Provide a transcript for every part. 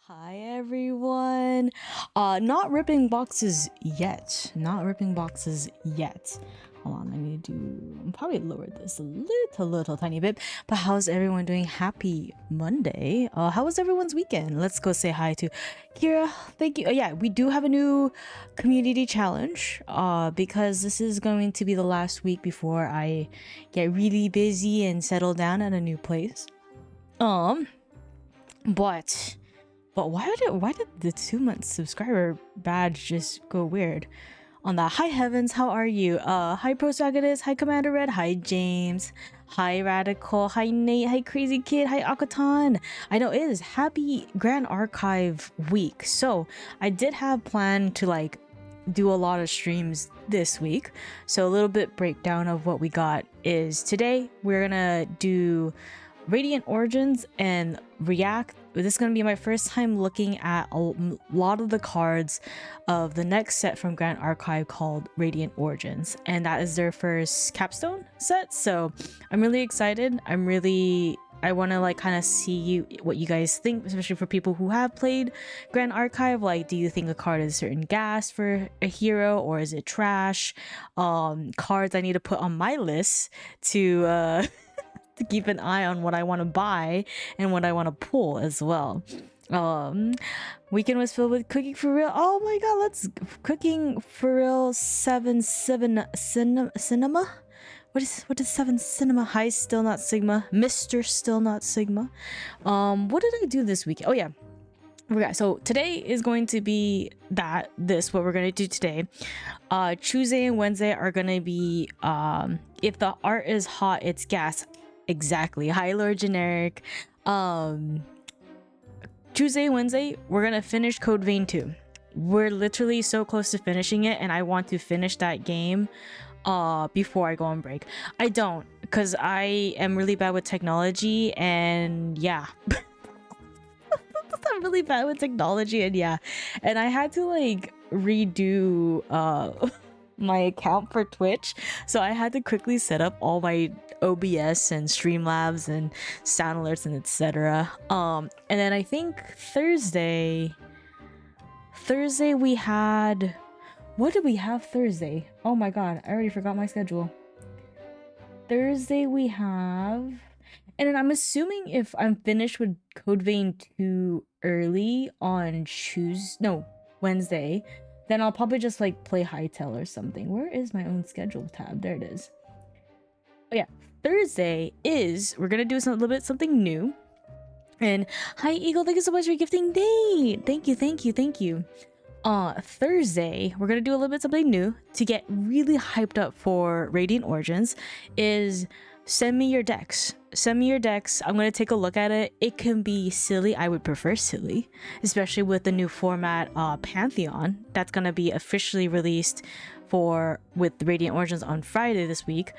Hi everyone. Not ripping boxes yet. Not ripping boxes yet. Hold on, I need to probably lower this a little tiny bit. But how's everyone doing? Happy Monday. How was everyone's weekend? Let's go say hi to Kira. Thank you. Yeah, we do have a new community challenge. Because this is going to be the last week before I get really busy and settle down at a new place. But why did the 2 month subscriber badge just go weird on that? Hi Heavens, how are you? Hi Protagonist, hi Commander Red, hi James, hi Radical, hi Nate, hi Crazy Kid, hi Akatan. I know it is happy Grand Archive week, so I did have planned to like do a lot of streams this week. So a little bit breakdown of what we got is today we're gonna do Radiant Origins and react. This is going to be my first time looking at a lot of the cards of the next set from Grand Archive called Radiant Origins, and that is their first capstone set. So I'm really excited. I want to like kind of see what you guys think, especially for people who have played Grand Archive. Like, do you think a card is a certain gas for a hero, or is it trash? Cards I need to put on my list to to keep an eye on what I want to buy and what I want to pull as well. Weekend was filled with cooking for real. Oh my god, let's cooking for real 7 cinema. What is 7 cinema? Hi, still not Sigma. Mr. Still not Sigma. What did I do this week? Oh yeah. So today is going to be what we're going to do today. Tuesday and Wednesday are going to be if the art is hot, it's gas. Exactly. Hi Lord Generic. Tuesday and Wednesday we're gonna finish Code Vein 2. We're literally so close to finishing it, and I want to finish that game before I go on break. I don't, because I am really bad with technology, and yeah. I'm really bad with technology, and yeah, and I had to like redo my account for Twitch, so I had to quickly set up all my OBS and Streamlabs and sound alerts and etc. And then I think Thursday we had, what did we have Thursday? Oh my god, I already forgot my schedule. Thursday we have, and then I'm assuming if I'm finished with Code Vein 2 early on Wednesday, then I'll probably just like play Hytale or something. Where is my own schedule tab? There it is. Oh yeah, Thursday we're gonna do something new. And hi Eagle, thank you so much for gifting day. Thank you. Thursday we're gonna do a little bit something new to get really hyped up for Radiant Origins. Is send me your decks. I'm gonna take a look at it. It can be silly. I would prefer silly, especially with the new format Pantheon that's gonna be officially released with Radiant Origins on Friday this week.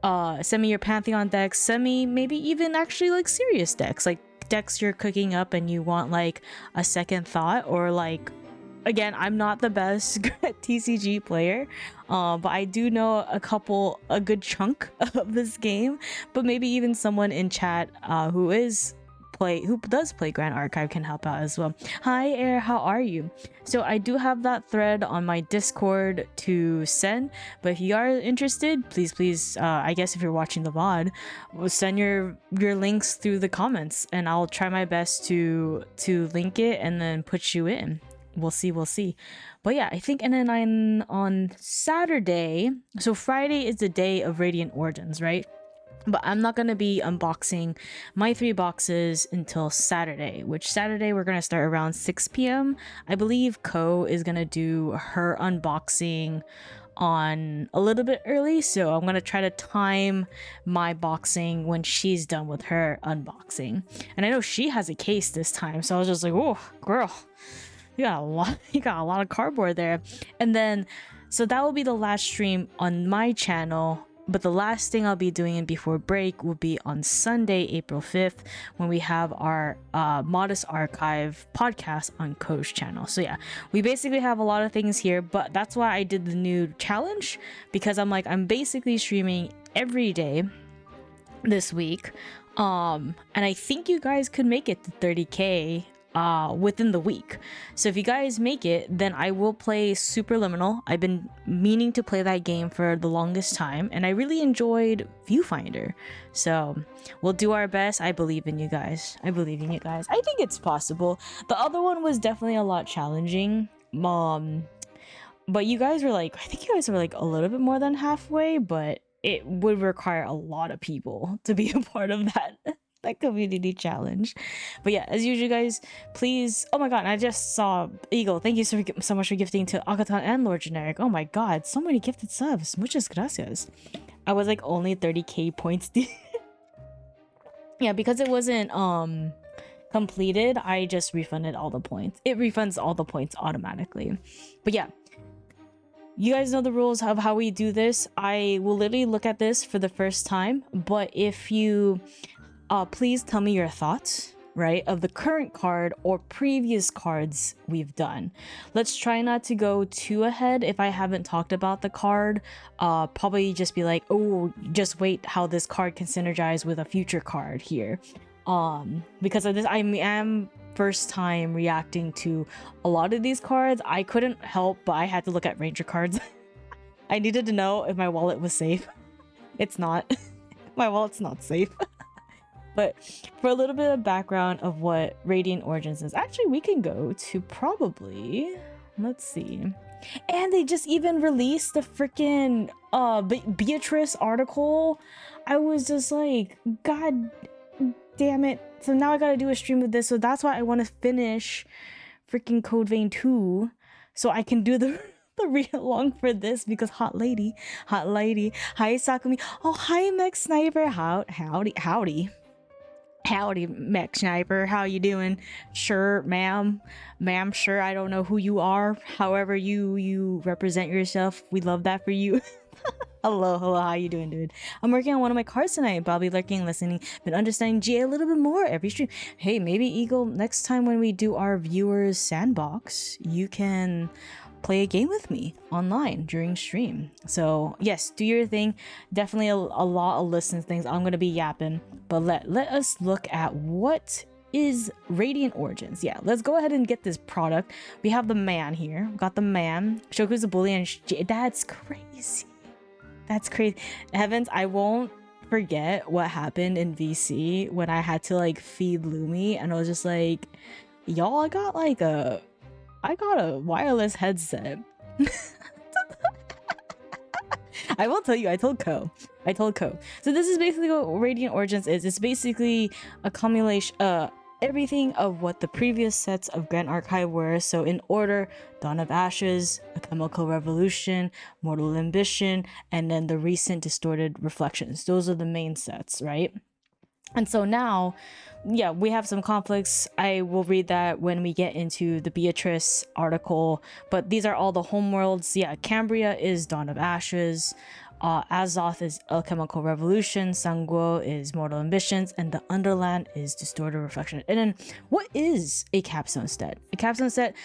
Send me your Pantheon decks. Send me maybe even actually like serious decks, like decks you're cooking up and you want like a second thought, or like, again, I'm not the best TCG player, but I do know a good chunk of this game. But maybe even someone in chat who does play Grand Archive can help out as well. Hi Air, how are you? So I do have that thread on my Discord to send, but if you are interested, please, I guess if you're watching the VOD, send your links through the comments, and I'll try my best to link it and then put you in. We'll see. But yeah, I think, and then I'm on Saturday, so Friday is the day of Radiant Origins, right? But I'm not going to be unboxing my 3 boxes until Saturday, which Saturday we're going to start around 6 p.m. I believe Ko is going to do her unboxing on a little bit early, so I'm going to try to time my boxing when she's done with her unboxing. And I know she has a case this time, so I was just like, oh girl, you got a lot of cardboard there. And then so that will be the last stream on my channel. But the last thing I'll be doing before break will be on Sunday, April 5th, when we have our Modest Archive podcast on Ko's channel. So yeah, we basically have a lot of things here, but that's why I did the new challenge, because I'm basically streaming every day this week. And I think you guys could make it to 30k within the week. So if you guys make it, then I will play Superliminal. I've been meaning to play that game for the longest time, and I really enjoyed Viewfinder. So we'll do our best. I believe in you guys. I believe in you guys. I think it's possible. The other one was definitely a lot challenging. But you guys were like, I think you guys were like a little bit more than halfway, but it would require a lot of people to be a part of that community challenge. But yeah, as usual, guys, please. Oh my god, I just saw Eagle. Thank you so much for gifting to Akatan and Lord Generic. Oh my god, so many gifted subs. Muchas gracias. I was like only 30k points. Yeah, because it wasn't completed, I just refunded all the points. It refunds all the points automatically. But yeah, you guys know the rules of how we do this. I will literally look at this for the first time, but if you please tell me your thoughts, right, of the current card or previous cards we've done. Let's try not to go too ahead. If I haven't talked about the card, probably just be like, oh, just wait how this card can synergize with a future card here. Because of this, I am first time reacting to a lot of these cards. I couldn't help, but I had to look at Ranger cards. I needed to know if my wallet was safe. It's not. My wallet's not safe. But for a little bit of background of what Radiant Origins is, actually we can go to probably, let's see. And they just even released the freaking Beatrice article. I was just like, god damn it. So now I gotta do a stream of this. So that's why I want to finish freaking Code Vein 2 so I can do the read along for this, because hot lady. Hi Sakumi. Oh, hi Mech Sniper. Howdy, Mech Sniper. How you doing? Sure, ma'am, sure. I don't know who you are. However you represent yourself, we love that for you. Hello, how you doing, dude? I'm working on one of my cards tonight, but I'll be lurking, listening, been understanding GA a little bit more every stream. Hey, maybe Eagle, next time when we do our viewers sandbox, you can play a game with me online during stream. So yes, do your thing. Definitely a lot of listens things. I'm gonna be yapping, but let us look at what is Radiant Origins. Yeah, let's go ahead and get this product. We have the man here. We got the man. Shoku's a bully, and that's crazy. That's crazy. Heavens, I won't forget what happened in VC when I had to like feed Lumi, and I was just like, y'all, I got a wireless headset. I will tell you, I told Ko. So this is basically what Radiant Origins is. It's basically a accumulation, everything of what the previous sets of Grand Archive were. So in order, Dawn of Ashes, A Chemical Revolution, Mortal Ambition, and then the recent Distorted Reflections. Those are the main sets, right? And so now, yeah, we have some conflicts. I will read that when we get into the Beatrice article, but these are all the homeworlds. Yeah, Cambria is Dawn of Ashes, Azoth is Alchemical Revolution, Sanguo is Mortal Ambitions, and the Underland is Distorted Reflection. And then, what is a capstone set? A capstone set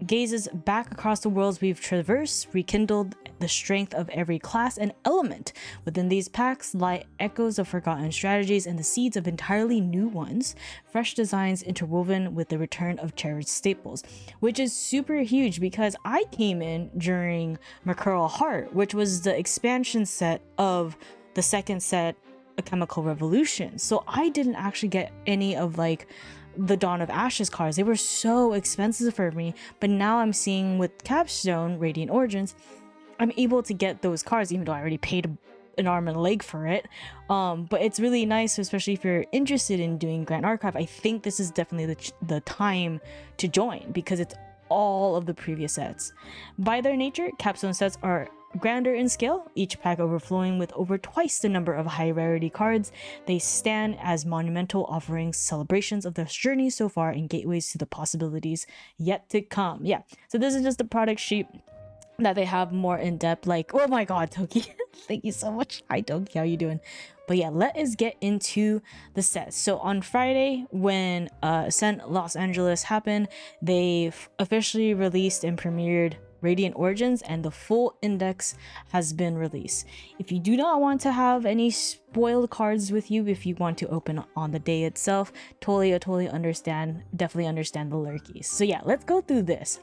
gazes back across the worlds we've traversed, rekindled the strength of every class and element. Within these packs lie echoes of forgotten strategies and the seeds of entirely new ones, fresh designs interwoven with the return of cherished staples, which is super huge because I came in during Mercurial Heart, which was the expansion set of the second set, A Chemical Revolution. So I didn't actually get any of like the Dawn of Ashes cards. They were so expensive for me, but now I'm seeing with Capstone Radiant Origins, I'm able to get those cards even though I already paid an arm and a leg for it. But it's really nice, especially if you're interested in doing Grand Archive. I think this is definitely the time to join because it's all of the previous sets. By their nature, capstone sets are grander in scale, each pack overflowing with over twice the number of high rarity cards. They stand as monumental offerings, celebrations of this journey so far, and gateways to the possibilities yet to come. Yeah, so this is just the product sheet that they have more in depth. Like, oh my god, Toki, thank you so much. Hi Toki, how you doing? But yeah, let us get into the sets. So on Friday, when Ascent Los Angeles happened, they officially released and premiered Radiant Origins, and the full index has been released. If you do not want to have any spoiled cards with you, if you want to open on the day itself, totally understand. Definitely understand the lurkies. So yeah, let's go through this.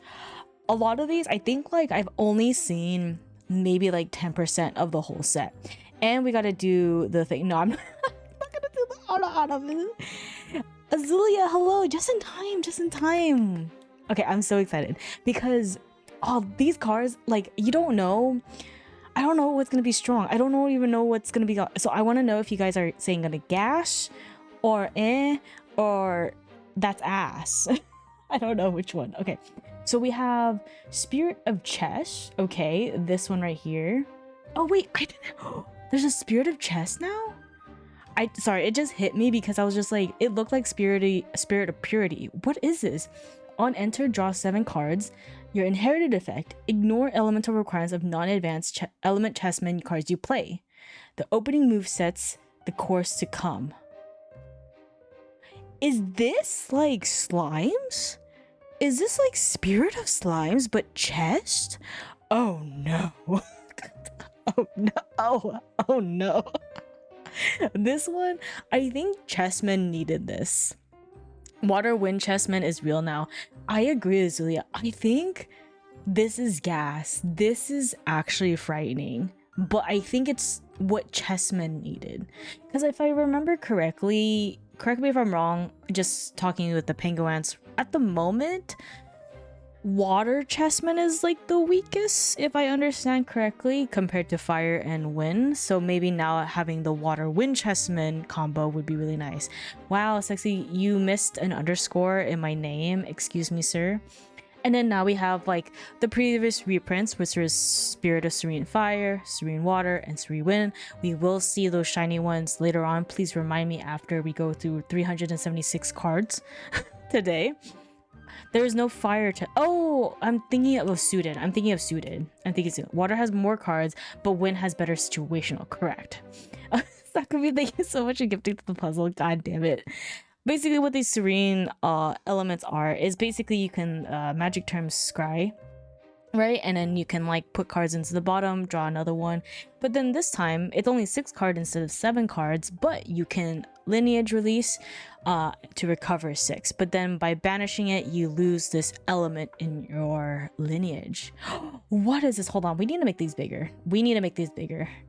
A lot of these, I think like I've only seen maybe like 10% of the whole set. And we gotta do the thing. No, I'm not gonna do the auto of it. Azulia, hello, just in time. Okay, I'm so excited because these cards, like, you don't know. I don't know what's gonna be strong. I don't even know what's gonna be. So I want to know if you guys are saying gonna gash or or that's ass. I don't know which one. Okay, so we have Spirit of Chess. Okay, this one right here. Oh wait, I didn't. There's a Spirit of Chess now. Sorry, it just hit me because I was just like, it looked like Spirit of Purity. What is this? On enter, draw 7 cards. Your inherited effect: ignore elemental requirements of non-advanced element chessmen cards you play. The opening move sets the course to come. Is this like Slimes? Is this like Spirit of Slimes but chess? Oh no. Oh no. Oh no. This one, I think chessmen needed this. Water Wind Chessman is real now. I agree with Zulia. I think this is gas. This is actually frightening. But I think it's what chessmen needed. Because if I remember correctly, correct me if I'm wrong, just talking with the penguins, at the moment, water chessman is like the weakest, if I understand correctly, compared to fire and wind. So maybe now having the water wind chessman combo would be really nice. Wow, Sexy, you missed an underscore in my name. Excuse me, sir. And then now we have like the previous reprints, which is Spirit of Serene Fire, Serene Water, and Serene Wind. We will see those shiny ones later on. Please remind me after we go through 376 cards today. There is no fire to. Oh, I'm thinking of suited. Water has more cards, but wind has better situational. Correct. Sakubi, thank you so much for gifting to the puzzle. God damn it. Basically, what these serene elements are is basically you can magic term scry, right? And then you can like put cards into the bottom, draw another one. But then this time it's only 6 cards instead of 7 cards, but you can lineage release to recover 6. But then by banishing it, you lose this element in your lineage. What is this? Hold on, we need to make these bigger.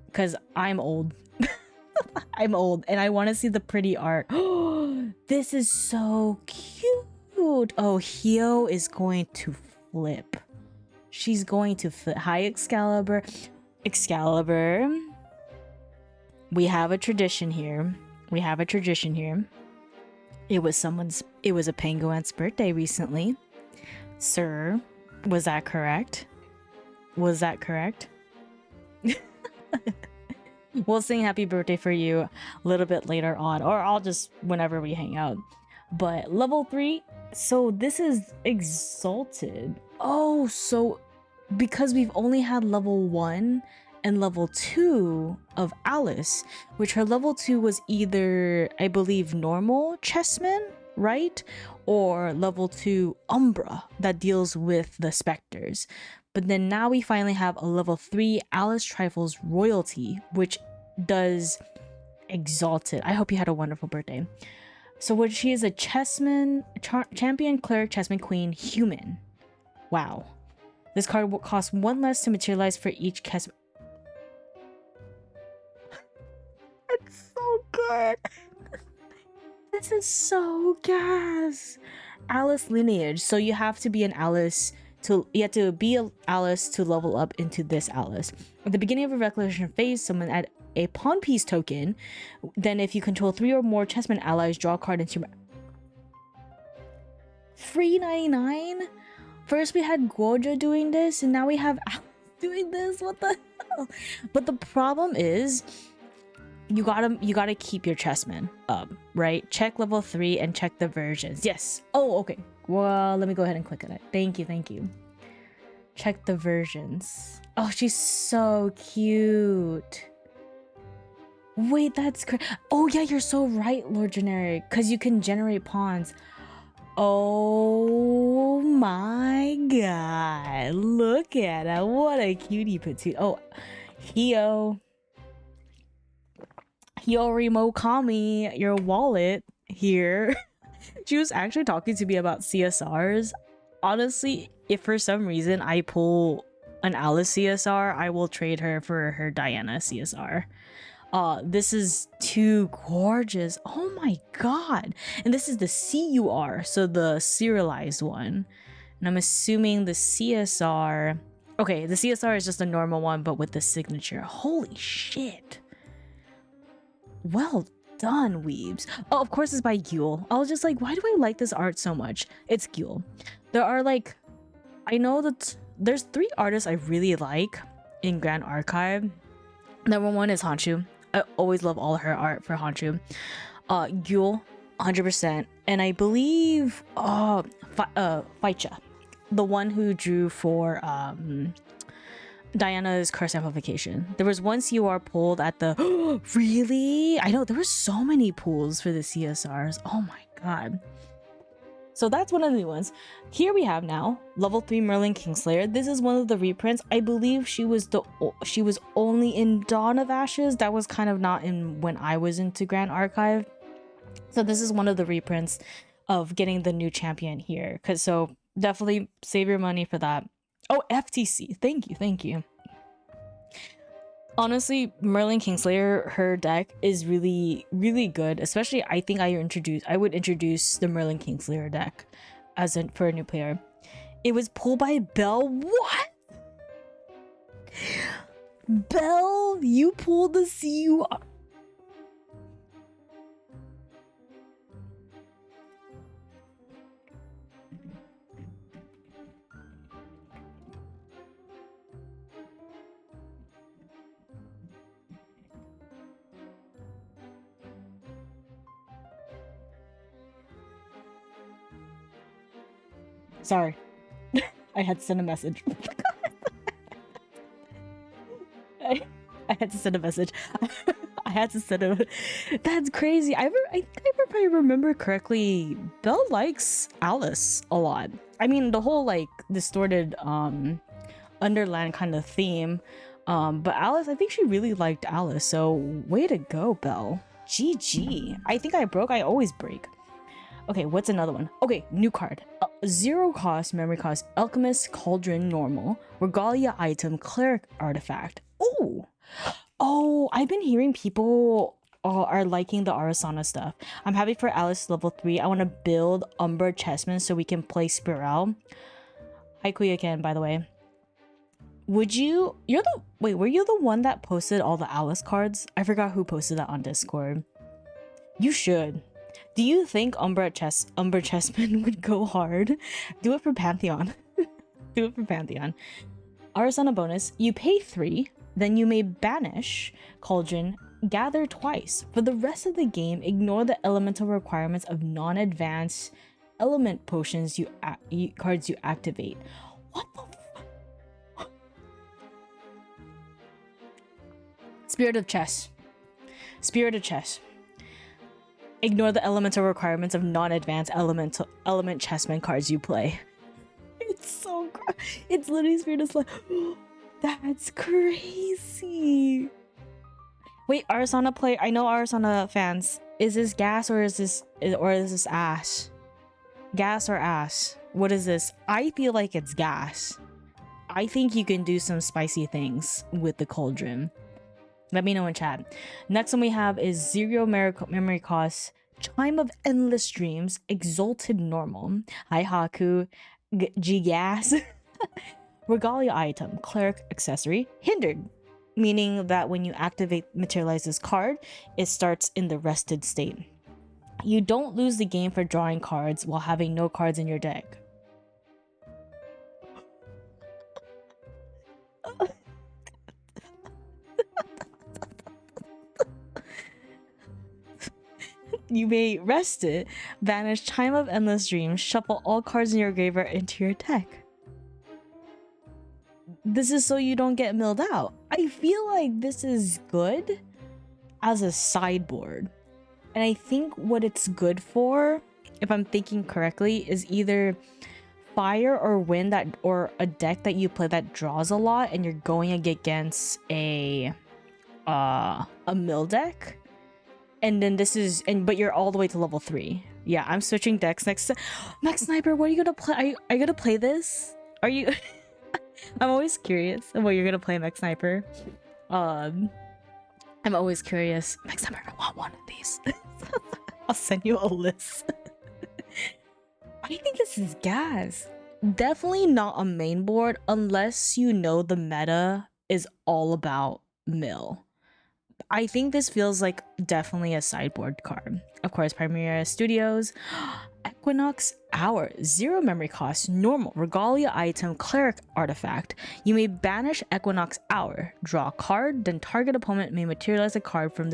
Because I'm old. I'm old and I want to see the pretty art. This is so cute. Oh, Hio is going to flip. She's going to flip. Hi, Excalibur. We have a tradition here. It was a penguin's birthday recently. Sir, was that correct? We'll sing happy birthday for you a little bit later on, or I'll just whenever we hang out. But level 3, so this is Exalted. Oh, so because we've only had level 1 and level 2 of Alice, which her level 2 was either, I believe, normal chessman, right? Or level 2 Umbra that deals with the specters. But then now we finally have a level 3 Alice Trifles Royalty, which does Exalted. I hope you had a wonderful birthday. So what she is a chessman, champion, cleric, chessman, queen, human. Wow. This card will cost 1 less to materialize for each chessman. It's so good. This is so gas. Alice lineage. So you have to be an Alice. You have to be an Alice to level up into this Alice. At the beginning of a recollection phase, someone add a pawn piece token. Then if you control 3 or more chessmen allies, draw a card into your... Free 99? First we had Goja doing this, and now we have Alice doing this. What the hell? But the problem is, you gotta keep your chessmen up, right? Check level 3 and check the versions. Yes. Oh, okay. Well, let me go ahead and click on it. Thank you. Check the versions. Oh, she's so cute. Wait, that's crazy. Oh yeah, you're so right, Lord Generic, because you can generate pawns. Oh my god, look at her. What a cutie patootie. Oh, Hio Kami, your wallet here. She was actually talking to me about CSRs. Honestly, if for some reason I pull an Alice CSR, I will trade her for her Diana CSR. This is too gorgeous. Oh my god. And this is the CUR, so the serialized one. And I'm assuming the CSR... Okay, the CSR is just a normal one, but with the signature. Holy shit. Well done, weebs. Oh, of course it's by Gule. I was just like, why do I like this art so much? It's Gule. There are like... I know that there's 3 artists I really like in Grand Archive. Number 1 is Honshu. I always love all her art for Honshu. Gule, 100%. And I believe Faicha, the one who drew for Diana's Curse Amplification. There was one CUR pulled at the... Really? I know, there were so many pulls for the CSRs. Oh my god. So that's one of the new ones. Here we have now level 3 Merlin Kingslayer. This is one of the reprints. I believe she was only in Dawn of Ashes. That was kind of not in when I was into Grand Archive. So this is one of the reprints of getting the new champion here. So definitely save your money for that. Oh, FTC. Thank you. Honestly, Merlin Kingslayer, her deck is really, really good. Especially, I think I would introduce the Merlin Kingslayer deck for a new player. It was pulled by Belle. What? Belle, you pulled the CUR. Sorry. I had to send a message. I had to send a message. I had to send a... That's crazy. If I remember correctly, Belle likes Alice a lot. I mean, the whole like distorted Underland kind of theme. But Alice, I think she really liked Alice. So way to go, Belle. GG. I think I always break. Okay, what's another one? Okay, new card. 0 cost, memory cost, Alchemist, Cauldron, normal, Regalia item, Cleric artifact. Oh, I've been hearing people are liking the Arasana stuff. I'm happy for Alice level 3. I want to build Umbra Chessman so we can play Spiral. Hi Kuya again, by the way. Were you the one that posted all the Alice cards? I forgot who posted that on Discord. You should. Do you think Umbra Chessman would go hard? Do it for Pantheon. Do it for Pantheon. Arasana bonus. You pay 3, then you may banish Cauldron, gather twice. For the rest of the game, ignore the elemental requirements of non-advanced element potions cards you activate. What the Spirit of Chess. Ignore the elemental requirements of non-advanced element chessmen cards you play. It's so it's literally Spirit of Slay. That's crazy. Wait, Arasana play. I know Arasana fans. Is this gas or is this ass? Gas or ass? What is this? I feel like it's gas. I think you can do some spicy things with the Cauldron. Let me know in chat. Next one we have is 0 memory cost, Chime of Endless Dreams, Exalted Normal, Hi Haku, G-Gas, Regalia item, Cleric accessory, Hindered, meaning that when you materialize this card, it starts in the rested state. You don't lose the game for drawing cards while having no cards in your deck. You may rest it, banish Chime of Endless Dreams, shuffle all cards in your graveyard into your deck. This is so you don't get milled out. I feel like this is good as a sideboard. And I think what it's good for, if I'm thinking correctly, is either fire or wind that, or a deck that you play that draws a lot, and you're going against a mill deck, and then this is, and but you're all the way to level 3. Yeah, I'm switching decks next to Max Sniper. What are you gonna play? Are you gonna play this? Are you? I'm always curious what you're gonna play, Max Sniper. I'm always curious. Max Sniper, I want one of these. I'll send you a list. I think this is gas. Definitely not a main board unless you know the meta is all about mill. I think this feels like definitely a sideboard card. Of course, Primera Studios. Equinox Hour. 0 memory cost. Normal. Regalia item. Cleric artifact. You may banish Equinox Hour. Draw a card. Then target opponent may materialize a card from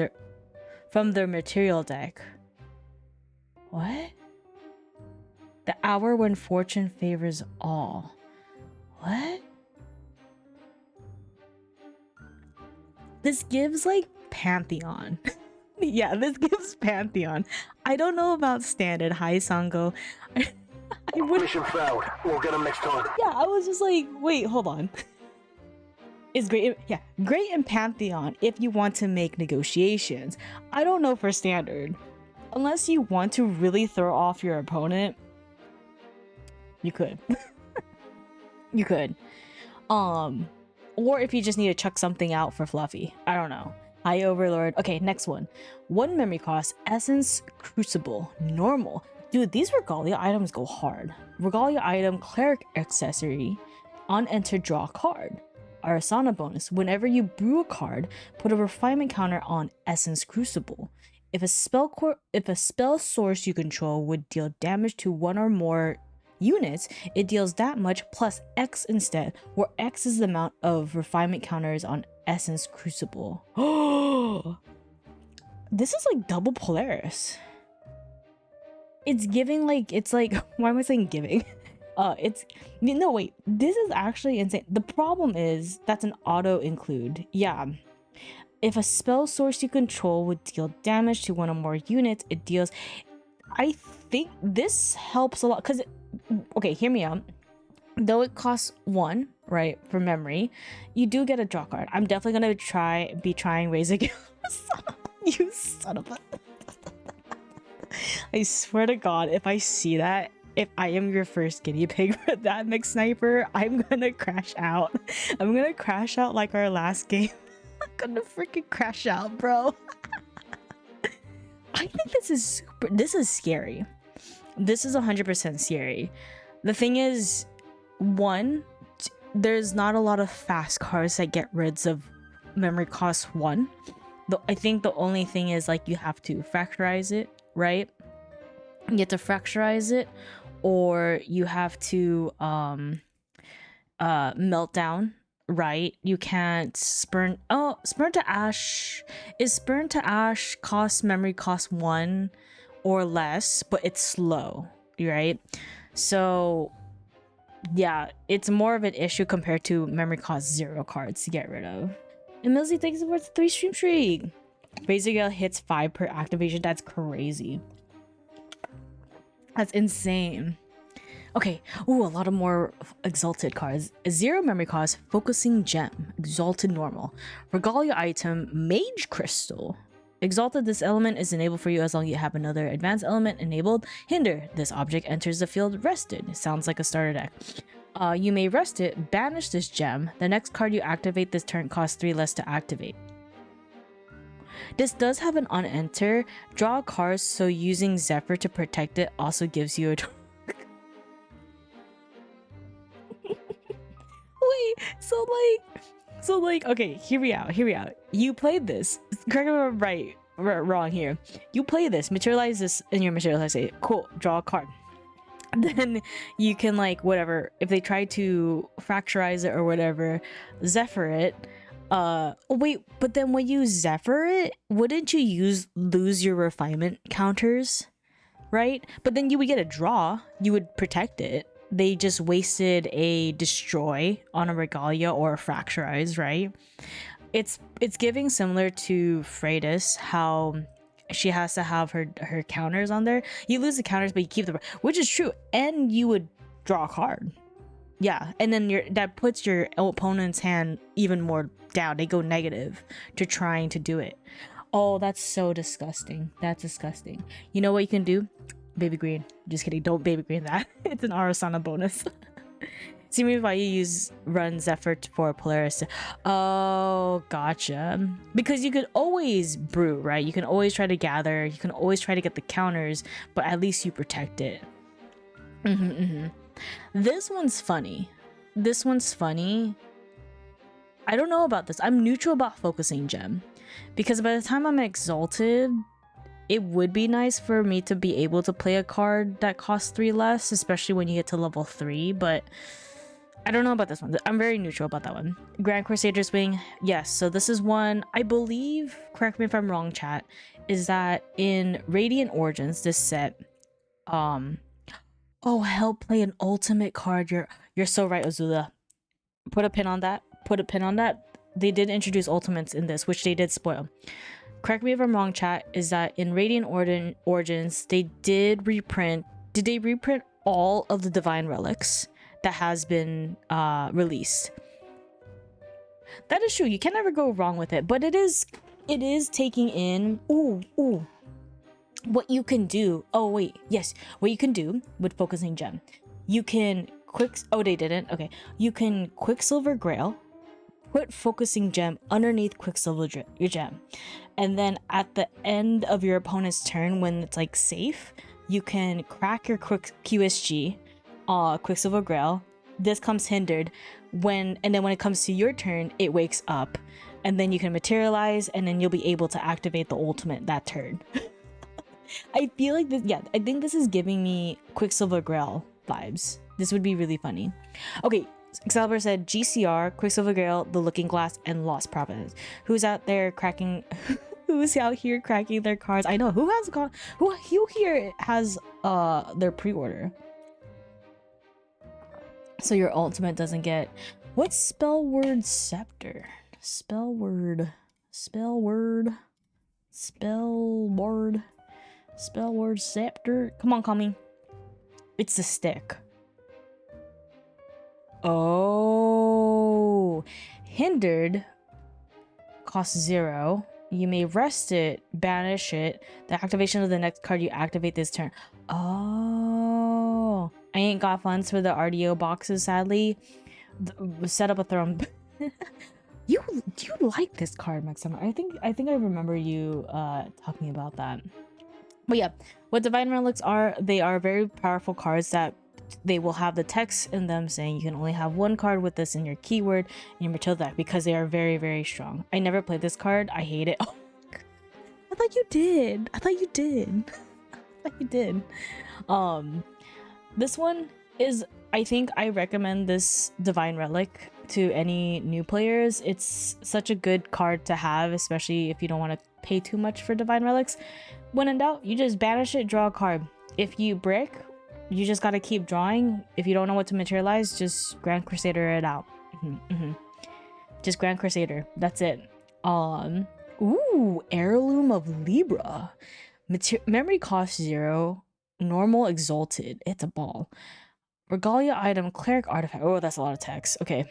their material deck. What? The hour when fortune favors all. What? This gives like Pantheon. Yeah, this gives Pantheon. I don't know about standard. Hi, Sango. I would... Mission failed. We'll get him next time. Yeah, I was just like, wait, hold on. It's great. Yeah, great in Pantheon if you want to make negotiations. I don't know for standard. Unless you want to really throw off your opponent, you could. You could. Or if you just need to chuck something out for Fluffy. I don't know. Hi, Overlord. Okay, next one. 1 memory cost. Essence Crucible. Normal. Dude, these Regalia items go hard. Regalia item, Cleric accessory. On enter, draw a card. Arasana bonus. Whenever you brew a card, put a refinement counter on Essence Crucible. If a spell source you control would deal damage to 1 or more units, it deals that much plus X instead, where X is the amount of refinement counters on Essence Crucible. Oh, this is like double Polaris. It's giving like, it's like, why am I saying giving? It's, no wait, this is actually insane. The problem is that's an auto include. Yeah. If a spell source you control would deal damage to 1 or more units, it deals. I think this helps a lot because, okay, hear me out. Though it costs 1, right, for memory, you do get a draw card. I'm definitely gonna be trying Razor Gale. You son of a. I swear to God, if I see that, if I am your first guinea pig for that, Mix Sniper, I'm gonna crash out. I'm gonna crash out like our last game. I'm gonna freaking crash out, bro. I think this is scary. This is 100% scary. The thing is, 1, there's not a lot of fast cards that get rid of memory cost 1. I think the only thing is like you have to fracturize it, right? You have to fracturize it, or you have to melt down, right? You can't spurn. Oh, spurn to ash. Is spurn to ash memory cost 1 or less, but it's slow, right? So yeah, it's more of an issue compared to memory cost 0 cards to get rid of. And Millsy, thanks for the 3 stream streak. Razor Gale hits 5 per activation. That's crazy. That's insane. Okay, ooh, a lot of more exalted cards. 0 memory cost, focusing gem, exalted normal. Regalia item, mage crystal. Exalted, this element is enabled for you as long as you have another advanced element enabled. Hinder, this object enters the field rested. Sounds like a starter deck. You may rest it, banish this gem. The next card you activate this turn costs 3 less to activate. This does have an on enter. Draw a card, so using Zephyr to protect it also gives you a Wait, so like, okay, hear me out. You played this. Correct me if I'm wrong here. You play this, materialize this in your materialize state. Cool, draw a card. Then you can like whatever. If they try to fracturize it or whatever, Zephyr it. Wait, but then when you Zephyr it, wouldn't you lose your refinement counters, right? But then you would get a draw. You would protect it. They just wasted a destroy on a Regalia or a fracturize, right? It's giving similar to Freitas, how she has to have her counters on there. You lose the counters, but you keep the, which is true, and you would draw a card. Yeah, and then that puts your opponent's hand even more down. They go negative to trying to do it. Oh, that's so disgusting. That's disgusting. You know what you can do? Baby green. Just kidding. Don't baby green that. It's an Arasana bonus. See me why you use run Zephyr for Polaris. Oh, gotcha. Because you could always brew, right? You can always try to gather. You can always try to get the counters, but at least you protect it. This one's funny. This one's funny. I don't know about this. I'm neutral about focusing gem. Because by the time I'm exalted, it would be nice for me to be able to play a card that costs 3 less, especially when you get to level 3, but I don't know about this one. I'm very neutral about that one. Grand Crusader's Wing. Yes, so this is one, I believe, correct me if I'm wrong, chat, is that in Radiant Origins, this set, oh, help play an ultimate card. You're so right, Azula. Put a pin on that. Put a pin on that. They did introduce ultimates in this, which they did spoil. Correct me if I'm wrong, chat, is that in Radiant Origins, they did reprint. Did they reprint all of the Divine Relics that has been released? That is true. You can never go wrong with it, but it is taking in what you can do. Oh wait, yes, what you can do with focusing gem. You can they didn't. Okay, you can Quicksilver Grail, put focusing gem underneath Quicksilver your gem, and then at the end of your opponent's turn, when it's like safe, you can crack your QSG, Quicksilver Grail. This comes hindered and then when it comes to your turn, it wakes up, and then you can materialize, and then you'll be able to activate the ultimate that turn. I feel like this, yeah, I think this is giving me Quicksilver Grail vibes. This would be really funny. Okay, Excalibur said GCR, Quicksilver Grail, The Looking Glass, and Lost Providence. Who's out there cracking? Who's out here cracking their cards? I know who here has their pre-order. So your ultimate doesn't get. What's spell word scepter? Spell word scepter. Come on, call me. It's the stick. Oh, hindered costs 0. You may rest it, banish it. The activation of the next card you activate this turn. Oh, I ain't got funds for the RDO boxes, sadly. Set up a throne. You like this card, Maxima. I think I remember you talking about that. But yeah, what Divine Relics are, they are very powerful cards that they will have the text in them saying you can only have one card with this in your keyword in your material deck, because they are very, very strong. I never played this card. I hate it. Oh, I thought you did. This one is, I think I recommend this Divine Relic to any new players. It's such a good card to have, especially if you don't want to pay too much for Divine Relics. When in doubt, you just banish it, draw a card. If you brick, you just gotta keep drawing. If you don't know what to materialize, just Grand Crusader it out. Just Grand Crusader. That's it. Ooh, Heirloom of Libra. Memory cost 0. Normal exalted. It's a ball. Regalia item, cleric artifact. Oh, that's a lot of text. Okay.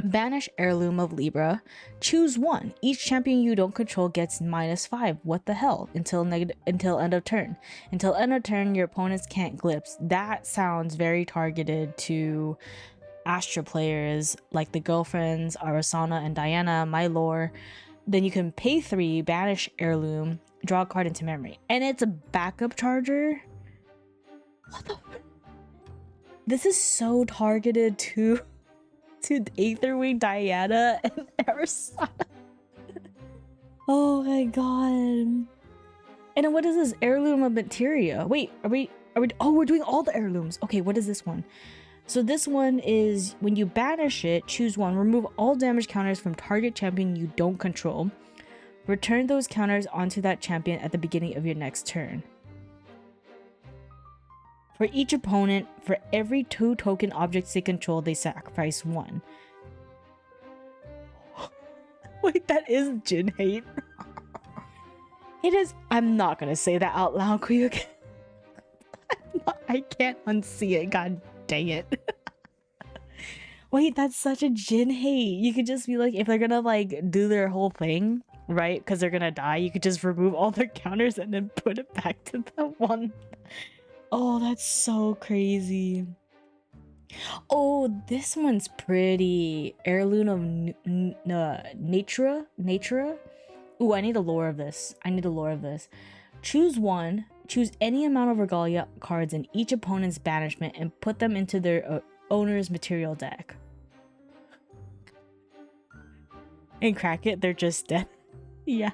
Banish Heirloom of Libra. Choose 1. Each champion you don't control gets -5. What the hell? Until end of turn. Until end of turn, your opponents can't glimpse. That sounds very targeted to Astra players like the girlfriends Arasana and Diana, my lore. Then you can pay 3, banish Heirloom, draw a card into memory. And it's a backup charger? What the? This is so targeted to Aetherwing, Diana, and Arasana. Oh my god. And then what is this? Heirloom of Materia. Wait, are we oh, we're doing all the heirlooms. Okay, what is this one? So this one is when you banish it, choose 1, remove all damage counters from target champion you don't control. Return those counters onto that champion at the beginning of your next turn. For each opponent, for every 2 token objects they control, they sacrifice 1. Wait, that is Jin hate. It is. I'm not gonna say that out loud, Kuyuk. I can't unsee it. God Dang it. Wait, that's such a Jin hate. You could just be like, if they're gonna like do their whole thing, right? Because they're gonna die, you could just remove all their counters and then put it back to the one. Oh, that's so crazy. Oh, this one's pretty. Heirloom of Natura. Ooh, I need a lore of this. Choose one. Choose any amount of regalia cards in each opponent's banishment and put them into their owner's material deck. And crack it, they're just dead. Yeah.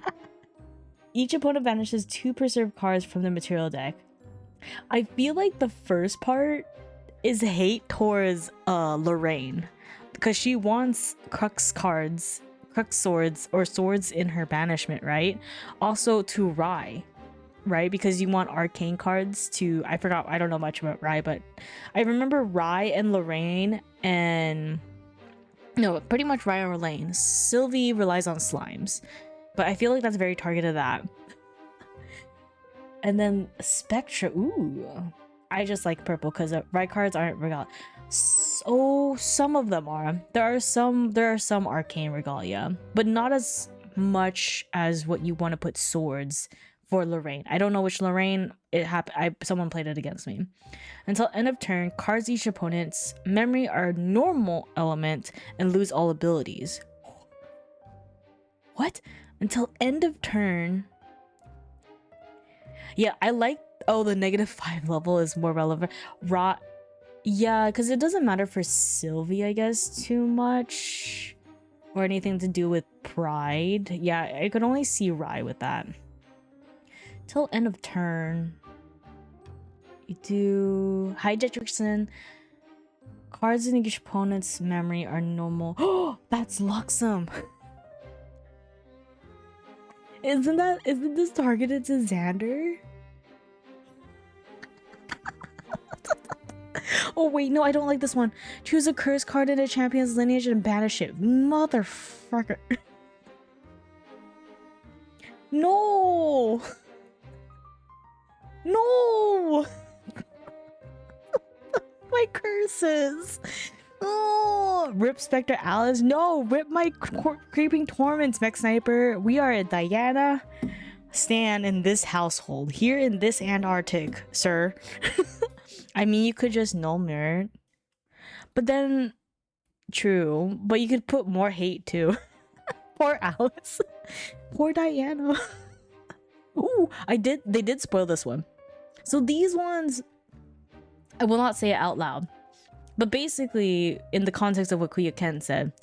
Each opponent banishes 2 preserved cards from the material deck. I feel like the first part is hate towards Lorraine, because she wants crux swords or swords in her banishment, right? Also to Rai, right? Because you want arcane cards to, I don't know much about Rai, but I remember Rai and Lorraine and no, pretty much Rai and Lorraine. Sylvie relies on slimes, but I feel like that's very targeted at that. And then Spectra, ooh. I just like purple because Rai cards aren't regalia. So some of them are. There are some arcane regalia, but not as much as what you want to put swords for Lorraine. I don't know which Lorraine it happened. Someone played it against me. Until end of turn, cards each opponent's memory are normal element and lose all abilities. What? Until end of turn. Yeah, I like. Oh, the -5 level is more relevant. Yeah, because it doesn't matter for Sylvie, I guess, too much. Or anything to do with pride. Yeah, I could only see Rai with that. Till end of turn. You do... Hi, Jetrickson. Cards in each opponent's memory are normal. Oh, that's Luxem. Isn't this targeted to Xander? Oh wait, no, I don't like this one. Choose a curse card in a champion's lineage and banish it. Motherfucker. No! No! My curses! Oh, rip Spectre Alice. No, rip my creeping torments, Mech Sniper. We are a Diana stan in this household, here in this Antarctic, sir. I mean, you could just null mirror, but then, true, but you could put more hate too. Poor Alice. Poor Diana. Ooh, they did spoil this one. So these ones, I will not say it out loud, but basically, in the context of what Kuya Ken said,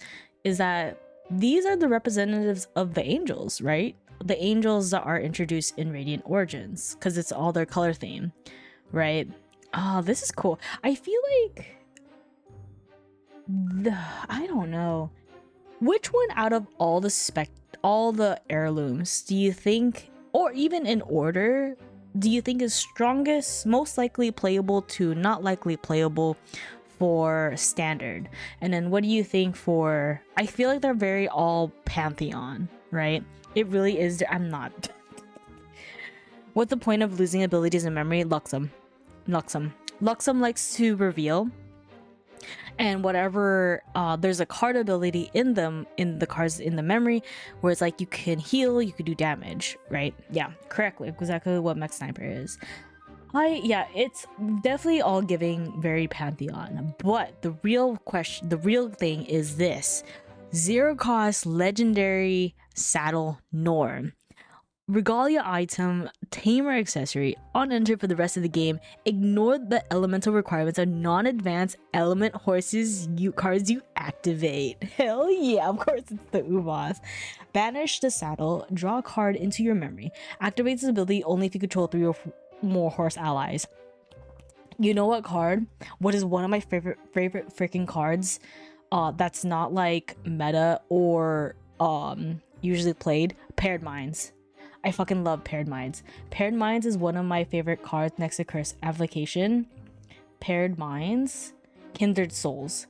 is that these are the representatives of the angels, right? The angels that are introduced in Radiant Origins, because it's all their color theme, right? Oh, this is cool. I feel like I don't know. Which one out of all the heirlooms do you think, or even in order, do you think is strongest, most likely playable to not likely playable for standard? And then what do you think for, I feel like they're very all Pantheon, right? It really is. I'm not. What's the point of losing abilities in memory? Luxem likes to reveal, and whatever there's a card ability in them, in the cards in the memory, where it's like you can heal, you could do damage, right? Yeah, correctly, exactly what Mech Sniper is. Yeah, it's definitely all giving very Pantheon, but the real thing is this: 0 cost legendary saddle norm. Regalia item, tamer accessory, unentered for the rest of the game. Ignore the elemental requirements of non-advanced element horses cards you activate. Hell yeah, of course it's the Ubas. Banish the saddle, draw a card into your memory. Activates this ability only if you control 3 or more horse allies. You know what card? What is one of my favorite freaking cards? That's not like meta or usually played. Paired Minds. I fucking love Paired Minds. Paired Minds is one of my favorite cards next to Curse Application. Paired Minds. Kindred Souls.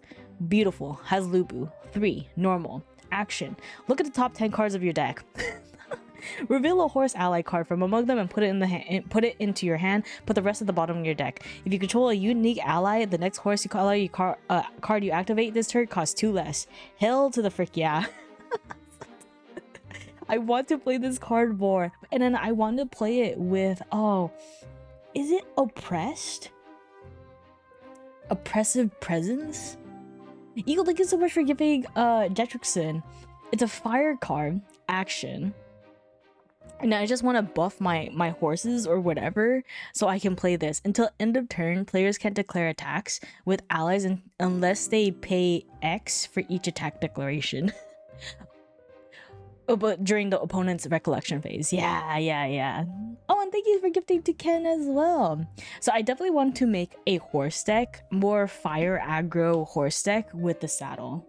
Beautiful. Has Lubu. 3. Normal. Action. Look at the top 10 cards of your deck. Reveal a horse ally card from among them and put it in the put it into your hand. Put the rest at the bottom of your deck. If you control a unique ally, the next horse you call you card you activate this turn costs 2 less. Hell to the frick yeah. I want to play this card more, and then I want to play it with is it oppressed? Oppressive presence? Eagle, thank you so much for giving Jetrixon. It's a fire card action. And I just want to buff my horses or whatever so I can play this. Until end of turn, players can't declare attacks with allies unless they pay X for each attack declaration. Oh, but during the opponent's recollection phase. Yeah. Oh, and thank you for gifting to Ken as well. So I definitely want to make a horse deck, more fire aggro horse deck with the saddle.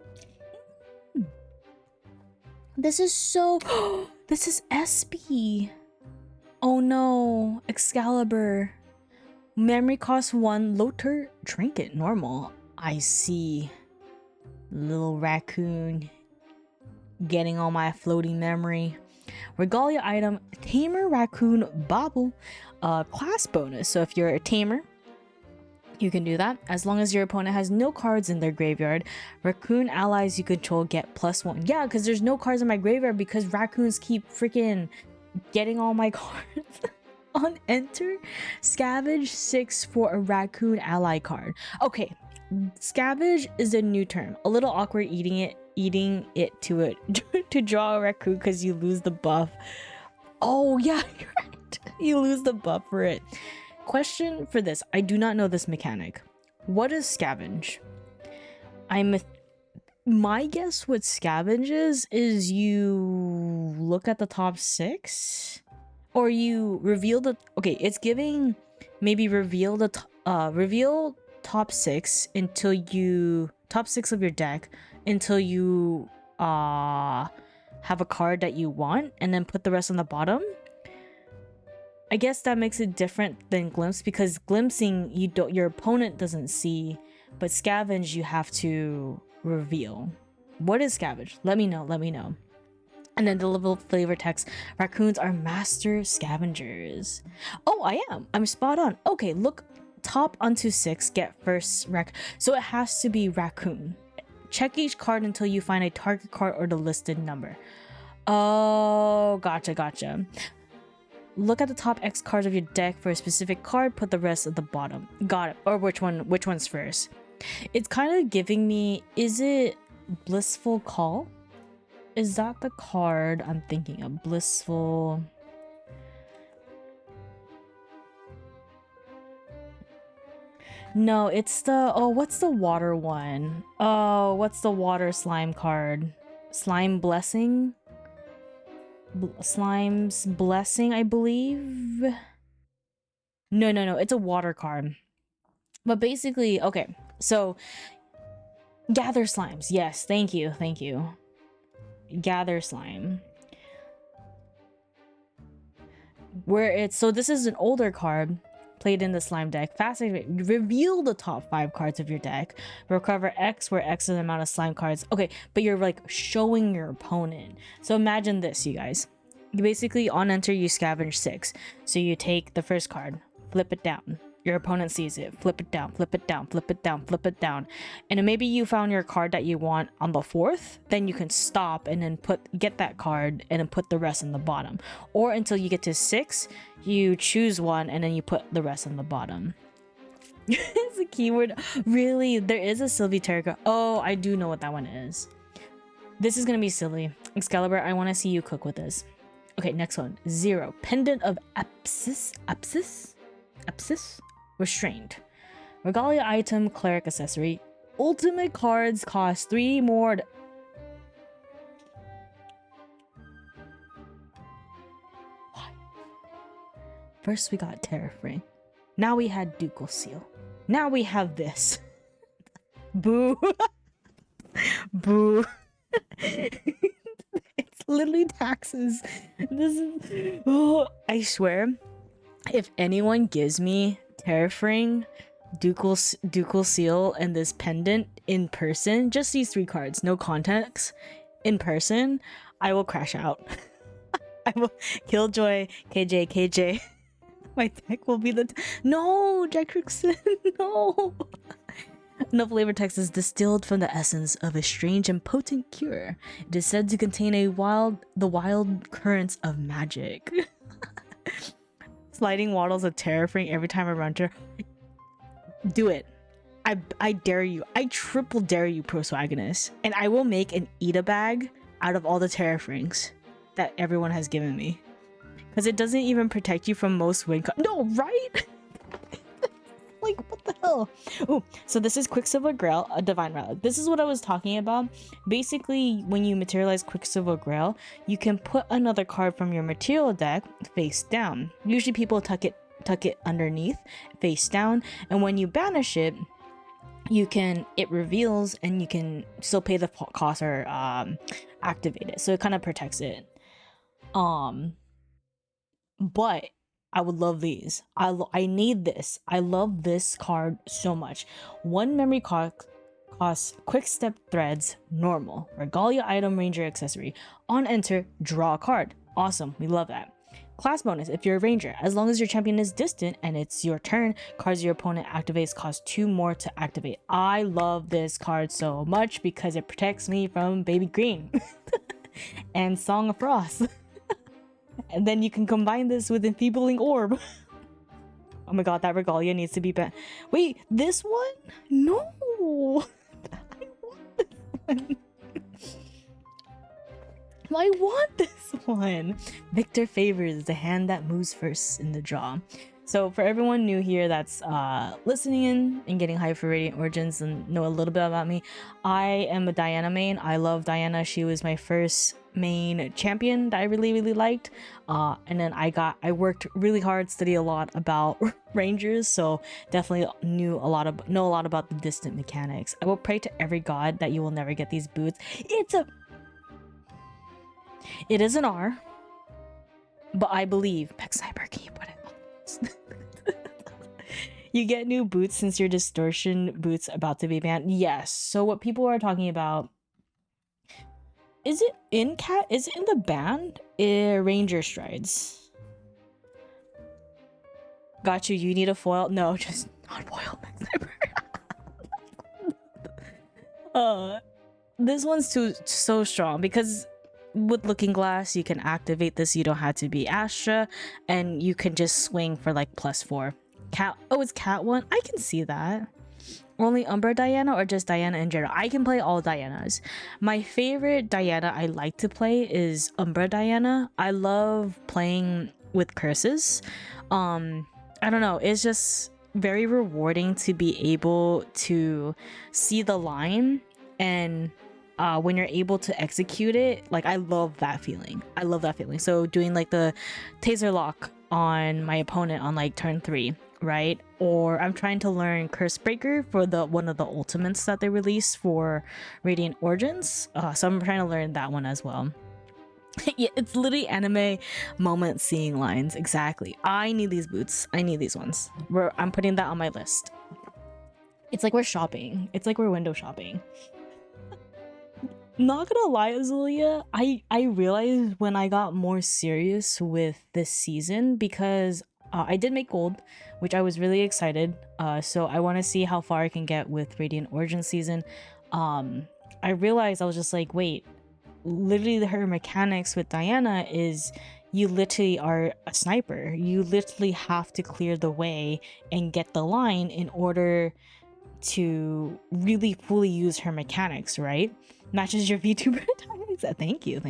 This is so... This is SP. Oh no. Excalibur. Memory cost 1. Loter trinket. Normal. I see. Little raccoon. Getting all my floating memory. Regalia item. Tamer Raccoon Bobble. Class bonus. So if you're a tamer, you can do that as long as your opponent has no cards in their graveyard. Raccoon allies you control get +1. Yeah, because there's no cards in my graveyard because raccoons keep freaking getting all my cards. On enter, scavenge 6 for a raccoon ally card. Okay, scavenge is a new term. A little awkward eating it to draw a raccoon because you lose the buff. Oh yeah, you're right. You lose the buff for it. Question for this. I do not know this mechanic. What is scavenge? My guess what scavenge is you look at the top 6 or you reveal the... Okay, it's giving maybe reveal top 6 until you... Top 6 of your deck until you have a card that you want and then put the rest on the bottom. I guess that makes it different than glimpse because glimpsing your opponent doesn't see, but scavenge you have to reveal. What is scavenge? Let me know. And then the little flavor text, raccoons are master scavengers. Oh, I am. I'm spot on. Okay, look, top onto 6, get first so it has to be raccoon. Check each card until you find a target card or the listed number. Oh, gotcha. Look at the top X cards of your deck for a specific card, put the rest at the bottom. Got it. Or which one's first? It's kind of giving me, is it Blissful Call? Is that the card I'm thinking of? Blissful... No, it's the... Oh, what's the water one? Oh, what's the water slime card? Slime Blessing? Slime's Blessing, I believe. No, it's a water card. But basically, okay, so gather slimes. Yes, thank you. Gather slime. Where it's... So this is an older card played in the slime deck. Fast activate. Reveal the top 5 cards of your deck. Recover X, where X is the amount of slime cards. Okay, but you're like showing your opponent. So imagine this, you guys. You basically on enter you scavenge 6. So you take the first card, flip it down. Your opponent sees it, flip it down, flip it down, flip it down, flip it down. And then maybe you found your card that you want on the 4th, then you can stop and then get that card and then put the rest on the bottom. Or until you get to 6, you choose one and then you put the rest on the bottom. It's a keyword. Really, there is a Sylvie Terra. Oh, I do know what that one is. This is gonna be silly. Excalibur, I want to see you cook with this. Okay, next one. 0. Pendant of Apsis. Restrained. Regalia item, cleric accessory. Ultimate cards cost 3 more. Why? First we got Terraframe. Now we had Ducal Seal. Now we have this. Boo. Boo. It's literally taxes. This is... Oh, I swear, if anyone gives me Terraframe, Ducal Seal, and this pendant in person, just these 3 cards, no context, in person, I will crash out. I will Killjoy, KJ. My deck will be the no, Jack Trickson, no. No flavor text is distilled from the essence of a strange and potent cure. It is said to contain the wild currents of magic. Sliding waddles of terrafring every time I run to. Do it. I dare you. I triple dare you, Proswagonist. And I will make an Eda bag out of all the terrafrings that everyone has given me. Because it doesn't even protect you from most wind. No, right? Like, what the hell? Oh, so this is Quicksilver Grail, a Divine Relic. This is what I was talking about. Basically, when you materialize Quicksilver Grail, you can put another card from your material deck face down. Usually people tuck it underneath, face down, and when you banish it, it reveals and you can still pay the cost or activate it. So it kind of protects it. But I would love these. I need this. I love this card so much. 1 memory costs Quick Step Threads normal. Regalia item ranger accessory. On enter, draw a card. Awesome. We love that. Class bonus if you're a ranger. As long as your champion is distant and it's your turn, cards your opponent activates cost 2 more to activate. I love this card so much because it protects me from Baby Green and Song of Frost. And then you can combine this with Enfeebling Orb. Oh my god, that Regalia needs to be banned. Wait, this one? No! I want this one. I want this one. Victor favors the hand that moves first in the draw. So for everyone new here that's listening in and getting hyped for Radiant Origins and know a little bit about me, I am a Diana main. I love Diana. She was my first main champion that I really liked. And then I worked really hard, studied a lot about Rangers, so definitely know a lot about the distant mechanics. I will pray to every god that you will never get these boots. It is an R, but I believe Peck Sniper, can you put it on? You get new boots since your distortion boots about to be banned. Yes. So what people are talking about, is it in the ban? Ranger strides. Got you. You need a foil? No, just not foil. This one's so strong because with Looking Glass you can activate this. You don't have to be Astra, and you can just swing for like +4. Cat. Oh, it's Cat one. I can see that. Only Umbra Diana or just Diana in general? I can play all Dianas. My favorite Diana I like to play is Umbra Diana. I love playing with curses. I don't know. It's just very rewarding to be able to see the line and when you're able to execute it. Like, I love that feeling. So doing like the taser lock on my opponent on like turn 3, right? Or I'm trying to learn Curse Breaker for one of the ultimates that they released for Radiant Origins. So I'm trying to learn that one as well. Yeah, it's literally anime moment seeing lines. Exactly. I need these boots. I need these ones. I'm putting that on my list. It's like we're shopping. It's like we're window shopping. Not gonna lie, Azulia, I realized when I got more serious with this season, because I did make gold, which I was really excited. So I want to see how far I can get with Radiant Origin season. I realized I was just like, wait, literally her mechanics with Diana is you literally are a sniper. You literally have to clear the way and get the line in order to really fully use her mechanics, right? Matches your VTuber tags. Thank you.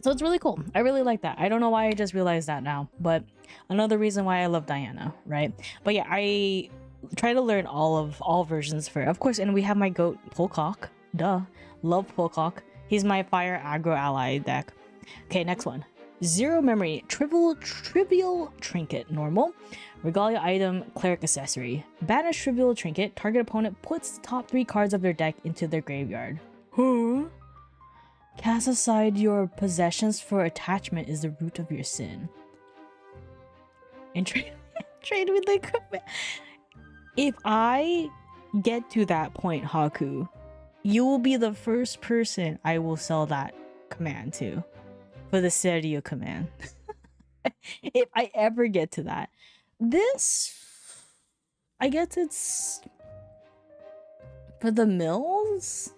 So it's really cool. I really like that. I don't know why I just realized that now, but another reason why I love Diana, right? But yeah, I try to learn all versions for, of course, and we have my goat Polcock. Duh. Love Polcock. He's my fire aggro ally deck. Okay, next one. 0 memory, trivial trinket, normal. Regalia item, cleric accessory. Banish trivial trinket, target opponent puts the top 3 cards of their deck into their graveyard. Huh? Cast aside your possessions for attachment is the root of your sin. And trade with the... If I get to that point, Haku, You will be the first person I will sell that command to for the Serio command. If I ever get to that. This, I guess it's for the mills.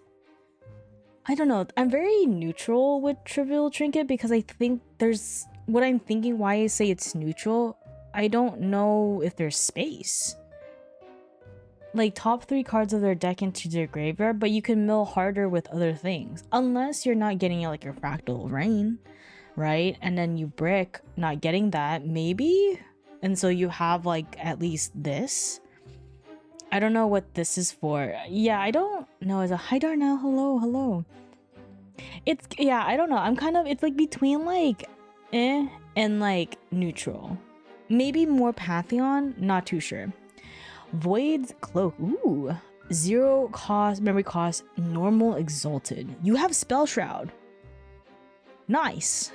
I don't know. I'm very neutral with Trivial Trinket because I think there's what I'm thinking why I say it's neutral. I don't know if there's space. Like top 3 cards of their deck into their graveyard, but you can mill harder with other things. Unless you're not getting like your Fractal Rain, right? And then you brick, not getting that, maybe? And so you have like at least this. I don't know what this is for. Yeah, I don't know. Is a hi Darnell, hello. It's, yeah, I don't know. I'm kind of, it's like between like and like neutral. Maybe more Pantheon, not too sure. Void's Cloak. Ooh. 0 cost, memory cost, normal exalted. You have Spell Shroud. Nice.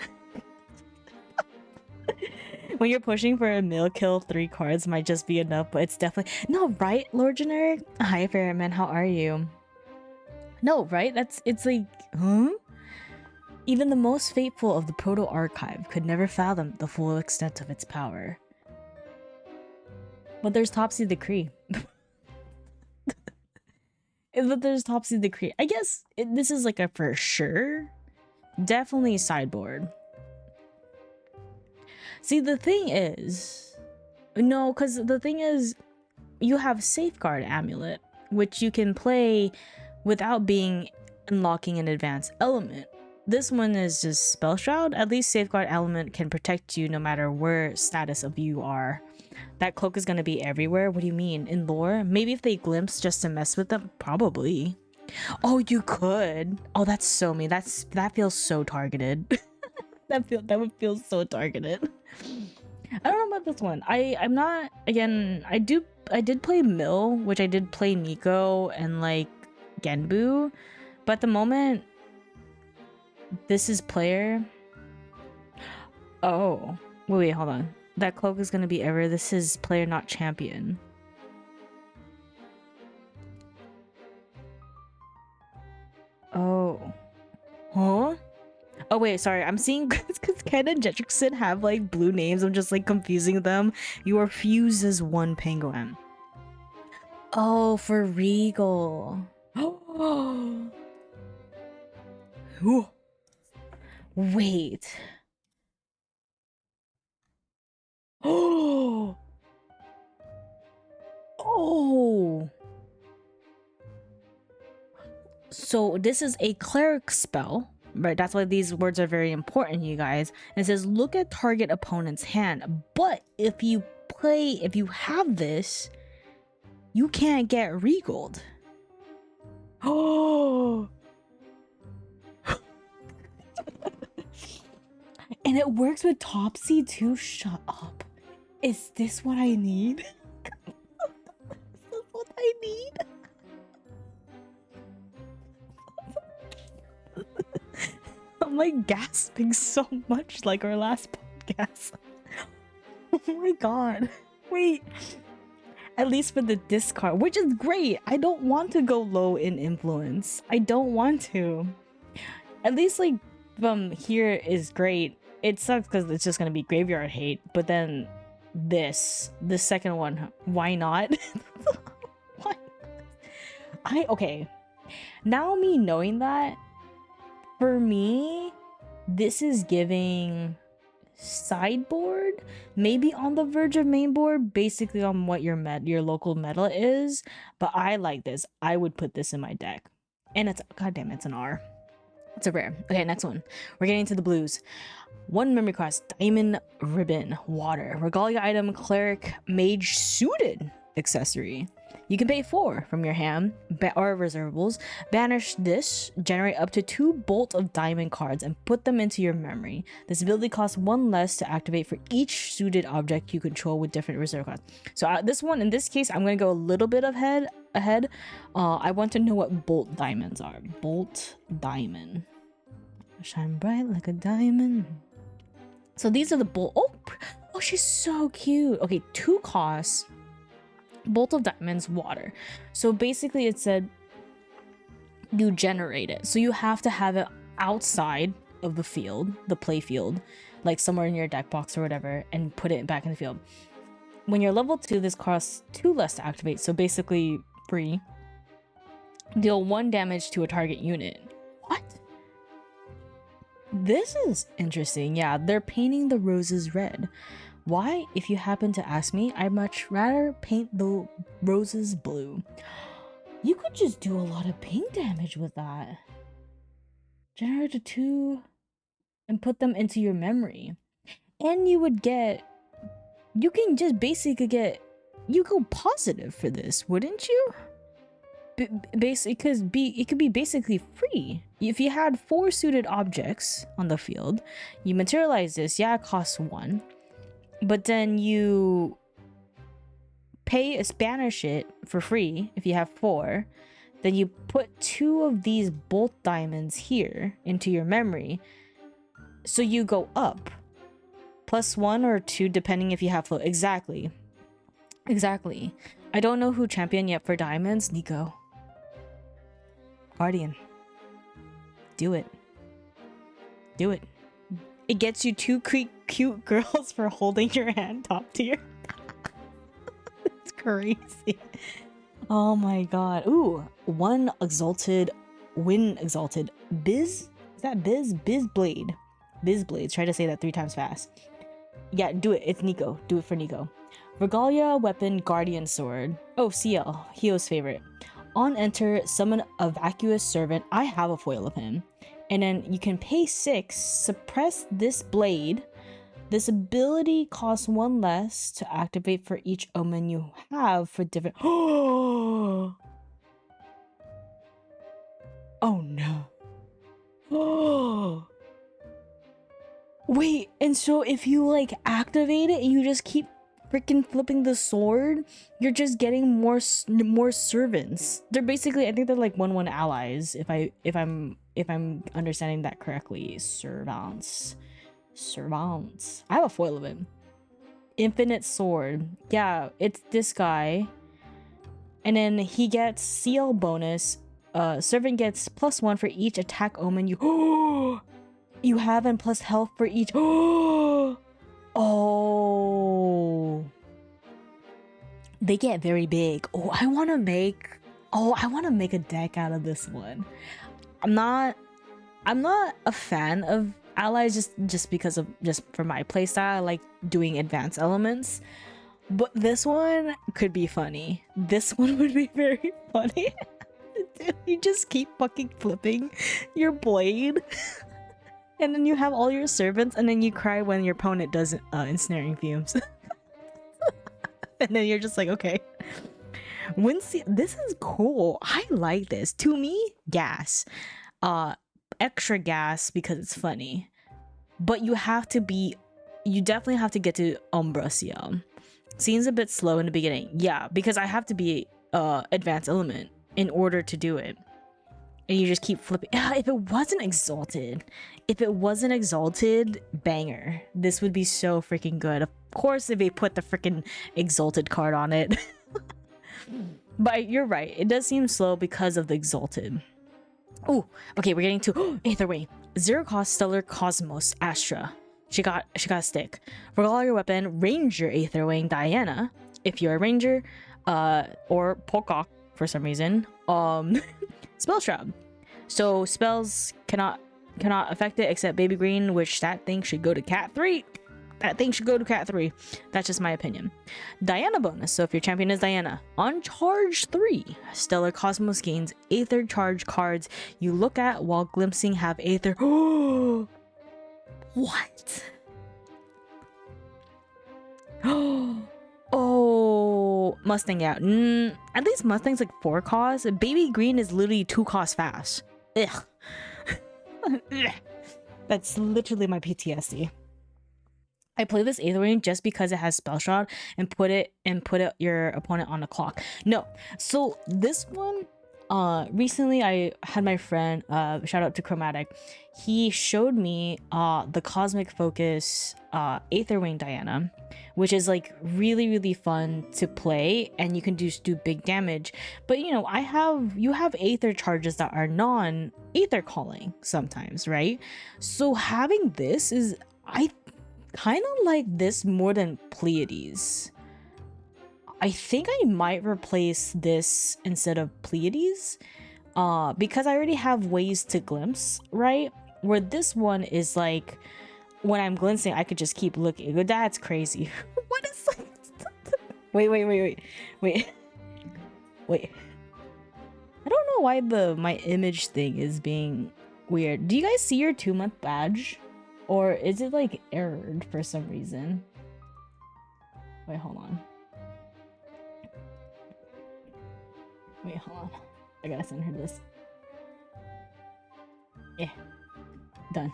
When you're pushing for a mill kill, 3 cards might just be enough, but it's definitely no, right, Lord Generic? Hi Ferretman, how are you? No, right? It's like, huh? Even the most faithful of the Proto Archive could never fathom the full extent of its power. But there's Topsy Decree. But there's Topsy Decree. I guess this is like a for sure. Definitely sideboard. See, the thing is... No, because the thing is... You have Safeguard Amulet, which you can play without unlocking an advanced element. This one is just Spell Shroud. At least Safeguard Element can protect you no matter where status of you are. That cloak is going to be everywhere. What do you mean? In lore? Maybe if they glimpse just to mess with them? Probably. Oh, you could. Oh, that's so mean. That feels so targeted. that would feel so targeted. I don't know about this one. I'm not, again, I did play Mill, which I did play Nico and like Genbu, but at the moment this is player. Oh, wait, hold on. That cloak is gonna be ever. This is player, not champion. Oh. Huh? Oh wait, sorry. I'm seeing because Ken and Jetrickson have like blue names. I'm just like confusing them. You are fused as one penguin. Oh, for Regal. Oh. Wait. Oh. Oh. So this is a cleric spell, right? That's why these words are very important, you guys. And it says, look at target opponent's hand. But if you have this, you can't get regaled. Oh. And it works with Topsy too. Shut up. Is this what I need? Is this what I need? I'm like gasping so much like our last podcast. Oh my god. Wait. At least for the discard, which is great. I don't want to go low in influence. I don't want to. At least like here is great. It sucks because it's just gonna be graveyard hate, but then the second one, why not? Why? Okay. Now me knowing that, for me, this is giving sideboard, maybe on the verge of main board, basically on what your local meta is. But I like this. I would put this in my deck, and it's goddamn, it's an R. It's a rare. Okay, next one. We're getting to the blues. 1 memory cost, Diamond Ribbon, Water, Regalia item, Cleric, Mage suited accessory. You can pay 4 from your hand or reservables. Banish this, generate up to 2 Bolt of Diamond cards and put them into your memory. This ability costs 1 less to activate for each suited object you control with different reserve cards. So this one, in this case, I'm going to go a little bit ahead. I want to know what Bolt Diamonds are. Bolt Diamond. Shine bright like a diamond. So these are the Bolt. Oh, she's so cute. Okay, 2 costs. Bolt of Diamonds, Water. So basically it said you generate it. So you have to have it outside of the field, the play field, like somewhere in your deck box or whatever, and put it back in the field. When you're level 2, this costs 2 less to activate, so basically free. Deal 1 damage to a target unit. What? This is interesting. Yeah, they're painting the roses red. Why? If you happen to ask me, I'd much rather paint the roses blue. You could just do a lot of pink damage with that. Generate a 2 and put them into your memory. And you would get... You can just basically get... You go positive for this, wouldn't you? It could be basically free. If you had 4 suited objects on the field, you materialize this. Yeah, it costs 1. But then you banish it for free if you have 4. Then you put 2 of these bolt diamonds here into your memory. So you go up. +1 or 2 depending if you have flow. Exactly. I don't know who champion yet for diamonds. Nico. Guardian. Do it. It gets you 2 cute girls for holding your hand top tier. It's crazy. Oh my god. Ooh, 1 exalted, wind exalted. Biz? Is that Biz? Bizblade. Bizblade. Try to say that 3 times fast. Yeah, do it. It's Nico. Do it for Nico. Regalia, weapon, guardian sword. Oh, CL. Hio's favorite. On enter, summon a vacuous servant. I have a foil of him. And then you can pay 6, suppress this blade. This ability costs 1 less to activate for each omen you have for different... Oh no. Oh. Wait, and so if you like activate it and you just keep freaking flipping the sword, you're just getting more servants. They're basically, I think they're like 1/1 allies if I'm understanding that correctly. Servants. I have a foil of him. Infinite sword. Yeah, it's this guy. And then he gets CL bonus. Servant gets +1 for each attack omen you you have, and plus health for each. Oh, they get very big. I want to make a deck out of this one. I'm not a fan of allies just because of for my playstyle. I like doing advanced elements, but this one could be funny. This one would be very funny. You just keep fucking flipping your blade. And then you have all your servants, and then you cry when your opponent does ensnaring fumes. And then you're just like, okay. This is cool. I like this. To me, gas. Extra gas because it's funny. But you definitely have to get to Umbra CL. Seems a bit slow in the beginning. Yeah, because I have to be advanced element in order to do it. And you just keep flipping. If it wasn't exalted, banger. This would be so freaking good. Of course, if they put the freaking exalted card on it. But you're right. It does seem slow because of the exalted. Oh, okay. We're getting to Aether Wing. 0 cost Stellar Cosmos Astra. She got a stick. For all your weapon, Ranger Aether Wing Diana. If you're a Ranger, or Pocock for some reason. Spell Shroud. So spells cannot affect it except Baby Green, which that thing should go to Cat 3. That's just my opinion. Diana bonus. So if your champion is Diana, on charge 3, Stellar Cosmos gains Aether charge cards you look at while glimpsing have Aether. What? Oh, Mustang out. At least Mustang's like 4 cost. Baby Green is literally 2 cost fast. Ugh. That's literally my PTSD. I play this Aether Wing just because it has Spell Shroud and put your opponent on the clock. No, so this one, Recently I had my friend, shout out to Chromatic, he showed me the Cosmic Focus Aether Wing Diana, which is like really fun to play, and you can just do big damage. But you know, you have Aether charges that are non Aether calling sometimes, right? So having this is, I kind of like this more than Pleiades. I think I might replace this instead of Pleiades, because I already have ways to glimpse, right? Where this one is like, when I'm glimpsing, I could just keep looking. That's crazy. What is wait. I don't know why my image thing is being weird. Do you guys see your 2-month badge? Or is it like errored for some reason? Wait, hold on. Wait, hold on. I gotta send her this. Yeah. Done.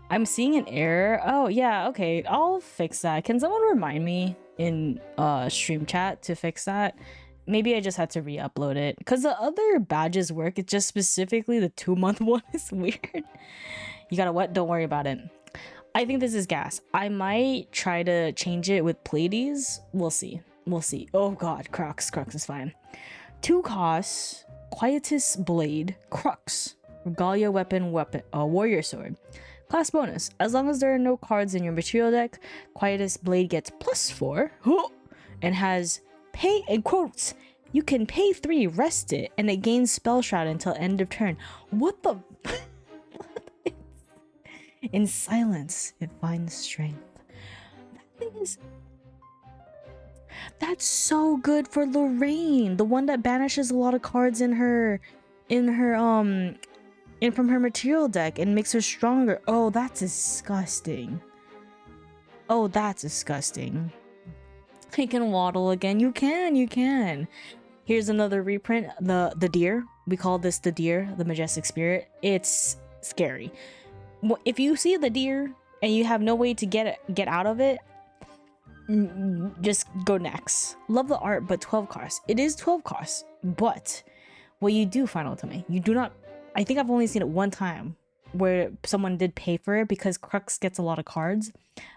I'm seeing an error. Oh, yeah, okay. I'll fix that. Can someone remind me in stream chat to fix that? Maybe I just had to re-upload it. Because the other badges work. It's just specifically the 2-month one is weird. You gotta what? Don't worry about it. I think this is gas. I might try to change it with Pleiades. We'll see. We'll see. Oh god, Crux. Crux is fine. 2 costs, Quietus Blade, Crux, Regalia Weapon, Warrior Sword. Class bonus, as long as there are no cards in your material deck, Quietus Blade gets +4, and has pay, in quotes, you can pay 3, rest it, and it gains Spell Shroud until end of turn. What the? In silence, it finds strength. That thing is... That's so good for Lorraine, the one that banishes a lot of cards in from her material deck and makes her stronger. Oh, that's disgusting. Oh, that's disgusting. I can waddle again. You can. Here's another reprint. The deer. We call this the deer, the majestic spirit. It's scary. If you see the deer and you have no way to get out of it, just go next. Love the art, but 12 costs. It is 12 costs, but what you do, Final Tommy, you do not... I think I've only seen it one time where someone did pay for it because Crux gets a lot of cards.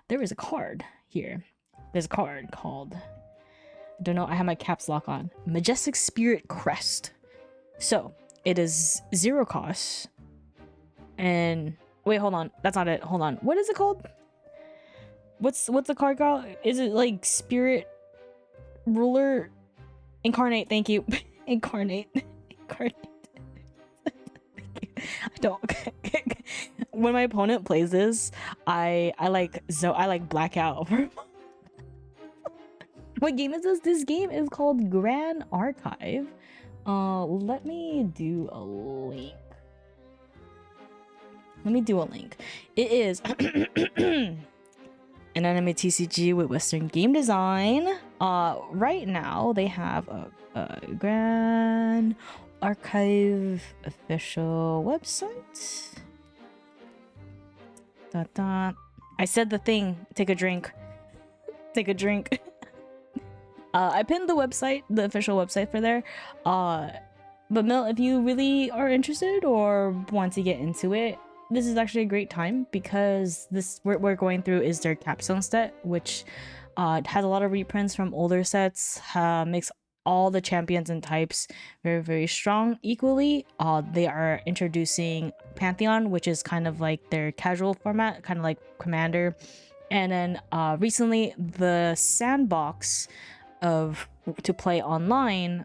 There is a card here. There's a card called... I don't know, I have my caps lock on. Majestic Spirit Crest. So, it is 0 costs. And... Wait, hold on. That's not it. Hold on. What is it called? What's the card called? Is it like Spirit Ruler? Incarnate, thank you. Incarnate. I don't... When my opponent plays this, I black out. What game is this? This game is called Grand Archive. Let me do a link. It is an anime TCG with Western game design. Right now they have a Grand Archive official website. I said the thing. Take a drink. I pinned the website, the official website for there. But Mel, if you really are interested or want to get into it, this is actually a great time because this what we're going through is their capstone set, which has a lot of reprints from older sets, makes all the champions and types very strong equally. They are introducing Pantheon, which is kind of like their casual format, kind of like Commander. And then recently the sandbox to play online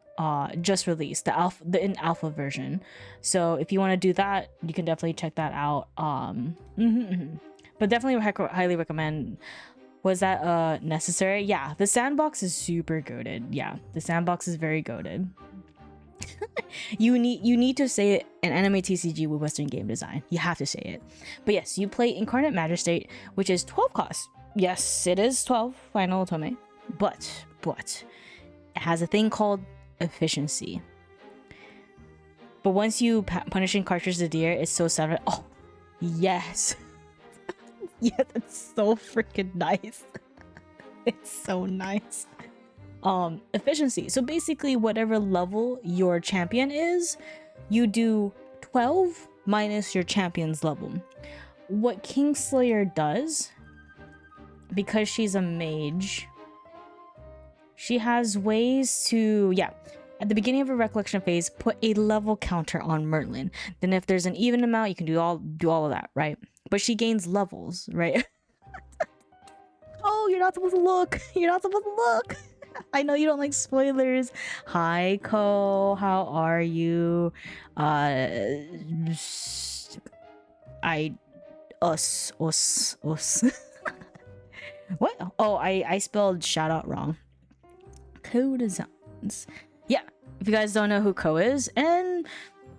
just released, the in alpha version. So if you want to do that, you can definitely check that out. But definitely highly recommend. Was that necessary? Yeah, the sandbox is super goated. Yeah, the sandbox is very goated. You need to say it in anime TCG with Western game design. You have to say it. But yes, you play Incarnate Magistrate, which is 12 costs. Yes, it is 12 Final Otome. But it has a thing called efficiency. But once you punishing Cartridge the Deer, it's so sad. Oh, yes. Yeah, that's so freaking nice. It's so nice. Efficiency. So basically, whatever level your champion is, you do 12 minus your champion's level. What Kingslayer does, because she's a mage, she has ways to, yeah, at the beginning of a recollection phase, put a level counter on Merlin. Then if there's an even amount, you can do all of that, right? But she gains levels, right? Oh, you're not supposed to look. You're not supposed to look. I know you don't like spoilers. Hi, Ko. How are you? Us. What? Oh, I spelled shout out wrong. Co Designs. Yeah, if you guys don't know who Ko is and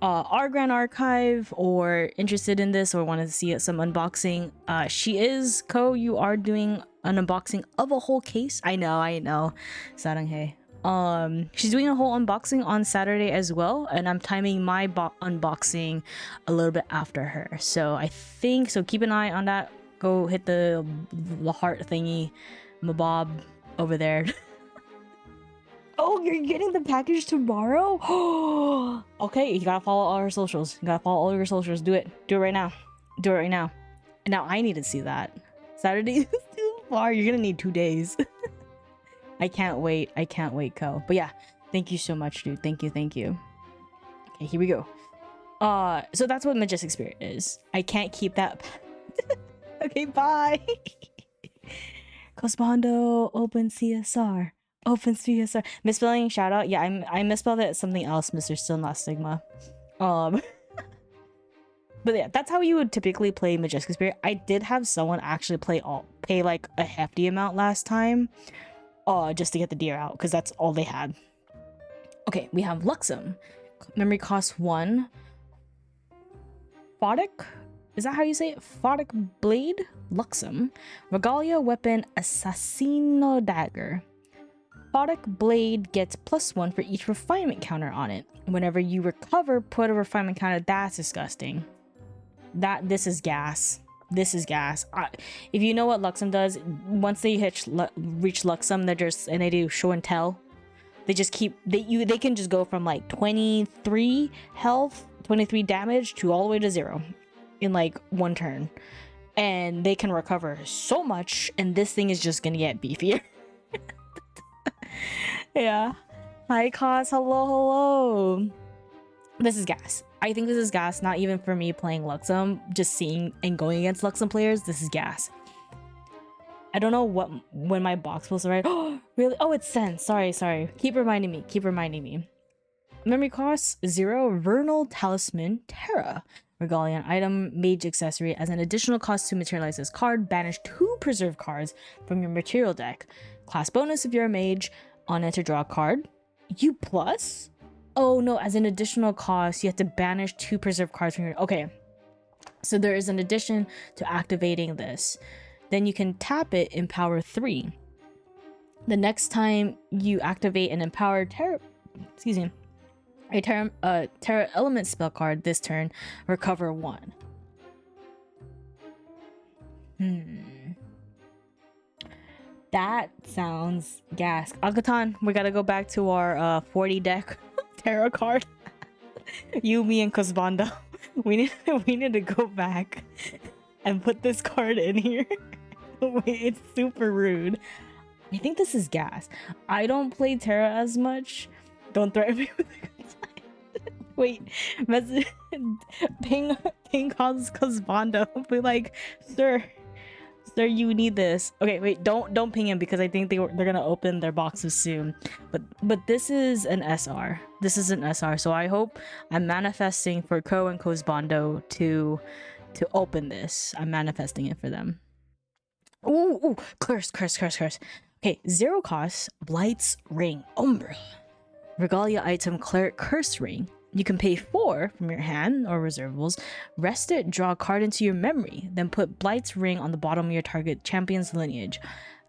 our Grand Archive or interested in this or want to see some unboxing, she is Ko. You are doing an unboxing of a whole case. I know. Saranghae. She's doing a whole unboxing on Saturday as well, and I'm timing my unboxing a little bit after her. So I think so. Keep an eye on that. Go hit the heart thingy, mabob over there. Oh, you're getting the package tomorrow? Okay, you gotta follow all her socials. You gotta follow all your socials. Do it. Do it right now. Do it right now. And now I need to see that. Saturday is too far. You're gonna need 2 days. I can't wait. I can't wait, Ko. But yeah, thank you so much, dude. Thank you. Okay, here we go. So that's what Majestic Spirit is. I can't keep that. Okay, bye. Cosmondo, open CSR. Open CSR. Misspelling, shout out. Yeah, I misspelled it something else, Mr. Still Not Stigma. But yeah, that's how you would typically play Majestic Spirit. I did have someone actually pay like a hefty amount last time. Just to get the deer out, because that's all they had. Okay, we have Luxem. Memory cost 1. Photic? Is that how you say it? Photic Blade? Luxem. Regalia Weapon Assassino Dagger. Photic Blade gets +1 for each refinement counter on it. Whenever you recover, put a refinement counter. That's disgusting. This is gas. This is gas. If you know what Luxem does, once they reach Luxem, they do show and tell. They just keep they can just go from like 23 health, 23 damage to all the way to 0 in like 1 turn, and they can recover so much. And this thing is just gonna get beefier. Yeah. Hi, Cos. Hello. This is gas. I think this is gas, not even for me playing Luxem, just seeing and going against Luxem players. This is gas. I don't know when my box was right. Oh, really? Oh, it's sent. Sorry. Keep reminding me. Memory cost 0. Vernal Talisman Terra. Regalian item, mage accessory. As an additional cost to materialize this card, banish 2 preserved cards from your material deck. Class bonus if you're a mage. On enter, draw a card. U plus? Oh no, as an additional cost, you have to banish 2 preserved cards from your... Okay, so there is an addition to activating this. Then you can tap it in power 3. The next time you activate an empowered Terra element spell card this turn, recover 1. That sounds gas. Akatan, we gotta go back to our 40 deck tarot card. You, me, and Cosbando. We need to go back and put this card in here. Wait, it's super rude. I think this is gas. I don't play tarot as much. Don't threaten me with a good time. Wait, message ping Cosbando. Be like, sir, you need this. Okay, wait, don't ping him because I think they're gonna open their boxes soon. But this is an SR. This is an SR. So I hope I'm manifesting for Ko and Cosbando to open this. I'm manifesting it for them. Ooh, curse. Okay, 0 cost, Blight's Ring, Umbra. Regalia item, Cleric Curse Ring. You can pay 4 from your hand or reservables, rest it, draw a card into your memory, then put Blight's Ring on the bottom of your target champion's lineage.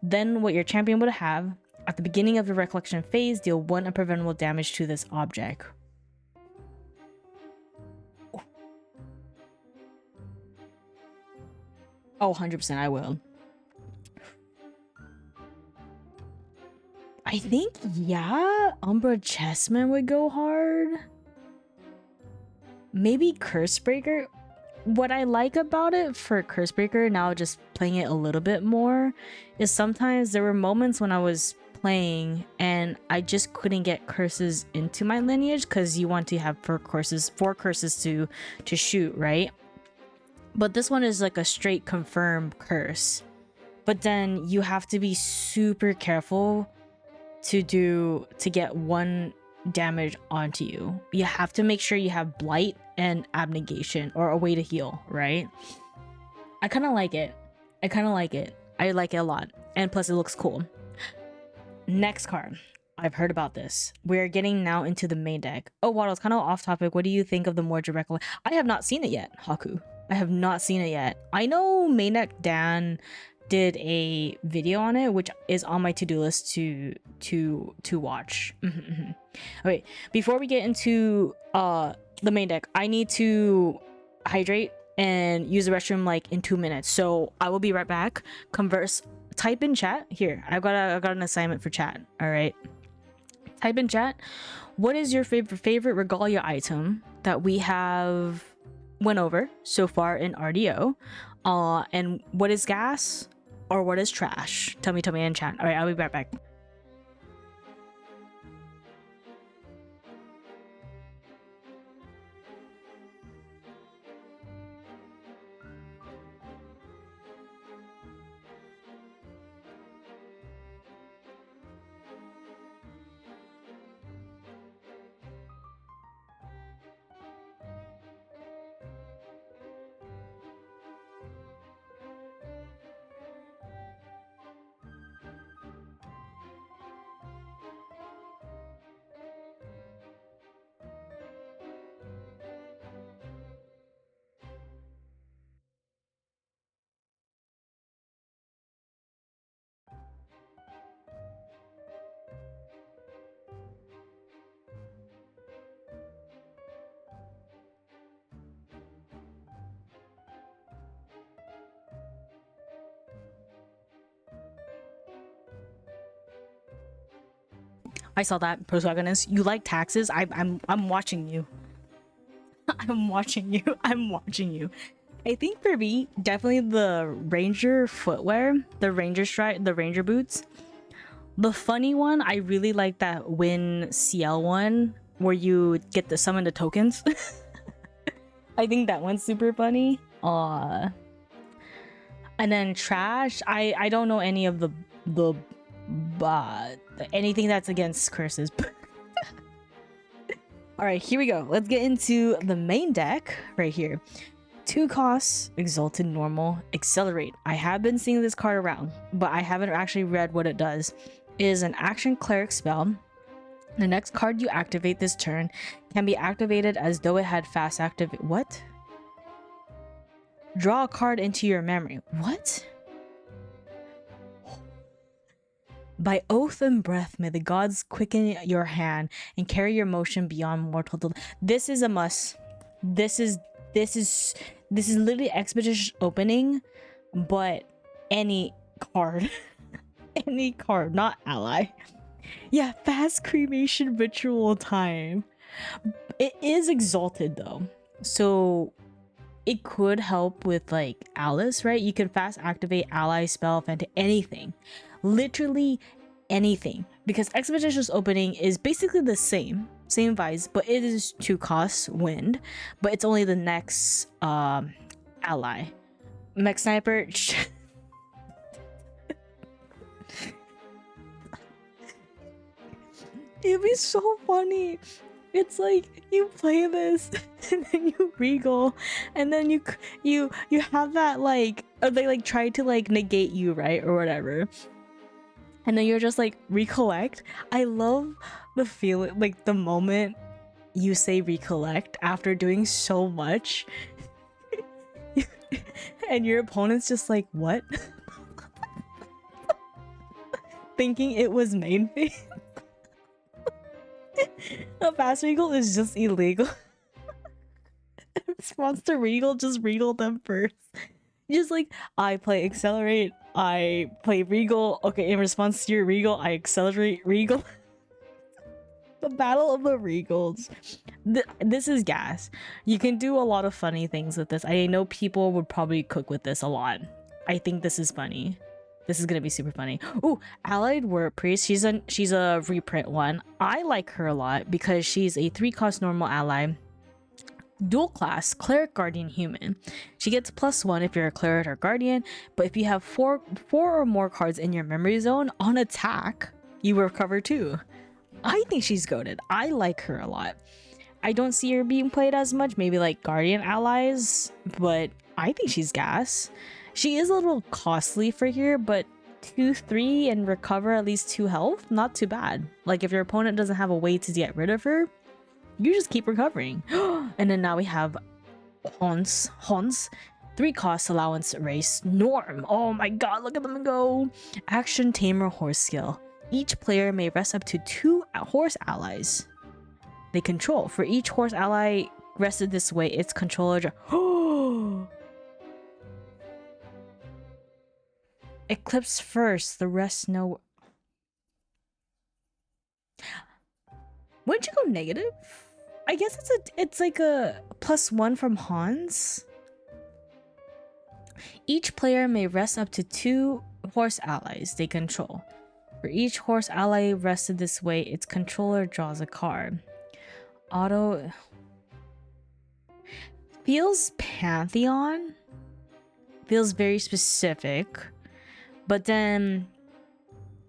Then what your champion would have, at the beginning of your recollection phase, deal 1 unpreventable damage to this object. Oh, 100% I will. I think, yeah, Umbra Chessman would go hard. Maybe Cursebreaker. What I like about it for Cursebreaker, now just playing it a little bit more, is sometimes there were moments when I was playing and I just couldn't get curses into my lineage because you want to have four curses to shoot, right? But this one is like a straight confirmed curse. But then you have to be super careful to get one damage onto you. You have to make sure you have blight and abnegation or a way to heal, right? I kind of like it. I like it a lot. And plus it looks cool. Next card. I've heard about this. We're getting now into the main deck. Oh, Waddles, kind of off topic. What do you think of the more direct? I have not seen it yet, Haku. I have not seen it yet. I know main deck Dan did a video on it, which is on my to-do list to watch. Okay, before we get into the main deck, I need to hydrate and use the restroom like in 2 minutes, so I will be right back. Type in chat here. I got an assignment for chat. All right, type in chat, what is your favorite regalia item that we have went over so far in RDO, and what is gas or what is trash? Tell me in chat. All right, I'll be right back. I saw that, protagonist. You like taxes? I'm watching you. I'm watching you. I'm watching you. I think for me, definitely the ranger footwear, the ranger boots. The funny one, I really like that Win CL one where you get to summon the tokens. I think that one's super funny. And then trash, I don't know any of the anything that's against curses. All right, here we go. Let's get into the main deck right here. 2 costs, Exalted, Normal, Accelerate. I have been seeing this card around, but I haven't actually read what it does. It is an action cleric spell. The next card you activate this turn can be activated as though it had fast activate. What? Draw a card into your memory. What? By oath and breath, may the gods quicken your hand and carry your motion beyond mortal. This is a must. This is literally expeditious opening, but any card, any card, not ally. Yeah, fast cremation ritual time. It is exalted though, so it could help with like Alice, right? You can fast activate ally spell, fanta, anything. Literally anything, because expeditious opening is basically the same vibes, but it is 2 costs wind, but it's only the next ally. Mech sniper. It'd be so funny. It's like you play this and then you regal and then you have that like, or they like try to like negate you, right, or whatever, and then you're just like recollect. I love the feeling, like the moment you say recollect after doing so much and your opponent's just like, what? Thinking it was main phase. A fast regal is just illegal. In response to regal, just regal them first. Just like I play accelerate, I play regal. Okay, in response to your regal, I accelerate regal. The battle of the regals. This is gas. You can do a lot of funny things with this. I know people would probably cook with this a lot. I think this is funny. This is gonna be super funny. Ooh, Allied Word Priest. She's a reprint one. I like her a lot because she's a 3-cost normal ally. Dual class cleric guardian human. She gets +1 if you're a cleric or guardian, but if you have four or more cards in your memory zone on attack, you recover 2. I think she's goated. I like her a lot. I don't see her being played as much, maybe like guardian allies, but I think she's gas. She is a little costly for here, but 2-3 and recover at least 2 health, not too bad. Like if your opponent doesn't have a way to get rid of her, you just keep recovering. And then now we have Hans. 3-cost allowance race norm. Oh my god, look at them go. Action tamer horse skill. Each player may rest up to 2 horse allies they control. For each horse ally rested this way, its controller Eclipse first, the rest no. Wouldn't you go negative? I guess it's like a +1 from Hans. Each player may rest up to 2 horse allies they control. For each horse ally rested this way, its controller draws a card. Auto feels Pantheon, feels very specific, but then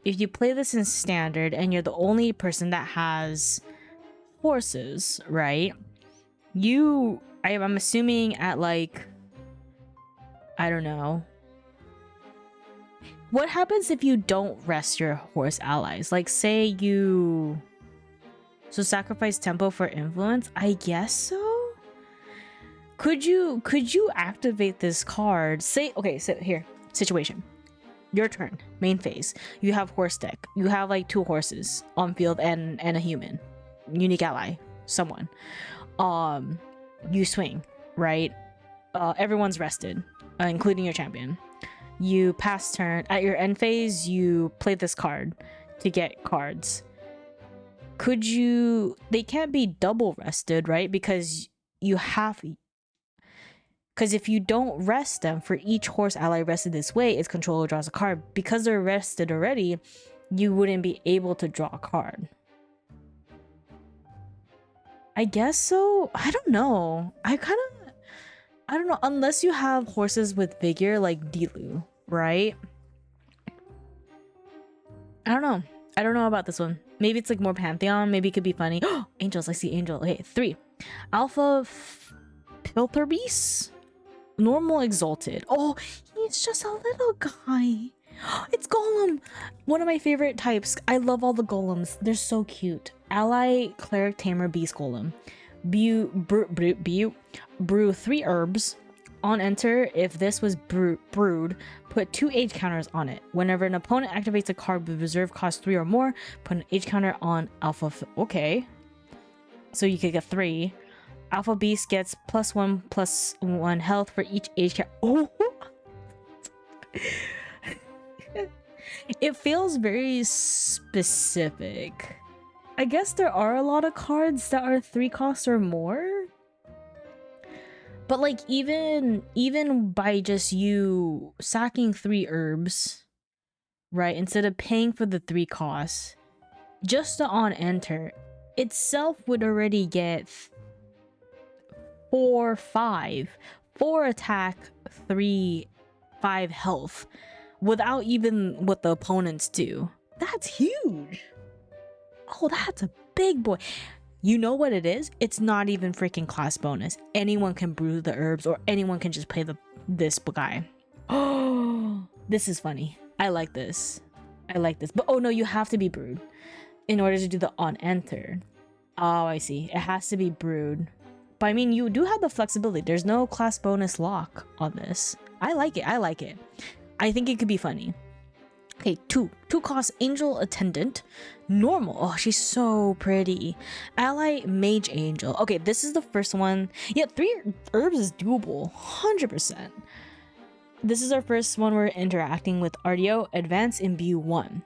if you play this in standard and you're the only person that has horses, right? I'm assuming at like, I don't know. What happens if you don't rest your horse allies? Like say you sacrifice tempo for influence? I guess so. Could you activate this card? Say okay, so here, situation. Your turn, main phase. You have horse deck. You have like 2 horses on field and a human. Unique ally, someone. You swing, right? Everyone's rested, including your champion. You pass turn. At your end phase, you play this card to get cards. Could you... They can't be double rested, right? Because you have... Because if you don't rest them, for each horse ally rested this way, its controller draws a card. Because they're rested already, you wouldn't be able to draw a card. I guess so? I don't know. I don't know. Unless you have horses with vigor like Dilu, right? I don't know. I don't know about this one. Maybe it's like more Pantheon. Maybe it could be funny. Angels. I see angel. Okay, 3. Alpha Piltherbeast. Normal exalted. Oh, he's just a little guy. It's Golem. One of my favorite types. I love all the golems. They're so cute. Ally cleric tamer beast golem. Brew 3 herbs. On enter, if this was brewed, put 2 age counters on it. Whenever an opponent activates a card with reserve cost 3 or more, put an age counter on Alpha. Okay. So you could get 3. Alpha Beast gets +1/+1 health for each age count. Oh! It feels very specific. I guess there are a lot of cards that are 3 costs or more. But like even by just you sacking 3 herbs, right, instead of paying for the 3 costs, just the on enter itself would already get 4 attack, 5 health without even what the opponents do. That's huge. Oh, that's a big boy. You know what it is? It's not even freaking class bonus. Anyone can brew the herbs, or anyone can just play this guy. Oh, this is funny. I like this. I like this. But oh no, you have to be brewed in order to do the on enter. Oh, I see. It has to be brewed. But I mean, you do have the flexibility. There's no class bonus lock on this. I like it. I like it. I think it could be funny. Okay, 2 cost angel attendant. Normal. Oh, she's so pretty. Ally mage angel. Okay, this is the first one. Yeah, 3 herbs is doable. 100%. this is our first one we're interacting with RDO, Advance Imbue 1.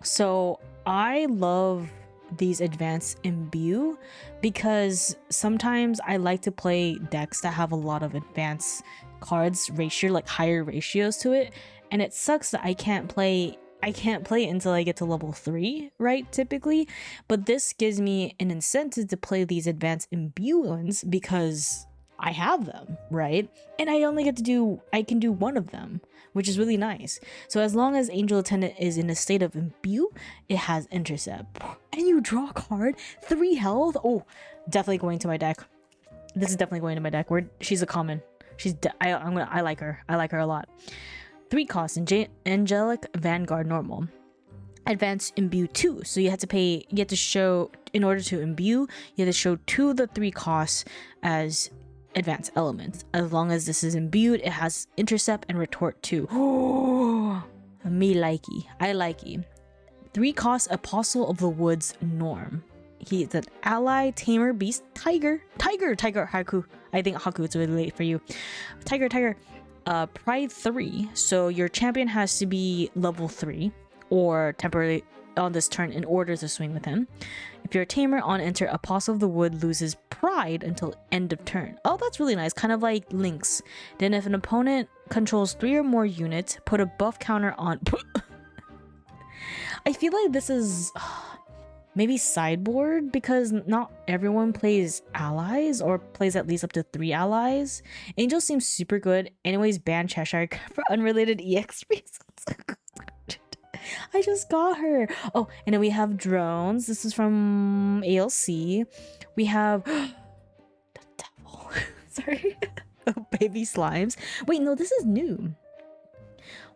So I love these Advanced Imbue because sometimes I like to play decks that have a lot of advanced cards ratio, like higher ratios to it, and it sucks that I can't play until I get to level 3, right, typically. But this gives me an incentive to play these Advanced Imbue ones because I have them, right? And I can do one of them, which is really nice. So as long as Angel Attendant is in a state of Imbue, it has Intercept. And you draw a card, 3 health. Oh, definitely going to my deck. This is definitely going to my deck. She's a common. I like her. I like her a lot. 3 costs, Angelic Vanguard normal. Advanced Imbue 2. So you have to show, in order to imbue, you have to show 2 of the 3 costs as advanced elements. As long as this is imbued, it has Intercept and Retort 2. Oh, me likey. I likey. 3 costs, Apostle of the Woods norm. He's an ally, tamer, beast, tiger, Haku. I think Haku, it's really late for you. Tiger. Pride 3. So your champion has to be level 3 or temporarily on this turn in order to swing with him. If you're a tamer, on enter, Apostle of the Wood loses pride until end of turn. Oh, that's really nice, kind of like Lynx. Then if an opponent controls 3 or more units, put a buff counter on. I feel like this is maybe sideboard because not everyone plays allies or plays at least up to 3 allies. Angel seems super good. Anyways, ban Cheshire for unrelated EX reasons. I just got her. Oh, and then we have drones. This is from ALC. We have the devil. Sorry. Oh, baby slimes. Wait, no, this is new.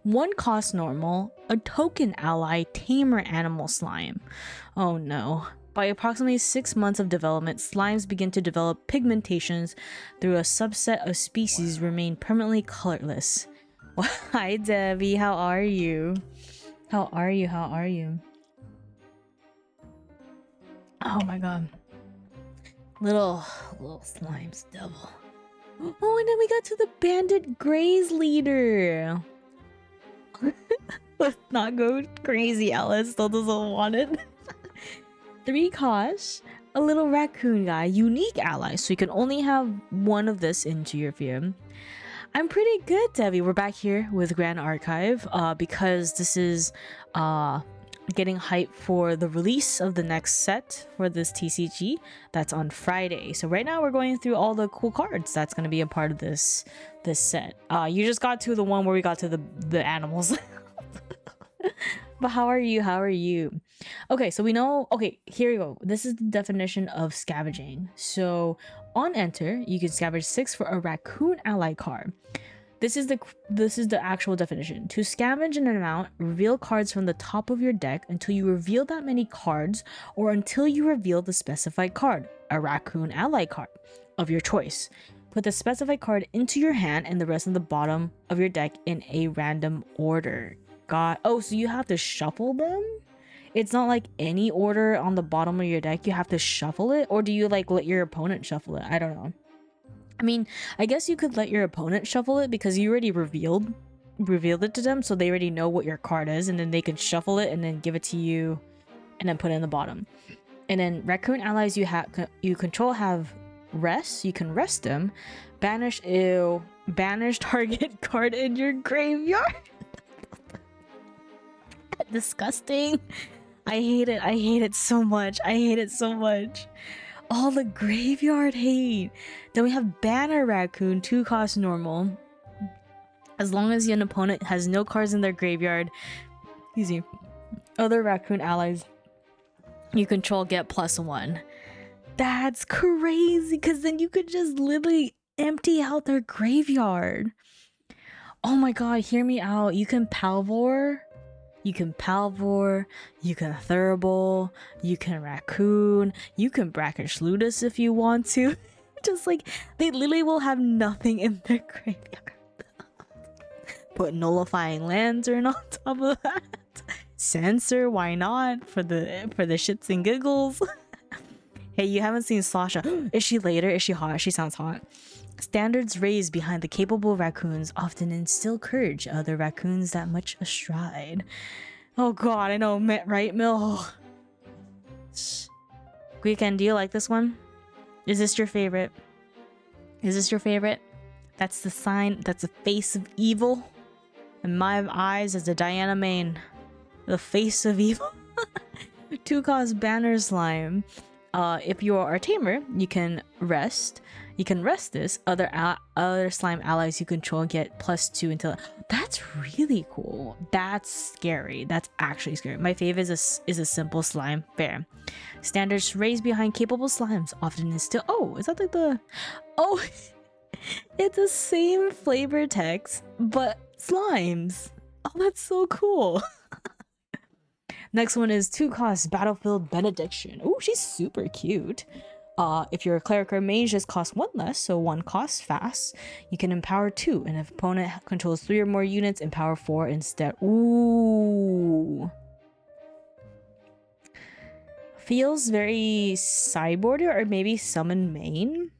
1 cost normal, a token ally, tamer animal slime. Oh no. By approximately 6 months of development, slimes begin to develop pigmentations through a subset of species remain permanently colorless. Hi Debbie, how are you? How are you? Oh my god. Little slimes, devil. Oh, and then we got to the Bandit Graze leader. Let's not go crazy, Alice still doesn't want it. 3 costs, a little raccoon guy, unique ally, so you can only have 1 of this into your field. I'm pretty good, Debbie. We're back here with Grand Archive because this is getting hyped for the release of the next set for this TCG that's on Friday. So right now we're going through all the cool cards that's going to be a part of this set. You just got to the one where we got to the animals. But how are you? Okay, so we know. Okay, here we go. This is the definition of scavenging. So on enter, you can scavenge 6 for a raccoon ally card. This is the actual definition. To scavenge an amount, reveal cards from the top of your deck until you reveal that many cards, or until you reveal the specified card, a raccoon ally card of your choice. Put the specified card into your hand and the rest of the bottom of your deck in a random order. Oh, so you have to shuffle them? It's not like any order on the bottom of your deck. You have to shuffle it, or do you like let your opponent shuffle it? I don't know. I mean, I guess you could let your opponent shuffle it because you already revealed it to them, so they already know what your card is, and then they can shuffle it and then give it to you and then put it in the bottom. And then raccoon allies you control have rest. You can rest them. Banish target card in your graveyard. Disgusting. I hate it so much. All the graveyard hate. Then we have Banner Raccoon, 2 cost normal. As long as an opponent has no cards in their graveyard, excuse me, other raccoon allies you control get +1. That's crazy, because then you could just literally empty out their graveyard. Oh my god, hear me out. You can Palvor, you can Thurible, you can Raccoon, you can Brackish Ludus if you want to. Just like, they literally will have nothing in their graveyard. Put Nullifying Lantern on top of that. Censor, why not? For the shits and giggles. Hey, you haven't seen Sasha. Is she later? Is she hot? She sounds hot. Standards raised behind the capable raccoons often instill courage other raccoons that much astride. Oh god, I know, right, Mill? Weekend, do you like this one? Is this your favorite? Is this your favorite? That's the sign, that's the face of evil. And my eyes as the Diana main. The face of evil. 2-cost banner slime. If you are a tamer, you can rest. You can rest this. Other slime allies you control get +2 until. That's really cool. That's scary. That's actually scary. My favorite is a simple slime. Fair. Standards raised behind capable slimes often instill. Oh, is that like the? Oh, it's the same flavor text, but slimes. Oh, that's so cool. Next one is 2-cost Battlefield Benediction. Oh, she's super cute. If you're a cleric or mage, just costs 1 less, so 1 costs fast. You can empower 2, and if opponent controls 3 or more units, empower 4 instead. Ooh. Feels very sideboarder, or maybe summon main.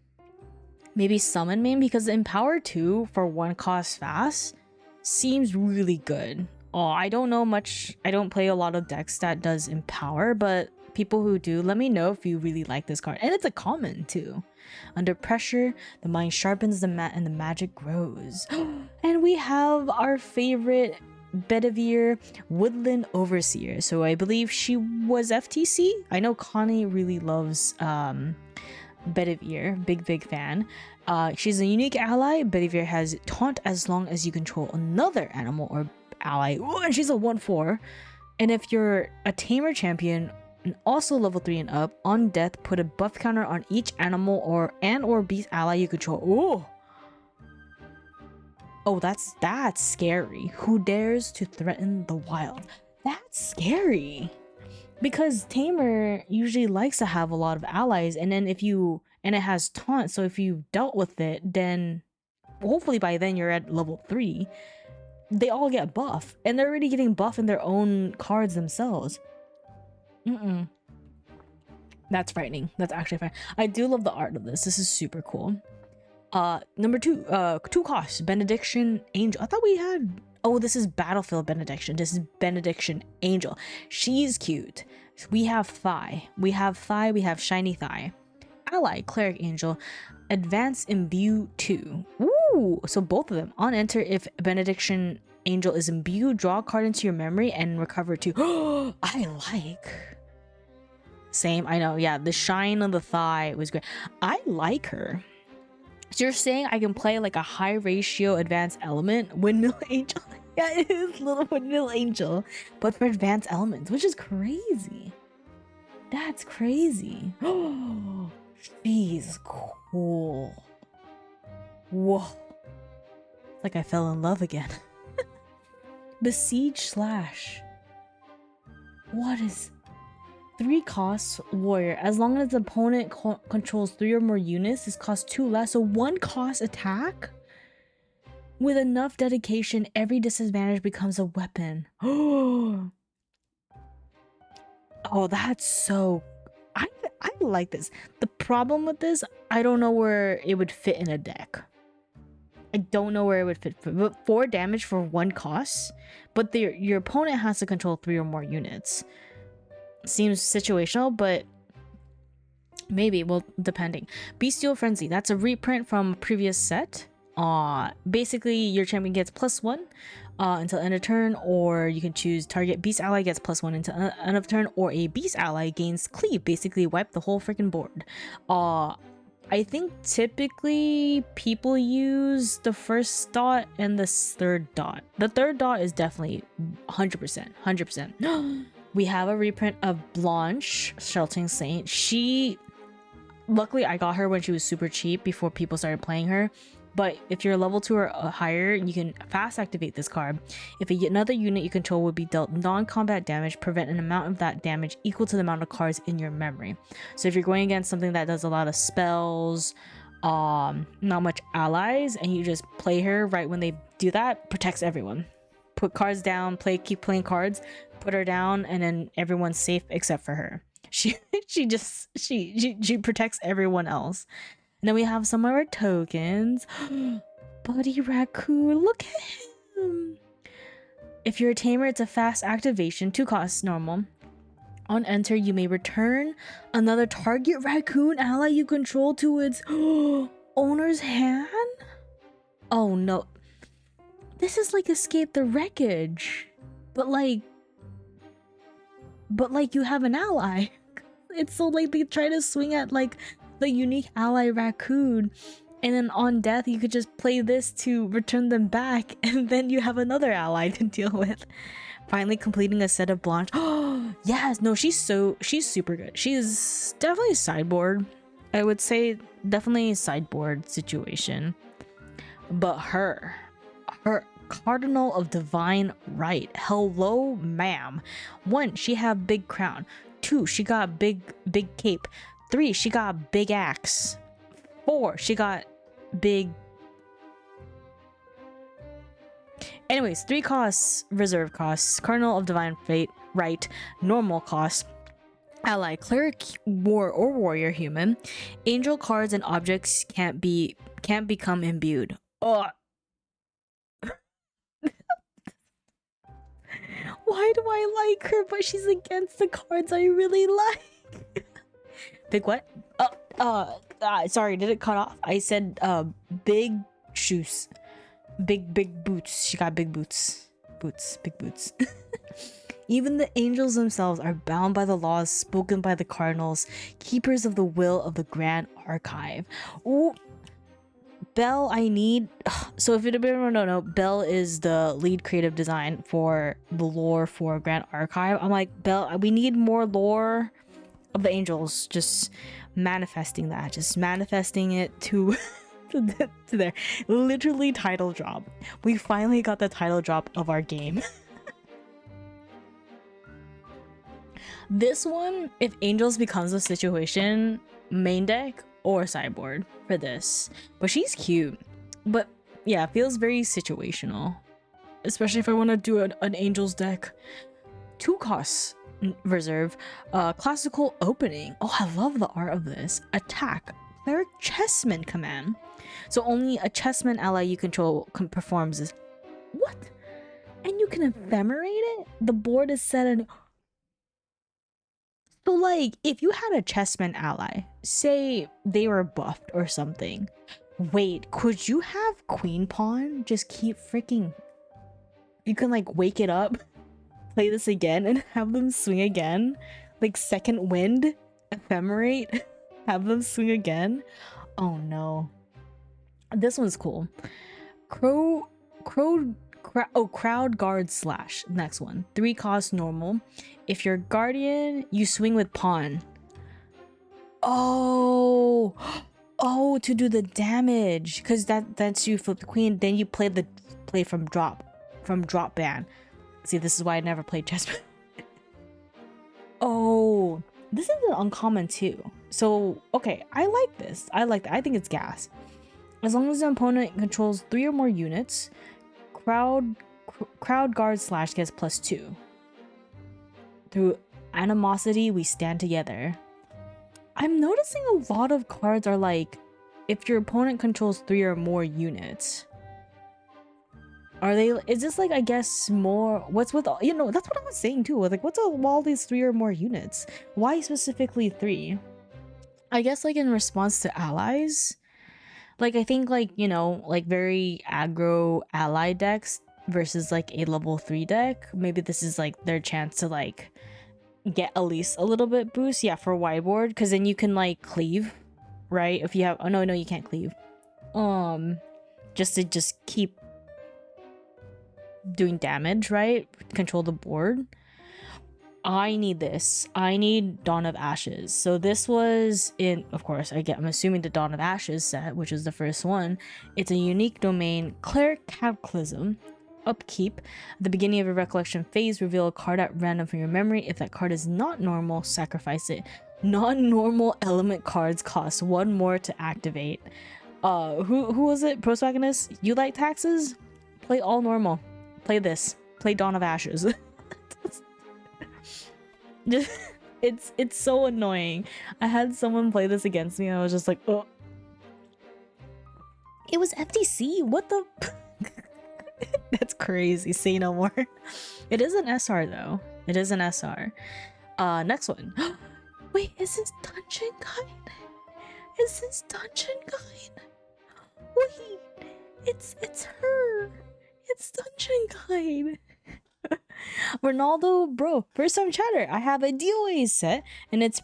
Maybe summon main, because empower 2 for 1 cost fast seems really good. Oh, I don't know much. I don't play a lot of decks that does empower, but people who do, let me know if you really like this card. And it's a common too. Under pressure, the mind sharpens and the magic grows. And we have our favorite Bedivere Woodland Overseer. So I believe she was FTC. I know Connie really loves Bedivere, big fan. She's a unique ally. Bedivere has taunt as long as you control another animal or ally. Ooh, and she's a 1/4. And if you're a tamer champion and also level 3 and up, on death put a buff counter on each animal or beast ally you control. Oh, that's scary. Who dares to threaten the wild? That's scary, because tamer usually likes to have a lot of allies, and then and it has taunt, so if you dealt with it, then hopefully by then you're at level 3. They all get buff, and they're already getting buff in their own cards themselves. That's frightening. That's actually fine. I do love the art of this. This is super cool. Number 2, 2-cost Benediction Angel. I thought we had. Oh, this is Battlefield Benediction. This is Benediction Angel. She's cute. We have Thigh. We have Shiny Thigh. Ally Cleric Angel. Advance Imbue 2. Ooh, so both of them. On enter, if Benediction Angel is imbued, draw a card into your memory and recover 2. Oh, I like. Same, I know. Yeah, the shine on the thigh was great. I like her. So you're saying I can play like a high ratio advanced element windmill angel? Yeah, it is little windmill angel, but for advanced elements, which is crazy. That's crazy. Oh, she's cool. Whoa. It's like I fell in love again. Besiege Slash. What is 3-cost warrior? As long as the opponent controls 3 or more units, this costs 2 less. So 1-cost attack? With enough dedication, every disadvantage becomes a weapon. Oh, that's so... I like this. The problem with this, I don't know where it would fit in a deck. I don't know where it would fit. But 4 damage for 1 cost, but your opponent has to control 3 or more units. Seems situational, but maybe, well, depending. Bestial Frenzy, that's a reprint from a previous set. Basically your champion gets +1 until end of turn, or you can choose target beast ally gets +1 until end of turn, or a beast ally gains cleave. Basically wipe the whole freaking board. I think typically people use the first dot and the third dot. The third dot is definitely 100%. We have a reprint of Blanche, Sheltering Saint. Luckily I got her when she was super cheap before people started playing her. But if you're level 2 or higher, you can fast activate this card. If another unit you control would be dealt non-combat damage, prevent an amount of that damage equal to the amount of cards in your memory. So if you're going against something that does a lot of spells, not much allies, and you just play her right when they do that, protects everyone. Put cards down, keep playing cards, put her down, and then everyone's safe except for her. She she protects everyone else. And then we have some of our tokens. Buddy Raccoon, look at him. If you're a tamer, it's a fast activation, 2 costs normal. On enter, you may return another target raccoon ally you control to its owner's hand. Oh no, this is like Escape the Wreckage, but like you have an ally. It's so like they try to swing at like the unique ally raccoon, and then on death you could just play this to return them back, and then you have another ally to deal with. Finally completing a set of Blanche. Oh yes, no, she's super good. She's definitely a sideboard. I would say definitely a sideboard situation. But her Cardinal of Divine Right. Hello, ma'am. 1, she have big crown. 2, she got big cape. 3, she got big axe. 4, she got big. Anyways, 3 costs, reserve costs, Cardinal of Divine Fate, right, normal costs, ally, cleric, war or warrior human, angel cards and objects can't become imbued. Oh. Why do I like her, but she's against the cards I really like? Big what? Sorry, did it cut off? I said big shoes. Big boots. She got big boots. Big boots. Even the angels themselves are bound by the laws spoken by the cardinals, keepers of the will of the Grand Archive. Ooh. Belle, I need. So if it don't know, Belle is the lead creative design for the lore for Grand Archive. I'm like, Belle, we need more lore of the angels. Just manifesting that. Just manifesting it to to there. Literally title drop. We finally got the title drop of our game. This one, if angels becomes a situation, main deck or sideboard for this. But she's cute. But yeah, feels very situational. Especially if I want to do an angels deck. 2 costs reserve. Classical opening. Oh, I love the art of this. Attack. Cleric Chessman command. So only a Chessman ally you control performs this. What? And you can ephemerate it? The board is set in. So like, if you had a Chessman ally, say they were buffed or something, wait, could you have Queen Pawn just keep freaking... You can like wake it up, play this again, and have them swing again? Like second wind, ephemerate, have them swing again? Oh no. This one's cool. Crowd Guard Slash. Next one. 3 cost normal. If you're guardian, you swing with pawn. Oh, to do the damage, because that's you flip the queen, then you play from drop ban. See, this is why I never played chess. Oh, this is an uncommon too. So okay, I like this. I like that. I think it's gas. As long as the opponent controls 3 or more units, Crowd Guard Slash gets +2. Through animosity, we stand together. I'm noticing a lot of cards are like, if your opponent controls 3 or more units. Are they? Is this like, I guess, more? What's with all? You know, that's what I was saying too. Like, what's with all these 3 or more units? Why specifically 3? I guess like in response to allies. Like, I think like, you know, like very aggro ally decks versus like a level 3 deck. Maybe this is like their chance to like get at least a little bit boost. Yeah, for wideboard, because then you can like cleave, right? If you have, oh no, you can't cleave. Just to keep doing damage, right? Control the board. I need this. I need Dawn of Ashes. So this was in, of course, I'm assuming the Dawn of Ashes set, which is the first one. It's a unique domain, Cleric Cataclysm. Upkeep. At the beginning of a recollection phase, reveal a card at random from your memory. If that card is not normal, sacrifice it. Non-normal element cards cost 1 more to activate. Who was it? Protagonist? You like taxes? Play all normal. Play this. Play Dawn of Ashes. It's so annoying. I had someone play this against me and I was just like, oh. It was FTC. What the? That's crazy. Say no more. It is an SR though. It is an SR. Next one. Wait, is this Dungeon Guide? Is this Dungeon Guide? Wait, it's her. It's Dungeon Guide. Ronaldo, bro, first time chatter. I have a DOA set and it's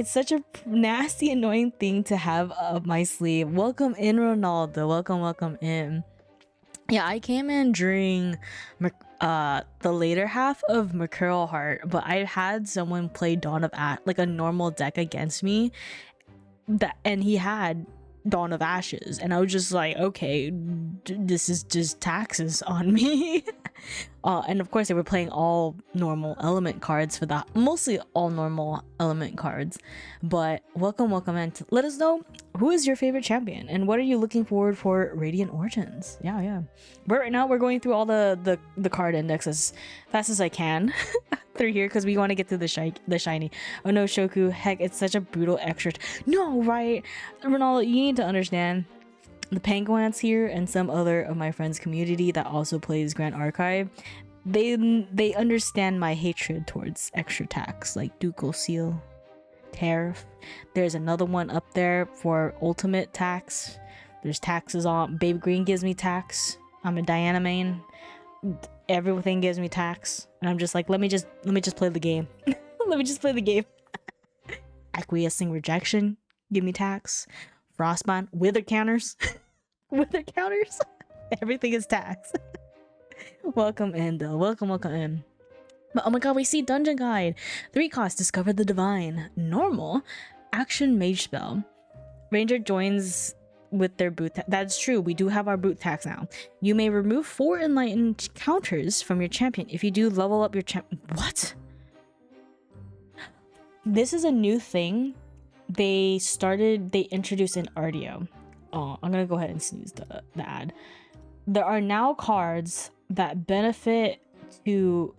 such a nasty, annoying thing to have up my sleeve. Welcome in, Ronaldo. Welcome in. Yeah, I came in during the later half of Mercurial Heart, but I had someone play Dawn of like a normal deck against me, and he had Dawn of Ashes, and I was just like, okay, this is just taxes on me. And of course they were playing all normal element cards for that, mostly all normal element cards. But welcome in. Let us know who is your favorite champion and what are you looking forward for Radiant Origins. Yeah, but right now we're going through all the card index as fast as I can through here because we want to get to the shiny. Oh no, Shoku, heck, it's such a brutal extra. No, right, Ronaldo, you need to understand the Penguins here and some other of my friends' community that also plays Grand Archive, they understand my hatred towards extra tax like Ducal Seal, Tariff. There's another one up there for ultimate tax. There's taxes on Baby Green gives me tax. I'm a Diana main. Everything gives me tax. And I'm just like, let me just play the game. Let me just play the game. Acquiescing rejection, give me tax. Frostbond, wither counters. Wither counters. Everything is tax. Welcome in though. Welcome in. But oh my god, we see Dungeon Guide. 3 cost, discover the divine. Normal, action mage spell. Ranger joins with their boot. That's true. We do have our boot tax now. You may remove 4 enlightened counters from your champion. If you do, level up your What? This is a new thing. They introduced in Ardio. Oh, I'm gonna go ahead and snooze the ad. There are now cards that benefit to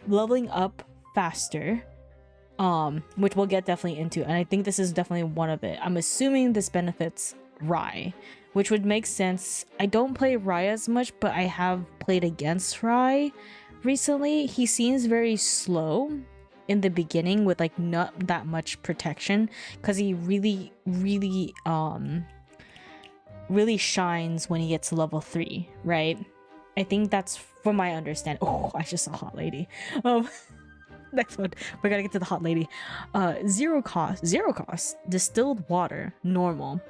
leveling up faster, which we'll get definitely into, and I think this is definitely one of it. I'm assuming this benefits Rai, which would make sense. I don't play Rai as much, but I have played against Rai recently. He seems very slow in the beginning with like not that much protection because he really shines when he gets to level 3, right? I think that's from my understanding. Oh, I just saw hot lady. Next one, we're gonna get to the hot lady. Zero cost, distilled water, normal.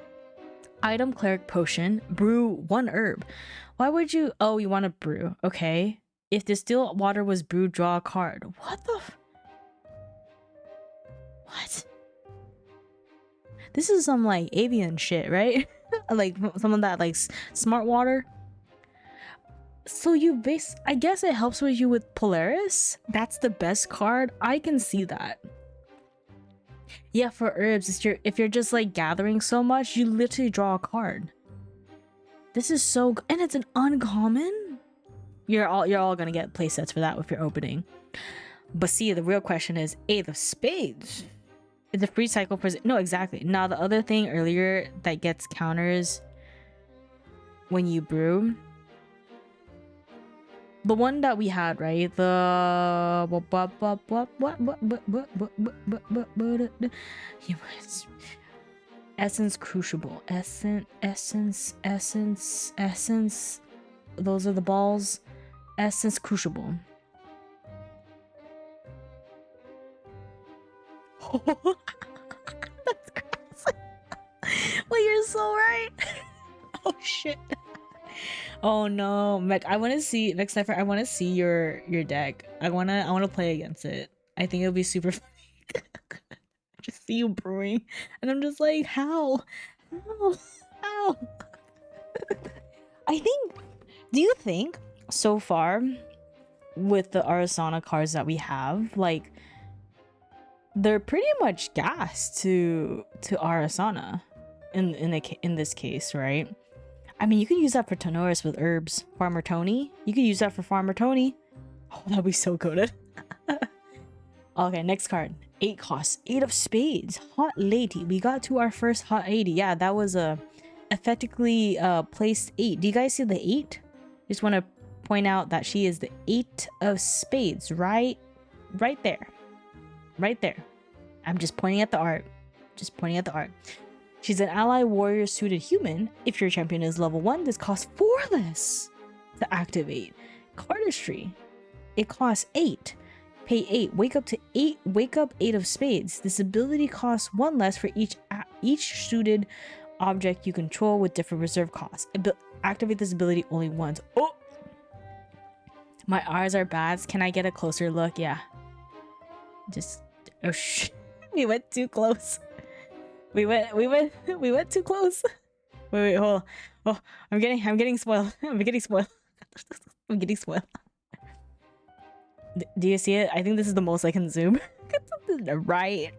Item cleric potion, brew 1 herb. Why would you? Oh, you want to brew? Okay. If distilled water was brewed, draw a card. What the? What? This is some like avian shit, right? Like some of that like smart water. So I guess it helps with you with Polaris. That's the best card. I can see that. Yeah, for herbs, if you're just like gathering so much, you literally draw a card. This is so and it's an uncommon. You're all gonna get playsets for that if you're opening. But see, the real question is, Eight of Spades. It's a free cycle for no, exactly. Now the other thing earlier that gets counters when you brew, the one that we had, right? The essence crucible, essence. Those are the balls. Essence crucible. That's crazy. Well, you're so right. Oh shit. Oh no, Mech. I want to see Mech Sniper. I want to see your deck. I wanna play against it. I think it'll be super funny. Just see you brewing, and I'm just like, how? I think. Do you think so far with the Arasana cards that we have, like, they're pretty much gas to Arasana in this case, right? I mean, you can use that for Tonoris with herbs. Farmer Tony. You could use that for Farmer Tony. Oh, that'd be so good. Okay, next card. 8 costs. 8 of spades. Hot lady. We got to our first hot 80. Yeah, that was a effectively placed 8. Do you guys see the 8? Just want to point out that she is the 8 of spades. Right there. Right there. I'm just pointing at the art. Just pointing at the art. She's an ally warrior suited human. If your champion is level 1, this costs 4 less to activate. Cardistry. It costs 8. Pay 8. Wake up to 8. Wake up 8 of spades. This ability costs 1 less for each suited object you control with different reserve costs. Activate this ability only once. Oh! My eyes are bad. Can I get a closer look? Yeah. Just... Oh, shh. We went too close. We went too close. Wait, hold on. Oh, I'm getting spoiled. I'm getting spoiled. I'm getting spoiled. Do you see it? I think this is the most I can zoom. Right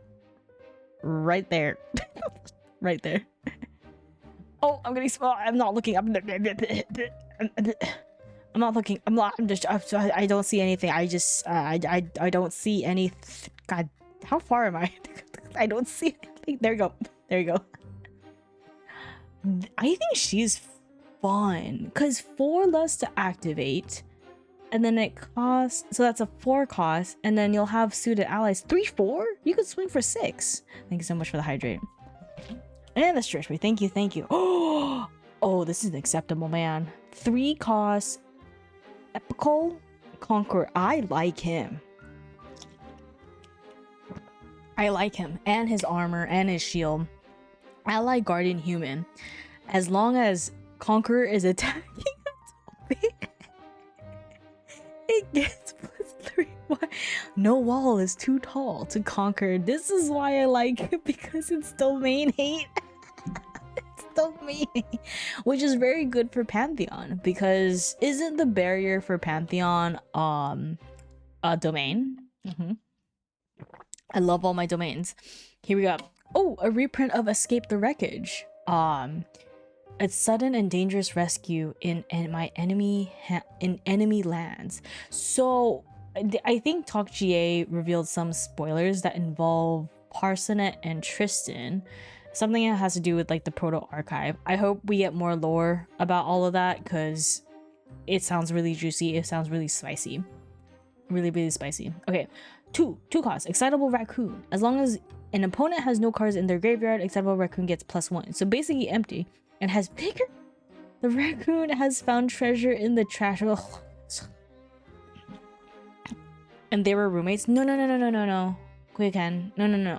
there. Right there. Oh, I'm getting spoiled. I'm not looking. I'm not looking. I don't see anything. I don't see any. God, how far am I? I don't see anything. There you go. There you go. I think she's fun because 4 less to activate, and then it costs. So that's a 4 cost, and then you'll have suited allies. 3/4. You could swing for 6. Thank you so much for the hydrate. And the stretch me. Thank you. Thank you. Oh, this is acceptable, man. 3 costs. Epical Conqueror. I like him. I like him and his armor and his shield. Ally Guardian Human. As long as Conqueror is attacking it gets +3. Why? No wall is too tall to conquer. This is why I like it, because it's domain hate. It's domain hate, which is very good for Pantheon, because isn't the barrier for Pantheon a domain? I love all my domains. Here we go. Oh, a reprint of Escape the Wreckage. It's sudden and dangerous rescue in enemy lands. So I think Talk GA revealed some spoilers that involve Parsonet and Tristan. Something that has to do with like the Proto Archive. I hope we get more lore about all of that, because it sounds really juicy. It sounds really spicy. Really, really spicy. Okay. 2 costs. Excitable Raccoon. As long as an opponent has no cards in their graveyard, Excitable Raccoon gets +1. So basically empty. And has bigger. The raccoon has found treasure in the trash. Ugh. And they were roommates. No. Quicken. No.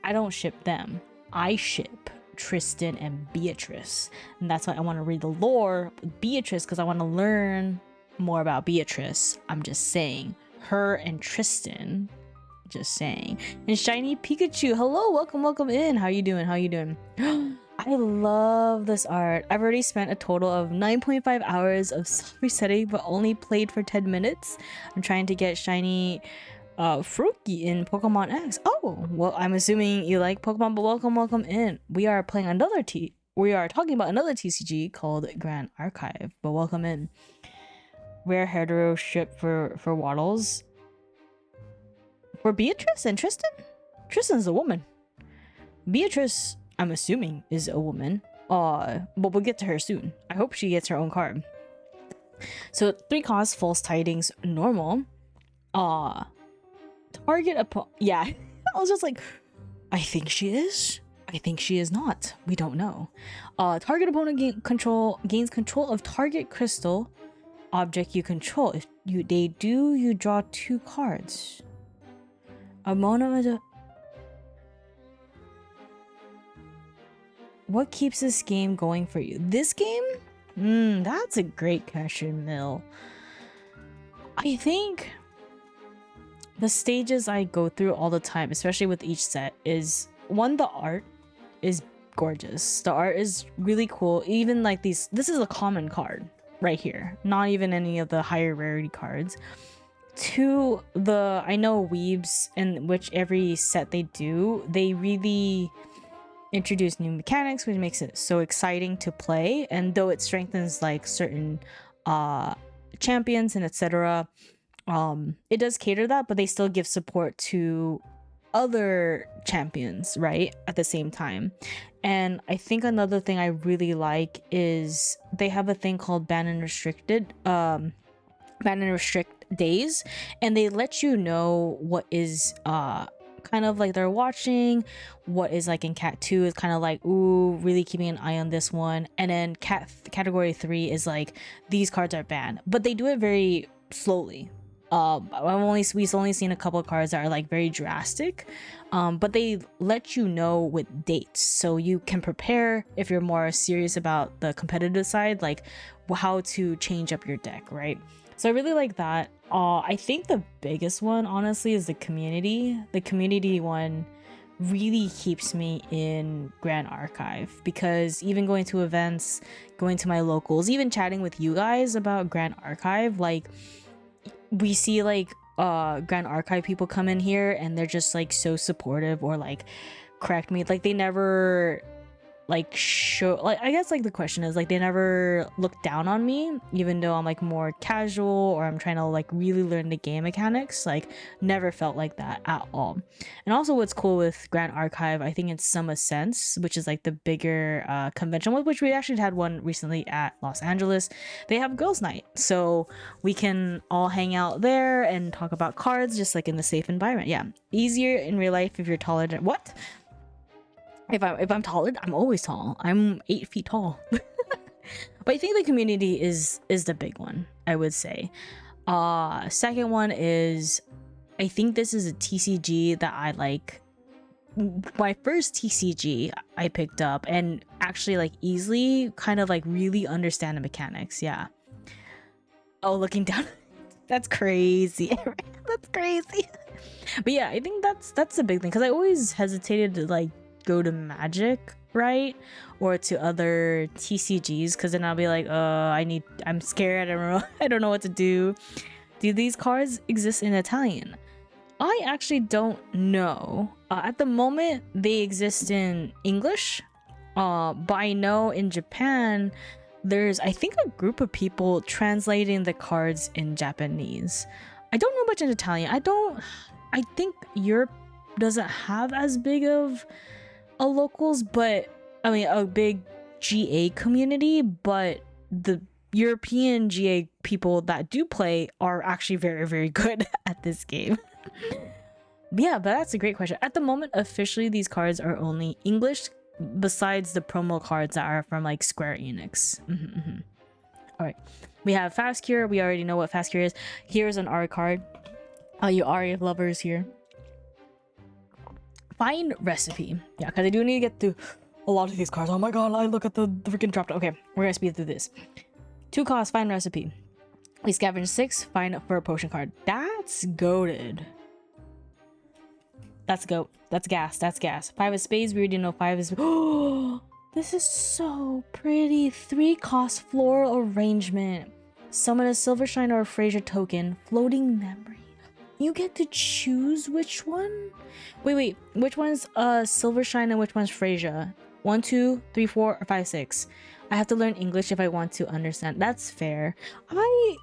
I don't ship them. I ship Tristan and Beatrice. And that's why I want to read the lore with Beatrice, because I want to learn more about Beatrice. I'm just saying. Her and Tristan. Just saying. And Shiny Pikachu. Hello, welcome in. How you doing? I love this art. I've already spent a total of 9.5 hours of self-resetting, but only played for 10 minutes. I'm trying to get shiny Froakie in Pokemon X. Oh, well, I'm assuming you like Pokemon, but welcome in. We are talking about another TCG called Grand Archive, but welcome in. Rare hetero ship for Waddles. For Beatrice and Tristan? Tristan's a woman. Beatrice, I'm assuming, is a woman. But we'll get to her soon. I hope she gets her own card. So 3 costs, false tidings, normal. Target upon. Yeah, I was just like, I think she is. I think she is not. We don't know. Target opponent gains control of target crystal object you control. If they do, you draw 2 cards. What keeps this game going for you? This game? That's a great question, Mill. I think the stages I go through all the time, especially with each set, is one, the art is gorgeous. The art is really cool. Even like this is a common card right here, not even any of the higher rarity cards. 2, I know weebs, in which every set they do, they really introduce new mechanics, which makes it so exciting to play. And though it strengthens like certain champions and etc., it does cater that, but they still give support to other champions, right, at the same time. And I think another thing I really like is they have a thing called ban and restrict days, and they let you know what is kind of like they're watching, what is like in cat 2 is kind of like, ooh, really keeping an eye on this one. And then category 3 is like, these cards are banned, but they do it very slowly. We've only seen a couple of cards that are like very drastic, but they let you know with dates, so you can prepare if you're more serious about the competitive side, like how to change up your deck, right? So I really like that. I think the biggest one, honestly, is the community. The community one really keeps me in Grand Archive, because even going to events, going to my locals, even chatting with you guys about Grand Archive, like we see like Grand Archive people come in here and they're just like so supportive, or like correct me, like they never like show, like I guess like the question is like they never look down on me, even though I'm like more casual or I'm trying to like really learn the game mechanics. Like never felt like that at all. And also what's cool with Grand Archive, I think it's Summer Sense, which is like the bigger convention, which we actually had one recently at Los Angeles. They have girls night, so we can all hang out there and talk about cards just like in the safe environment. Yeah, easier in real life if you're taller than what. If I'm taller, I'm always tall. I'm 8 feet tall. But I think the community is the big one, I would say. Second one is, I think this is a TCG that I like. My first TCG I picked up and actually like easily kind of like really understand the mechanics. Yeah. Oh, looking down. That's crazy. That's crazy. But yeah, I think that's the big thing, because I always hesitated to like go to Magic, right, or to other TCGs, because then I'll be like, I'm scared, I don't know what to do. Do these cards exist in Italian? I actually don't know. At the moment they exist in English, but I know in Japan there's, I think, a group of people translating the cards in Japanese. I don't know much in Italian. I think Europe doesn't have as big of a locals, but I mean a big GA community, but the European GA people that do play are actually very, very good at this game. Yeah, but that's a great question. At the moment, officially these cards are only English, besides the promo cards that are from like Square Enix. All right, we have Fast Cure. We already know what Fast Cure is. Here's an Ari card. All you Ari lovers here. Find recipe. Yeah, because I do need to get through a lot of these cards. Oh my god, I look at the freaking drop. Okay, we're gonna speed through this. 2 cost, find recipe. We scavenge 6, find for a potion card. That's goated. That's goat. That's gas. That's gas. 5 of spades. We already know 5 is. Oh, this is so pretty. 3 cost, floral arrangement. Summon a silver shine or a Fraser token. Floating memory. You get to choose which one? Wait. Which one's silver shine and which one's Fraser? 1, 2, 3, 4, or 5, 6. I have to learn English if I want to understand. That's fair.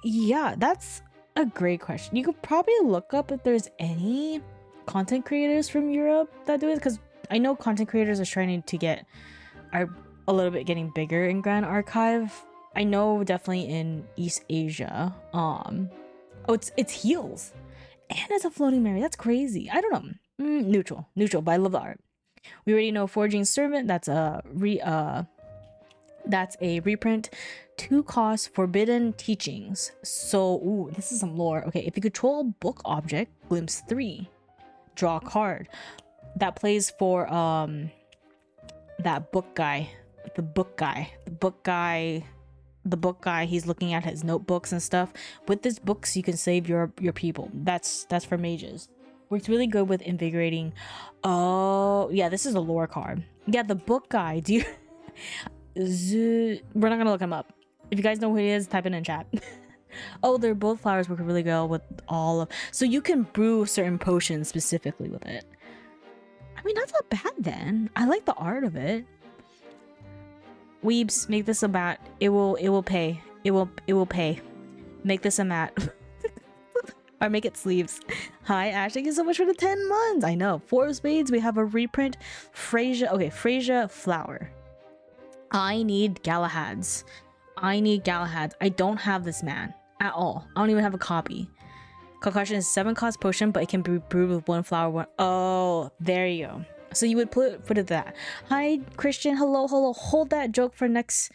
Yeah, that's a great question. You could probably look up if there's any content creators from Europe that do it, because I know content creators are a little bit getting bigger in Grand Archive. I know definitely in East Asia. Oh, it's heels. And it's a floating memory. That's crazy. I don't know. Neutral, but I love the art. We already know Forging Servant. That's a reprint. 2 cost, Forbidden Teachings. So, ooh, this is some lore. Okay, if you control a book object, glimpse 3. Draw a card. That plays for that book guy. The book guy, he's looking at his notebooks and stuff. With this books you can save your people. That's for mages. Works really good with invigorating. Oh yeah, this is a lore card. Yeah, the book guy. We're not gonna look him up. If you guys know who he is, type it in chat. Oh, they're both flowers, work really well with all of, so you can brew certain potions specifically with it. I mean, that's not bad then. I like the art of it. Weebs, make this a mat. It will pay. It will pay. Make this a mat. Or make it sleeves. Hi, Ash. Thank you so much for the 10 months. I know. 4 of spades. We have a reprint. Frasier. Okay, Frasier flower. I need Galahad's. I need Galahad's. I don't have this man at all. I don't even have a copy. Concoction is 7 cost potion, but it can be brewed with 1 flower. Oh, there you go. So you would put it that. Hi, Christian. Hello. Hold that joke for the next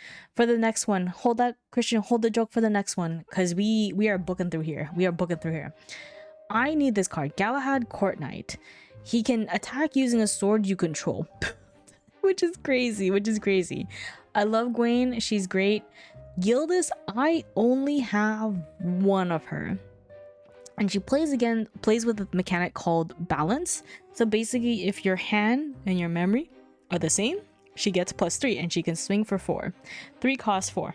one. Hold that, Christian. Hold the joke for the next one, because we are booking through here. I need this card, Galahad Court Knight. He can attack using a sword you control, which is crazy. I love Gwen. She's great. Gildas, I only have 1 of her. And she plays with a mechanic called balance. So basically, if your hand and your memory are the same, she gets +3 and she can swing for 4. 3 costs 4.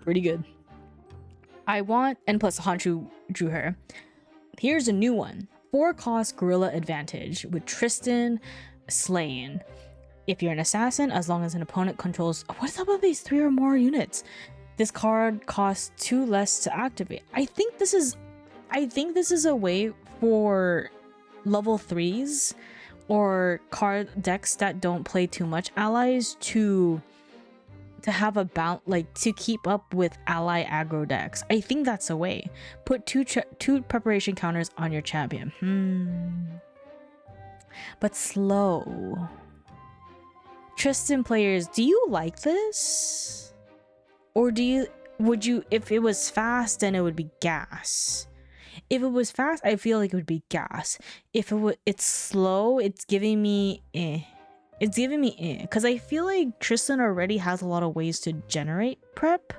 Pretty good. And plus Hanchu drew her. Here's a new one. 4 cost Gorilla Advantage with Tristan Slain. If you're an assassin, as long as an opponent controls... What's up with these 3 or more units? This card costs 2 less to activate. I think this is a way for level 3s or card decks that don't play too much allies to have a bounce, like to keep up with ally aggro decks. I think that's a way. Put 2 preparation counters on your champion. But slow. Tristan players, do you like this? Or would you, if it was fast, then it would be gas. If it was fast, I feel like it would be gas. If it's slow, it's giving me because I feel like Tristan already has a lot of ways to generate prep.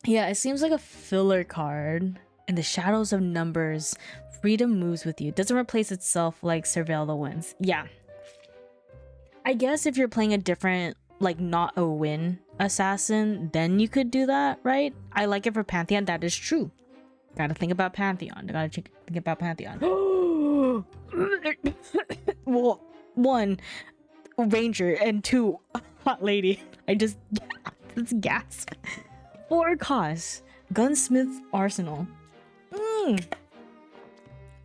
Yeah, it seems like a filler card. In the shadows of numbers, freedom moves with you. It doesn't replace itself like Surveil the Winds. Yeah. I guess if you're playing a different, like not a win assassin, then you could do that, right? I like it for Pantheon. That is true. Gotta think about Pantheon. Well, 1, Ranger, and 2, Hot Lady. It's gas. 4 costs, Gunsmith's Arsenal.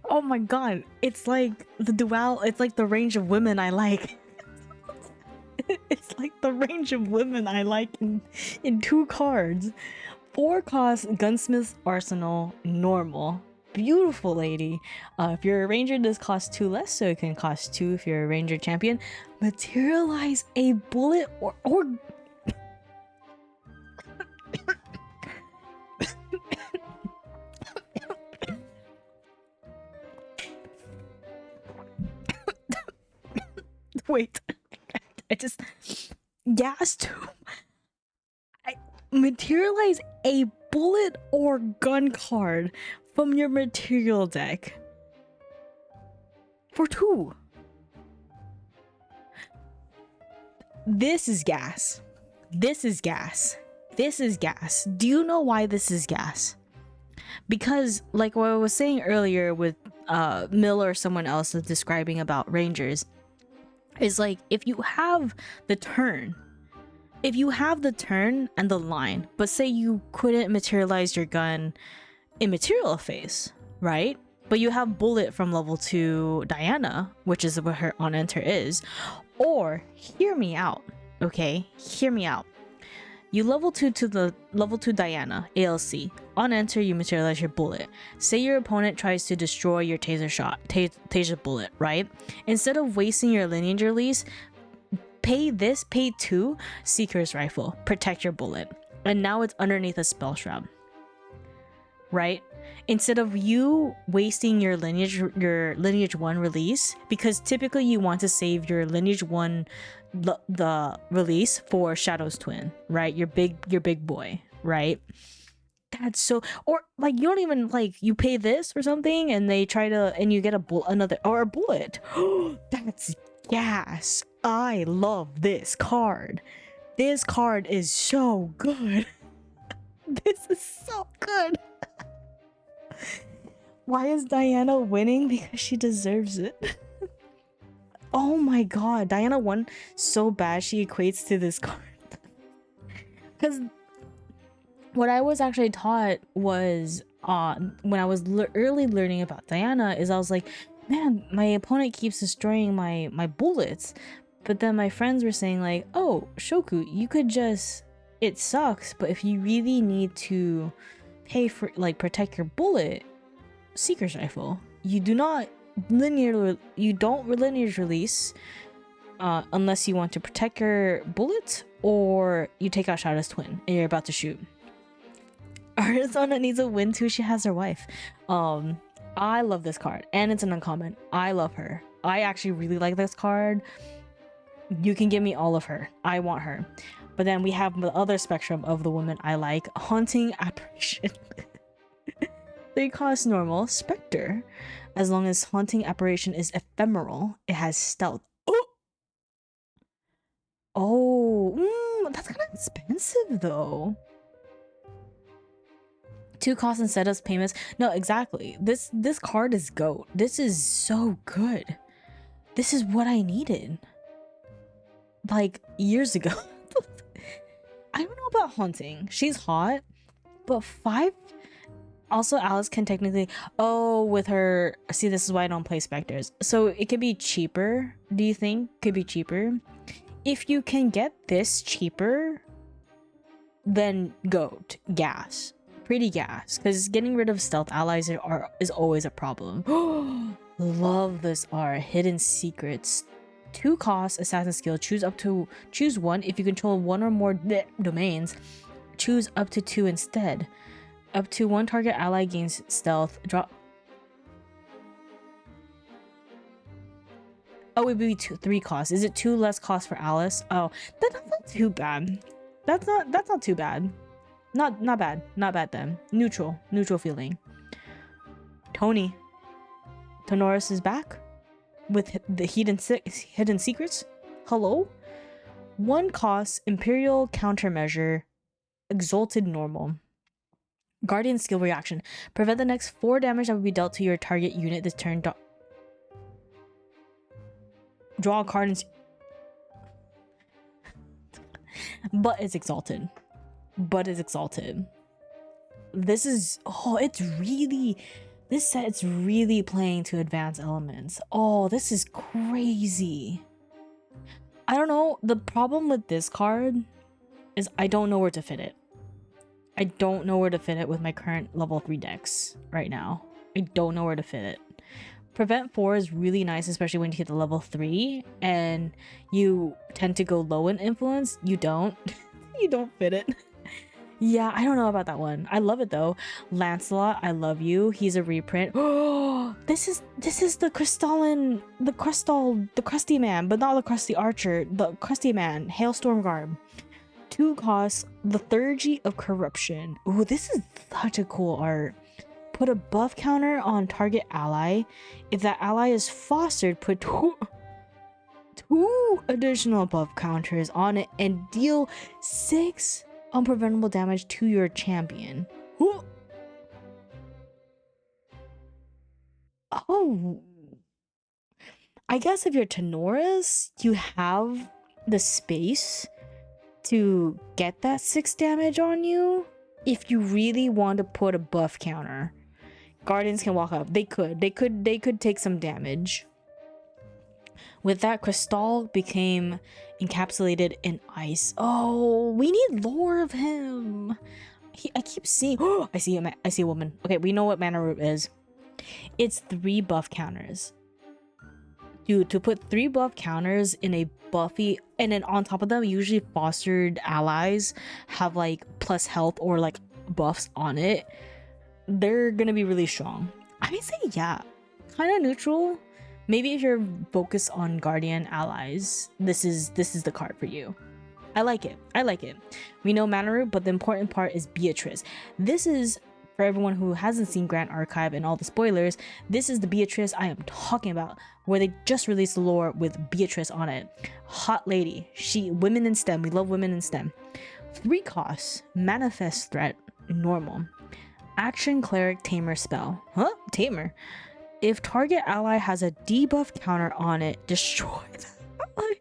Oh my god, it's like the dual. It's like the range of women I like. It's like the range of women I like in 2 cards. 4 costs, Gunsmith's Arsenal, normal. Beautiful lady. If you're a ranger, this costs 2 less, so it can cost 2 if you're a ranger champion. Materialize a bullet or wait. I just gassed. Materialize a bullet or gun card from your material deck for 2. This is gas. Do you know why this is gas? Because like what I was saying earlier with Mill or someone else was describing about Rangers, is like if you have the turn and the line, but say you couldn't materialize your gun in material phase, right? But you have bullet from level 2 Diana, which is what her on enter is. Or hear me out, okay? You level 2 to the level 2 Diana, ALC. On enter, you materialize your bullet. Say your opponent tries to destroy your taser bullet, right? Instead of wasting your lineage release, pay 2 Seeker's Rifle, protect your bullet. And now it's underneath a spell shroud, right? Instead of you wasting your lineage 1 release, because typically you want to save your lineage 1 the release for Shadow's twin, right? Your big boy, right? That's so, or like you don't even like, you pay this or something and they try to, and you get a bullet. That's gas. I love this card. This card is so good. This is so good. Why is Diana winning? Because she deserves it. Oh my god, Diana won so bad she equates to this card. Because what I was actually taught was when I was early learning about Diana, is I was like, man, my opponent keeps destroying my bullets. But then my friends were saying like, oh, Shoku, you could just, it sucks, but if you really need to pay for like protect your bullet, Seeker's Rifle. You do not you don't linear release unless you want to protect your bullets or you take out Shada's twin and you're about to shoot. Arizona needs a win too. She has her wife. I love this card and it's an uncommon. I love her. I actually really like this card. You can give me all of her. I want her. But then we have the other spectrum of the woman I like. Haunting Apparition. 3 cost normal. Spectre. As long as Haunting Apparition is ephemeral, it has stealth. That's kind of expensive though. 2 costs instead of payments. No, exactly. This card is GOAT. This is so good. This is what I needed. Like years ago. I don't know about Haunting. She's hot, but 5. Also, Alice can technically, with her, see, this is why I don't play Spectres. So it could be cheaper. Do you think could be cheaper? If you can get this cheaper, then GOAT, gas, pretty gas. Because getting rid of stealth allies is always a problem. Love this art. Hidden Secrets. 2 costs, assassin skill. Choose 1. If you control 1 or more domains, choose up to 2 instead. Up to 1 target ally gains stealth. Drop. Oh, it would be 3 costs. Is it 2 less cost for Alice? Oh, that's not too bad. That's not too bad. Not bad. Not bad then. Neutral feeling. Tony. Tenoris is back with the hidden secrets. Hello. 1 cost, Imperial countermeasure, exalted normal. Guardian skill reaction. Prevent the next 4 damage that will be dealt to your target unit this turn. Draw a card and but it's exalted. This is, this set's really playing to advanced elements. Oh, this is crazy. I don't know. The problem with this card is I don't know where to fit it. I don't know where to fit it with my current level 3 decks right now. I don't know where to fit it. Prevent 4 is really nice, especially when you hit the level 3 and you tend to go low in influence. You don't. You don't fit it. Yeah, I don't know about that one. I love it though. Lancelot, I love you. He's a reprint. Oh, this is the crusty man, but not the crusty archer. The crusty man, Hailstorm Garb. 2 costs, the Theurgy of Corruption. Ooh, this is such a cool art. Put a buff counter on target ally. If that ally is fostered, put 2 additional buff counters on it and deal 6 unpreventable damage to your champion. Ooh. Oh, I guess if you're Tenoris, you have the space to get that 6 damage on you. If you really want to put a buff counter, Guardians can walk up. They could take some damage. With that, Crystal became encapsulated in ice. Oh, we need lore of him. I keep seeing. Oh, I see a woman. Okay, we know what mana root is. It's 3 buff counters. Dude, to put 3 buff counters in a buffy, and then on top of them, usually fostered allies have like plus health or like buffs on it. They're gonna be really strong. I would say yeah, kind of neutral. Maybe if you're focused on Guardian allies, this is the card for you. I like it. We know mana root, but the important part is Beatrice. This is, for everyone who hasn't seen Grand Archive and all the spoilers, this is the Beatrice I am talking about, where they just released the lore with Beatrice on it. Hot lady. Women in STEM. We love women in STEM. 3 costs, manifest threat, normal. Action cleric tamer spell. Huh? Tamer. If target ally has a debuff counter on it, destroy the ally.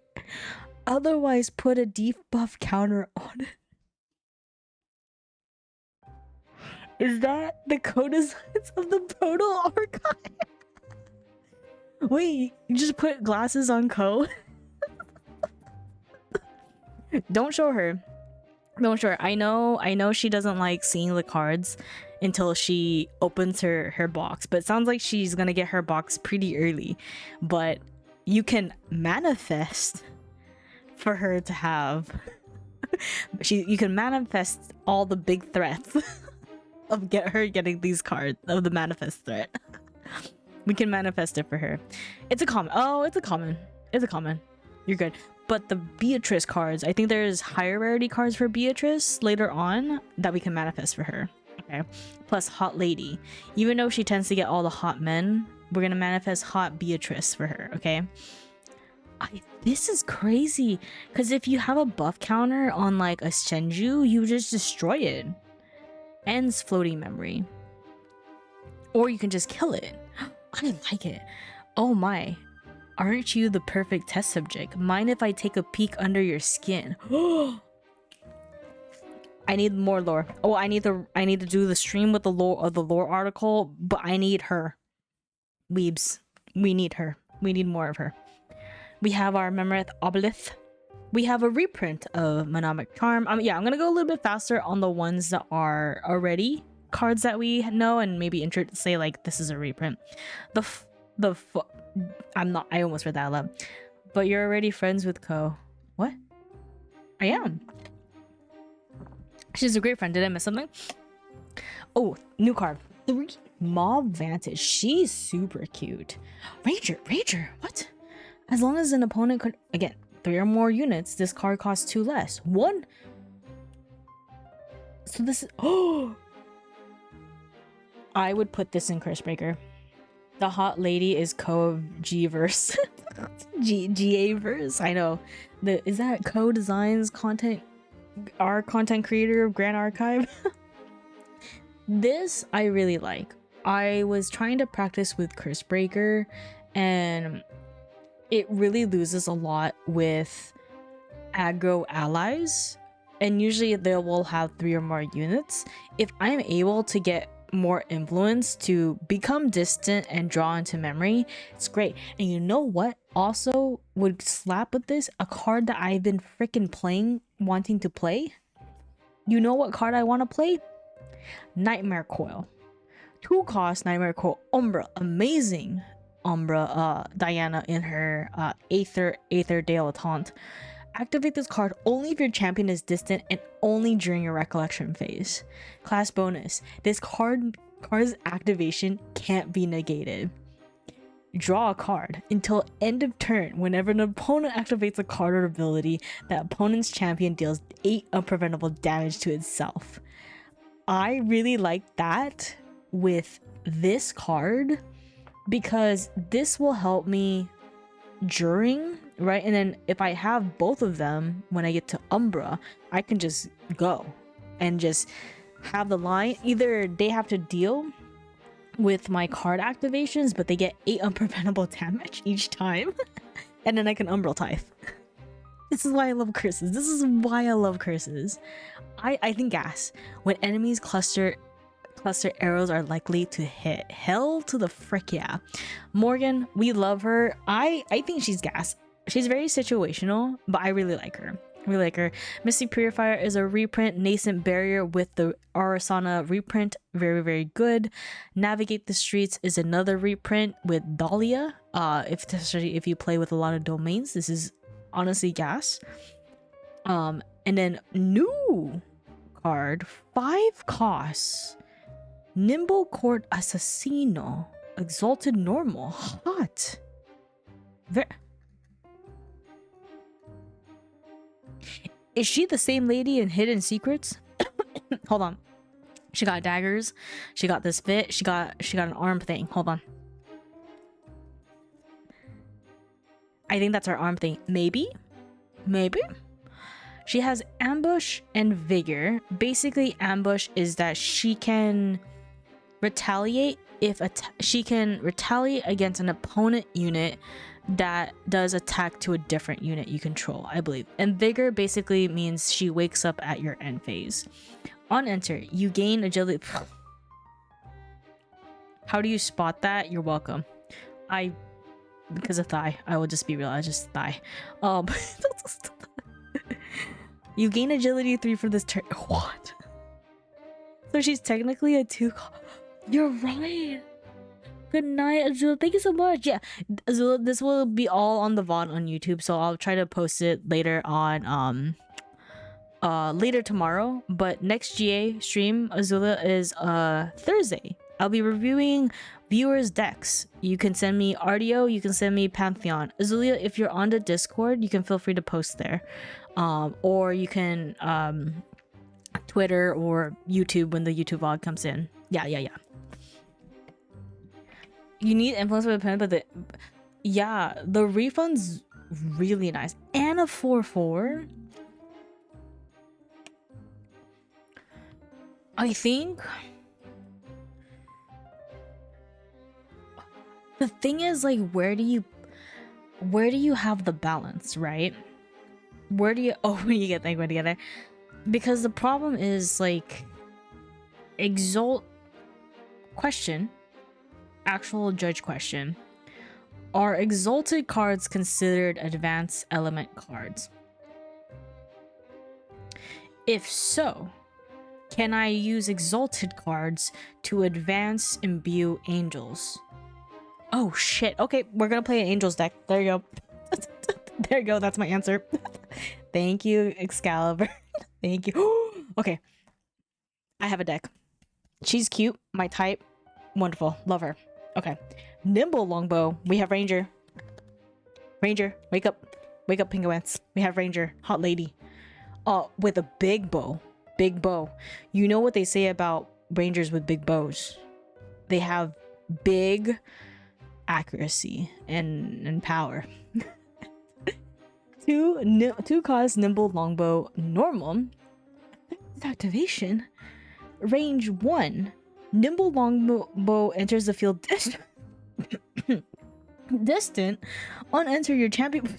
Otherwise, put a debuff counter on it. Is that the code designs of the Proto Archive? Wait, you just put glasses on Ko? Don't show her. Don't show her. I know she doesn't like seeing the cards until she opens her box, but it sounds like she's gonna get her box pretty early. But you can manifest for her to have you can manifest all the big threats of her getting these cards of the manifest threat. We can manifest it for her. It's a common. Oh, it's a common. It's a common. You're good. But the Beatrice cards, I think there's higher rarity cards for Beatrice later on that we can manifest for her. Okay. Plus Hot Lady. Even though she tends to get all the hot men, we're gonna manifest Hot Beatrice for her. Okay. This is crazy. Because if you have a buff counter on like a Senju, you just destroy it. Ends floating memory. Or you can just kill it. I like it. Oh my. Aren't you the perfect test subject? Mind if I take a peek under your skin? I need more lore. Oh, I need to do the stream with the lore of the lore article, but I need her. Weebs. We need her. We need more of her. We have our Memoryth Obelith. We have a reprint of Monomic Charm. Yeah, I'm gonna go a little bit faster on the ones that are already cards that we know, and maybe say like this is a reprint. I almost read that out loud. But you're already friends with Ko. What? I am. She's a great friend. Did I miss something? Oh, new card. 3 Mob Vantage. She's super cute. Rager. What? As long as an opponent could again 3 or more units, this card costs 2 less. 1. So this is I would put this in Curse Breaker. The Hot Lady is Ko of G-verse. GA-verse. I know. Is that Ko Designs content? Our content creator of Grand Archive? This I really like. I was trying to practice with Curse Breaker, and it really loses a lot with aggro allies. And usually they will have 3 or more units. If I'm able to get more influence to become distant and draw into memory, it's great. And you know what also would slap with this? A card that I've been freaking wanting to play. You know what card I want to play? Nightmare Coil. 2 cost Nightmare Coil Umbra. Amazing Umbra Diana in her Aether Dilettante. Activate this card only if your champion is distant and only during your recollection phase. Class bonus. This card's activation can't be negated. Draw a card until end of turn. Whenever an opponent activates a card or ability, that opponent's champion deals 8 unpreventable damage to itself. I really like that with this card because this will help me during, right? And then if I have both of them when I get to Umbra, I can just go and just have the line. Either they have to deal with my card activations, but they get 8 unpreventable damage each time, and then I can Umbral Tithe. This is why I love curses. This is why I love curses. I think gas. When enemies cluster arrows are likely to hit. Hell to the frick yeah. Morgan, we love her. I think she's gas. She's very situational, but I really like her. We like her. Mystic Purifier is a reprint. Nascent Barrier with the Arasana reprint. Very, very good. Navigate the Streets is another reprint with Dahlia. Especially if you play with a lot of domains, this is honestly gas. And then new card, 5 costs. Nimble Court Assassino. Exalted Normal. Hot. Is she the same lady in Hidden Secrets? Hold on. She got daggers. She got this fit. She got an arm thing. Hold on. I think that's her arm thing. Maybe? She has Ambush and Vigor. Basically, Ambush is that she can retaliate she can retaliate against an opponent unit that does attack to a different unit you control, I believe. And Vigor basically means she wakes up at your end phase. On enter, you gain agility. How do you spot that? You're welcome. Because of thigh. I will just be real. I just thigh. Um, you gain agility 3 for this turn. What? So she's technically a 2. You're right. Good night, Azula. Thank you so much. Yeah, Azula, this will be all on the VOD on YouTube, so I'll try to post it later on. Later tomorrow. But next GA stream, Azula, is Thursday. I'll be reviewing viewers' decks. You can send me RDO. You can send me Pantheon. Azula, if you're on the Discord, you can feel free to post there, or you can Twitter or YouTube when the YouTube VOD comes in. Yeah. You need influence with a pen, but the refund's really nice. And a 4/4. I think the thing is, like, where do you have the balance, right? Where do you when you get there? Because the problem is, like, Exalt question, actual judge question. Are exalted cards considered advanced element cards? If so, can I use exalted cards to advance imbue angels? Oh shit. Okay, we're gonna play an angels deck. There you go. There you go. That's my answer. Thank you, Excalibur. Thank you. Okay. I have a deck. She's cute. My type. Wonderful. Love her. Okay. Nimble longbow. We have Ranger. Ranger, wake up. Wake up, penguins. We have Ranger. Hot lady. With a big bow. Big bow. You know what they say about Rangers with big bows? They have big accuracy and power. two cost nimble longbow normal. Activation. Range 1. Nimble longbow enters the field distant. On enter your champion.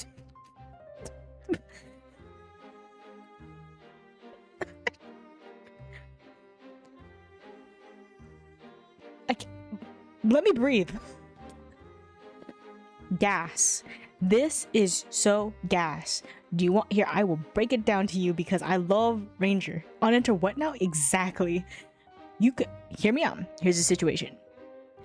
Let me breathe. Gas. This is so gas. Do you want here? I will break it down to you because I love Ranger. On enter what now? Exactly. You could hear me out. Here's the situation.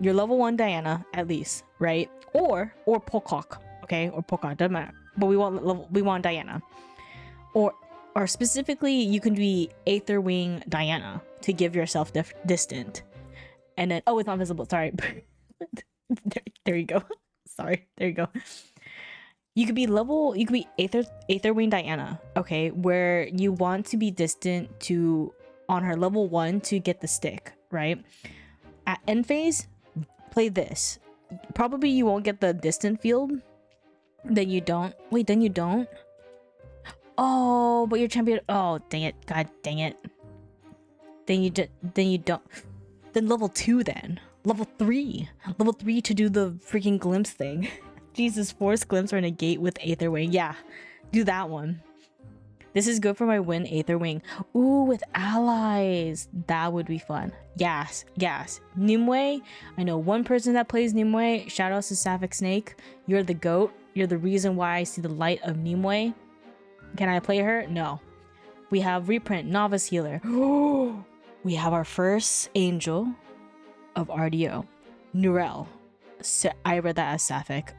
You're level 1 Diana at least, right? Or Pocock, okay? Or Pocock, doesn't matter. But we want Diana. Or specifically, you can be Aether Wing Diana to give yourself distant. And then it's not visible. Sorry. there you go. Sorry. There you go. You could be Aether Wing Diana, okay, where you want to be distant to on her level 1 to get the stick, right? At end phase, play this. Probably you won't get the distant field. Then you don't. Wait, then you don't. Oh, but your champion. Oh, dang it! God, dang it! Then you don't. Then level 2 then. Level 3 to do the freaking glimpse thing. Jesus, force glimpse or negate with Aether Wing. Yeah, do that one. This is good for my win Aether Wing. Ooh, with allies. That would be fun. Yes. Nimue. I know one person that plays Nimue. Shout outs to Sapphic Snake. You're the GOAT. You're the reason why I see the light of Nimue. Can I play her? No. We have reprint, Novice Healer. We have our first angel of RDO. Nurel. I read that as Sapphic.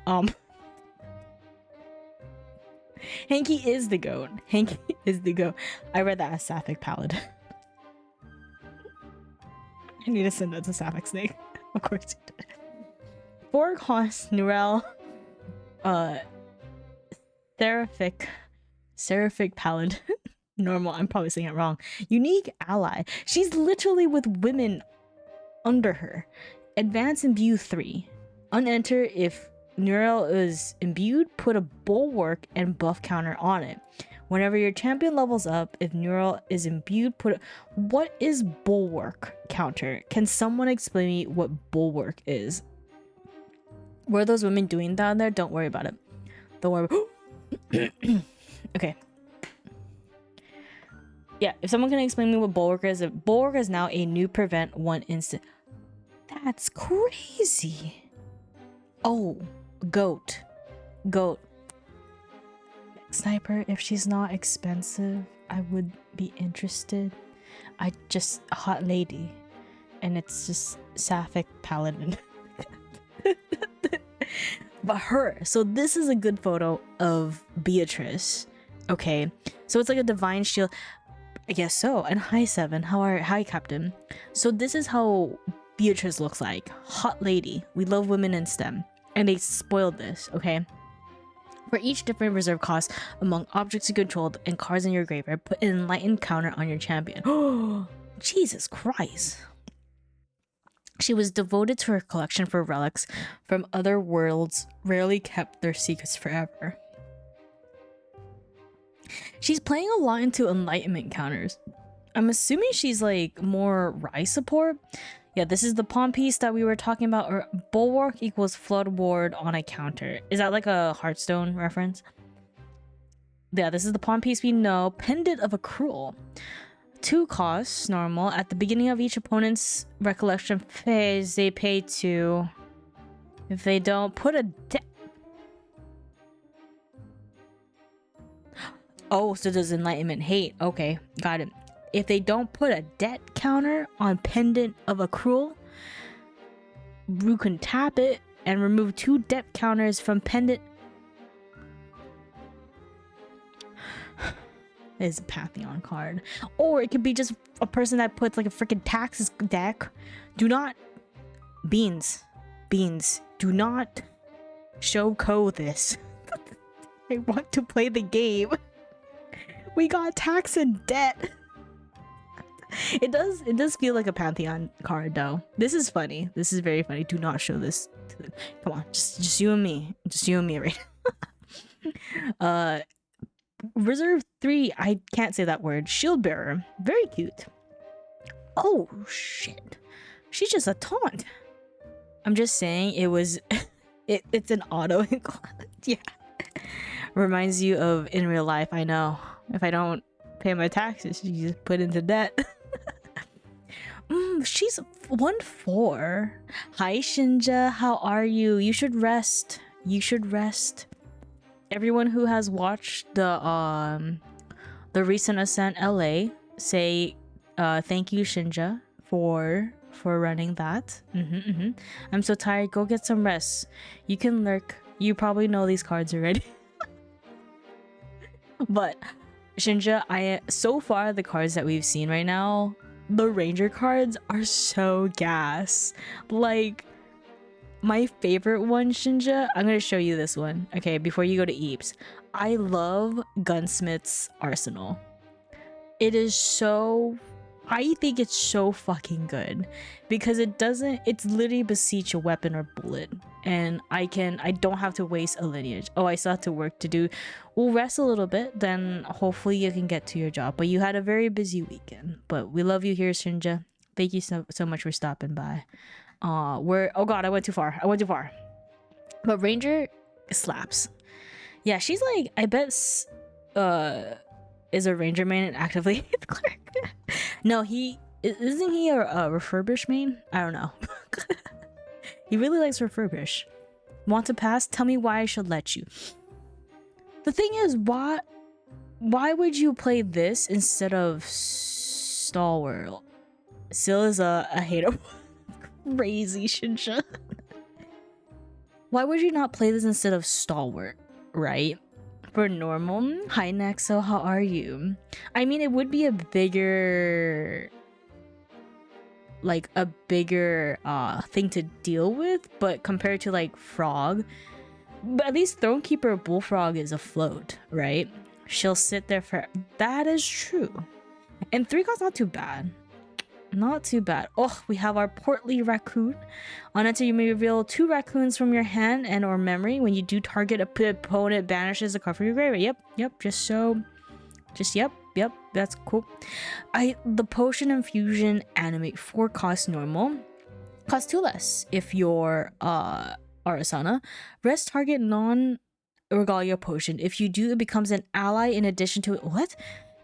Hanky is the GOAT. Hanky is the GOAT. I read that as Sapphic Paladin. I need to send that to Sapphic Snake. Of course you did. 4 cost Nurel. Seraphic Paladin. Normal. I'm probably saying it wrong. Unique ally. She's literally with women under her. Advance imbue 3. Unenter if Nurel is imbued, put a bulwark and buff counter on it. Whenever your champion levels up, if Nurel is imbued, what is bulwark counter? Can someone explain me what bulwark is? Were those women doing down there? Don't worry about it. Don't worry. Okay. Yeah, if someone can explain me what bulwark is now a new prevent 1 instant. That's crazy. Oh, goat. Sniper, if she's not expensive, I would be interested. A hot lady. And it's just Sapphic Paladin. But her. So this is a good photo of Beatrice. Okay. So it's like a divine shield. I guess so. And hi Seven. Hi Captain. So this is how Beatrice looks like. Hot lady. We love women in STEM. And they spoiled this, okay? For each different reserve cost among objects you controlled and cards in your graveyard, put an enlightened counter on your champion. Oh, Jesus Christ. She was devoted to her collection for relics from other worlds, rarely kept their secrets forever. She's playing a lot into enlightenment counters. I'm assuming she's like more Rise support. Yeah, this is the pawn piece that we were talking about. Or bulwark equals flood ward on a counter. Is that like a Hearthstone reference? Yeah, this is the pawn piece we know. Pendant of Accrual. 2 costs, normal. At the beginning of each opponent's recollection phase, they pay 2. If they don't, put a oh, so does Enlightenment hate? Okay, got it. If they don't put a debt counter on Pendant of Accrual, you can tap it and remove 2 debt counters from Pendant. Is a Pantheon card. Or it could be just a person that puts like a freaking taxes deck. Do not beans do not show code this. I want to play the game. We got tax and debt. It does feel like a Pantheon card though. This is funny. This is very funny. Do not show this to them. Come on, just you and me. Just you and me right now. Reserve 3, I can't say that word. Shield bearer. Very cute. Oh shit. She's just a taunt. I'm just saying it was it's an auto yeah. Reminds you of in real life, I know. If I don't pay my taxes, you just put into debt. She's 1-4. Hi Shinja, how are you? You should rest. Everyone who has watched the recent Ascent LA, say thank you Shinja for running that. I'm so tired. Go get some rest. You can lurk. You probably know these cards already. But Shinja, so far the cards that we've seen right now, the Ranger cards are so gas. Like my favorite one, Shinja, I'm gonna show you this one. Okay, before you go to Eeps. I love Gunsmith's Arsenal. I think it's so fucking good because it's literally beseech a weapon or bullet, and I don't have to waste a lineage. Oh, I still have to work to do. We'll rest a little bit, then hopefully you can get to your job. But you had a very busy weekend. But we love you here, Shinja. Thank you so much for stopping by. Oh god, I went too far. But Ranger slaps. Yeah, she's like, I bet is a Ranger main and actively cleric. No, isn't he a refurbish main? I don't know. He really likes refurbish. Want to pass? Tell me why I should let you. The thing is, why would you play this instead of Stalwart? Still is a hater. Crazy Shinja. Why would you not play this instead of Stalwart, right? For normal. Hi Nexo, how are you? I mean, it would be a bigger thing to deal with, but compared to like Frog, but at least Thronekeeper Bullfrog is afloat, right? She'll sit there for that is true. And 3 cost not too bad. Not too bad. Oh, we have our portly raccoon. On enter, you may reveal 2 raccoons from your hand and or memory. When you do target a opponent, banishes a card from your graveyard. Yep, that's cool. The potion infusion animate 4 cost normal. Cost 2 less if you're Arasana. Rest target non-regalia potion. If you do, it becomes an ally in addition to it. What?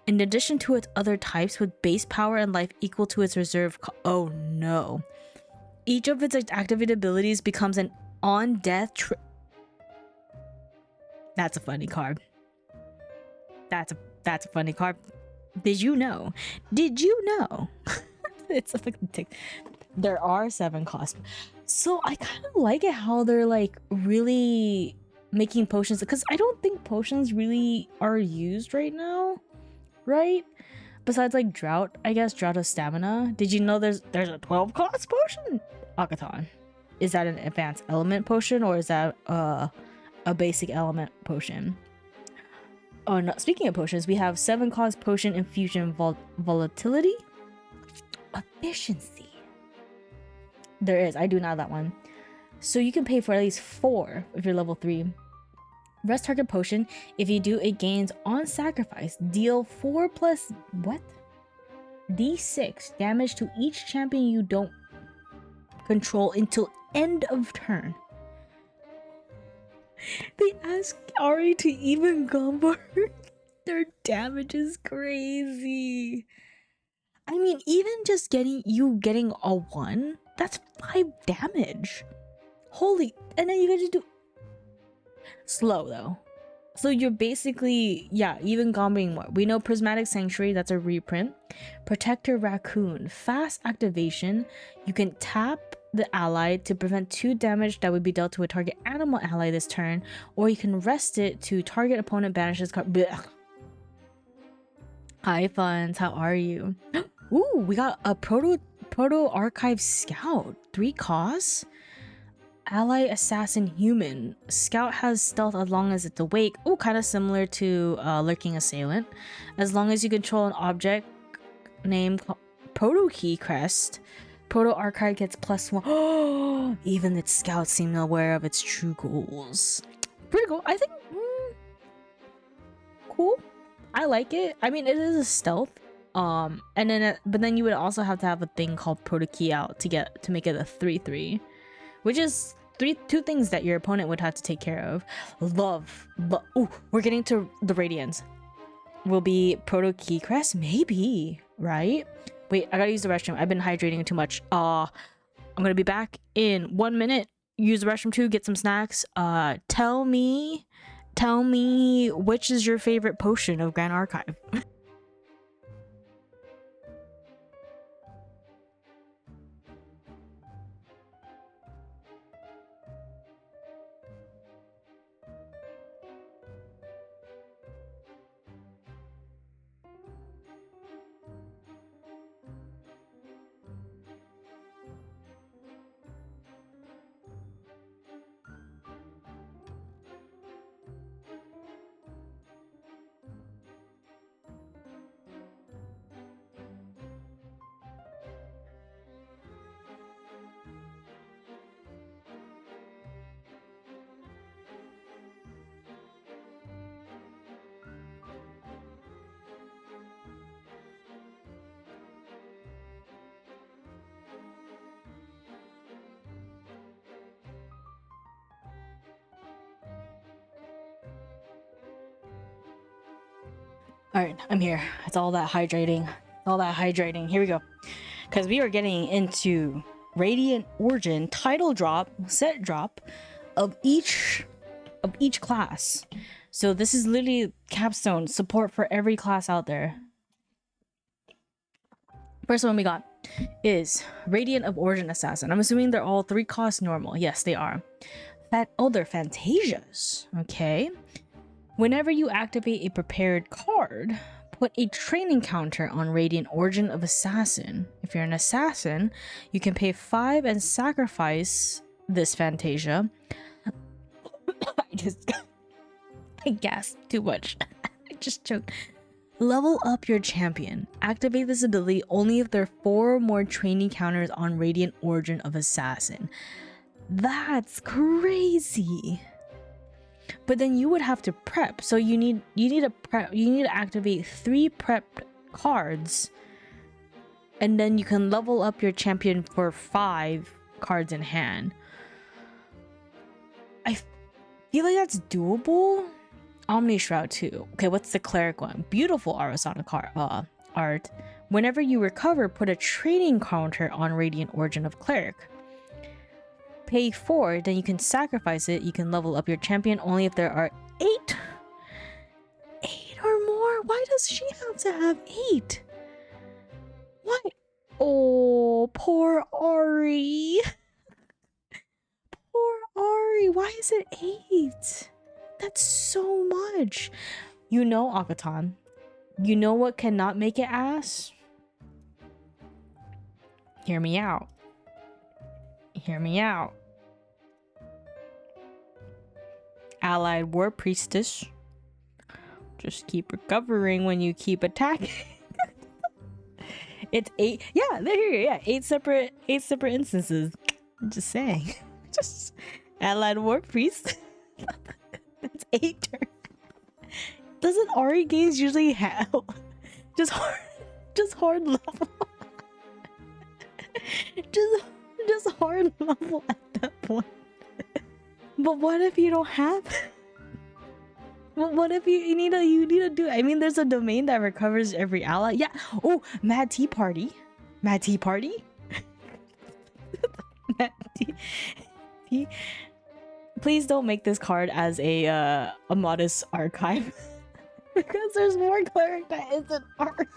In addition to its other types with base power and life equal to its reserve. Oh no. Each of its activated abilities becomes an on-death That's a funny card. That's a funny card. Did you know? Did you know? It's a fucking tick. There are 7 costs. So I kind of like it how they're like really making potions, because I don't think potions really are used right now, right? Besides like drought, I guess drought of stamina. Did you know there's a 12 cost potion? Akaton. Is that an advanced element potion, or is that a basic element potion? Oh no, speaking of potions, we have 7 cost potion infusion volatility. Efficiency. There is. I do not have that one. So you can pay for at least 4 if you're level 3. Rest target potion. If you do, it gains on sacrifice. Deal 4 plus what? D6 damage to each champion you don't control until end of turn. They ask Ari to even combo her. Their damage is crazy. I mean, even just getting a 1, that's 5 damage. Holy, and then you get to do slow though. So you're basically, yeah, even comboing more. We know Prismatic Sanctuary, that's a reprint. Protector Raccoon, fast activation. You can tap the ally to prevent 2 damage that would be dealt to a target animal ally this turn, or you can rest it to target opponent banishes card. Blech. Hi Funs, how are you? Ooh, we got a proto archive scout. 3 costs. Ally assassin human. Scout has stealth as long as it's awake. Oh, kind of similar to lurking assailant. As long as you control an object named Proto Key Crest, Proto Archive gets +1. Oh, even its scouts seem aware of its true goals. Pretty cool. I think cool. I like it. I mean, it is a stealth. And then but then you would also have to have a thing called Proto Key out to make it a 3/3, which is 2 things that your opponent would have to take care of. Oh, we're getting to the Radiance. Will be Proto Key Crest, maybe, right? Wait, I gotta use the restroom. I've been hydrating too much. I'm gonna be back in 1 minute. Use the restroom too, get some snacks. Tell me which is your favorite potion of Grand Archive. All right, I'm here. It's all that hydrating. Here we go. Because we are getting into Radiant Origin title drop, set drop of each class. So this is literally capstone support for every class out there. First one we got is Radiant of Origin Assassin. I'm assuming they're all 3 cost normal. Yes, they are. They're Fantasias. Okay. Whenever you activate a prepared card, put a training counter on Radiant Origin of Assassin. If you're an assassin, you can pay 5 and sacrifice this Fantasia. I gasped too much. I just choked. Level up your champion. Activate this ability only if there are 4 more training counters on Radiant Origin of Assassin. That's crazy. But then you would have to prep. So you need to activate 3 prepped cards, and then you can level up your champion for 5 cards in hand. I feel like that's doable. Omni Shroud too. Okay, what's the cleric one? Beautiful Arasana art. Whenever you recover, put a training counter on Radiant Origin of Cleric. pay 4, then you can sacrifice it. You can level up your champion only if there are 8. 8 or more? Why does she have to have 8? Why? Oh, poor Ari. Poor Ari. Why is it 8? That's so much. You know, Akatan. You know what cannot make it ass? Hear me out. Hear me out. Allied War Priestess. Just keep recovering when you keep attacking. It's 8. Yeah, they're here. Yeah, 8 separate instances. I'm just saying. Just Allied War Priest. That's 8 turns. Doesn't Ari games usually have just hard level? just hard level at that point. But what if you don't have? What if you need to do? I mean, there's a domain that recovers every ally. Yeah. Oh, Mad Tea Party. Mad Tea Party. Mad Tea. Please don't make this card as a modest archive. Because there's more cleric that isn't art.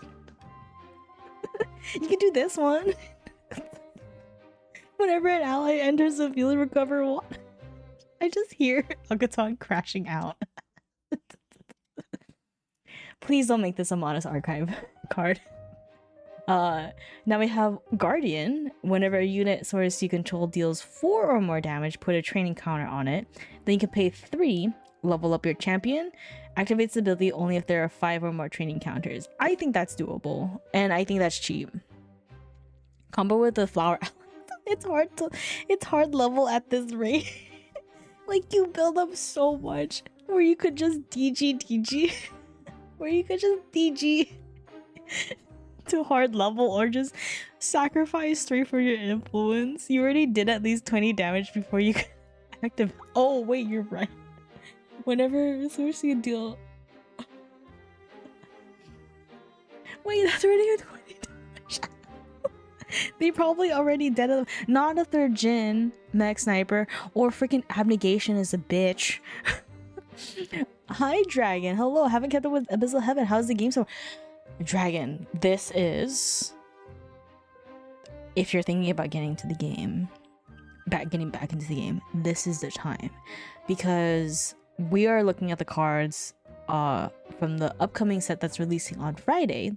You can do this one. Whenever an ally enters the field, recover 1. I just hear Akatan crashing out. Please don't make this a modest archive card. Now we have Guardian. Whenever a unit source you control deals 4 or more damage, put a training counter on it. Then you can pay 3, level up your champion. Activates the ability only if there are 5 or more training counters. I think that's doable, and I think that's cheap. Combo with the flower. It's hard level at this rate. Like, you build up so much where you could just DG where you could just DG to hard level, or just sacrifice 3 for your influence. You already did at least 20 damage before you could activate. Oh wait, you're right. Whenever source you deal. Wait, that's already a 20 damage. They probably already dead. Not if they're Jin, Mech Sniper, or freaking Abnegation is a bitch. Hi, Dragon. Hello. Haven't kept up with Abyssal Heaven. How's the game so? Dragon, this is. If you're thinking about getting to the game, getting back into the game, this is the time, because we are looking at the cards from the upcoming set that's releasing on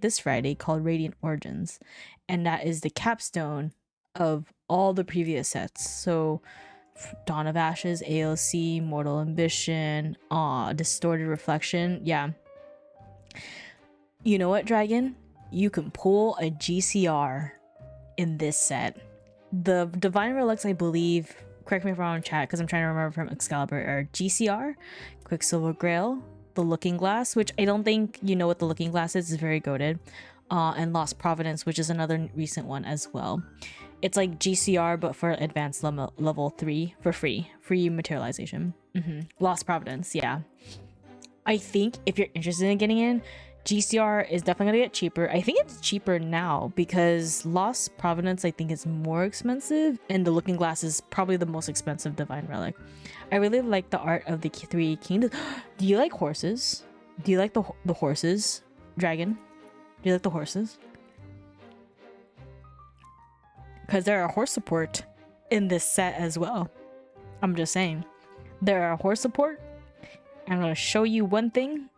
this Friday, called Radiant Origins, and that is the capstone of all the previous sets. So Dawn of Ashes, AOC, Mortal Ambition, Distorted Reflection. Yeah, you know what, Dragon, you can pull a GCR in this set. The Divine Relics, I believe, correct me if I'm wrong in chat because I'm trying to remember from Excalibur, are GCR, Quicksilver Grail, the Looking Glass, which I don't think you know what the Looking Glass is very goated, and Lost Providence, which is another recent one as well. It's like GCR but for advanced level 3 for free materialization. Lost Providence, yeah. I think if you're interested in getting in, GCR is definitely gonna get cheaper. I think it's cheaper now because Lost Providence, I think, is more expensive, and the Looking Glass is probably the most expensive Divine Relic. I really like the art of the 3 kingdoms. Do you like horses? Do you like the horses, Dragon? Do you like the horses? Because there are horse support in this set as well. I'm just saying. There are horse support. I'm gonna show you one thing.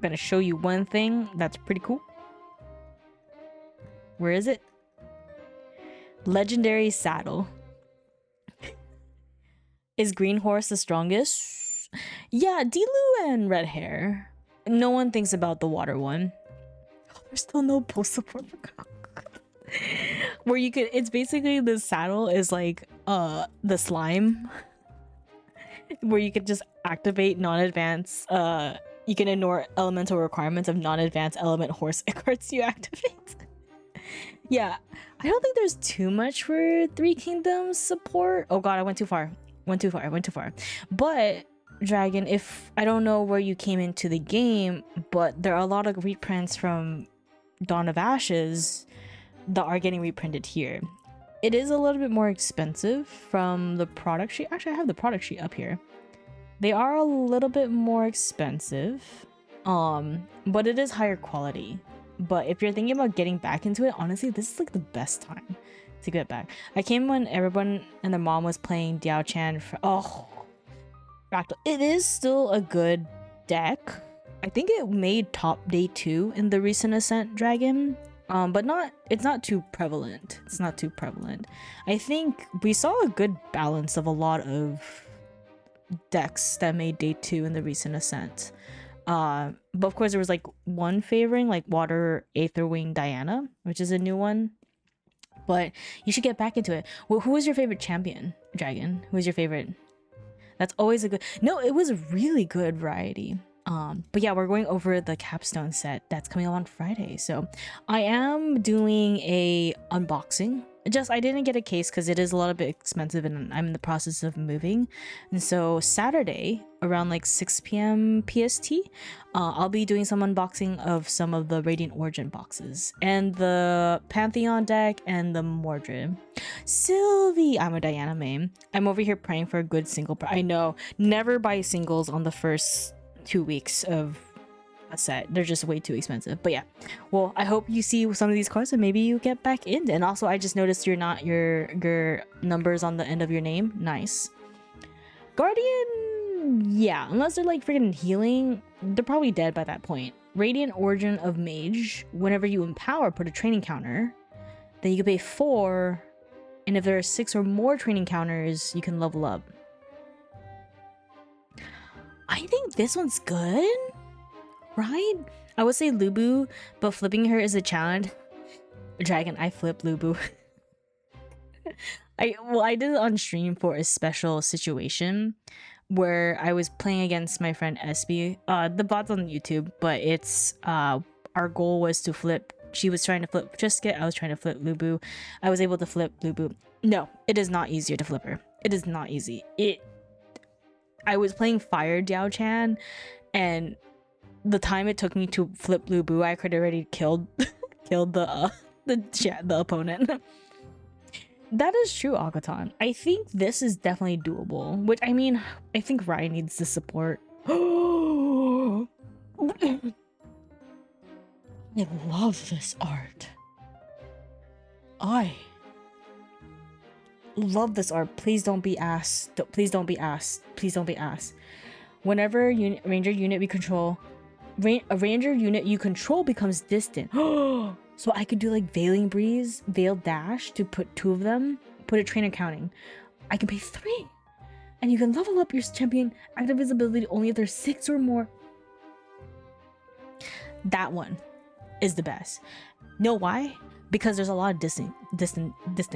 That's pretty cool. Where is it? Legendary Saddle. Is Green Horse the strongest? Yeah, Dilu and Red Hair. No one thinks about the water one. Oh, there's still no post support for where you could, it's basically, the saddle is like the slime where you could just activate non-advanced you can ignore elemental requirements of non-advanced element horse cards you activate. Yeah, I don't think there's too much for 3 Kingdoms support. Oh god, I went too far. But Dragon, if I don't know where you came into the game, but there are a lot of reprints from Dawn of Ashes that are getting reprinted here. it is a little bit more expensive from the product sheet. Actually, I have the product sheet up here. They are a little bit more expensive, but it is higher quality. But if you're thinking about getting back into it, honestly, this is like the best time to get back. I came when everyone and their mom was playing Diao Chan. Fractal. It is still a good deck. I think it made top day 2 in the recent Ascent Dragon. But it's not too prevalent. It's not too prevalent. I think we saw a good balance of a lot of decks that made day 2 in the recent Ascent. But of course there was like one favoring like Water Aetherwing Diana, which is a new one. But you should get back into it. Well, who was your favorite champion, Dragon? Who was your favorite? That's always a good... No, it was a really good variety. But yeah, we're going over the capstone set that's coming out on Friday. So I am doing a unboxing. I didn't get a case because it is a little bit expensive and I'm in the process of moving. And so Saturday around like 6 p.m. PST, I'll be doing some unboxing of some of the Radiant Origin boxes and the Pantheon deck and the Mordred. Sylvie, I'm a Diana main. I'm over here praying for a good single. I know, never buy singles on the first 2 weeks of a set. They're just way too expensive. But yeah, well, I hope you see some of these cards and maybe you get back in. And also, I just noticed you're not your numbers on the end of your name. Nice. Guardian, yeah, unless they're like freaking healing, they're probably dead by that point. Radiant Origin of Mage, whenever you empower, put a training counter, then you can pay 4, and if there are 6 or more training counters, you can level up. I think this one's good, right? I would say Lubu, but flipping her is a challenge. Dragon, I flip Lubu. I did it on stream for a special situation where I was playing against my friend SB. The bot's on YouTube, but it's our goal was to flip. She was trying to flip Trisket, I was trying to flip Lubu. I was able to flip Lubu. No, it is not easier to flip her. It is not easy. I was playing Fire Diao Chan, and the time it took me to flip Lubu, I could already killed the opponent. That is true, Akatan. I think this is definitely doable. Which, I mean, I think Ryan needs the support. I love this art. I love this art. Please don't be asked. Please don't be asked. Please don't be asked. Whenever ranger unit we control, a ranger unit you control becomes distant. So I could do like Veiling Breeze, Veil Dash to put 2 of them, put a trainer counting. I can pay 3. And you can level up your champion active visibility only if there's 6 or more. That one is the best. Know why? Because there's a lot of distant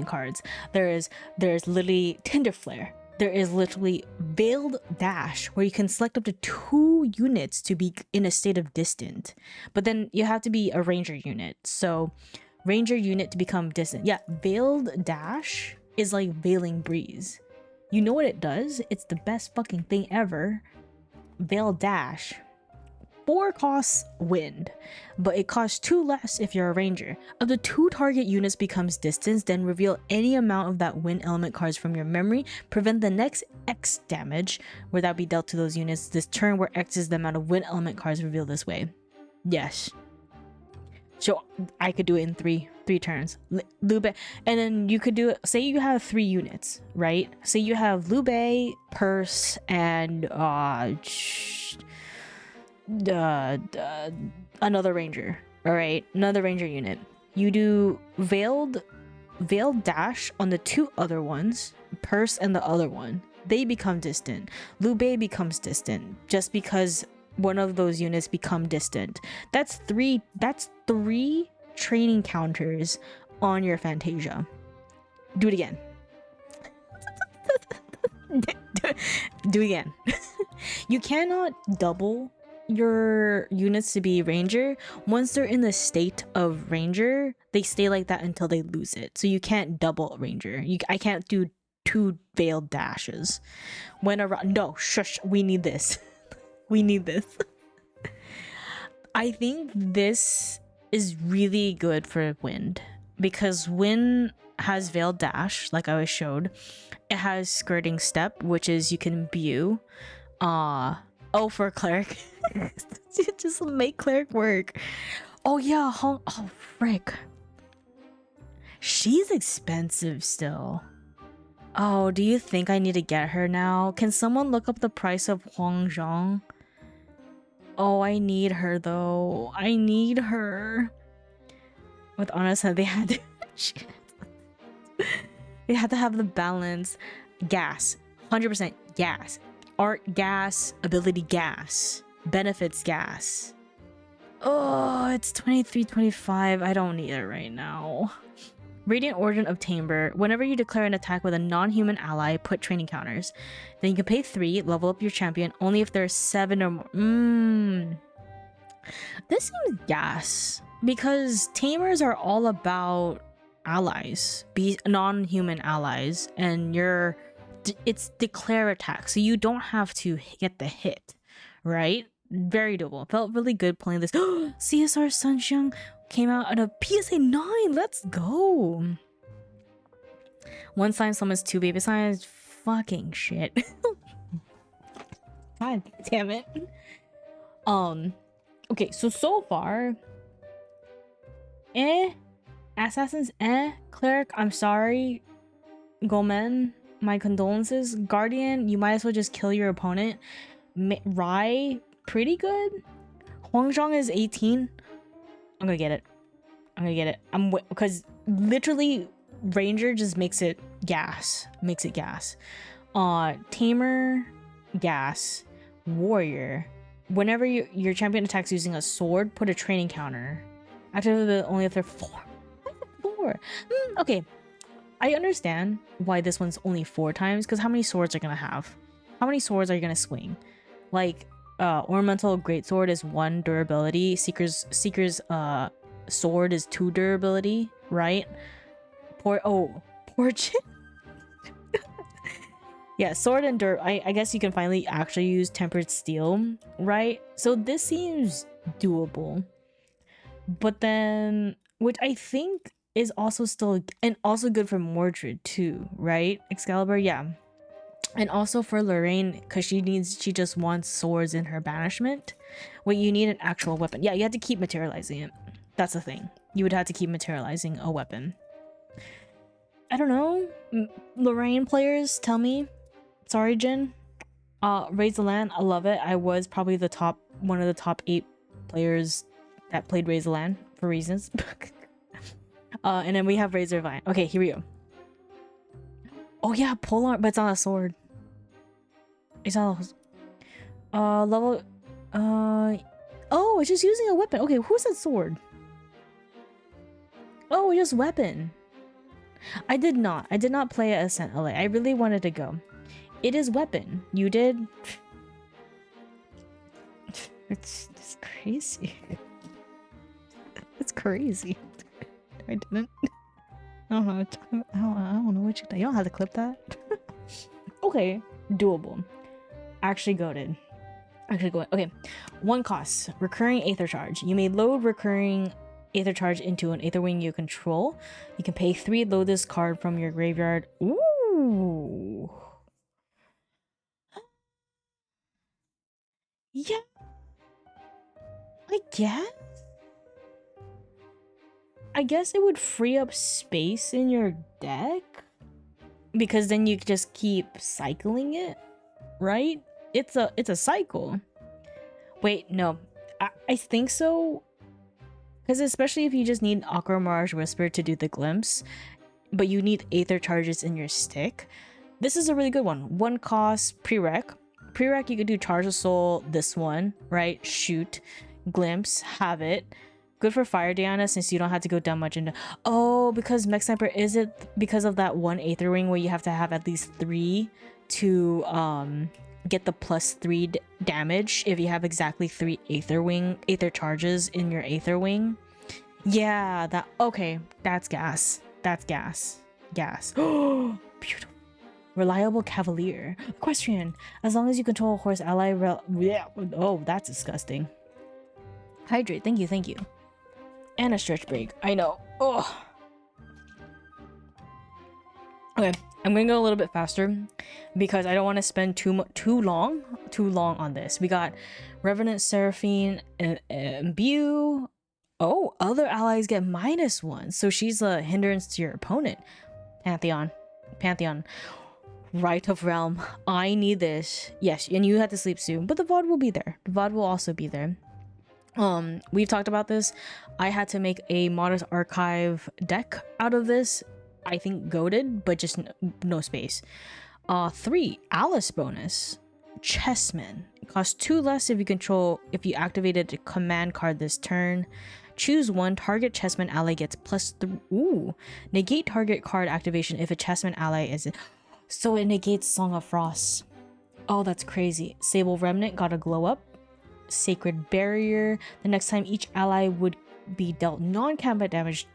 cards. There's literally Tinder Flare. There is literally Veiled Dash, where you can select up to 2 units to be in a state of distant. But then you have to be a ranger unit. So ranger unit to become distant. Yeah, Veiled Dash is like Veiling Breeze. You know what it does? It's the best fucking thing ever. Veil Dash. 4 costs wind, but it costs 2 less if you're a ranger. Up to 2 target units becomes distance, then reveal any amount of that wind element cards from your memory. Prevent the next X damage where that be dealt to those units this turn, where X is the amount of wind element cards revealed this way. Yes. So I could do it in three turns. Lube, and then you could do it. Say you have 3 units, right? Say you have Lube, Purse, and another ranger. All right, another ranger unit. You do veiled dash on the 2 other ones, Purse and the other one. They become distant. Lube becomes distant just because one of those units become distant. That's 3 training counters on your Fantasia. Do it again. Do it again. You cannot double your units to be ranger. Once they're in the state of ranger, they stay like that until they lose it. So you can't double ranger. I can't do 2 veiled dashes when around. No, shush, we need this. We need this. I think this is really good for wind, because wind has Veiled Dash, like I was showed. It has Skirting Step, which is you can imbue. Oh, for cleric. Just make cleric work. Oh yeah, oh frick. She's expensive still. Oh, do you think I need to get her now? Can someone look up the price of Huang Zhang? Oh, I need her though. I need her. With honest, they had to they had to have the balance. Gas. 100% gas. Art gas, ability gas, benefits gas. Oh, it's 23.25. I don't need it right now. Radiant Origin of Timbre. Whenever you declare an attack with a non-human ally, put training counters. Then you can pay 3, level up your champion only if there's 7 or more. This seems gas. Because tamers are all about allies. Be non-human allies. And it's declare attack. So you don't have to get the hit. Right? Very doable. Felt really good playing this. CSR Sunshine came out at a PSA 9. Let's go. One sign summons 2 baby signs. Fucking shit. God damn it. Okay, so far. Assassins, Cleric, I'm sorry. Gomen, my condolences. Guardian, you might as well just kill your opponent. Rai, pretty good. Huangzhong is 18. I'm gonna get it. Because literally Ranger just makes it gas. Tamer, gas. Warrior. Whenever your champion attacks using a sword, put a training counter. Activate only if they're 4. Okay. I understand why this one's only 4 times, because how many swords are gonna have? How many swords are you gonna swing? Like, Ornamental Greatsword is 1 durability. Seeker's sword is 2 durability, right? Portion. Yeah, sword and I guess you can finally actually use Tempered Steel, right? So this seems doable. But then, which I think is also still, and also good for Mordred too, right? Excalibur, yeah. And also for Lorraine, because she just wants swords in her banishment. Wait, you need an actual weapon. Yeah, you have to keep materializing it. That's the thing. You would have to keep materializing a weapon. I don't know. Lorraine players, tell me. Sorry, Jin. Raise the Land, I love it. I was probably one of the top 8 players that played Raise the Land for reasons. And then we have Razor Vine. Okay, here we go. Oh yeah, polearm, but it's not a sword. It's not a level. Oh, it's just using a weapon. Okay, who's that sword? Oh, it's just weapon. I did not play Ascent LA. I really wanted to go. It is weapon. You did. It's crazy. It's crazy. I didn't. I don't know what you don't have to clip that. Okay, doable. Actually goated. Okay. 1 cost. Recurring Aether Charge. You may load recurring Aether Charge into an Aether Wing you control. You can pay 3, load this card from your graveyard. Ooh. Yeah. I guess it would free up space in your deck. Because then you just keep cycling it, right? It's a cycle. Wait, no. I think so. Because especially if you just need Aqua Mirage Whisper to do the glimpse, but you need Aether Charges in your stick. This is a really good one. 1 cost, prereq. Prereq, you could do Charge of Soul, this one, right? Shoot, glimpse, have it. Good for Fire Diana since you don't have to go down much into. Oh, because Mech Sniper, is it because of that 1 Aether Wing where you have to have at least 3 to get the +3 damage if you have exactly 3 Aether Charges in your Aether Wing? Yeah, okay, that's gas. Oh, beautiful. Reliable Cavalier. Equestrian. As long as you control a horse ally. Yeah. Oh, that's disgusting. Hydrate. Thank you. And a stretch break. I know. Oh. Okay, I'm gonna go a little bit faster because I don't want to spend too long on this. We got Revenant, Seraphine, and Imbue. Oh, other allies get -1, so she's a hindrance to your opponent. Pantheon, Right of Realm. I need this. Yes, and you have to sleep soon, but the VOD will be there. The VOD will also be there. We've talked about this. I had to make a Modest Archive deck out of this. I think goated, but just no space. 3 Alice bonus. Chessman. It costs 2 less if you activated a command card this turn. Choose one. Target Chessman ally gets +3. Ooh. Negate target card activation if a Chessman ally is. So it negates Song of Frost. Oh, that's crazy. Sable Remnant got a glow up. Sacred Barrier. The next time each ally would be dealt non-combat damage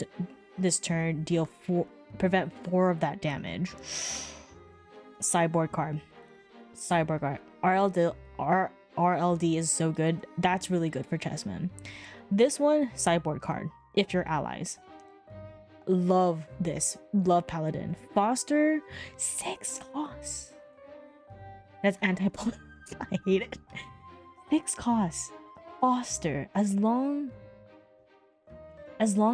this turn, prevent 4 of that damage. Cyborg card. RLD is so good. That's really good for Chessman. This one, sideboard card. If you're allies. Love this. Love Paladin. Foster, 6 costs. That's anti-polar. I hate it. 6 costs. Foster. As long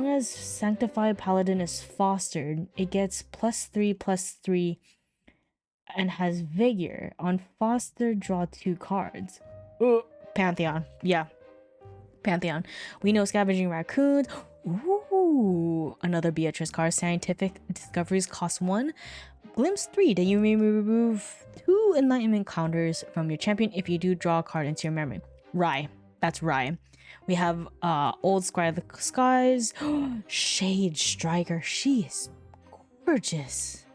as Sanctified Paladin is fostered, it gets +3/+3 and has Vigor. On Foster, draw 2 cards. Pantheon. Yeah. Pantheon. We know Scavenging Raccoons. Ooh. Another Beatrice card. Scientific Discoveries cost 1. Glimpse 3. Then you may remove 2 Enlightenment counters from your champion if you do draw a card into your memory. Rye. That's Rye. We have Old Squire of the Skies. Shade Striker. She is gorgeous.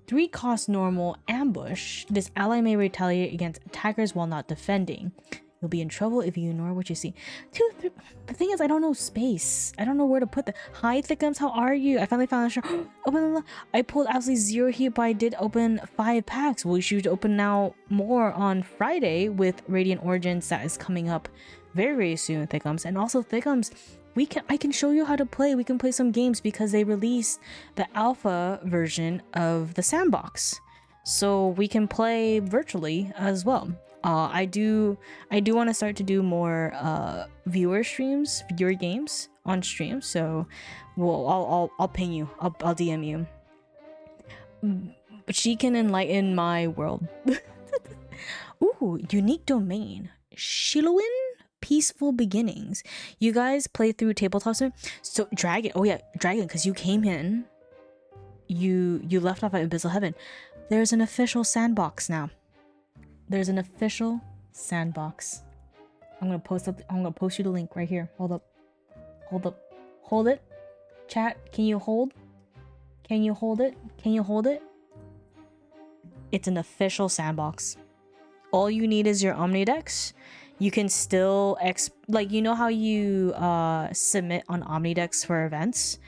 3 cost normal Ambush. This ally may retaliate against attackers while not defending. You'll be in trouble if you ignore what you see. 2, 3. The thing is, I don't know space. I don't know where to put the. Hi, Thickums. How are you? I finally found a show. Open. I pulled absolutely 0 heat, but I did open 5 packs. We should open now more on Friday with Radiant Origins that is coming up very, very soon, Thickums. And also, Thickums, I can show you how to play. We can play some games because they released the alpha version of the sandbox, so we can play virtually as well. I do want to start to do more viewer games on stream. So, I'll ping you. I'll DM you. But she can enlighten my world. Ooh, unique domain. Shilowin? Peaceful Beginnings. You guys play through Tabletop Sim? So Dragon. Oh yeah, Dragon, because you came in. You left off at Abyssal Heaven. There's an official sandbox now. There's an official sandbox. I'm gonna post you the link right here. Hold it. Chat, can you hold? Can you hold it? It's an official sandbox. All you need is your Omnidex. You can still you know how you submit on Omnidex for events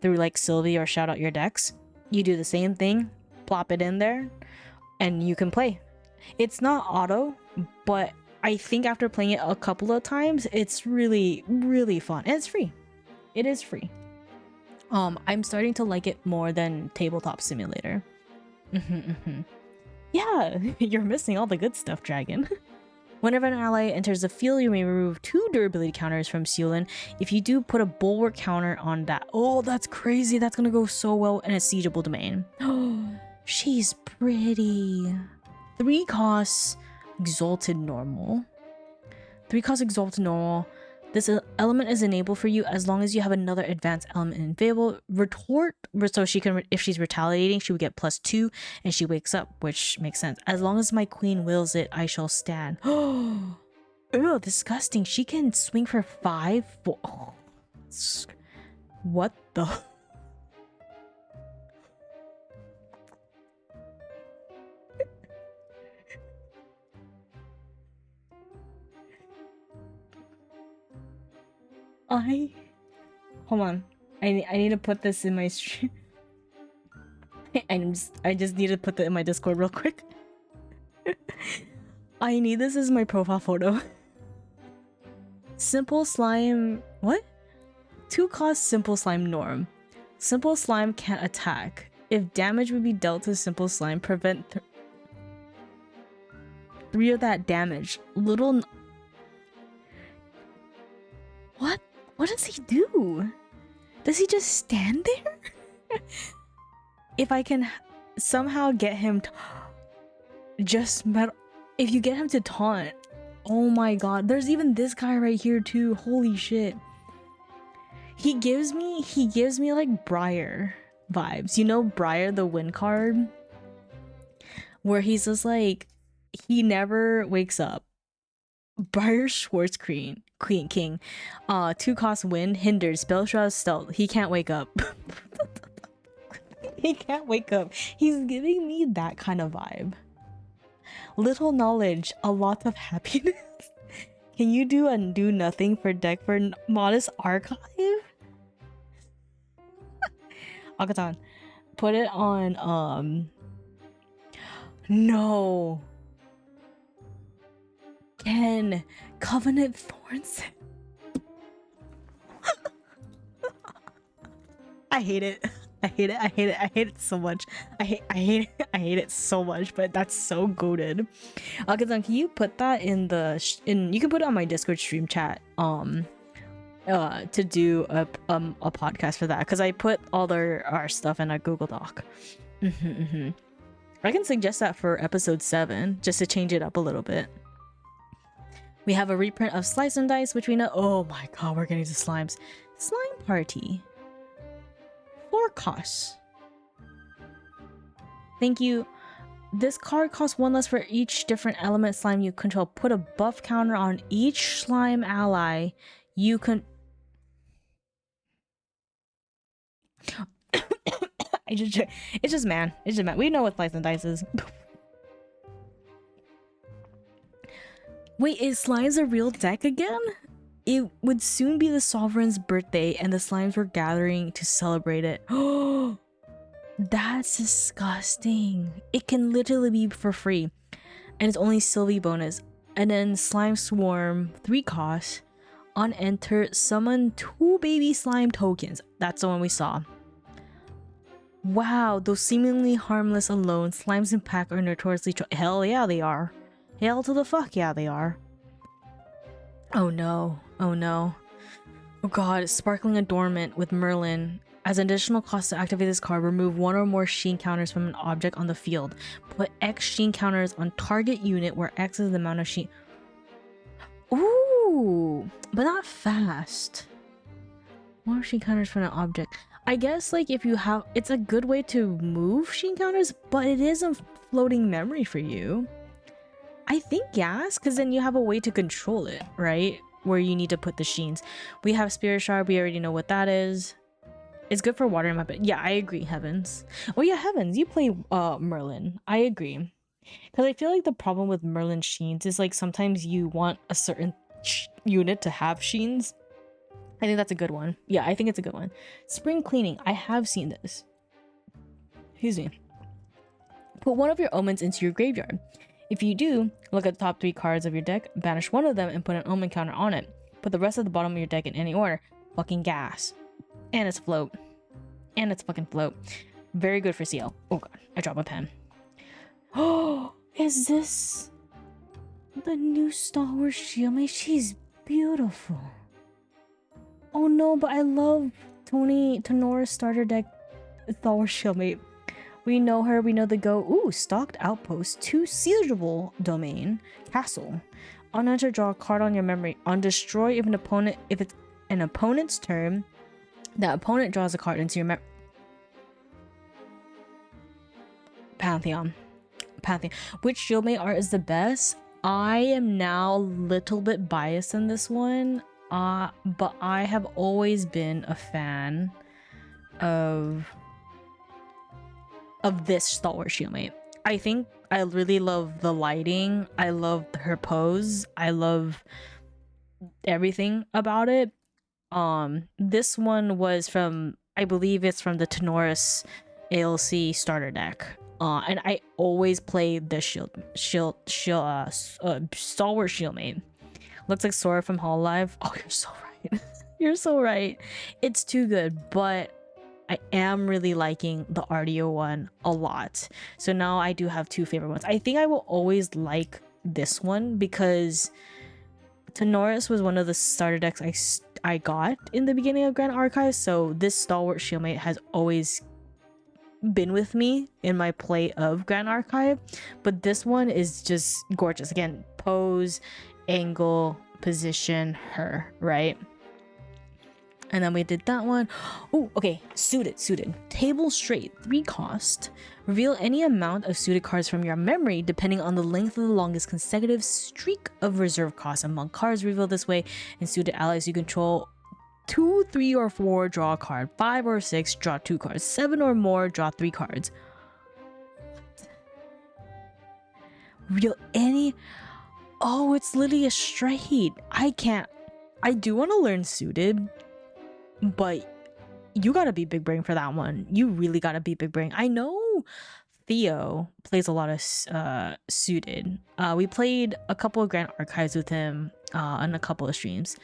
through like Sylvie or Shout Out Your Decks. You do the same thing, plop it in there, and you can play. It's not auto, but I think after playing it a couple of times, it's really, really fun. And it's free. It is free. I'm starting to like it more than Tabletop Simulator. Yeah, you're missing all the good stuff, Dragon. Whenever an ally enters the field, you may remove 2 durability counters from Seulin. If you do, put a bulwark counter on that. Oh, that's crazy. That's gonna go so well in a siegeable domain. Oh, she's pretty. 3 costs Exalted Normal. 3 costs Exalted Normal. This element is enabled for you as long as you have another advanced element available. Retort, so she can, if she's retaliating, she would get +2 and she wakes up, which makes sense. As long as my queen wills it, I shall stand. Oh, ew, disgusting. She can swing for 5. Oh, what the? Hold on. I need to put this in my stream. I just need to put that in my Discord real quick. I need this as my profile photo. Simple Slime. What? 2 cost Simple Slime Norm. Simple Slime can't attack. If damage would be dealt to simple slime, prevent 3 of that damage. What? What does he do? Does he just stand there? If I can somehow get him to if you get him to taunt, oh my god, there's even this guy right here too. Holy shit. He gives me like Briar vibes. You know Briar, the wind card? Where he's just like, he never wakes up. Briar Schwartz Queen King. 2 cost wind, hinders, spell shroud, stealth. He can't wake up. He can't wake up. He's giving me that kind of vibe. Little knowledge, a lot of happiness. Can you do nothing for deck for modest archive? Akatan, put it on no. Ken, Covenant Thorns. I hate it. I hate it so much. I hate it so much, but that's so goated. Akazan, can you put that in you can put it on my Discord stream chat to do a podcast for that, because I put all our stuff in a Google Doc. I can suggest that for episode 7 just to change it up a little bit. We have a reprint of Slice and Dice, which we know. Oh my god, we're getting to slimes. Slime Party. 4 costs. Thank you. This card costs 1 less for each different element slime you control. Put a buff counter on each slime ally you can. It's just man. We know what Slice and Dice is. Wait, is Slimes a real deck again? It would soon be the Sovereign's birthday and the Slimes were gathering to celebrate it. Oh, that's disgusting. It can literally be for free. And it's only Sylvie bonus. And then Slime Swarm, 3 costs. On enter, summon 2 baby slime tokens. That's the one we saw. Wow, those seemingly harmless alone slimes in pack are notoriously hell yeah they are. Hell to the fuck yeah they are. Oh no. Oh no. Oh god, Sparkling Adornment with Merlin. As an additional cost to activate this card, remove 1 or more sheen counters from an object on the field. Put X sheen counters on target unit where X is the amount of sheen. Ooh, but not fast. More sheen counters from an object. I guess like if you have, it's a good way to move sheen counters, but it is a floating memory for you. I think yes, because then you have a way to control it, right? Where you need to put the sheens. We have Spirit Shard, we already know what that is. It's good for watering my bed. Yeah, I agree, Heavens. Oh yeah, Heavens, you play Merlin. I agree. Because I feel like the problem with Merlin sheens is like sometimes you want a certain unit to have sheens. I think that's a good one. Yeah, I think it's a good one. Spring Cleaning. I have seen this. Excuse me. Put 1 of your omens into your graveyard. If you do, look at the top 3 cards of your deck, banish 1 of them, and put an omen counter on it. Put the rest at the bottom of your deck in any order. Fucking gas. And it's float. And it's fucking float. Very good for CL. Oh god, I dropped my pen. Oh, is this the new Star Wars Shieldmate? She's beautiful. Oh no, but I love Tanora's starter deck Star Wars Shieldmate. We know her, we know the go. Ooh, Stocked Outpost, 2 seizable domain, castle. On enter, draw a card on your memory. On destroy, if it's an opponent's turn, the opponent draws a card into your memory. Pantheon. Which Shieldmate art is the best? I am now a little bit biased in this one. But I have always been a fan of this Star Wars Shieldmate. I think I really love the lighting. I love her pose. I love everything about it. This one was from, I believe it's from the Tanoris ALC starter deck. And I always play the Star Wars Shieldmate. Looks like Sora from Hololive. Oh, you're so right. You're so right. It's too good, but I am really liking the RDO one a lot. So now I do have two favorite ones. I think I will always like this one because Tenoris was one of the starter decks I got in the beginning of Grand Archive. So this Stalwart Shieldmate has always been with me in my play of Grand Archive. But this one is just gorgeous. Again, pose, angle, position, her, right? And then we did that one. Oh, okay. Suited. Table straight, 3 cost. Reveal any amount of suited cards from your memory depending on the length of the longest consecutive streak of reserve costs among cards revealed this way. And suited allies you control 2, 3, or 4, draw a card. 5 or 6, draw 2 cards. 7 or more, draw 3 cards. Reveal any... Oh, it's literally a straight. I do want to learn suited, but you gotta be big brain for that one. You really gotta be big brain. I know Theo plays a lot of suited. We played a couple of Grand Archives with him on a couple of streams.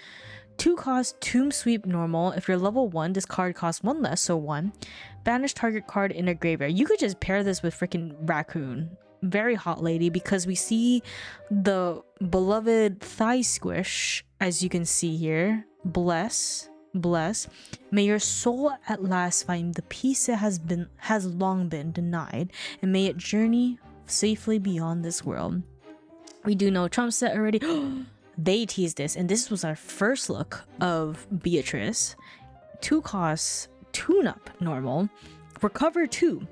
2 cost, Tomb Sweep normal. If you're level 1, this card costs 1 less, so 1. Banish target card in a graveyard. You could just pair this with freaking Raccoon. Very hot lady, because we see the beloved thigh squish, as you can see here. Bless. May your soul at last find the peace it has long been denied, and may it journey safely beyond this world. We do know Trump set already. They teased this, and this was our first look of Beatrice. 2 costs, tune up normal, recover 2.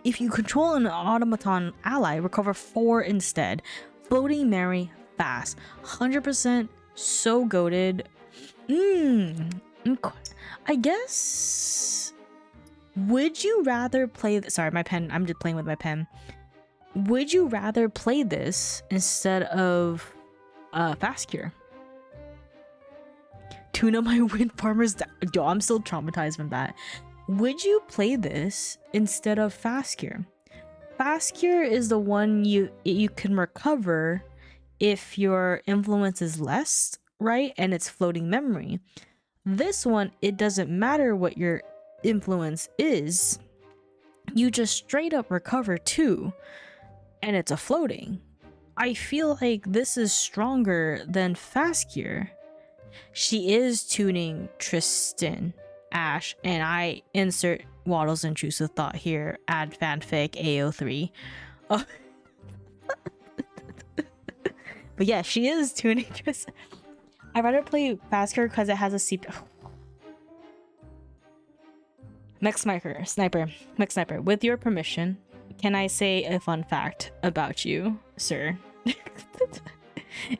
If you control an automaton ally, recover 4 instead. Floating Mary, fast, 100%, so goated. I guess, would you rather play this? Sorry, my pen, I'm just playing with my pen. Would you rather play this instead of Fast Cure? Tune up my wind farmers. Yo, I'm still traumatized from that. Would you play this instead of Fast Cure? Fast Cure is the one you can recover if your influence is less, right? And it's floating memory. This one, it doesn't matter what your influence is. You just straight up recover 2, and it's a floating. I feel like this is stronger than Fast Cure. She is tuning Tristan, Ash, and I insert Waddle's intrusive thought here. Add fanfic AO3. Oh. But yeah, she is tuning Tristan. I'd rather play Fast Cure because it has a CP. Mech Sniper. With your permission, can I say a fun fact about you, sir?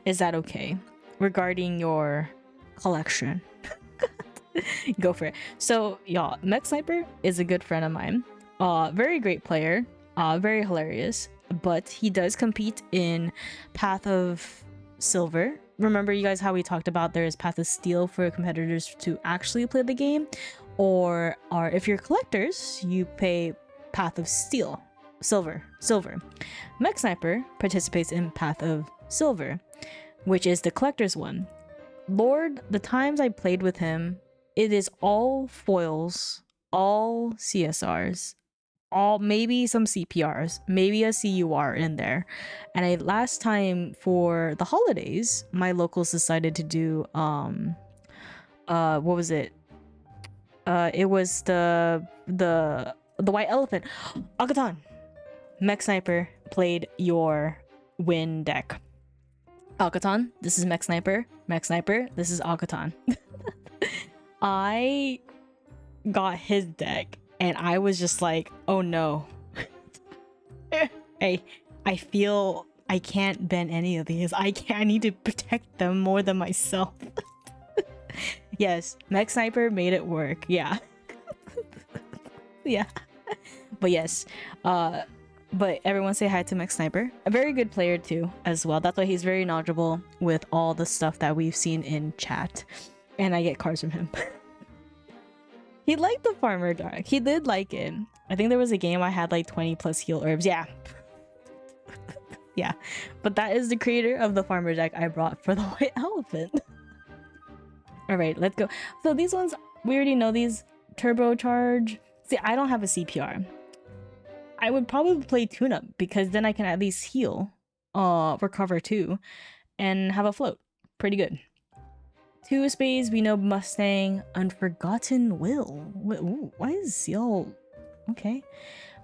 Is that okay? Regarding your collection. Go for it. So, y'all, Mech Sniper is a good friend of mine. Very great player. Very hilarious. But he does compete in Path of Silver. Remember, you guys, how we talked about there is Path of Steel for competitors to actually play the game, or if you're collectors, you pay Path of Silver. Mech Sniper participates in Path of Silver, which is the collector's one. Lord, the times I played with him, it is all foils, all CSRs, all maybe some CPRs, maybe a CUR in there. And last time for the holidays, my locals decided to do what was it? It was the white elephant. Akatan. Mech Sniper played your win deck. Akatan, this is Mech Sniper. Mech Sniper, this is Akatan. I got his deck and I was just like, oh no. I feel I can't bend any of these. I need to protect them more than myself. Yes, Mech Sniper made it work. Yeah. Yeah. But yes, but everyone say hi to Mech Sniper. A very good player too, as well. That's why he's very knowledgeable with all the stuff that we've seen in chat. And I get cards from him. He liked the Farmer Dark. He did like it. I think there was a game I had like 20 plus heal herbs. Yeah. Yeah. But that is the creator of the Farmer deck I brought for the White Elephant. Alright, let's go. So these ones, we already know these. Turbocharge. See, I don't have a CPR. I would probably play tune-up because then I can at least heal, recover too, and have a float. Pretty good. 2 of spades, we know Mustang, Unforgotten Will. Ooh, why is y'all... Okay.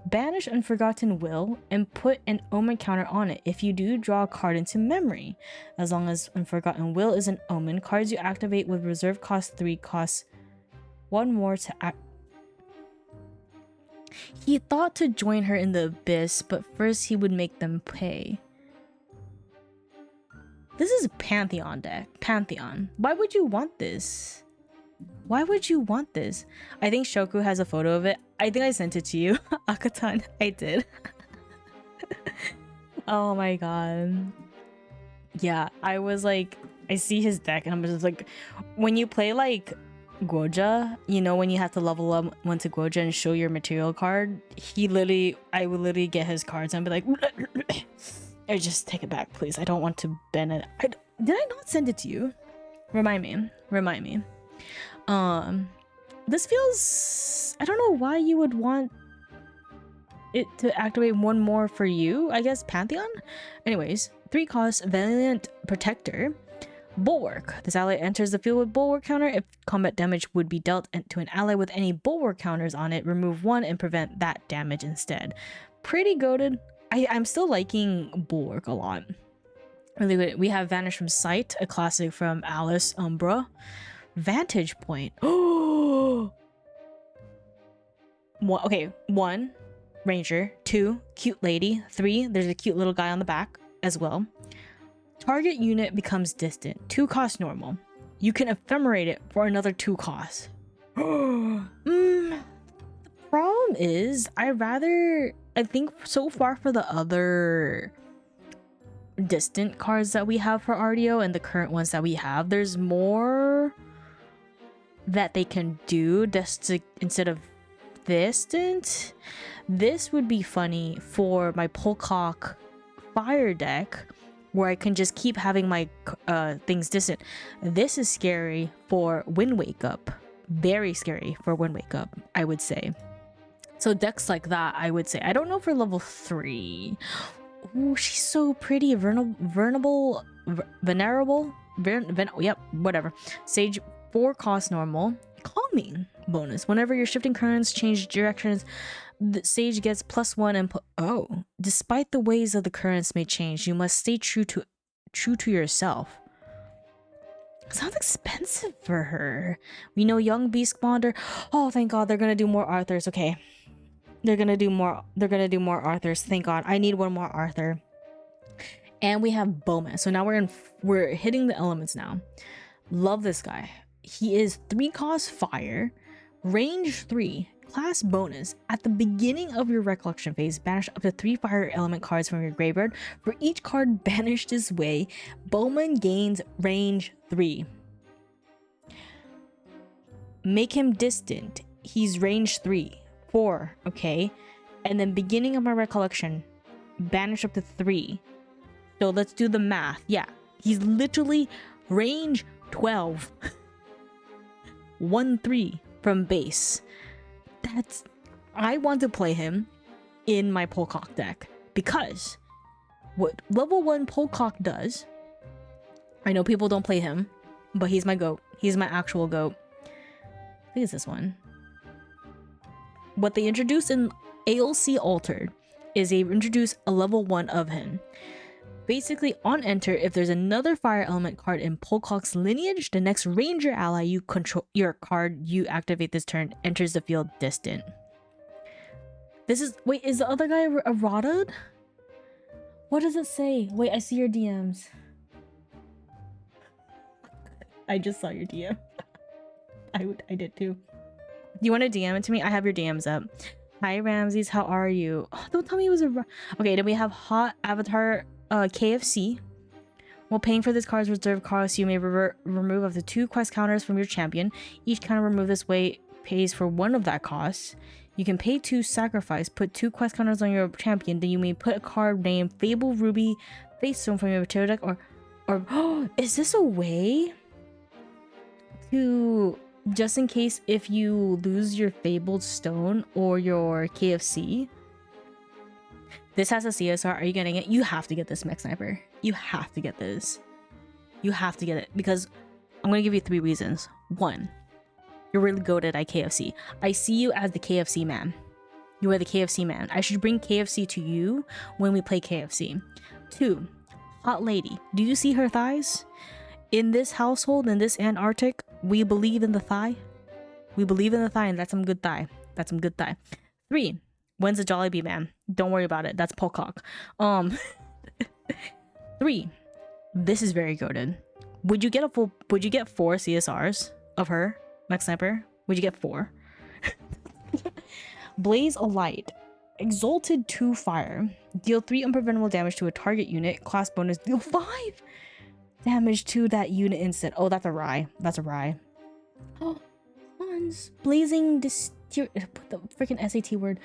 Banish Unforgotten Will and put an omen counter on it. If you do, draw a card into memory. As long as Unforgotten Will is an omen, cards you activate with reserve cost 3 cost 1 more to act. He thought to join her in the abyss, but first he would make them pay. This is a Pantheon deck. Pantheon. Why would you want this? Why would you want this? I think Shoku has a photo of it. I think I sent it to you. Akatan. I did. Oh my god. Yeah, I was like, I see his deck and I'm just like, when you play like Goja, you know, when you have to level up one to Goja and show your material card, I would literally get his cards and be like, I just take it back, please. I don't want to bend it. Did I not send it to you? Remind me. This feels... I don't know why you would want it to activate 1 more for you. I guess Pantheon? Anyways, 3 cost, Valiant Protector. Bulwark. This ally enters the field with Bulwark counter. If combat damage would be dealt to an ally with any Bulwark counters on it, remove 1 and prevent that damage instead. Pretty goated. I'm still liking Bulwark a lot. Really good. We have Vanish from Sight, a classic from Alice Umbra. Vantage Point. Oh! Okay, 1, Ranger. 2, Cute Lady. 3, there's a cute little guy on the back as well. Target unit becomes distant. 2 cost normal. You can ephemerate it for another 2 costs. The problem is, I think so far for the other distant cards that we have for RDO and the current ones that we have, there's more that they can do instead of distant. This would be funny for my Polcock fire deck, where I can just keep having my things distant. This is scary for Wind Wake Up. Very scary for Wind Wake Up, I would say. So decks like that, I would say. I don't know for level 3. Ooh, she's so pretty. Venerable. Yep, whatever. Sage, 4 cost normal. Calming bonus. Whenever you're shifting currents, change directions, the Sage gets +1 and despite the ways of the currents may change, you must stay true to yourself. Sounds expensive for her. We know Young Beast Bonder. Oh, thank God, they're gonna do more Arthurs. Okay, they're gonna do more Arthurs. Thank God. I need 1 more Arthur. And we have Bowman. So now we're hitting the elements now. Love this guy. He is 3 cost fire, range 3, class bonus. At the beginning of your recollection phase, banish up to 3 fire element cards from your graveyard. For each card banished this way, Bowman gains range 3. Make him distant. He's range 3. 4, okay? And then beginning of my recollection, banish up to 3. So let's do the math. Yeah, he's literally range 12. 1/3 from base. I want to play him in my Polcock deck because what level 1 Polcock does, I know people don't play him, but he's my goat. He's my actual goat. I think it's this one. What they introduced in ALC Altered is they introduce a level 1 of him. Basically, on enter, if there's another fire element card in Polcock's lineage, the next ranger ally you control, your card you activate this turn, enters the field distant. This is... Wait, is the other guy a Rodod? What does it say? Wait, I see your DMs. I just saw your DM. I did too. Do you want to DM it to me? I have your DMs up. Hi, Ramses. How are you? Oh, don't tell me it was a... Okay, then we have Hot Avatar... KFC. While paying for this card's reserve cost, you may remove up to 2 quest counters from your champion. Each counter removed this way pays for 1 of that cost. You can pay 2 sacrifice, put 2 quest counters on your champion, then you may put a card named Fable Ruby Face Stone from your material deck, or is this a way to just in case if you lose your Fabled Stone or your KFC, this has a CSR. Are you getting it? You have to get this, Mech Sniper. You have to get this. You have to get it because I'm going to give you 3 reasons. 1, you're really goated at KFC. I see you as the KFC man. You are the KFC man. I should bring KFC to you when we play KFC. 2, hot lady. Do you see her thighs? In this household, in this Antarctic, we believe in the thigh. We believe in the thigh, and that's some good thigh. That's some good thigh. 3, when's the Jollibee man? Don't worry about it. That's Pocock. 3, this is very goated. Would you get 4 CSRs of her, Mech Sniper? Would you get 4? Blaze of Light. Exalted 2 fire. Deal 3 unpreventable damage to a target unit. Class bonus. Deal 5 damage to that unit instead. Oh, that's a Rye. That's a Rye. Oh, Hans. Blazing put the freaking SAT word.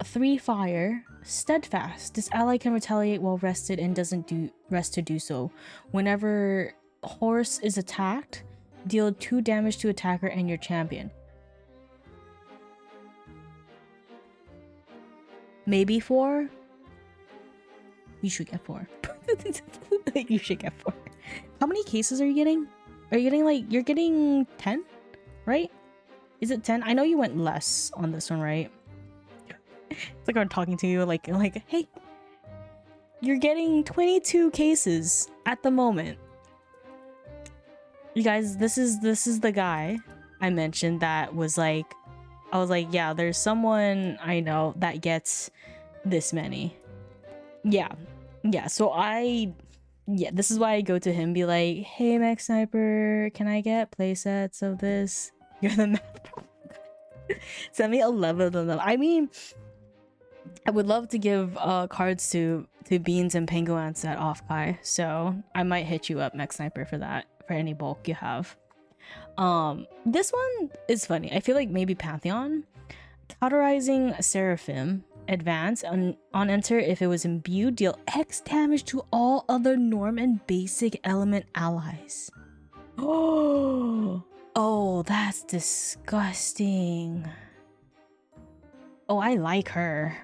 3 fire. Steadfast. This ally can retaliate while rested and doesn't rest to do so. Whenever horse is attacked, deal 2 damage to attacker and your champion. Maybe 4. You should get 4. You should get 4. How many cases are you getting? Are you getting like, you're getting 10, right? Is it 10? I know you went less on this one, right? It's like I'm talking to you like, hey, you're getting 22 cases at the moment. You guys, this is the guy I mentioned that was like, I was like, yeah, there's someone I know that gets this many. Yeah. So this is why I go to him, be like, hey, Mech Sniper, can I get playsets of this? You're the math pro. Send me 11 of them. I mean, I would love to give cards to Beans and Penguins at Offkai, so I might hit you up, Mech Sniper, for that, for any bulk you have. This one is funny. I feel like maybe Pantheon. Cauterizing Seraphim. Advance on enter. If it was imbued, deal X damage to all other norm and basic element allies. Oh, that's disgusting. Oh, I like her.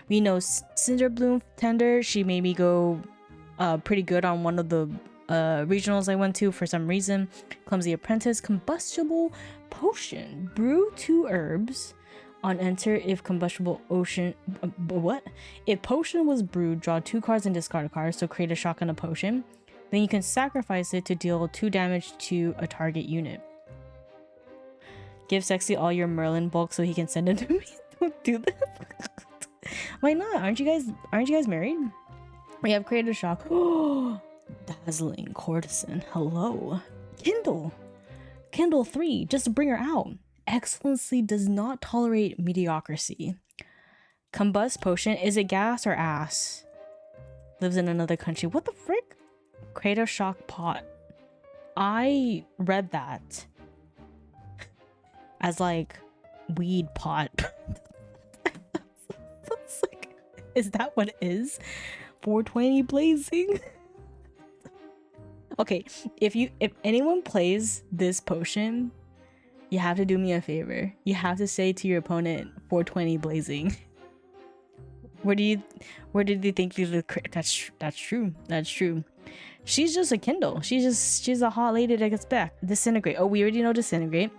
We know Cinderbloom Tender. She made me go pretty good on one of the regionals I went to for some reason. Clumsy Apprentice. Combustible Potion. Brew 2 herbs. On enter, if combustible ocean if potion was brewed, draw 2 cards and discard a card, so create a shock on a potion. Then you can sacrifice it to deal 2 damage to a target unit. Give Sexy all your Merlin bulk so he can send it to me. Don't do that. Why not? Aren't you guys married? We have created a shock. Oh, dazzling courtesan. Hello. Kindle 3, just to bring her out. Excellency does not tolerate mediocrity. Combust Potion. Is it gas or ass? Lives in another country. What the frick? Crater Shock Pot. I read that as like weed pot. Like, is that what it is? 420 blazing. Okay, if anyone plays this potion, you have to do me a favor. You have to say to your opponent, 420 blazing. Where did you think you look? That's true. She's just a Kindle. She's a hot lady that gets back. Disintegrate. Oh, we already know Disintegrate.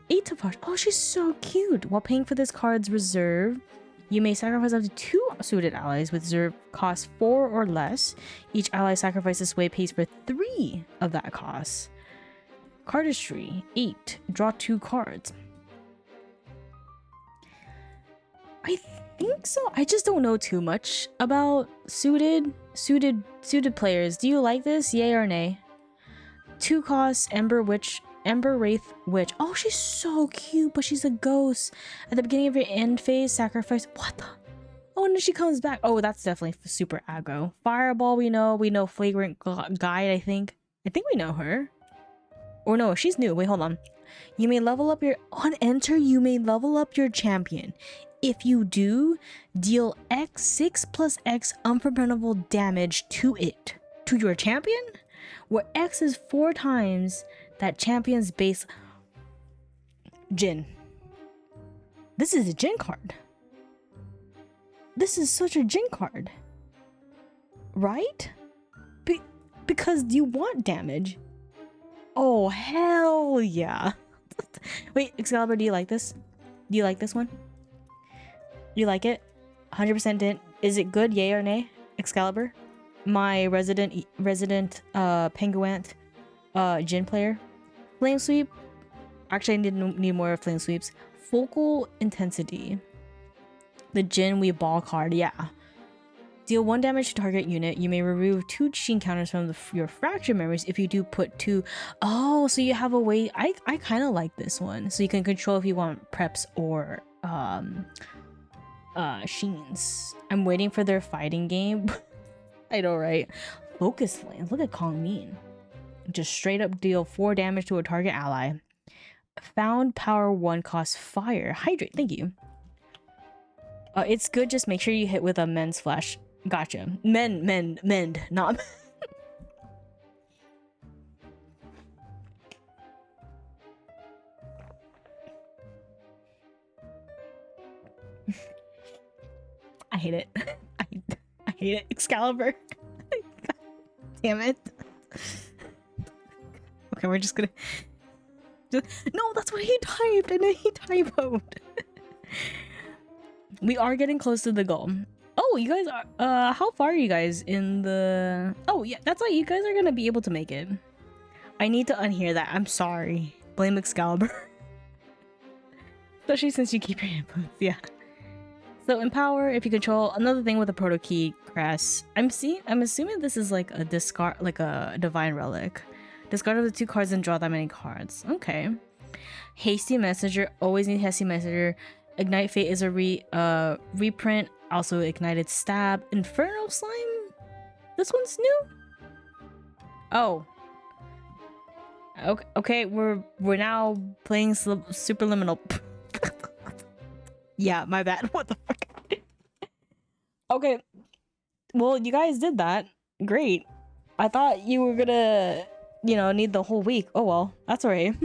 8 to Parch. Oh, she's so cute. While paying for this card's reserve, you may sacrifice up to 2 suited allies with reserve cost 4 or less. Each ally sacrifice this way pays for 3 of that cost. Cardistry. 8. Draw 2 cards. I think so. I just don't know too much about suited players. Do you like this? Yay or nay? 2 costs. Ember Wraith Witch. Oh, she's so cute, but she's a ghost. At the beginning of your end phase, sacrifice. What the? Oh, and then she comes back. Oh, that's definitely super aggro. Fireball, we know. Flagrant Guide, I think we know her. Or no, she's new. Wait, hold on. You may level up on enter. You may level up your champion. If you do, deal X 6 plus X unpreventable damage to your champion, where X is 4 times that champion's base. Jin. This is a Jin card. This is such a Jin card. Right? Because you want damage. Oh, hell yeah. Wait, Excalibur, do you like this? Do you like this one? You like it? 100% didn't. Is it good? Yay or nay? Excalibur? My resident Penguant Jin player. Flame Sweep. Actually, I need more flame sweeps. Focal Intensity. The Jin we ball card, yeah. Deal 1 damage to target unit. You may remove 2 Chi counters from your fracture memories if you do put 2. Oh, so you have a way. I kind of like this one. So you can control if you want preps or Sheens. I'm waiting for their fighting game. I know, right? Focus Flame. Look at Kong Mean. Just straight up deal 4 damage to a target ally. Found power 1 cost fire. Hydrate, thank you. It's good, just make sure you hit with a Mend's Flash. Gotcha. Mend, not I hate it. I hate it. Excalibur. Damn it. Okay, we're just gonna no, that's what he typed, and then he typoed. We are getting close to the goal. Oh, you guys are how far are you guys in the oh yeah, that's like you guys are gonna be able to make it. I need to unhear that. I'm sorry. Blame Excalibur. Especially since you keep your inputs, yeah. So empower if you control another thing with a proto key crest. I'm assuming this is like a discard, like a divine relic. Discard of the 2 cards and draw that many cards. Okay. Hasty Messenger. Always need Hasty Messenger. Ignite Fate is a reprint. Also Ignited Stab. Inferno Slime? This one's new? Oh. Okay, we're now playing Superliminal. Yeah, my bad. What the fuck? Okay. Well, you guys did that. Great. I thought you were gonna, you know, need the whole week. Oh well, that's alright.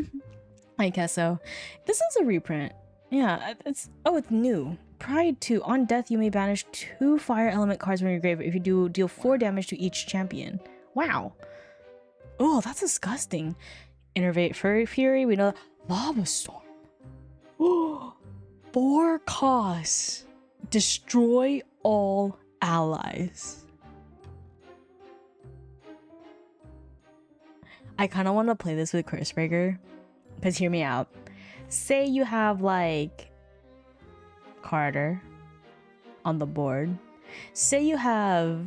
I guess so. This is a reprint. Yeah, it's new. Pride 2. On death, you may banish 2 fire element cards from your grave. If you do, deal 4 damage to each champion. Wow. Oh, that's disgusting. Innervate Fury. We know Lava Storm. Oh, 4 costs. Destroy all allies. I kind of want to play this with Cursebreaker. Because hear me out. Say you have like Carter on the board. Say you have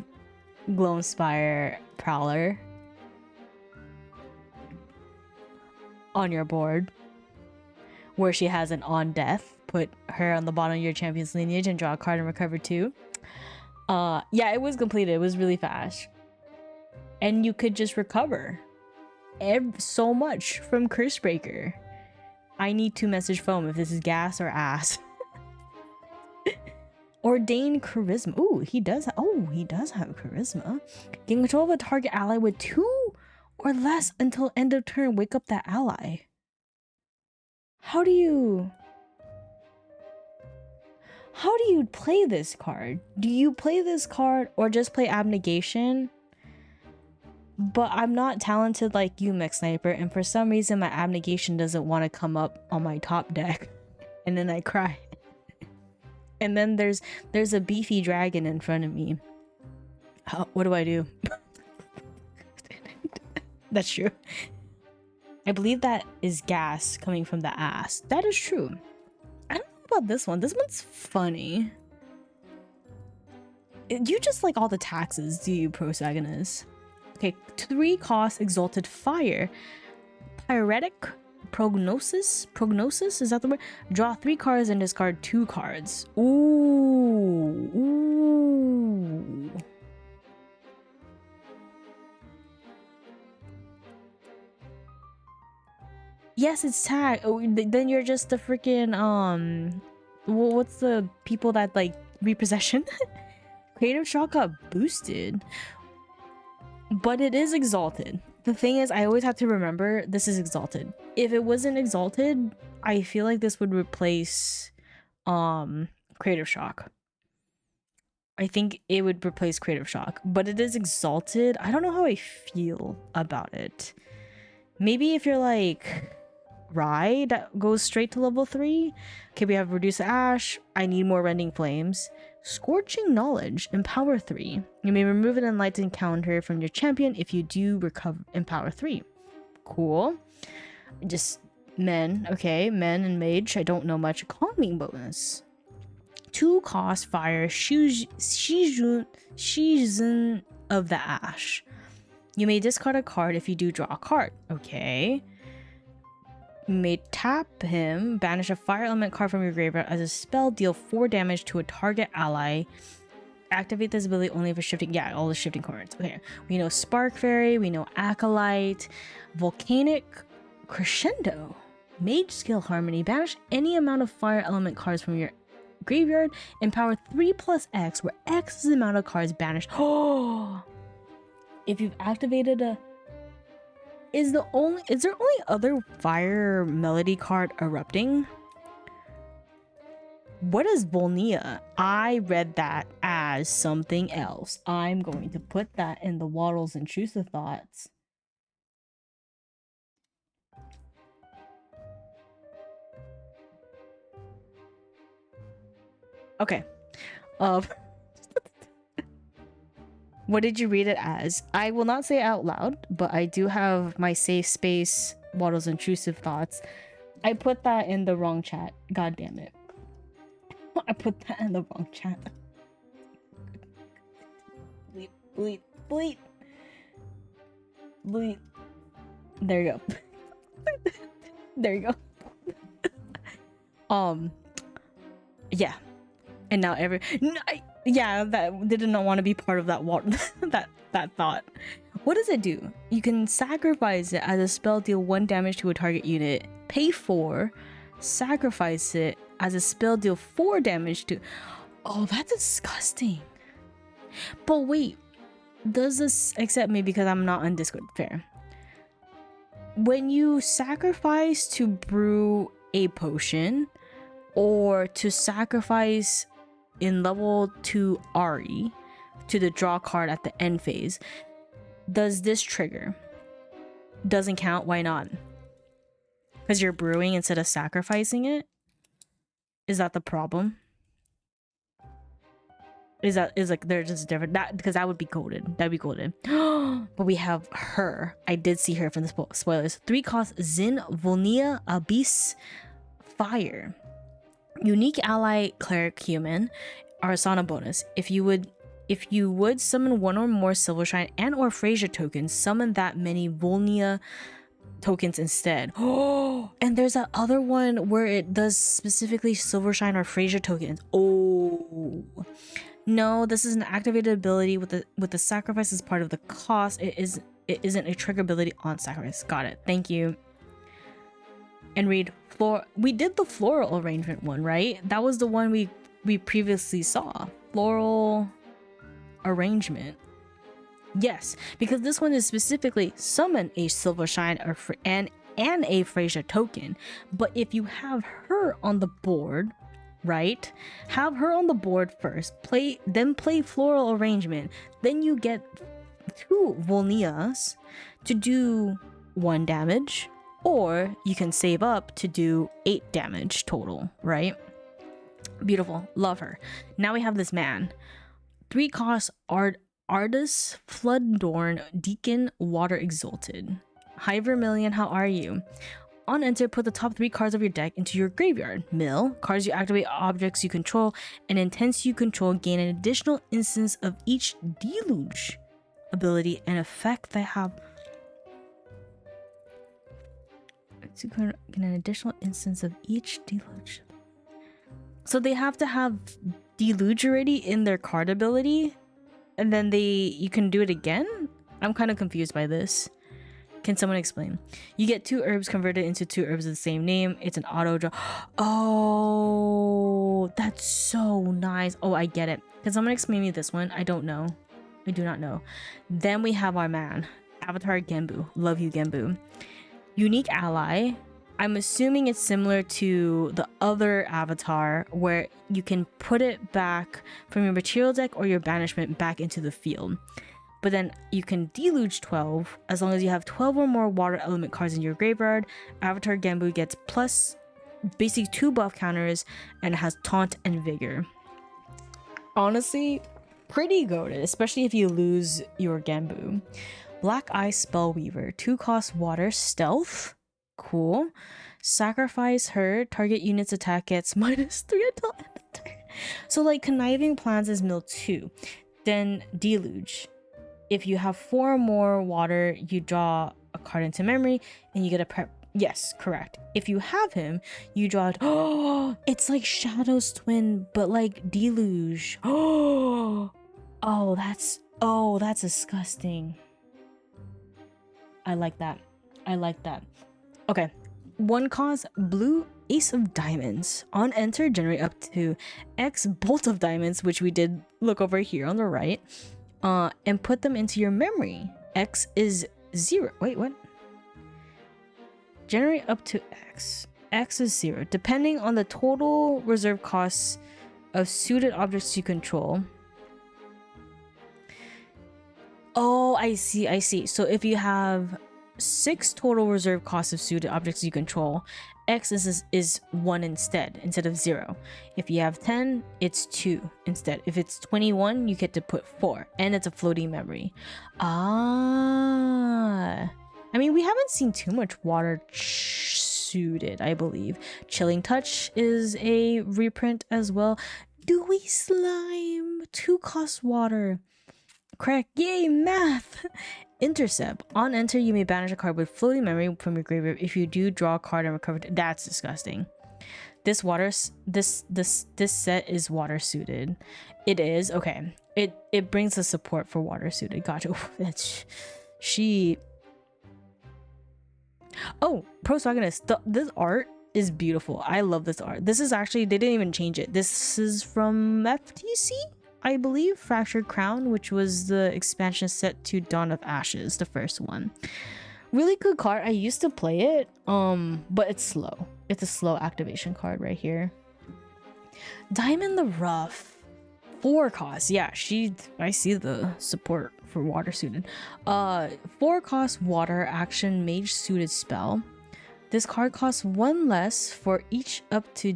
Gloamspire Prowler on your board, where she has an on death. Put her on the bottom of your champion's lineage and draw a card and recover 2. Yeah, it was completed. It was really fast. And you could just recover so much from Cursebreaker. I need to message foam if this is gas or ass. Ordain Charisma. Ooh, he does have charisma. Gain control of a target ally with 2 or less until end of turn. Wake up that ally. How do you play this card? Do you play this card or just play Abnegation? But I'm not talented like you, Mech Sniper, and for some reason my Abnegation doesn't want to come up on my top deck. And then I cry. And then there's a beefy dragon in front of me. What do I do? That's true. I believe that is gas coming from the ass. That is true. I don't know about this one. This one's funny. You just like all the taxes, do you, Protagonist? Okay, 3 cost Exalted Fire. Pyretic Prognosis? Is that the word? Draw 3 cards and discard 2 cards. Ooh. Yes, it's tag. Oh, then you're just the freaking what's the people that like repossession? Creative Shock got boosted. But it is exalted. the thing is, I always have to remember this is exalted. If it wasn't exalted, I feel like this would replace Creative Shock. I think it would replace Creative Shock, but it is exalted. I don't know how I feel about it. Maybe if you're like Rye, that goes straight to level 3. Okay, we have Reduce Ash. I need more Rending Flames. Scorching Knowledge, Empower 3. You may remove an enlightened counter from your champion if you do recover Empower 3. Cool. Just men, okay, men and mage. I don't know much. Calming bonus. 2 cost fire Season of the Ash. You may discard a card if you do draw a card. Okay. You may tap him, banish a fire element card from your graveyard as a spell, deal 4 damage to a target ally. Activate this ability only for shifting. Yeah, all the shifting cards. Okay. We know Spark Fairy, we know Acolyte, Volcanic Crescendo, Mage Skill Harmony, banish any amount of fire element cards from your graveyard, empower 3 plus X, where X is the amount of cards banished. Oh, if you've activated a, is there only other fire melody card erupting? What is Volnia? I read that as something else. I'm going to put that in the Waddles Intrusive Thoughts. Okay. What did you read it as? I will not say it out loud, but I do have my safe space Waddle's Intrusive Thoughts. I put that in the wrong chat. God damn it. I put that in the wrong chat. Bleep, bleep, bleep. Bleep. There you go. There you go. Yeah. And now yeah, that did not want to be part of that that thought. What does it do? You can sacrifice it as a spell, deal 1 damage to a target unit, pay 4, sacrifice it as a spell, deal 4 damage to. Oh, that's disgusting. But wait, does this accept me because I'm not on Discord? Fair. When you sacrifice to brew a potion or to sacrifice in level 2 Ari to the draw card at the end phase, does this trigger? Doesn't count. Why not? Because you're brewing instead of sacrificing it? Is that the problem? Is like they're just different? That because that would be golded. That'd be golded. But we have her. I did see her from the spoilers. 3 cost Zin Volnia Abyss Fire. Unique ally cleric human. Arsana bonus. If you would summon 1 or more Silvershine and or Fraser tokens, summon that many Volnia tokens instead. Oh, and there's that other one where it does specifically Silvershine or Fraser tokens. Oh no, this is an activated ability with the sacrifice as part of the cost. It isn't a trigger ability on sacrifice. Got it. Thank you. And read we did the floral arrangement one, right? That was the one we previously saw. Floral arrangement. Yes, because this one is specifically summon a Silvershine or and a Fraser token. But if you have her on the board, right? Have her on the board first. Then play floral arrangement. Then you get 2 Volnias to do 1 damage. Or you can save up to do 8 damage total, right? Beautiful. Love her. Now we have this man. 3 cost Artus Flooddorn Deacon Water Exalted. Hi Vermilion, how are you? On enter, put the top 3 cards of your deck into your graveyard. Mill, cards you activate, objects you control, and intents you control gain an additional instance of each deluge ability and effect that have to get an additional instance of each deluge. So they have to have deluge already in their card ability, and then you can do it again? I'm kind of confused by this. Can someone explain? You get 2 herbs converted into 2 herbs of the same name. It's an auto draw. Oh, that's so nice. Oh, I get it. Can someone explain me this one? I don't know. I do not know. Then we have our man, Avatar Genbu. Love you, Genbu. Unique ally. I'm assuming it's similar to the other avatar where you can put it back from your material deck or your banishment back into the field. But then you can deluge 12 as long as you have 12 or more water element cards in your graveyard. Avatar Genbu gets plus basically 2 buff counters and has taunt and vigor. Honestly, pretty goated, especially if you lose your Genbu. Black Eye Spellweaver, 2 cost water, stealth. Cool. Sacrifice her, target unit's attack gets -3 until end of turn. So like Conniving Plans is mill 2. Then Deluge. If you have 4 or more water, you draw a card into memory and you get a prep. Yes, correct. If you have him, you draw it. Oh, it's like Shadow's twin, but like Deluge. Oh, that's disgusting. I like that. Okay. 1 cost blue Ace of Diamonds. On enter, generate up to X Bolt of Diamonds, which we did look over here on the right. And put them into your memory. X is 0. Wait, what? Generate up to X. X is 0. Depending on the total reserve costs of suited objects you control. Oh, I see. So if you have 6 total reserve costs of suited objects you control, X is 1 instead of 0. If you have 10, it's 2 instead. If it's 21, you get to put 4, and it's a floating memory. I mean, we haven't seen too much water suited, I believe. Chilling Touch is a reprint as well. Dewy Slime, 2 cost water. Correct. Yay, math. Intercept. On enter, you may banish a card with floating memory from your graveyard. If you do, draw a card and recover it. That's disgusting. This set is water suited. It is okay. It brings the support for water suited. Gotcha. Oh, Protagonist. This art is beautiful. I love this art. This is actually, they didn't even change it. This is from FTC, I believe. Fractured Crown, which was the expansion set to Dawn of Ashes, the first one. Really good card. I used to play it, but it's slow. It's a slow activation card right here. Diamond the Rough. 4 costs. Yeah, I see the support for water suited. 4 cost water action mage suited spell. This card costs 1 less for each up to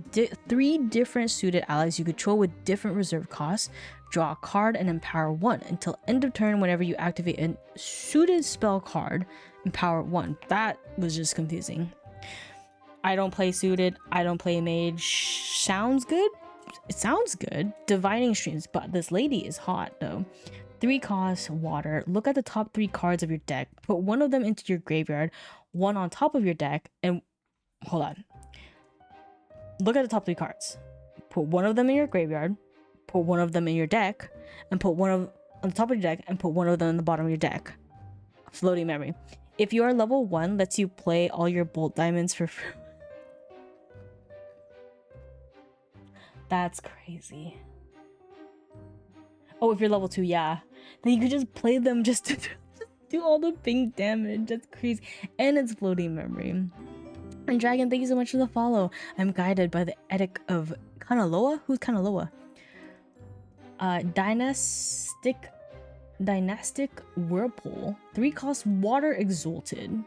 3 different suited allies you control with different reserve costs. Draw a card and empower 1 until end of turn. Whenever you activate a suited spell card, empower 1. That was just confusing. I don't play suited. I don't play mage. Sounds good. It sounds good. Divining Streams, but this lady is hot though. 3 costs water. Look at the top 3 cards of your deck. Put 1 of them into your graveyard, 1 on top of your deck, and hold on. Look at the top 3 cards. Put 1 of them in your graveyard, put 1 of them in your deck, and put 1 on the top of your deck, and put 1 of them in the bottom of your deck. Floating memory. If you are level 1, lets you play all your bolt diamonds for free. That's crazy. Oh, if you're level 2, yeah. Then you could just play them just to do all the pink damage. That's crazy. And it's floating memory. And Dragon, thank you so much for the follow. I'm guided by the Edict of Kanaloa. Who's Kanaloa? Dynastic Whirlpool. 3 cost water exalted.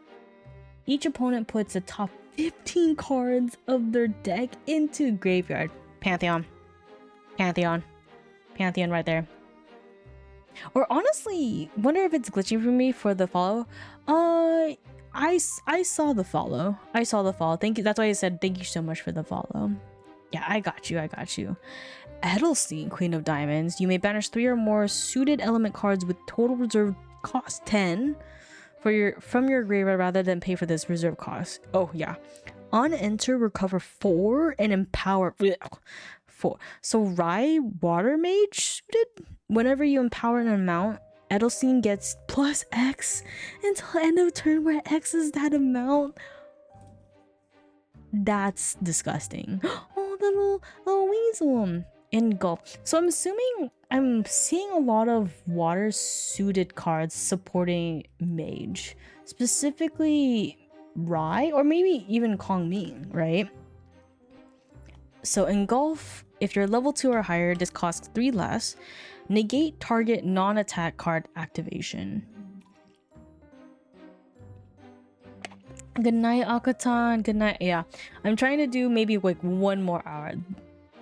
Each opponent puts the top 15 cards of their deck into graveyard. Pantheon right there. Or honestly, wonder if it's glitching for me for the follow. I saw the follow. Thank you. That's why I said thank you so much for the follow. Yeah, I got you. Edelstein, Queen of Diamonds. You may banish 3 or more suited element cards with total reserve cost 10 from your graveyard rather than pay for this reserve cost. Oh yeah. On enter, recover 4 and empower 4. So Rai Water Mage suited. Whenever you empower an amount, Edelstein gets plus X until end of turn, where X is that amount. That's disgusting. Oh, the little weasel. Engulf. So I'm assuming I'm seeing a lot of water suited cards supporting mage, specifically Rai or maybe even Kong Ming, right? So Engulf, if you're level 2 or higher, this costs 3 less. Negate target non-attack card activation. Good night, Akatan. Good night. Yeah, I'm trying to do maybe like 1 more hour.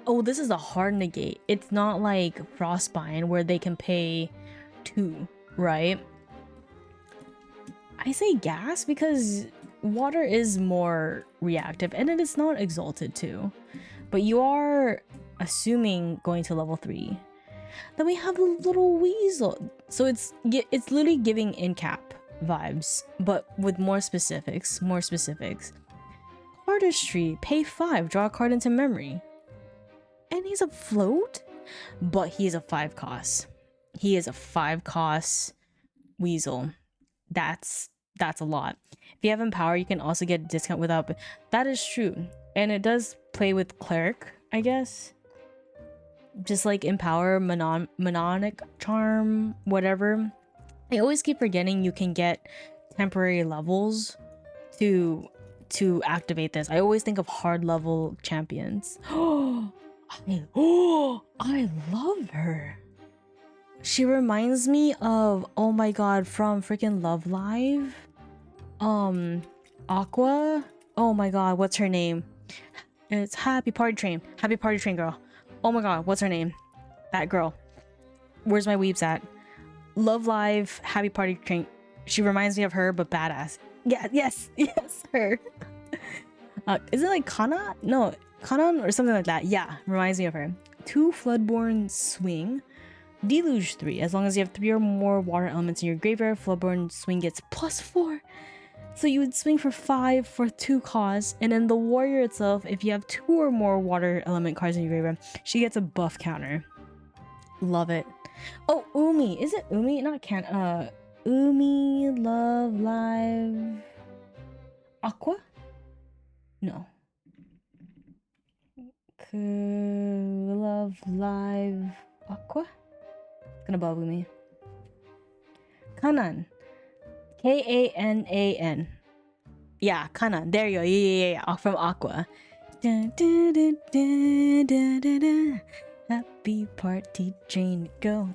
Oh, this is a hard negate. It's not like Frostbind where they can pay 2, right? I say gas because water is more reactive and it is not exalted too. But you are assuming going to level 3. Then we have a little weasel. So it's literally giving in cap vibes, but with more specifics. Artistry, pay 5, draw a card into memory. And he's a float, but he's a 5 cost. He is a 5 cost weasel. That's a lot. If you have Empower, you can also get a discount without. That is true, and it does play with Cleric, I guess. Just like Empower, Mnemonic Charm, whatever. I always keep forgetting you can get temporary levels to activate this. I always think of hard level champions. I love her. She reminds me of, oh my god, from freaking Love Live. Aqua. Oh my god, what's her name? It's Happy Party Train girl. Oh my god, what's her name? That girl. Where's my weebs at? Love Live, Happy Party Train. She reminds me of her, but badass. Yeah, yes, her. Is it like Kana? No, Kanan or something like that. Yeah, reminds me of her. 2 Floodborn Swing. Deluge 3. As long as you have 3 or more water elements in your graveyard, Floodborn Swing gets +4. So you would swing for 5 for 2 costs. And then the warrior itself, if you have 2 or more water element cards in your graveyard, she gets a buff counter. Love it. Oh, Umi. Is it Umi? Not can. Umi, Love Live. Aqua? No. Love Live Aqua? It's gonna bubble me. Kanan. Kanan. Yeah, Kanan. There you go. Yeah. From Aqua. Happy party train go.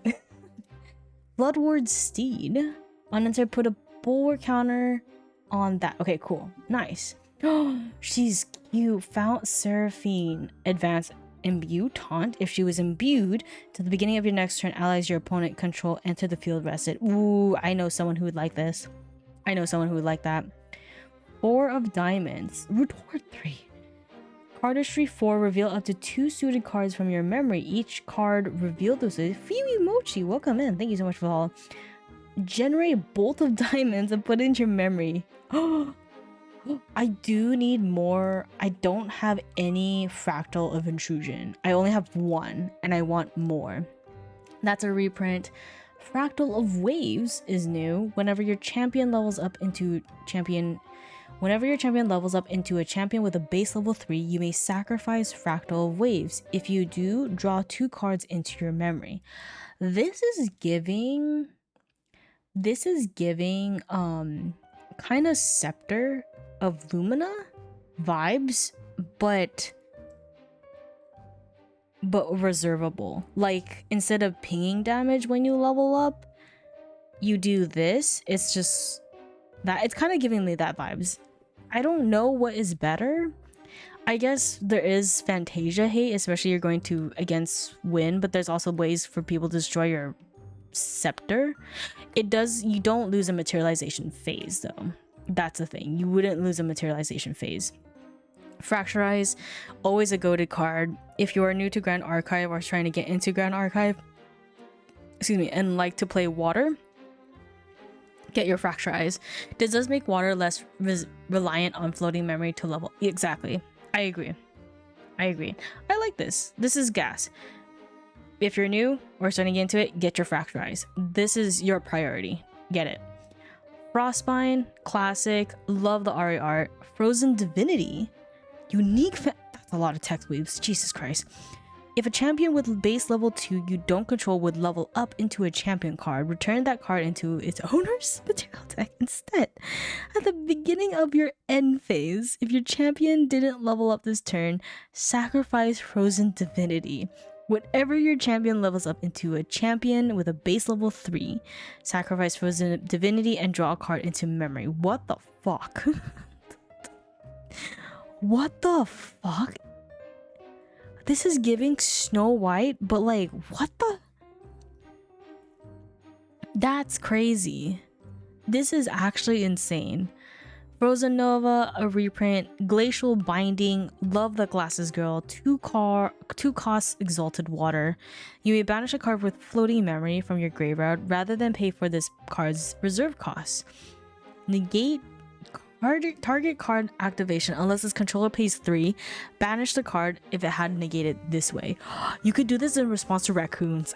Bloodward Steed. Unanswer, put a bulwark counter on that. Okay, cool. Nice. She's cute. Fount Seraphine. Advanced Imbue Taunt. If she was imbued, to the beginning of your next turn, allies your opponent control enter the field rested. Ooh, I know someone who would like this. I know someone who would like that. 4 of Diamonds. Retort 3. Cardistry 4. Reveal up to 2 suited cards from your memory. Each card revealed was a Fiwi Mochi. Welcome in. Thank you so much for the follow. Generate a bolt of diamonds and put it into your memory. I do need more. I don't have any Fractal of Intrusion. I only have 1 and I want more. That's a reprint. Fractal of Waves is new. Whenever your champion levels up into a champion with a base level 3, you may sacrifice Fractal of Waves. If you do, draw 2 cards into your memory. This is giving kind of Scepter of Lumina vibes, but reservable. Like, instead of pinging damage when you level up, you do this. It's just that it's kind of giving me that vibes. I don't know what is better. I guess there is Fantasia hate, especially you're going to against win, but there's also ways for people to destroy your Scepter. You don't lose a materialization phase though. That's the thing. You wouldn't lose a materialization phase. Fracturize, always a goated card. If you are new to Grand Archive or trying to get into Grand Archive, and like to play water, get your Fracturize. This does make water less reliant on floating memory to level. Exactly. I agree. I like this. This is gas. If you're new or starting to get into it, get your Fracturize. This is your priority. Get it. Frostbind, classic. Love the Ari art. Frozen Divinity. Unique. That's a lot of text weaves. Jesus Christ. If a champion with base level 2 you don't control would level up into a champion card, return that card into its owner's material deck instead. At the beginning of your end phase, if your champion didn't level up this turn, sacrifice Frozen Divinity. Whenever your champion levels up into a champion with a base level 3, sacrifice Frozen Divinity and draw a card into memory. What the fuck? What the fuck? This is giving Snow White, but like, what the? That's crazy. This is actually insane. Frozen Nova, a reprint, Glacial Binding, Love the Glasses Girl, 2 cost Exalted Water. You may banish a card with floating memory from your graveyard rather than pay for this card's reserve costs. Negate target card activation unless its controller pays 3. Banish the card if it had negated this way. You could do this in response to raccoons.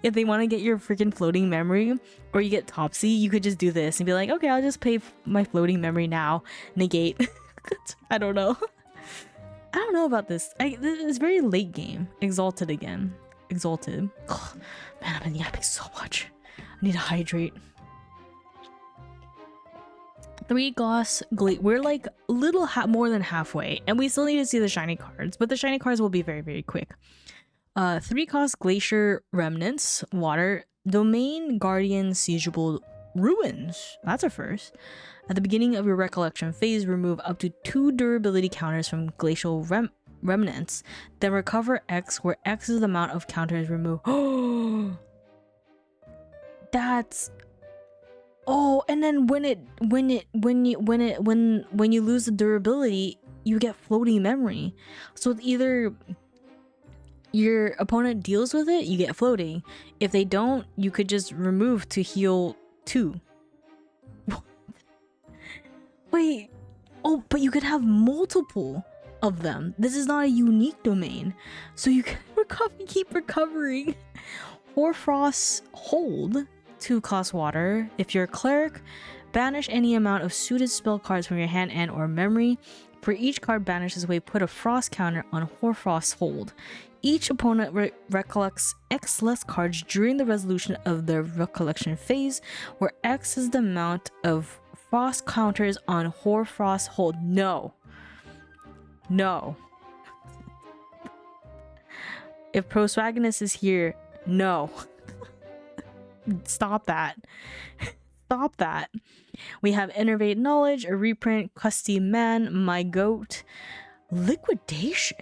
If they want to get your freaking floating memory, or you get Topsy, you could just do this and be like, okay, I'll just pay my floating memory now. Negate. I don't know. I don't know about this. It's very late game. Exalted again. Exalted. Ugh, man, I've been yapping so much. I need to hydrate. 3 Goss we're like a little more than halfway, and we still need to see the shiny cards, but the shiny cards will be very, very quick. 3 cost Glacier Remnants, Water, Domain Guardian Siegeable Ruins. That's a first. At the beginning of your recollection phase, remove up to 2 durability counters from Glacial Remnants. Then recover X, where X is the amount of counters removed. Oh, that's. Oh, and then when you lose the durability, you get floating memory. So it's either your opponent deals with it, you get floating. If they don't, you could just remove to heal 2. Wait. Oh, but you could have multiple of them. This is not a unique domain. So you can keep recovering. Hoarfrost Hold, 2 cost water. If you're a cleric, banish any amount of suited spell cards from your hand and or memory. For each card banished this way, put a frost counter on Hoarfrost Hold. Each opponent recollects X less cards during the resolution of the recollection phase, where X is the amount of frost counters on Hoarfrost Hold. No. No. If Proswagonus is here, no. Stop that. Stop that. We have Innervate Knowledge, a reprint, Custy Man, My Goat, Liquidation.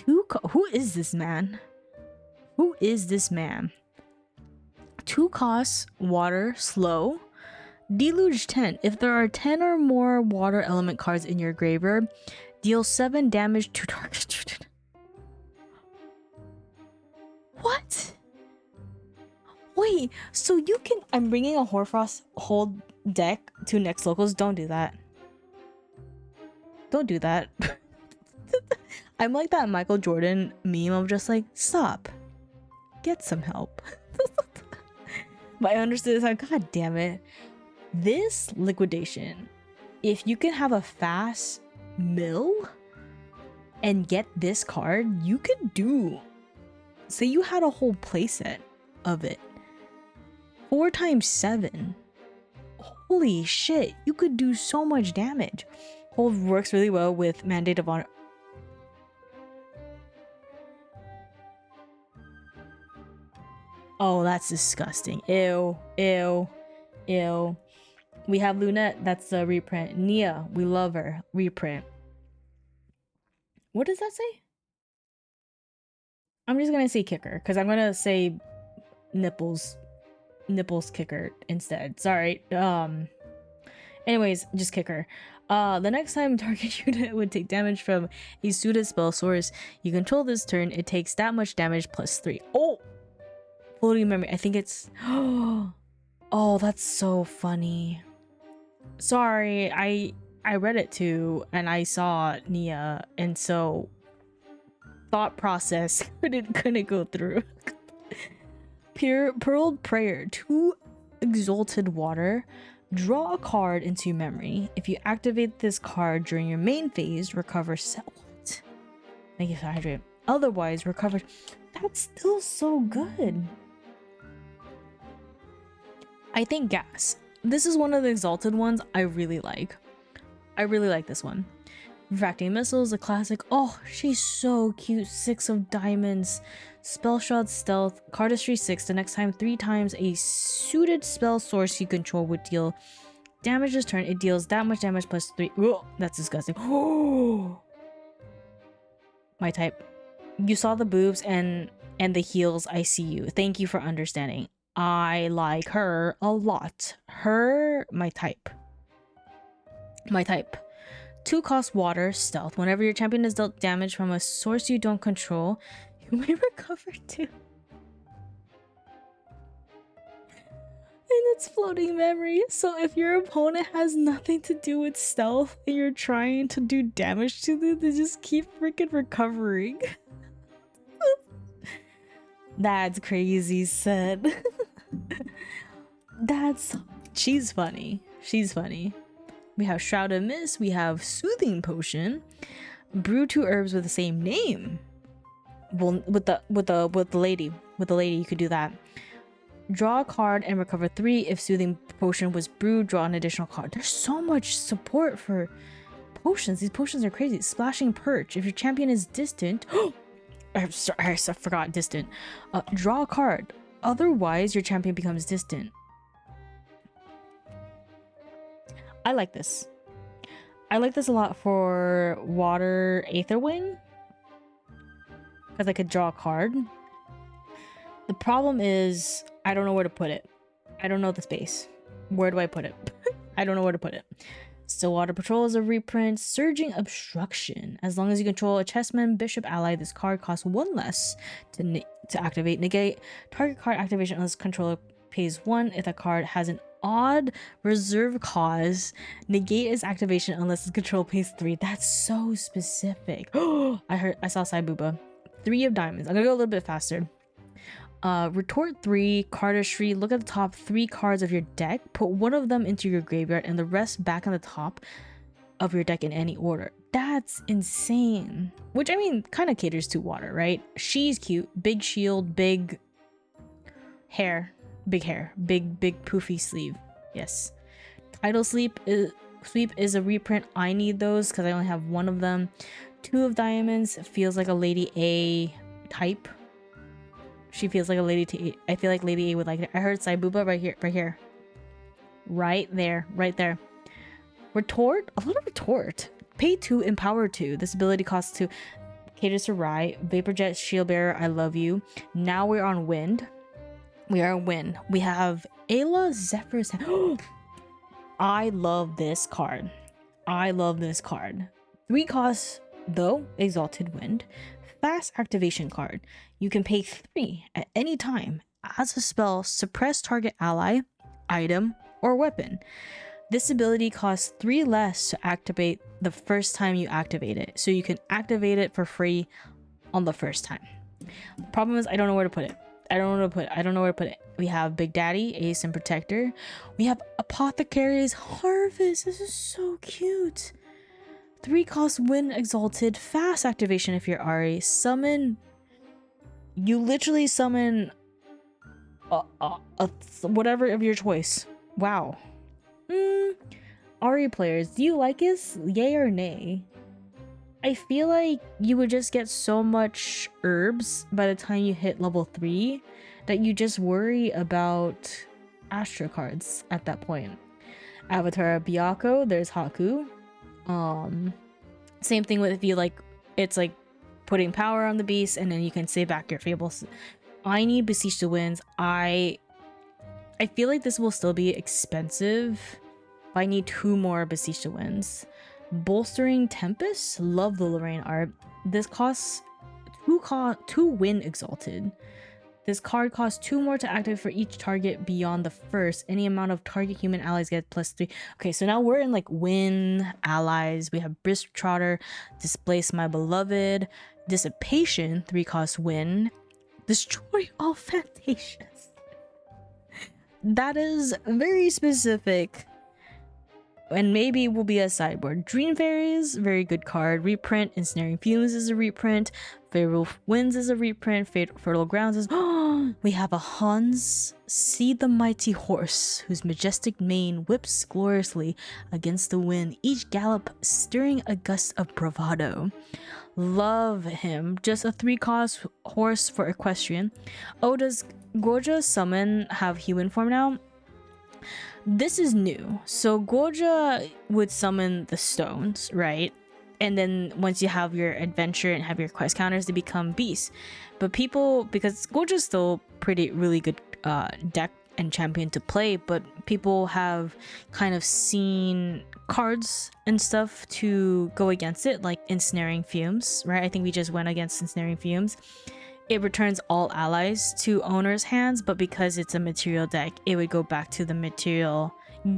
Who is this man? Who is this man? 2 costs, water, slow. Deluge 10. If there are 10 or more water element cards in your graveyard, deal 7 damage to target. What? Wait, so you can... I'm bringing a Hoarfrost Hold deck to next locals. Don't do that. Don't do that. I'm like that Michael Jordan meme of just like, stop. Get some help. But I understood it's like, god damn it. This liquidation, if you can have a fast mill and get this card, you could do... Say you had a whole playset of it. 4 times 7. Holy shit, you could do so much damage. Hold works really well with Mandate of Honor. Oh, that's disgusting. Ew, ew, ew. We have Lunette, that's the reprint. Nia, we love her. Reprint. What does that say? I'm just gonna say kicker, because I'm gonna say nipples kicker instead. Sorry. Anyways, just kicker. The next time target unit would take damage from a suited spell source you control this turn, it takes that much damage plus 3. Oh! Floating memory. I think it's... Oh, that's so funny. Sorry, I read it too, and I saw Nia, and so thought process couldn't go through. Pearled Prayer. 2 Exalted Water. Draw a card into your memory. If you activate this card during your main phase, recover what? Thank you for hydrate. Otherwise, recovered. That's still so good. I think gas. This is one of the exalted ones I really like. I really like this one. Refracting missiles, a classic. Oh, she's so cute. 6 of diamonds. Spell shot, stealth, cardistry 6. The next time, 3 times a suited spell source you control would deal damage this turn. It deals that much damage plus 3. Whoa, that's disgusting. Oh, my type. You saw the boobs and the heels. I see you. Thank you for understanding. I like her a lot. Her, my type. My type. 2 cost water, stealth. Whenever your champion is dealt damage from a source you don't control, you may recover 2. And it's floating memory. So if your opponent has nothing to do with stealth and you're trying to do damage to them, they just keep freaking recovering. That's crazy, said. She's funny. She's funny. We have Shroud of Mist. We have Soothing Potion. Brew 2 herbs with the same name. Well, with the lady, you could do that. Draw a card and recover 3. If Soothing Potion was brewed, draw an additional card. There's so much support for potions. These potions are crazy. Splashing Perch. If your champion is distant, I forgot distant. Draw a card. Otherwise, your champion becomes distant. I like this. I like this a lot for Water Aether Wing, because I could draw a card. The problem is I don't know where to put it. I don't know the space. Where do I put it? I don't know where to put it. Stillwater Patrol is a reprint. Surging Obstruction. As long as you control a chessman, bishop ally, this card costs 1 less to activate. Negate target card activation unless controller pays 1. If that card has an odd reserve cause, negate its activation unless its control pays 3. That's so specific. I saw Saibuba. 3 of diamonds. I'm gonna go a little bit faster. Retort 3, cardistry. Look at the top 3 cards of your deck. Put 1 of them into your graveyard and the rest back on the top of your deck in any order. That's insane. Which, I mean, kind of caters to water, right? She's cute. Big shield, big hair. Big hair. Big poofy sleeve. Yes. Tidal Sweep is a reprint. I need those because I only have 1 of them. 2 of diamonds. Feels like a Lady A type. She feels like a Lady A. I feel like Lady A would like it. I heard Saibuba right here. Right there. Retort? A little retort. Pay 2, empower 2. This ability costs 2. Caters to Rai. Vaporjet, Shield Bearer, I love you. Now we're on wind. We are on wind. We have Ayla Zephyr's. I love this card. 3 costs, though, Exalted Wind. Fast activation card. You can pay 3 at any time. As a spell, suppress target ally, item, or weapon. This ability costs 3 less to activate the first time you activate it. So you can activate it for free on the first time. The problem is I don't know where to put it. We have Big Daddy, Ace and Protector. We have Apothecary's Harvest. This is so cute. 3 cost Wind Exalted. Fast activation if you're Ari. Summon. You literally summon whatever of your choice. Wow. Ari players, do you like this? Yay or nay? I feel like you would just get so much herbs by the time you hit level 3 that you just worry about Astra cards at that point. Avatar Byakko, there's Haku. Same thing with if you like, it's like putting power on the beast and then you can save back your fables. I need Beseech the Winds. I feel like this will still be expensive. But I need 2 more Beseech the Winds. Bolstering Tempest, love the Lorraine art. This costs 2 Wind Exalted. This card costs 2 more to activate for each target beyond the first. Any amount of target human allies get +3. Okay, so now we're in like Wind allies. We have Brisk Trotter, Displace My Beloved, Dissipation, 3 cost Wind, Destroy All Fantations. That is very specific. and maybe will be a sideboard. Dream Fairies, very good card. Reprint. Ensnaring Fumes is a reprint. Fatal Winds is a reprint. Fertile Grounds is... we have a Hans. See the mighty horse, whose majestic mane whips gloriously against the wind, each gallop stirring a gust of bravado. Love him. Just a 3-cost horse for equestrian. Oh, does Gorja summon have human form now? This is new. So Gorja would summon the stones, right? And then once you have your adventure and have your quest counters, they become beasts. But people, because Gorja's still really good deck and champion to play, but people have kind of seen cards and stuff to go against it, like Ensnaring Fumes, right? I think we just went against Ensnaring Fumes. It returns all allies to owner's hands, but because it's a material deck, it would go back to the material,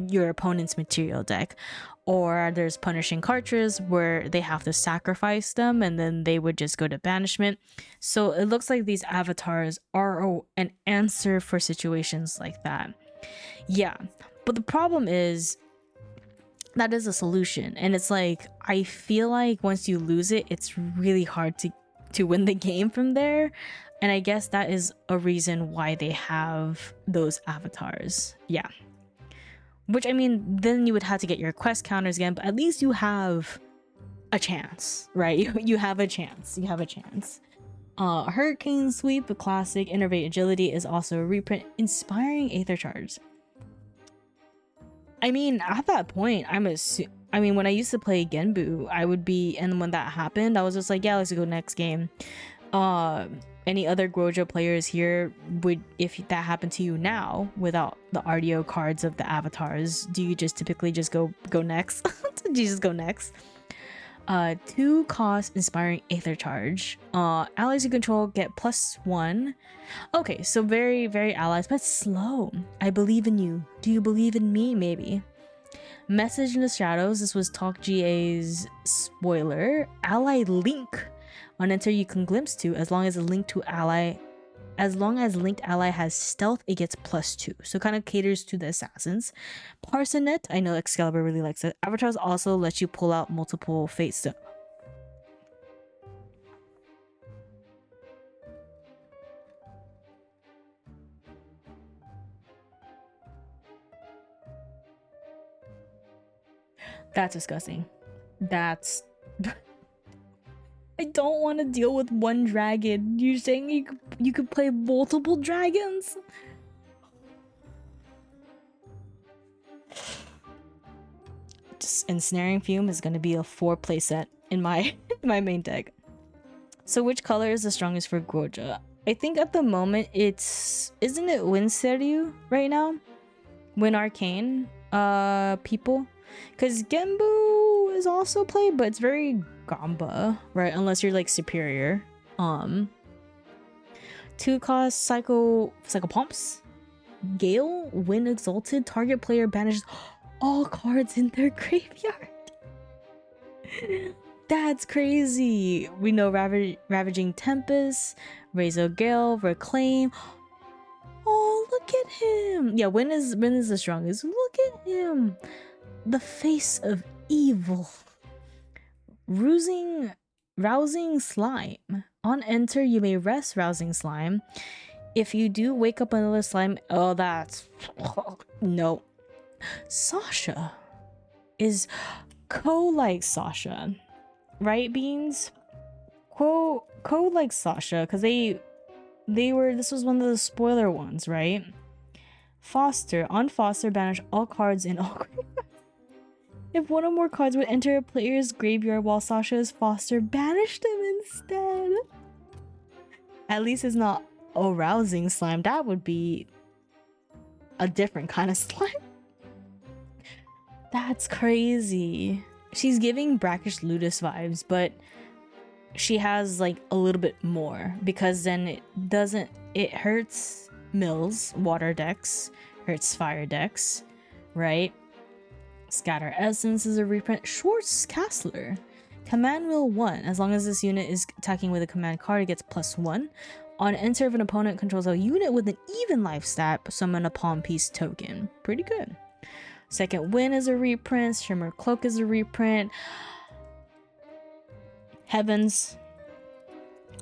your opponent's material deck. Or there's Punishing Cartridges where they have to sacrifice them and then they would just go to banishment. So it looks like these avatars are an answer for situations like that. Yeah, but the problem is that is a solution, and it's like, I feel like once you lose it, it's really hard to win the game from there. And I guess that is a reason why they have those avatars. Yeah. Which, I mean, then you would have to get your quest counters again, but at least you have a chance, right? You have a chance. You have a chance. Hurricane Sweep, a classic. Innervate Agility is also a reprint. Inspiring Aether Charge. I mean, at that point, when I used to play Genbu, I would be, and when that happened, I was just like, yeah, let's go next game. Any other Gojo players here, would, if that happened to you now without the RDO cards of the avatars, do you just typically just go next? Do you just go next? 2-cost Inspiring Aether Charge. Allies you control get +1. Okay, so very, very allies, but slow. I believe in you. Do you believe in me? Maybe. Message in the Shadows. This was Talk GA's spoiler. Ally Link. On enter you can glimpse to, as long as linked ally has stealth, it gets +2. So kind of caters to the assassins. Parsonet, I know Excalibur really likes it. Avatars also let you pull out multiple fate stones. That's disgusting. That's... I don't want to deal with one dragon. You're saying you could play multiple dragons? Just Ensnaring Fume is going to be a 4 playset in my main deck. So which color is the strongest for Goja? I think at the moment isn't it Wind Seryu right now? Wind Arcane people? Because Genbu is also played, but it's very Gamba, right? Unless you're like superior. 2-cost Psychopomps. Gale, Wind Exalted. Target player banishes all cards in their graveyard. That's crazy. We know Ravaging Tempest, Razor Gale, Reclaim. Oh, look at him. Yeah, Wind is the strongest. Look at him. The face of evil. Rousing Slime. On enter, you may rest Rousing Slime. If you do wake up another slime, oh, that's... no. Sasha is like Sasha. Right, Beans? Like Sasha, because this was one of the spoiler ones, right? Foster. On Foster, banish all cards in all graveyards. If one or more cards would enter a player's graveyard while Sasha is Foster, banish them instead. At least it's not arousing slime. That would be a different kind of slime. That's crazy. She's giving Brackish Ludus vibes, but she has like a little bit more, because then it hurts Mills, water decks, hurts fire decks, right? Scatter Essence is a reprint. Schwartz Castler. Command Wheel 1. As long as this unit is attacking with a command card, it gets +1. On enter, if an opponent controls a unit with an even life stat, summon a Palm Piece token. Pretty good. Second Wind is a reprint. Shimmer Cloak is a reprint. Heavens,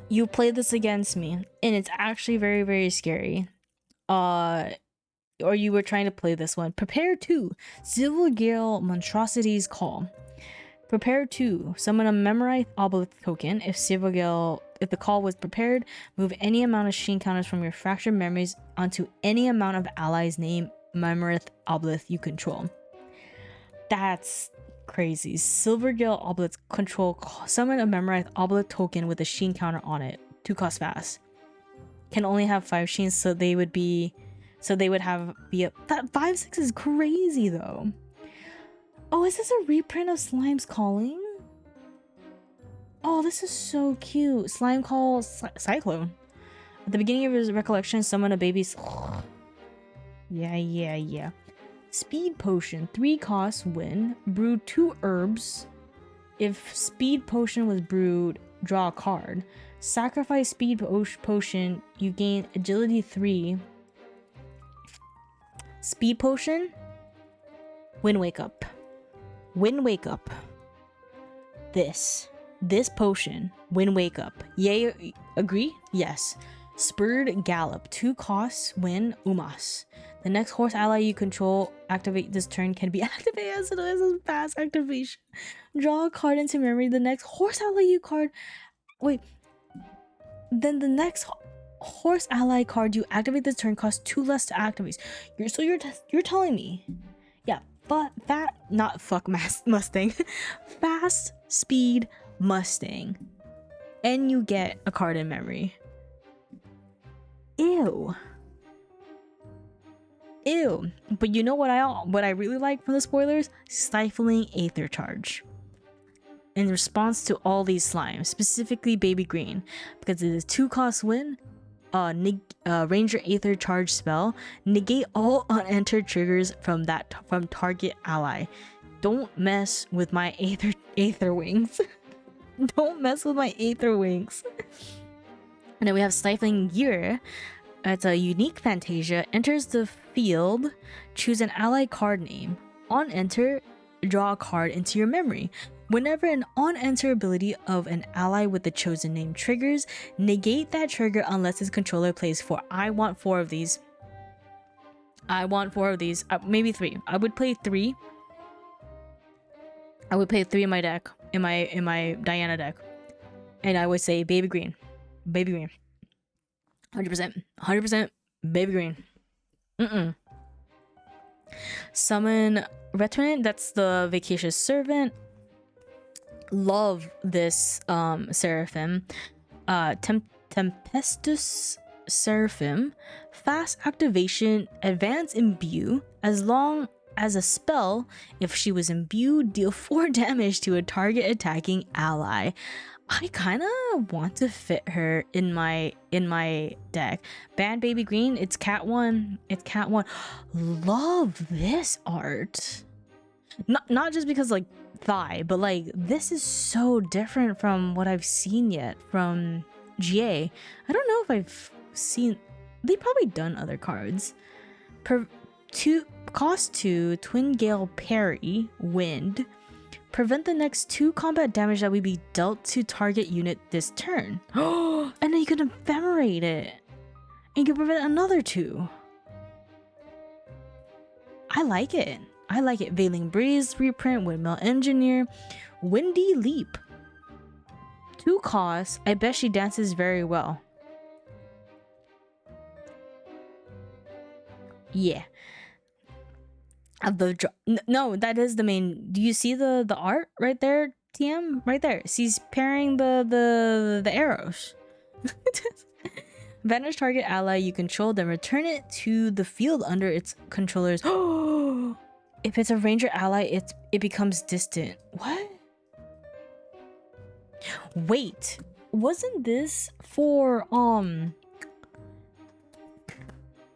you play this against me, and it's actually very, very scary. Or you were trying to play this one. Prepare 2. Silvergale Monstrosity's Call. Prepare 2. Summon a Memorite Obelisk token. If the call was prepared, move any amount of sheen counters from your fractured memories onto any amount of allies named Memorite Obelisk you control. That's crazy. Silvergale Obelisk control. Summon a Memorite Obelisk token with a sheen counter on it. 2 cost fast. Can only have 5 sheens, so they would have that 5/6 is crazy though. Oh, is this a reprint of Slime's Calling? Oh, this is so cute. Slime Call Cyclone. At the beginning of his recollection, summon a baby's. Yeah. Speed Potion. 3 costs, win. Brew 2 herbs. If Speed Potion was brewed, draw a card. Sacrifice Speed Potion, you gain Agility 3. Speed Potion. Wind Wake Up. Wind Wake Up. This potion. Wind Wake Up. Yay, agree? Yes. Spurred Gallop. 2 costs, win. Umas. The next horse ally you control activate this turn can be activated as it is a fast activation. Draw a card into memory. The next horse ally you card. Wait. Then the next horse ally card you activate this turn costs 2 less to activate. You're telling me. Yeah, but Mustang. Fast Speed Mustang. And you get a card in memory. Ew. But you know what I really like from the spoilers? Stifling Aether Charge. In response to all these slimes, specifically Baby Green, because it is 2 cost win, Ranger Aether Charge spell, negate all unentered triggers from target ally. Don't mess with my Aether Wings. Don't mess with my Aether Wings. And then we have Stifling Gear. It's a unique Fantasia. Enters the field, choose an ally card name. On enter, draw a card into your memory. Whenever an on-enter ability of an ally with the chosen name triggers, negate that trigger unless its controller plays 4. I want 4 of these. Maybe 3. I would play 3. I would play 3 in my deck, in my Diana deck, and I would say Baby Green, 100%, Baby Green. Summon Retinant. That's the Vacacious Servant. Love this Seraphim. Tempestus Seraphim. Fast activation, advance imbue. As long as a spell, if she was imbued, deal 4 damage to a target attacking ally. I kind of want to fit her in my deck. Ban Baby Green. It's Cat 1. Love this art. Not just because like thigh, but like this is so different from what I've seen yet from GA. I don't know if I've seen. They've probably done other cards. Cost 2, Twin Gale Parry, Wind. Prevent the next 2 combat damage that will be dealt to target unit this turn. Oh, and then you can ephemerate it. And you can prevent another 2. I like it. Veiling Breeze reprint, Windmill Engineer, Windy Leap. 2 costs. I bet she dances very well. Yeah. No, that is the main. Do you see the art right there, TM? Right there. She's pairing the arrows. Vanish target ally you control, then return it to the field under its controller's. Oh, if it's a ranger ally, it becomes distant. What? Wait, wasn't this for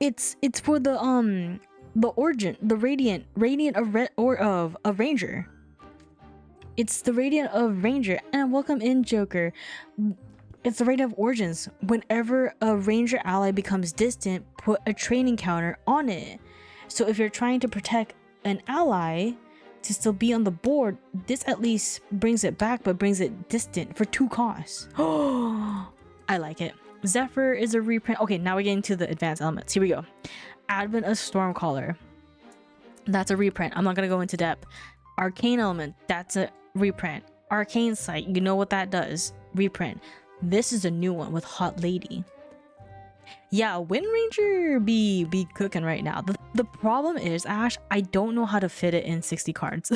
It's for the origin, the radiant of ranger. It's the radiant of ranger. And welcome in, Joker. It's the radiant of origins. Whenever a ranger ally becomes distant, put a training counter on it. So if you're trying to protect an ally to still be on the board, this at least brings it back, but brings it distant for 2 costs. Oh, I like it. Zephyr is a reprint. Okay, now we're getting to the advanced elements. Here we go. Advent of Stormcaller. That's a reprint. I'm not gonna go into depth. Arcane Element. That's a reprint. Arcane Sight. You know what that does. Reprint. This is a new one with Hot Lady. Yeah, Wind Ranger be cooking right now. The problem is, Ash, I don't know how to fit it in 60 cards.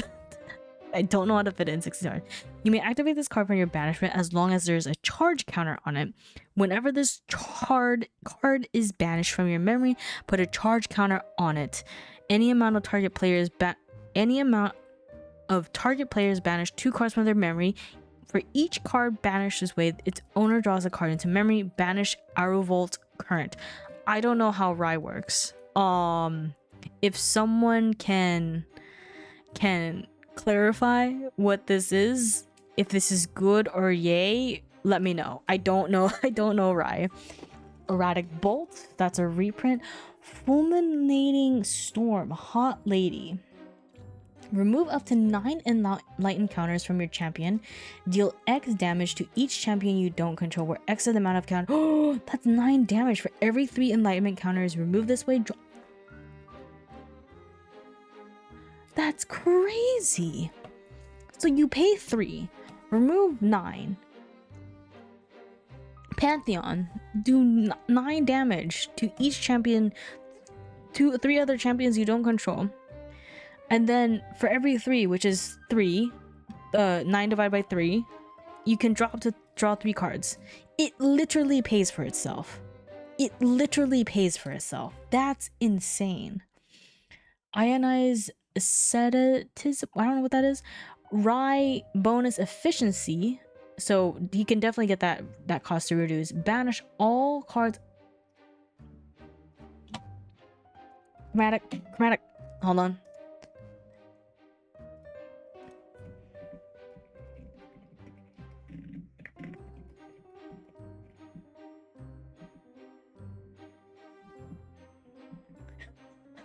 I don't know how to fit it in 60 cards. You may activate this card from your banishment as long as there's a charge counter on it. Whenever this card is banished from your memory, put a charge counter on it. Any amount of target players banish 2 cards from their memory. For each card banished this way, its owner draws a card into memory. Banish Arrovolt Current. I don't know how Rye works. If someone can clarify what this is, if this is good or yay, let me know. I don't know. I don't know Rye. Erratic Bolt. That's a reprint. Fulminating Storm. Hot Lady. Remove up to 9 enlightened counters from your champion. Deal X damage to each champion you don't control, where X is the amount of count. Oh, that's 9 damage for every 3 enlightenment counters. Remove this way. That's crazy. So you pay 3, remove 9. Pantheon, do 9 damage to each champion, 3 other champions you don't control. And then for every 3, which is 3, 9 divided by 3, you can draw 3 cards. It literally pays for itself. It literally pays for itself. That's insane. Ionize Sedatism. I don't know what that is. Rye bonus efficiency. So you can definitely get that cost to reduce. Banish all cards. Chromatic. Hold on.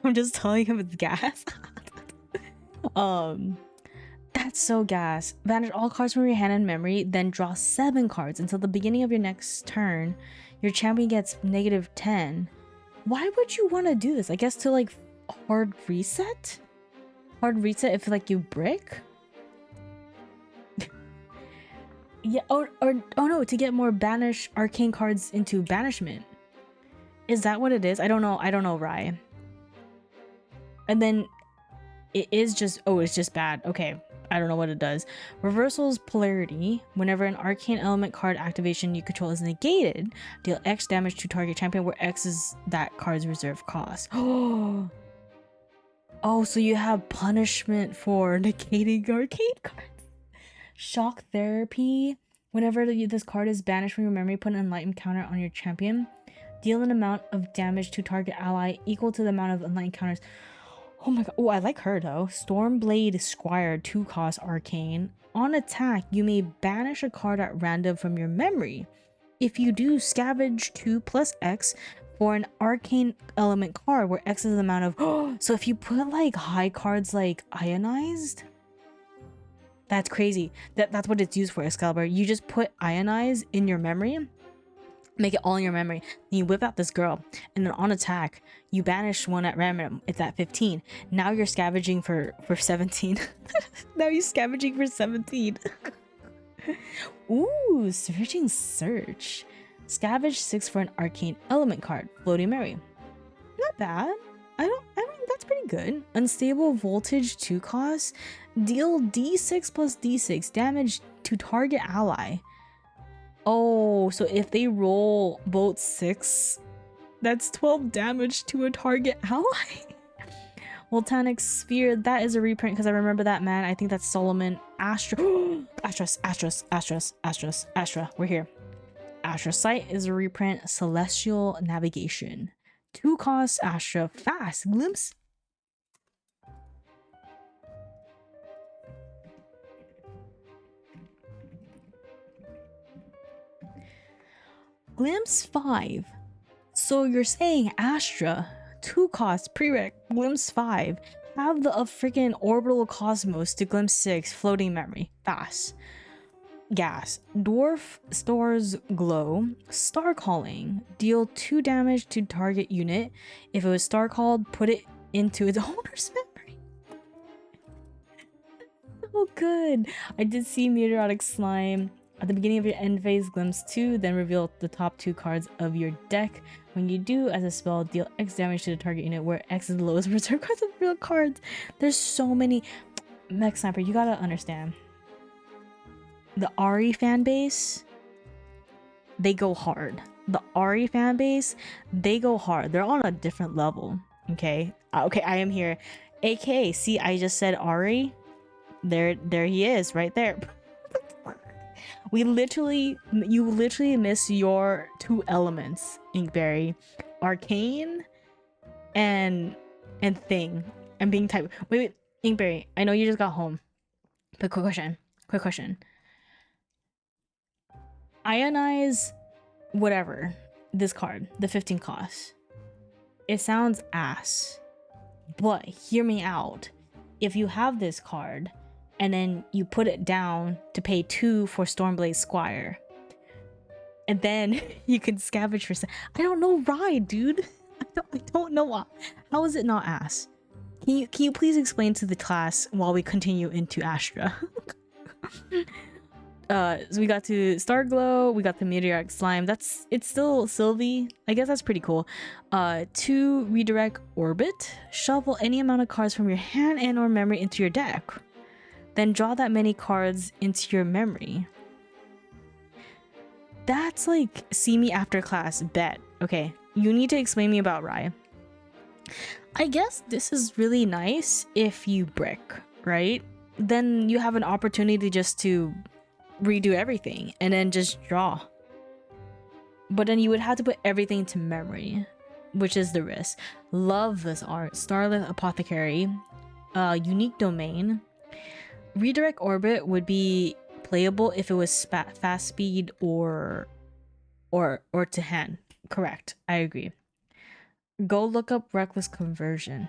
I'm just telling him it's gas. That's so gas. Banish all cards from your hand and memory, then draw 7 cards until the beginning of your next turn. Your champion gets -10. Why would you want to do this? I guess to like hard reset? Hard reset if like you brick? Yeah, or oh no, to get more banish arcane cards into banishment. Is that what it is? I don't know, Rye. And then it is just, oh, it's just bad. Okay, I don't know what it does. Reversal's polarity. Whenever an arcane element card activation you control is negated, deal X damage to target champion, where X is that card's reserve cost. Oh, so you have punishment for negating arcane cards. Shock therapy. Whenever this card is banished from your memory, put an enlightened counter on your champion. Deal an amount of damage to target ally equal to the amount of enlightened counters. Oh my god. Oh, I like her though. Stormblade Squire, 2 cost arcane. On attack, you may banish a card at random from your memory. If you do, scavenge 2 plus X for an arcane element card where X is the amount of. Oh, so if you put like high cards like ionized, that's crazy. That's what it's used for, Excalibur. You just put ionized in your memory. Make it all in your memory. Then you whip out this girl, and then on attack, you banish one at random. It's at 15. Now you're scavenging for 17. Now you're scavenging for 17. Ooh, searching search. Scavenge 6 for an arcane element card. Floating Mary. Not bad. I mean, that's pretty good. Unstable voltage 2 cost. Deal D6 plus D6 damage to target ally. Oh, so if they roll both 6, that's 12 damage to a target ally. Volcanic Sphere, that is a reprint because I remember that man. I think that's Solomon. Astra. Astra. We're here. Astra Sight is a reprint. Celestial Navigation. 2 costs. Astra. Fast. Glimpse. Glimpse 5. So you're saying Astra, 2 costs, prereq, Glimpse 5, Have the freaking orbital cosmos to glimpse 6 floating memory. Fast. Gas. Dwarf stores glow. Star calling. Deal 2 damage to target unit. If it was star called, put it into its owner's memory. Oh, good. I did see meteoric slime. At the beginning of your end phase, glimpse 2, then reveal the top 2 cards of your deck. When you do, as a spell, deal X damage to the target unit, where X is the lowest reserve cards of real cards. There's so many. Mech Sniper, you gotta understand. The Ari fan base, they go hard. The Ari fan base, they go hard. They're on a different level. Okay. Okay, I am here. AK, see, I just said Ari. There he is, right there. You literally miss your 2 elements, Inkberry. Arcane and Thing. And being type. Wait, Inkberry, I know you just got home. But quick question. Ionize whatever. This card, the 15 cost. It sounds ass. But hear me out. If you have this card and then you put it down to pay 2 for Stormblaze Squire, and then you can scavenge for. I don't know why, dude. I don't know why. How is it not ass? Can you please explain to the class while we continue into Astra? So we got to Starglow, we got the Meteoric Slime. It's still Sylvie. I guess that's pretty cool. 2 redirect orbit. Shuffle any amount of cards from your hand and or memory into your deck. Then draw that many cards into your memory. That's like see me after class, bet. Okay, you need to explain me about Rai. I guess this is really nice if you brick, right? Then you have an opportunity just to redo everything and then just draw. But then you would have to put everything to memory, which is the risk. Love this art. Starlit Apothecary, unique domain. Redirect orbit would be playable if it was fast speed or to hand. Correct, I agree. Go look up reckless conversion.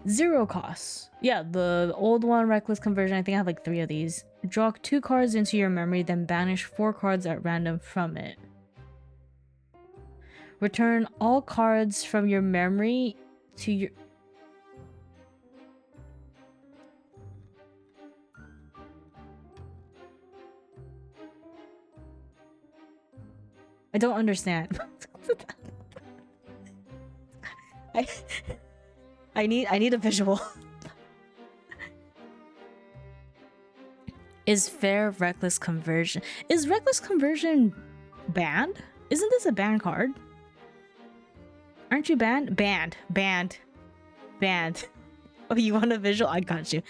Zero costs. Yeah, the old one, reckless conversion. I think I have like 3 of these. Draw 2 cards into your memory, then banish 4 cards at random from it. Return all cards from your memory to your. I don't understand. I need a visual. Is fair reckless conversion? Is reckless conversion banned? Isn't this a banned card? Aren't you banned? Banned. Oh, you want a visual? I got you.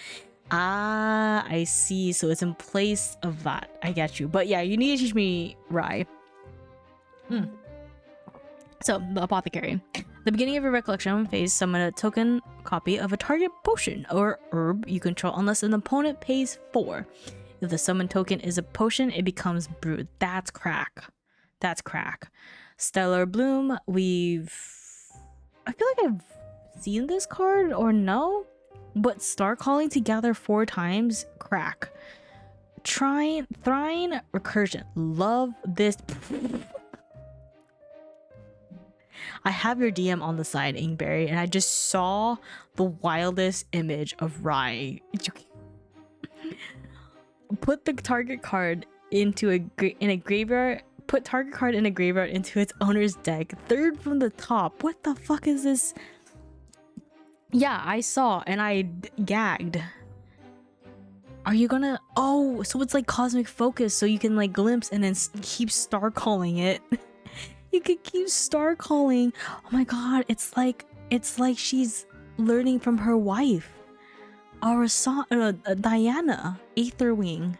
Ah, I see. So it's in place of that. I get you. But yeah, you need to teach me Rai. So, the Apothecary. The beginning of your recollection phase, summon a token copy of a target potion or herb you control unless an opponent pays 4. If the summon token is a potion, it becomes brewed. That's crack. Stellar Bloom, I feel like I've seen this card or no? But Star Calling to gather 4 times, crack. Thrine Recursion. Love this. I have your DM on the side, Ingberry, and I just saw the wildest image of Rai. Put the target card into in a graveyard. Put target card in a graveyard into its owner's deck. 3rd from the top. What the fuck is this? Yeah, I saw and I gagged. Are you gonna? Oh, so it's like Cosmic Focus, so you can like glimpse and then keep Star Calling it. You could keep Star Calling. Oh my god, it's like she's learning from her wife, Diana, Aetherwing.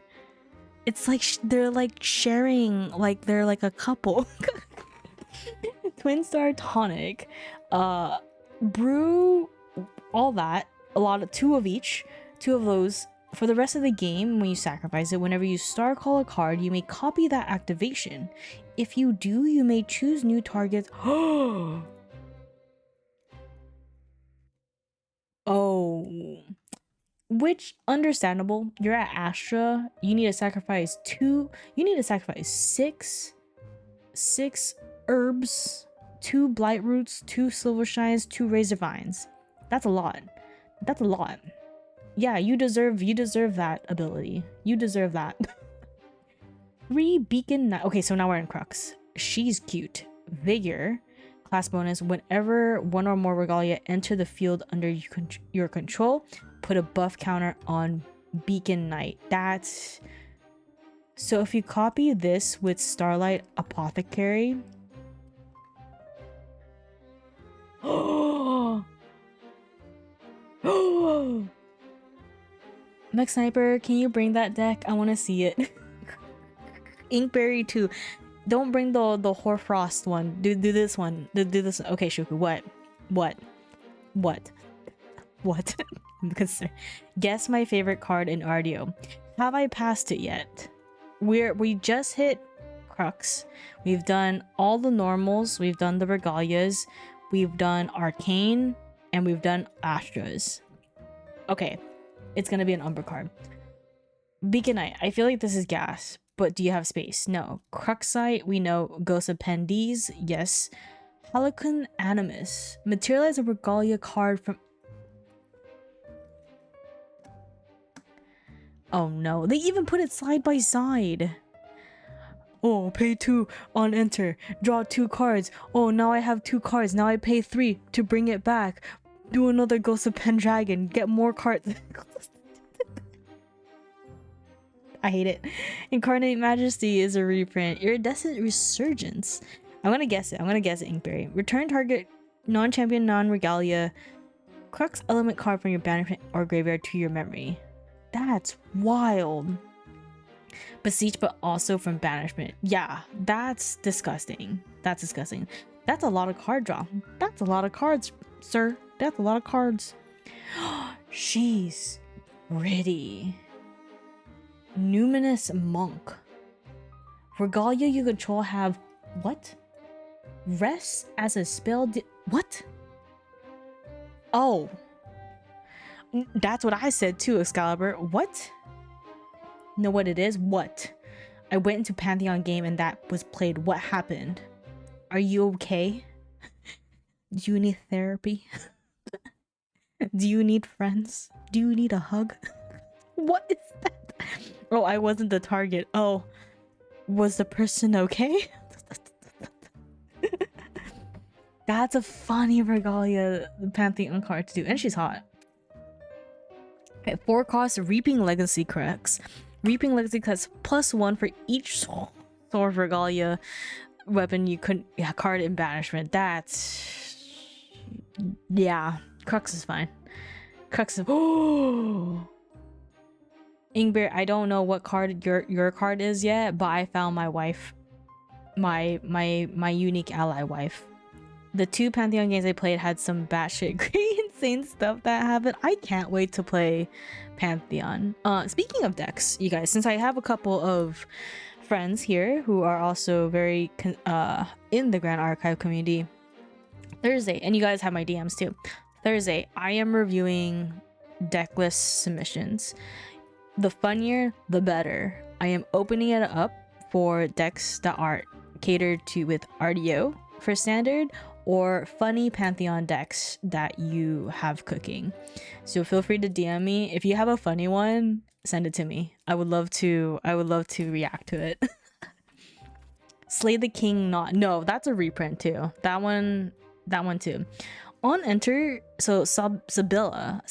It's like they're like sharing, like they're like a couple. Twin Star Tonic, brew all that, a lot of 2 of each, 2 of those For the rest of the game, when you sacrifice it, whenever you star call a card, you may copy that activation. If you do, you may choose new targets. Oh. Which, understandable. You're at Astra. You need to sacrifice six herbs, 2 blight roots, 2 silver shines, 2 razor vines. That's a lot. That's a lot. Yeah, you deserve that ability. You deserve that. 3 beacon. Okay, so now we're in Crux. She's cute. Vigor. Class bonus. Whenever one or more regalia enter the field under your control, put a buff counter on Beacon Knight. That's... So if you copy this with Starlight Apothecary... Mech Sniper, can you bring that deck? I want to see it. Inkberry too. Don't bring the Hoarfrost one. Do this one. Do this. Okay, Shuku. What? I'm concerned. Guess my favorite card in RDO. Have I passed it yet? We just hit Crux. We've done all the normals. We've done the Regalias. We've done Arcane, and we've done Astras. Okay, it's gonna be an Umbra card. Beacon Knight. I feel like this is gas, but do you have space? No. Cruxite, we know. Ghost of Pendees, yes. Helicon Animus. Materialize a Regalia card from... Oh no, they even put it side by side. Oh, pay 2 on enter. Draw 2 cards. Oh, now I have 2 cards. Now I pay 3 to bring it back. Do another Ghost of Pendragon. Get more cards. I hate it. Incarnate Majesty is a reprint. Iridescent Resurgence. I'm gonna guess it. Inkberry. Return target non-champion, non-regalia Crux element card from your banishment or graveyard to your memory. That's wild. Beseech, but also from banishment. Yeah, that's disgusting. That's a lot of card draw. That's a lot of cards, sir. That's a lot of cards. She's pretty. Numinous Monk. Regalia you control have what? Rest as a spell. What? Oh, that's what I said too, Excalibur. What? Know what it is? What? I went into Pantheon game and that was played. What happened? Are you okay? Do you need therapy? Do you need friends? Do you need a hug? What is that? Oh, I wasn't the target. Oh, was the person okay? That's a funny Regalia Pantheon card to do. And she's hot. Okay, 4 cost Reaping Legacy Crux. Reaping Legacy cuts +1 for each Sword Regalia weapon you could card in banishment. That's... yeah, Crux is fine. Crux is... oh! Ingber, I don't know what card your card is yet, but I found my wife. My unique ally wife. The 2 Pantheon games I played had some batshit crazy insane stuff that happened. I can't wait to play Pantheon. Speaking of decks, you guys, since I have a couple of friends here who are also very in the Grand Archive community, Thursday, and you guys have my DMs too. Thursday, I am reviewing deck list submissions. The funnier, the better. I am opening it up for decks that are catered to with RDO for standard or funny Pantheon decks that you have cooking. So feel free to DM me. If you have a funny one, send it to me. I would love to react to it. Slay the King not... no, that's a reprint too. That one too. On enter, so Sabella,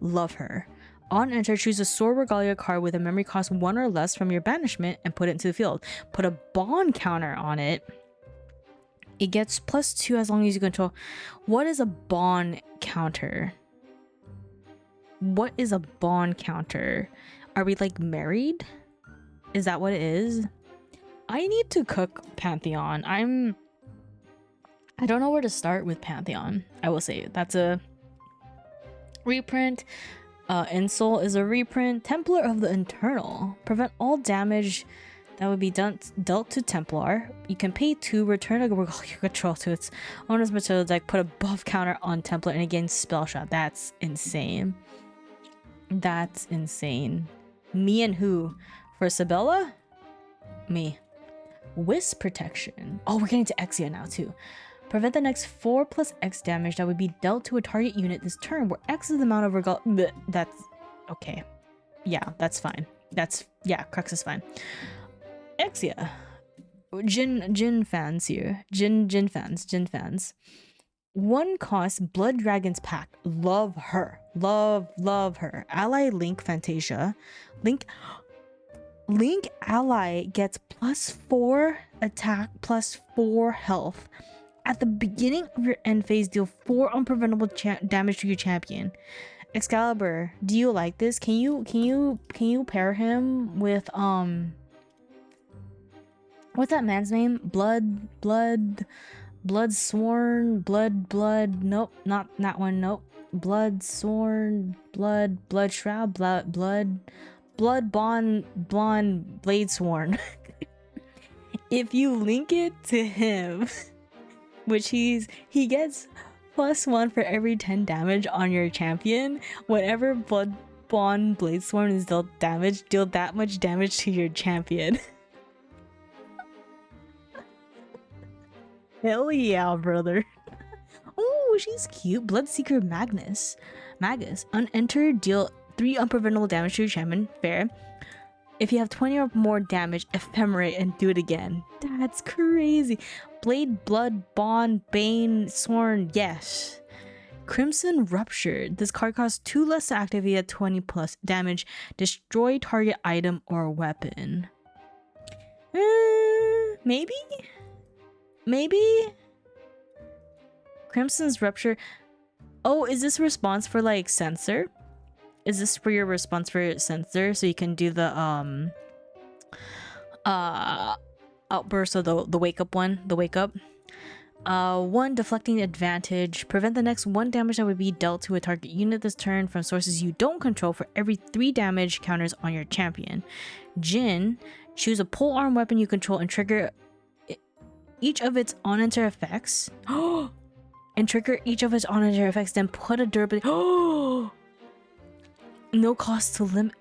love her. On enter, choose a Sword Regalia card with a memory cost 1 or less from your banishment and put it into the field. Put a bond counter on it. It gets +2 as long as you control. What is a bond counter? What is a bond counter? Are we like married? Is that what it is? I need to cook Pantheon. I don't know where to start with Pantheon. I will say that's a reprint. Insole is a reprint. Templar of the Internal. Prevent all damage that would be dealt to Templar. You can pay 2, return a your control to its owner's material deck, put a buff counter on Templar, and again spell shot. That's insane. That's insane. Me and who? For Sabella? Me. Wisp protection. Oh, we're getting to Exia now too. Prevent the next 4+X damage that would be dealt to a target unit this turn, where X is the amount of regal. That's okay. Yeah, that's fine. Crux is fine. Exia. Jin fans here. Jin fans. 1 cost Blood Dragon's Pact. Love her. Love her. Ally Link Fantasia. Link ally gets +4 attack, +4 health. At the beginning of your end phase, deal 4 unpreventable damage to your champion. Excalibur, do you like this? Can you pair him with what's that man's name? Blood Sworn, nope, not that one, nope. Blood Sworn, Blood Shroud, Blood Blonde Blade Sworn. If you link it to him, which he gets +1 for every 10 damage on your champion. Whenever Blood Blonde Blade Sworn is dealt damage, deal that much damage to your champion. Hell yeah, brother. Oh, she's cute. Bloodseeker Magus. Unentered, deal 3 unpreventable damage to your champion. Fair. If you have 20 or more damage, ephemerate and do it again. That's crazy. Blade, Blood, Bond, Bane, Sworn, yes. Crimson Ruptured. This card costs 2 less to activate at 20+ damage. Destroy target item or weapon. Maybe? Crimson's Rupture. Oh, is this a response for like Sensor? Is this for your response for Sensor? So you can do the outburst of the wake up one, the wake up. 1 deflecting advantage. Prevent the next 1 damage that would be dealt to a target unit this turn from sources you don't control for every 3 damage counters on your champion. Jin, choose a pole arm weapon you control and trigger each of its on-enter effects. And trigger each of its on-enter effects, then put a durability. No cost to limit.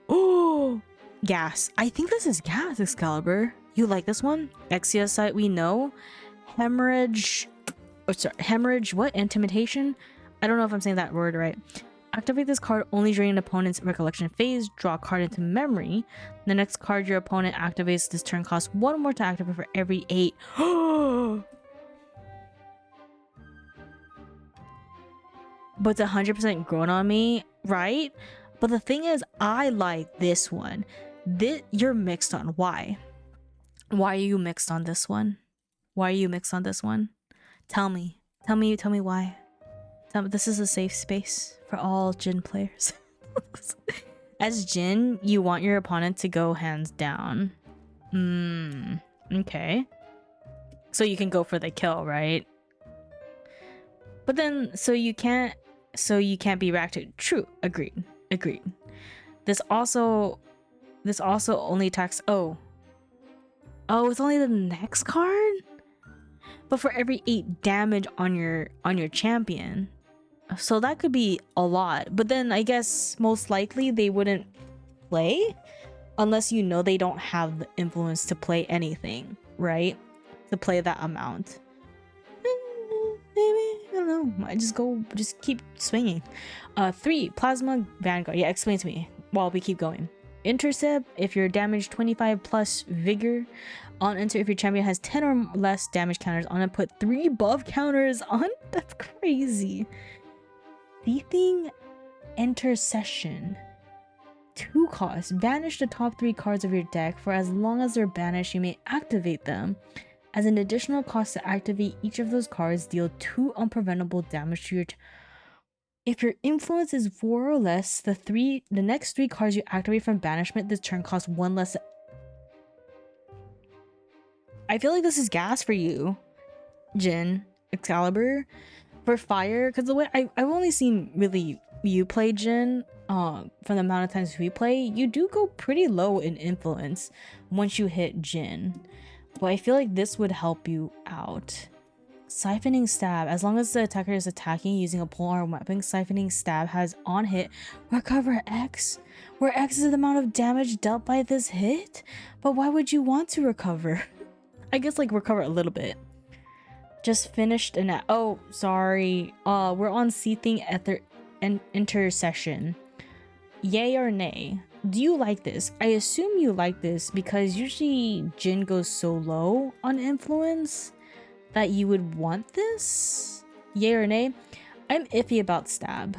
Gas. I think this is gas, Excalibur. You like this one? Exia site we know. Hemorrhage. Oh, sorry. Hemorrhage. What? Intimidation? I don't know if I'm saying that word right. Activate this card only during an opponent's recollection phase. Draw a card into memory. The next card your opponent activates this turn costs 1 more to activate for every 8. But it's 100% grown on me, right? But the thing is, I like this one. You're mixed on. Why? Why are you mixed on this one? Tell me why. Tell me, this is a safe space for all Jin players. As Jin, you want your opponent to go hands down. Okay. So you can go for the kill, right? But then, so you can't be reacted. True. Agreed. This also only attacks. Oh, it's only the next card, but for every 8 damage on your champion. So that could be a lot. But then I guess most likely they wouldn't play unless you know they don't have the influence to play anything, right? To play that amount. Maybe, I don't know. I just keep swinging. 3 Plasma Vanguard. Yeah, explain to me while we keep going. Intercept. If you're damaged 25+ vigor on enter, if your champion has 10 or less damage counters on it, put 3 buff counters on. That's crazy. Thieving Intercession. 2 costs. Banish the top 3 cards of your deck. For as long as they're banished, you may activate them. As an additional cost to activate each of those cards, deal 2 unpreventable damage to your if your influence is 4 or less, the next 3 cards you activate from banishment this turn cost 1 less. I feel like this is gas for you, Jin, Excalibur. For fire, because the way I've only seen really you play Jin. from the amount of times we play, you do go pretty low in influence once you hit Jin. But I feel like this would help you out. Siphoning Stab. As long as the attacker is attacking using a polearm weapon, Siphoning Stab has on hit recover X, where X is the amount of damage dealt by this hit. But why would you want to recover? I guess like recover a little bit. Just finished an oh sorry. We're on Seething Intercession. Yay or nay? Do you like this? I assume you like this because usually Jin goes so low on influence that you would want this. Yay or nay? I'm iffy about Stab.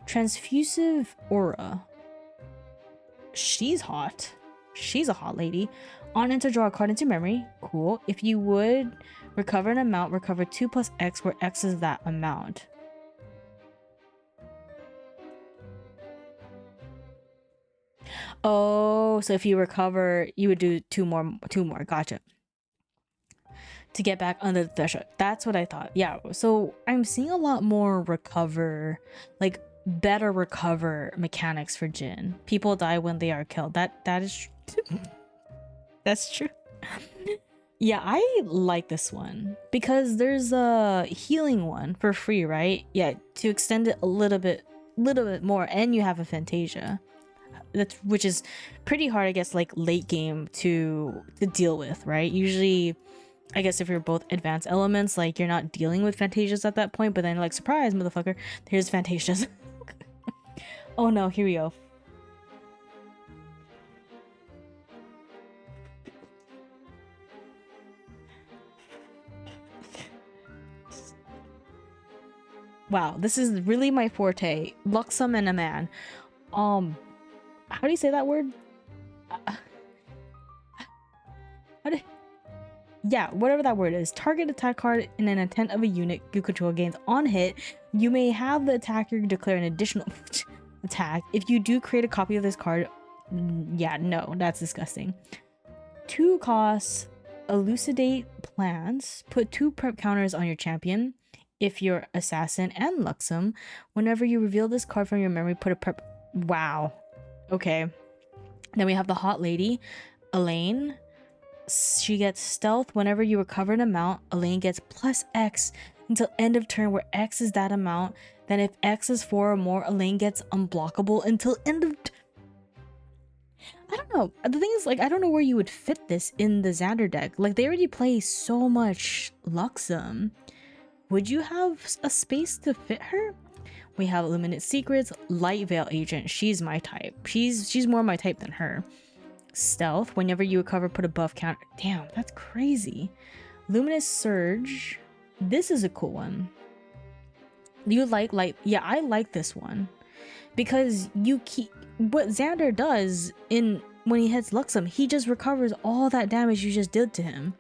Transfusive Aura. She's hot. She's a hot lady. On enter, draw a card into memory. Cool. If you would recover an amount, recover 2 plus X, where X is that amount. Oh, so if you recover, you would do two more. Gotcha. To get back under the threshold. That's what I thought. Yeah. So I'm seeing a lot more recover, like better recover mechanics for Jin. People die when they are killed. That is that's true. Yeah, I like this one because there's a healing one for free, right? Yeah, to extend it a little bit more, and you have a Fantasia. Which is pretty hard, I guess, like late game to deal with, right? Usually, I guess if you're both advanced elements, like you're not dealing with Fantasias at that point, but then like, surprise, motherfucker, here's Fantasias. Oh no, here we go. Wow, this is really my forte. Luxum and a man. How do you say that word? Yeah, whatever that word is. Target attack card in an intent of a unit you control gains on hit. You may have the attacker declare an additional attack. If you do create a copy of this card, yeah, no, that's disgusting. 2 costs, elucidate plans. Put 2 prep counters on your champion. If you're assassin and Luxum, whenever you reveal this card from your memory, put a prep. Wow. Okay. Then we have the hot lady, Elaine. She gets stealth. Whenever you recover an amount, Elaine gets plus X until end of turn, where X is that amount. Then if X is 4 or more, Elaine gets unblockable until end of I don't know. The thing is, like, I don't know where you would fit this in the Xander deck. Like, they already play so much Luxum. Would you have a space to fit her? We have Illuminate Secrets, Light Veil Agent. She's my type. She's more my type than her. Stealth. Whenever you recover, put a buff counter. Damn, that's crazy. Luminous Surge. This is a cool one. You like light? Yeah, I like this one because you keep what Xander does when he hits Luxum. He just recovers all that damage you just did to him.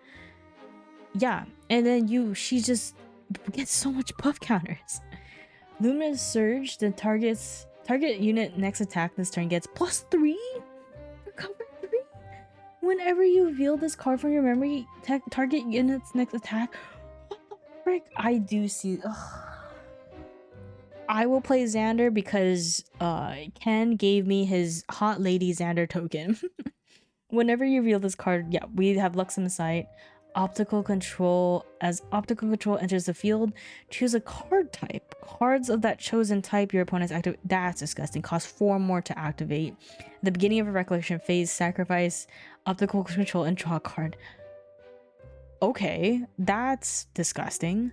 Yeah, and then she just gets so much buff counters. Luminous Surge, the target unit next attack this turn gets +3, recover 3. Whenever you reveal this card from your memory, target unit's next attack. What the frick? I do see. Ugh. I will play Xander because Ken gave me his hot lady Xander token. Whenever you reveal this card, yeah, we have Luxum Sight. Optical Control. As Optical Control enters the field, choose a card type. Cards of that chosen type your opponent's activate. That's disgusting. Cost 4 more to activate. At the beginning of a recollection phase, sacrifice Optical Control and draw a card. Okay, that's disgusting.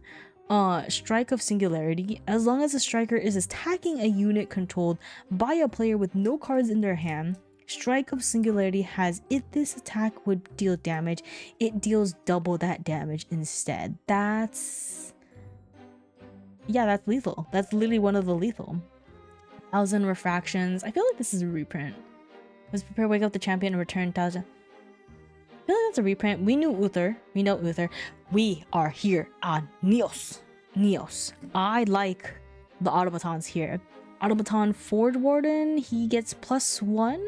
Strike of Singularity. As long as the striker is attacking a unit controlled by a player with no cards in their hand, Strike of Singularity has, if this attack would deal damage, it deals double that damage instead. That's lethal. That's literally one of the lethal. 1,000 Refractions. I feel like this is a reprint. Was prepare, wake up the champion, and return 1,000. I feel like that's a reprint. We know Uther. We are here on Neos. I like the automatons here. Automaton Forge Warden, he gets +1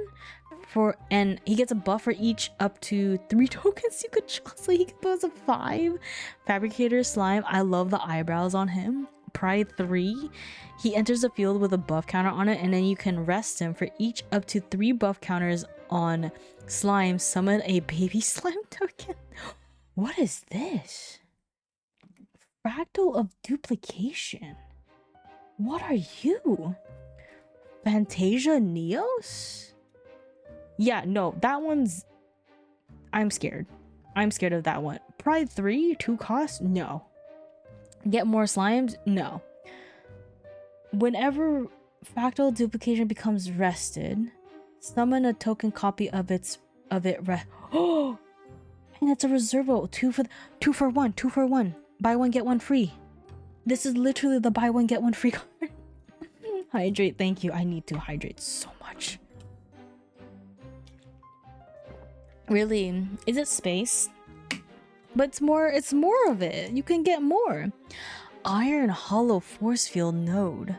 and he gets a buff for each up to 3 tokens you could draw, so he can pose a 5. Fabricator Slime, I love the eyebrows on him. Pride 3, he enters the field with a buff counter on it, and then you can rest him for each up to 3 buff counters on slime. Summon a baby slime token. What is this? Fractal of duplication. What are you? Fantasia Neos? Yeah, no, that one's... I'm scared. I'm scared of that one. Pride 3, 2 cost? No. Get more slimes? No. Whenever fractal duplication becomes rested, summon a token copy of it. Oh, and it's a reserve 2 for 1. Buy one get one free. This is literally the buy one get one free card. Hydrate, thank you. I need to hydrate so much. Really, is it space? But it's more of it. You can get more. Iron Hollow Force Field Node.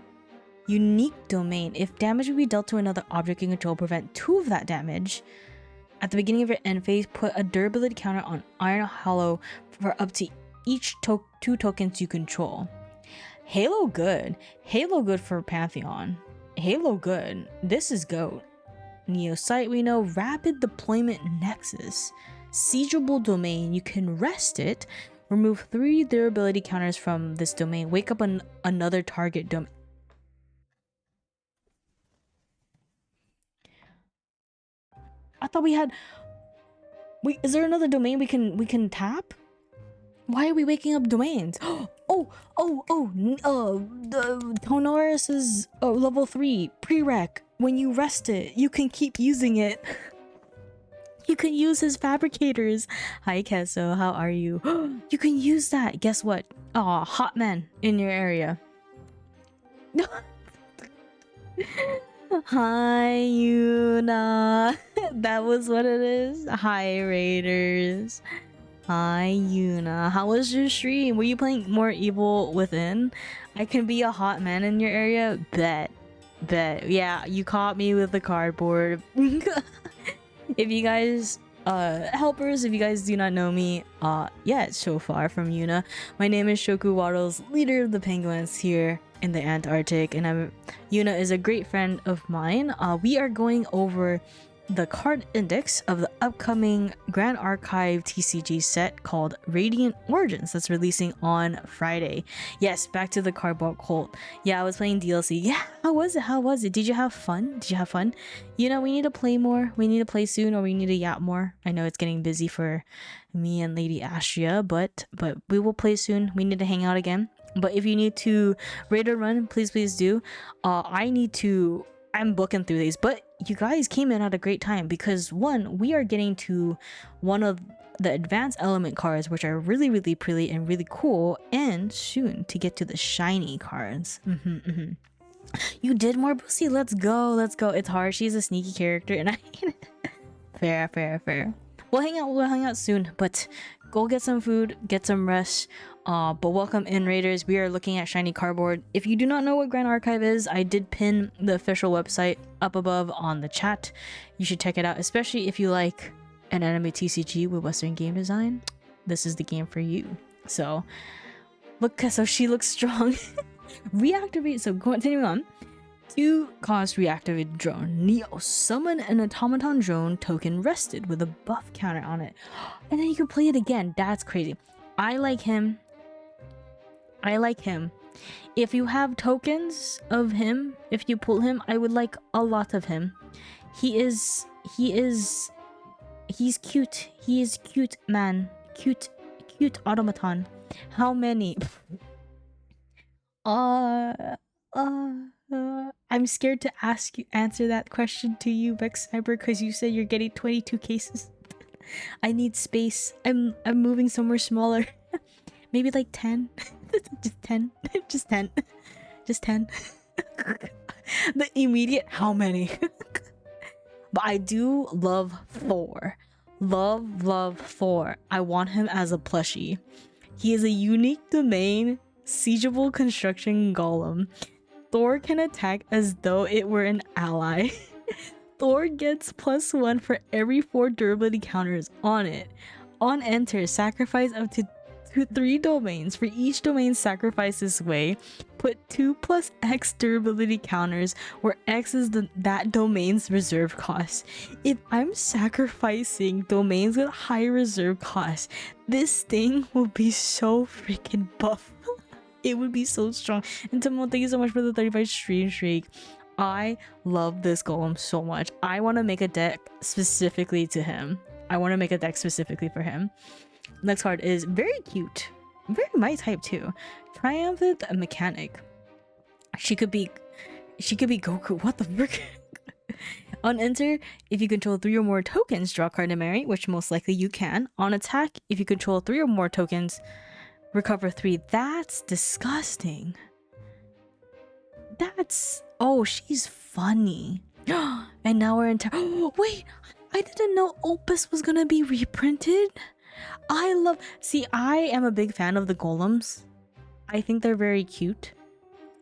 Unique domain. If damage will be dealt to another object you control, prevent 2 of that damage. At the beginning of your end phase, put a durability counter on Iron Hollow for up to each 2 tokens you control. Halo good. Halo good for Pantheon. Halo good. This is GOAT. Neosite, we know. Rapid Deployment Nexus. Siegeable domain. You can rest it. Remove 3 durability counters from this domain. Wake up another target domain. I thought we had... Wait, is there another domain we can tap? Why are we waking up domains? The Tonoris is level 3 prereq. When you rest it, you can keep using it. You can use his fabricators. Hi Kesso, how are you? You can use that. Guess what? Aw, hot man in your area. Hi Yuna. That was what it is. Hi Raiders. Hi Yuna. How was your stream? Were you playing more Evil Within? I can be a hot man in your area. Bet. Yeah, you caught me with the cardboard. If you guys helpers, if you guys do not know me, yeah, it's Shofar from Yuna. My name is Shoku Waddles, leader of the penguins here in the Antarctic, and Yuna is a great friend of mine. We are going over the card index of the upcoming Grand Archive TCG set called Radiant Origins that's releasing on Friday. Yes, back to the cardboard cult. Yeah, I was playing DLC. Yeah, how was it? Did you have fun? You know, we need to play more. We need to play soon, or we need to yap more. I know it's getting busy for me and Lady Astria, but we will play soon. We need to hang out again. But if you need to raid or run, please do. I'm booking through these, but you guys came in at a great time because one, we are getting to one of the advanced element cards, which are really pretty and really cool, and soon to get to the shiny cards. You did more, Boosie. Let's go. It's hard. She's a sneaky character, and I hate it. Fair. We'll hang out soon, but go get some food, get some rest. But welcome in, Raiders. We are looking at shiny cardboard. If you do not know what Grand Archive is, I did pin the official website up above on the chat. You should check it out, especially if you like an anime TCG with Western game design. This is the game for you. So look, so she looks strong. Reactivate. So continuing on. 2 cost reactivate drone. Neo, summon an automaton drone token rested with a buff counter on it, and then you can play it again. That's crazy. I like him. If you have tokens of him, if you pull him, I would like a lot of him. He's cute. He is cute, man. Cute automaton. How many? I'm scared to answer that question to you, Bex Cyber, because you said you're getting 22 cases. I need space. I'm moving somewhere smaller. Maybe like 10. Just 10. The immediate how many? But I do love Thor. Love Thor. I want him as a plushie. He is a unique domain, siegeable construction golem. Thor can attack as though it were an ally. Thor gets +1 for every 4 durability counters on it. On enter, sacrifice up to to 3 domains. For each domain sacrificed this way, put 2 plus X durability counters where X is that domain's reserve cost. If I'm sacrificing domains with high reserve cost, this thing will be so freaking buff. It would be so strong. And Timon, thank you so much for the 35 stream streak. I love this golem so much. I want to make a deck specifically to him. I want to make a deck specifically for him. Next card is very cute. Very my type too. Triumphant Mechanic. She could be Goku. What the frick? On enter, if you control 3 or more tokens, draw a card to marry, which most likely you can. On attack, if you control 3 or more tokens, recover 3. That's disgusting. Oh, she's funny. And now we're in wait, I didn't know Opus was gonna be reprinted. I am a big fan of the golems. I think they're very cute.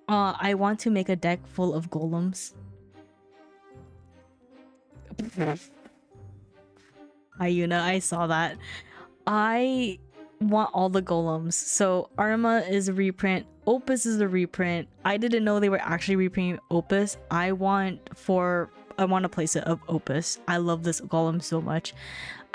I want to make a deck full of golems. Ayuna, I saw that. I want all the golems. So Arma is a reprint, Opus is a reprint. I didn't know they were actually reprinting Opus. I want a playset of Opus. I love this golem so much.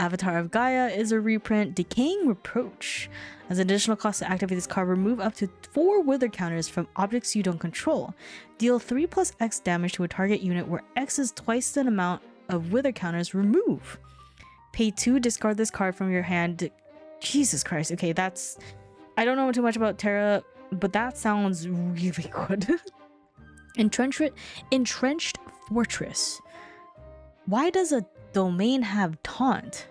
Avatar of Gaia is a reprint. Decaying Reproach. As an additional cost to activate this card, remove up to 4 wither counters from objects you don't control. Deal 3 plus X damage to a target unit where X is twice the amount of wither counters. Remove. Pay 2, discard this card from your hand. Jesus Christ. Okay, I don't know too much about Terra, but that sounds really good. Entrenched Fortress. Why does a domain have taunt?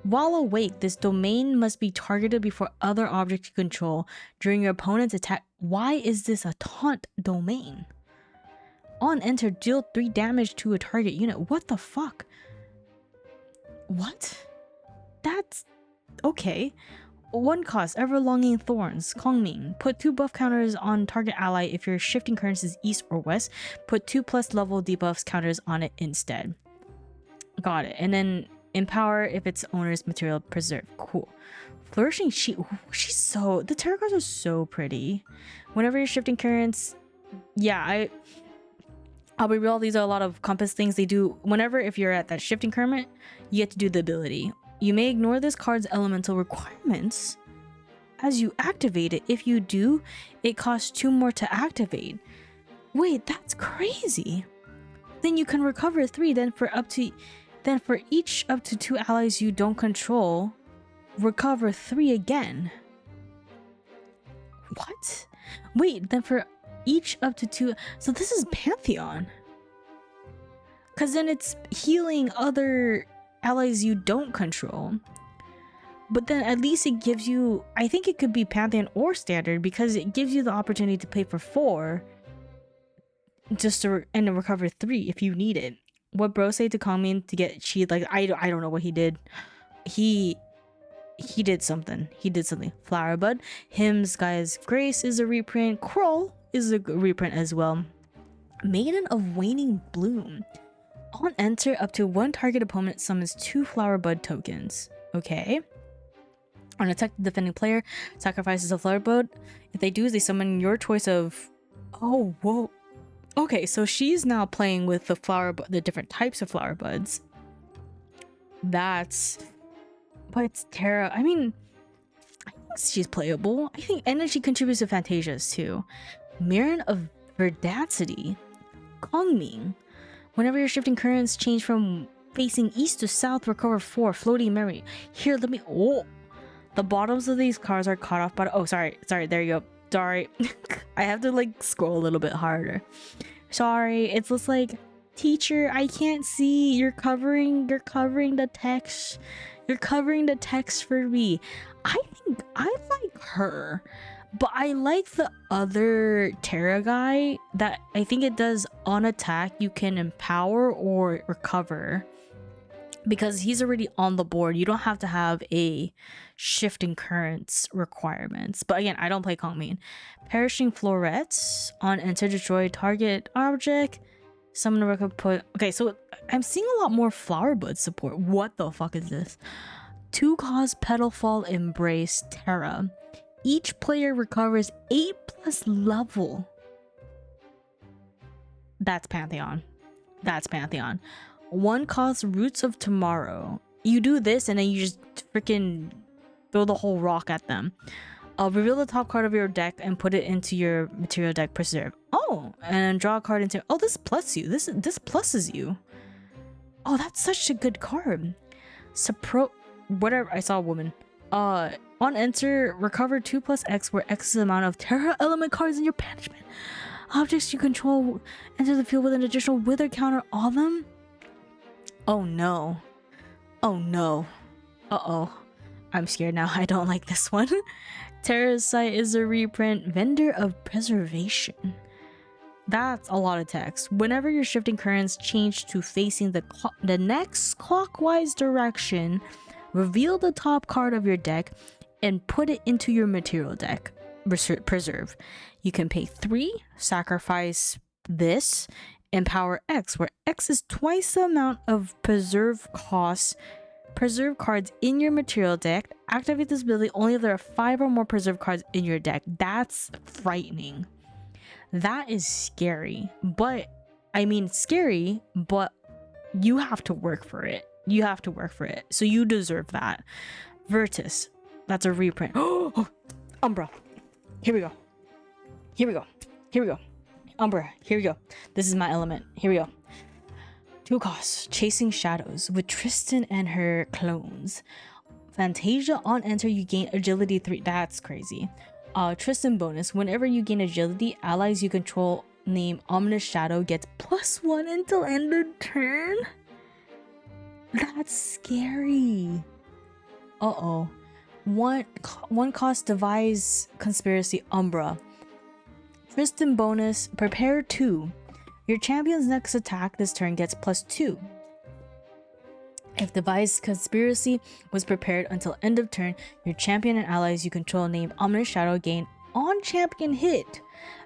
While awake, this domain must be targeted before other objects you control during your opponent's attack. Why is this a taunt domain? On enter, deal 3 damage to a target unit. What the fuck? What? That's okay. 1 cost, Everlonging Thorns, Kongming. Put 2 buff counters on target ally if your shifting currents is east or west. Put 2 plus level debuffs counters on it instead. Got it. And then empower if its owner's material preserved. Cool. Flourishing Sheet. The tarot cards are so pretty. Whenever you're shifting currents, yeah, I'll be real, these are a lot of compass things they do. Whenever, if you're at that shifting current, you get to do the ability. You may ignore this card's elemental requirements as you activate it. If you do, it costs 2 more to activate. Wait, that's crazy. Then you can recover 3. Then for each up to 2 allies you don't control, recover 3 again. What? Wait, then for each up to 2. So this is Pantheon. Because then it's healing other allies you don't control. But then at least it gives you, I think it could be Pantheon or Standard, because it gives you the opportunity to pay for 4 just to and recover 3 if you need it. What bro say to Kongmin to get cheat? Like I don't know what he did. He did something. Flowerbud. Hymns Guy's Grace is a reprint. Kroll is a reprint as well. Maiden of Waning Bloom. On enter, up to 1 target opponent summons 2 Flowerbud tokens. Okay. On attack, the defending player sacrifices a Flowerbud. If they do, they summon your choice of... Oh, whoa. Okay, so she's now playing with the different types of Flowerbuds. But it's Terra. I mean, I think she's playable. I think energy contributes to Fantasias too. Mirren of Verdacity. Kongming. Whenever your shifting currents change from facing east to south, recover 4 floating memory. Here, let me... Oh! The bottoms of these cards are cut off by... Oh, sorry, there you go. Sorry. I have to like scroll a little bit harder. Sorry, it's just like, teacher, I can't see. You're covering the text. You're covering the text for me. I think I like her. But I like the other Terra guy that I think it does on attack. You can empower or recover because he's already on the board. You don't have to have a shifting currents requirements. But again, I don't play Kongmin. Perishing Florets. On enter, destroy target object. Summon a record put. Okay, so I'm seeing a lot more Flowerbud support. What the fuck is this? 2-cost Petalfall Embrace Terra. Each player recovers 8+ level. That's Pantheon. That's Pantheon. 1-cost Roots of Tomorrow. You do this and then you just freaking throw the whole rock at them. Reveal the top card of your deck and put it into your material deck preserve. Oh, and draw a card into. Oh, this plus you. This pluses you. Oh, that's such a good card. Whatever. I saw a woman. On enter, recover 2+ X, where X is the amount of Terra element cards in your banishment. Objects you control enter the field with an additional wither counter on them. Oh no. Oh no. Uh-oh. I'm scared now. I don't like this one. Terra's site is a reprint. Vendor of Preservation. That's a lot of text. Whenever your shifting currents change to facing the next clockwise direction, reveal the top card of your deck and put it into your material deck preserve. You can pay 3, sacrifice this, and power X, where X is twice the amount of preserve cards in your material deck. Activate this ability only if there are 5 or more preserve cards in your deck. That's frightening. That is scary. But I mean scary, but you have to work for it. You have to work for it. So you deserve that. Virtus. That's a reprint. Oh, Umbra. Here we go. Here we go. Here we go. Umbra. Here we go. This is my element. Here we go. 2 costs. Chasing Shadows with Tristan and her clones. Fantasia. On enter, you gain agility 3. That's crazy. Tristan bonus. Whenever you gain agility, allies you control name Ominous Shadow gets +1 until end of turn. That's scary. Uh-oh. One cost devise conspiracy Umbra. Tristan bonus. Prepare 2. Your champion's next attack this turn gets +2. If device conspiracy was prepared until end of turn, your champion and allies you control name Ominous Shadow gain on champion hit.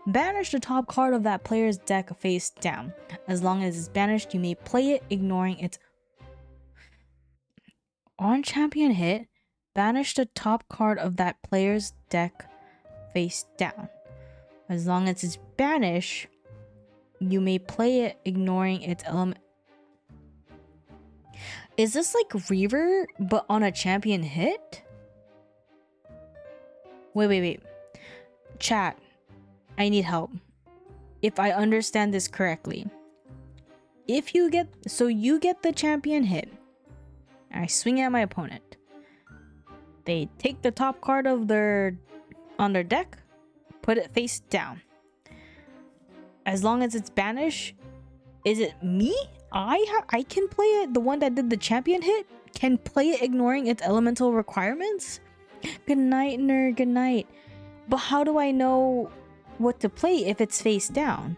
Banish the top card of that player's deck face down. As long as it's banished, you may play it, ignoring its on champion hit. Banish the top card of that player's deck face down. As long as it's banished, you may play it, ignoring its element. Is this like Reaver, but on a champion hit? Wait. Chat, I need help. If I understand this correctly. If you get... So you get the champion hit. I swing at my opponent. They take the top card of on their deck, put it face down. As long as it's banished, is it me? I can play it. The one that did the champion hit can play it, ignoring its elemental requirements. Good night, nerd. Good night. But how do I know what to play if it's face down?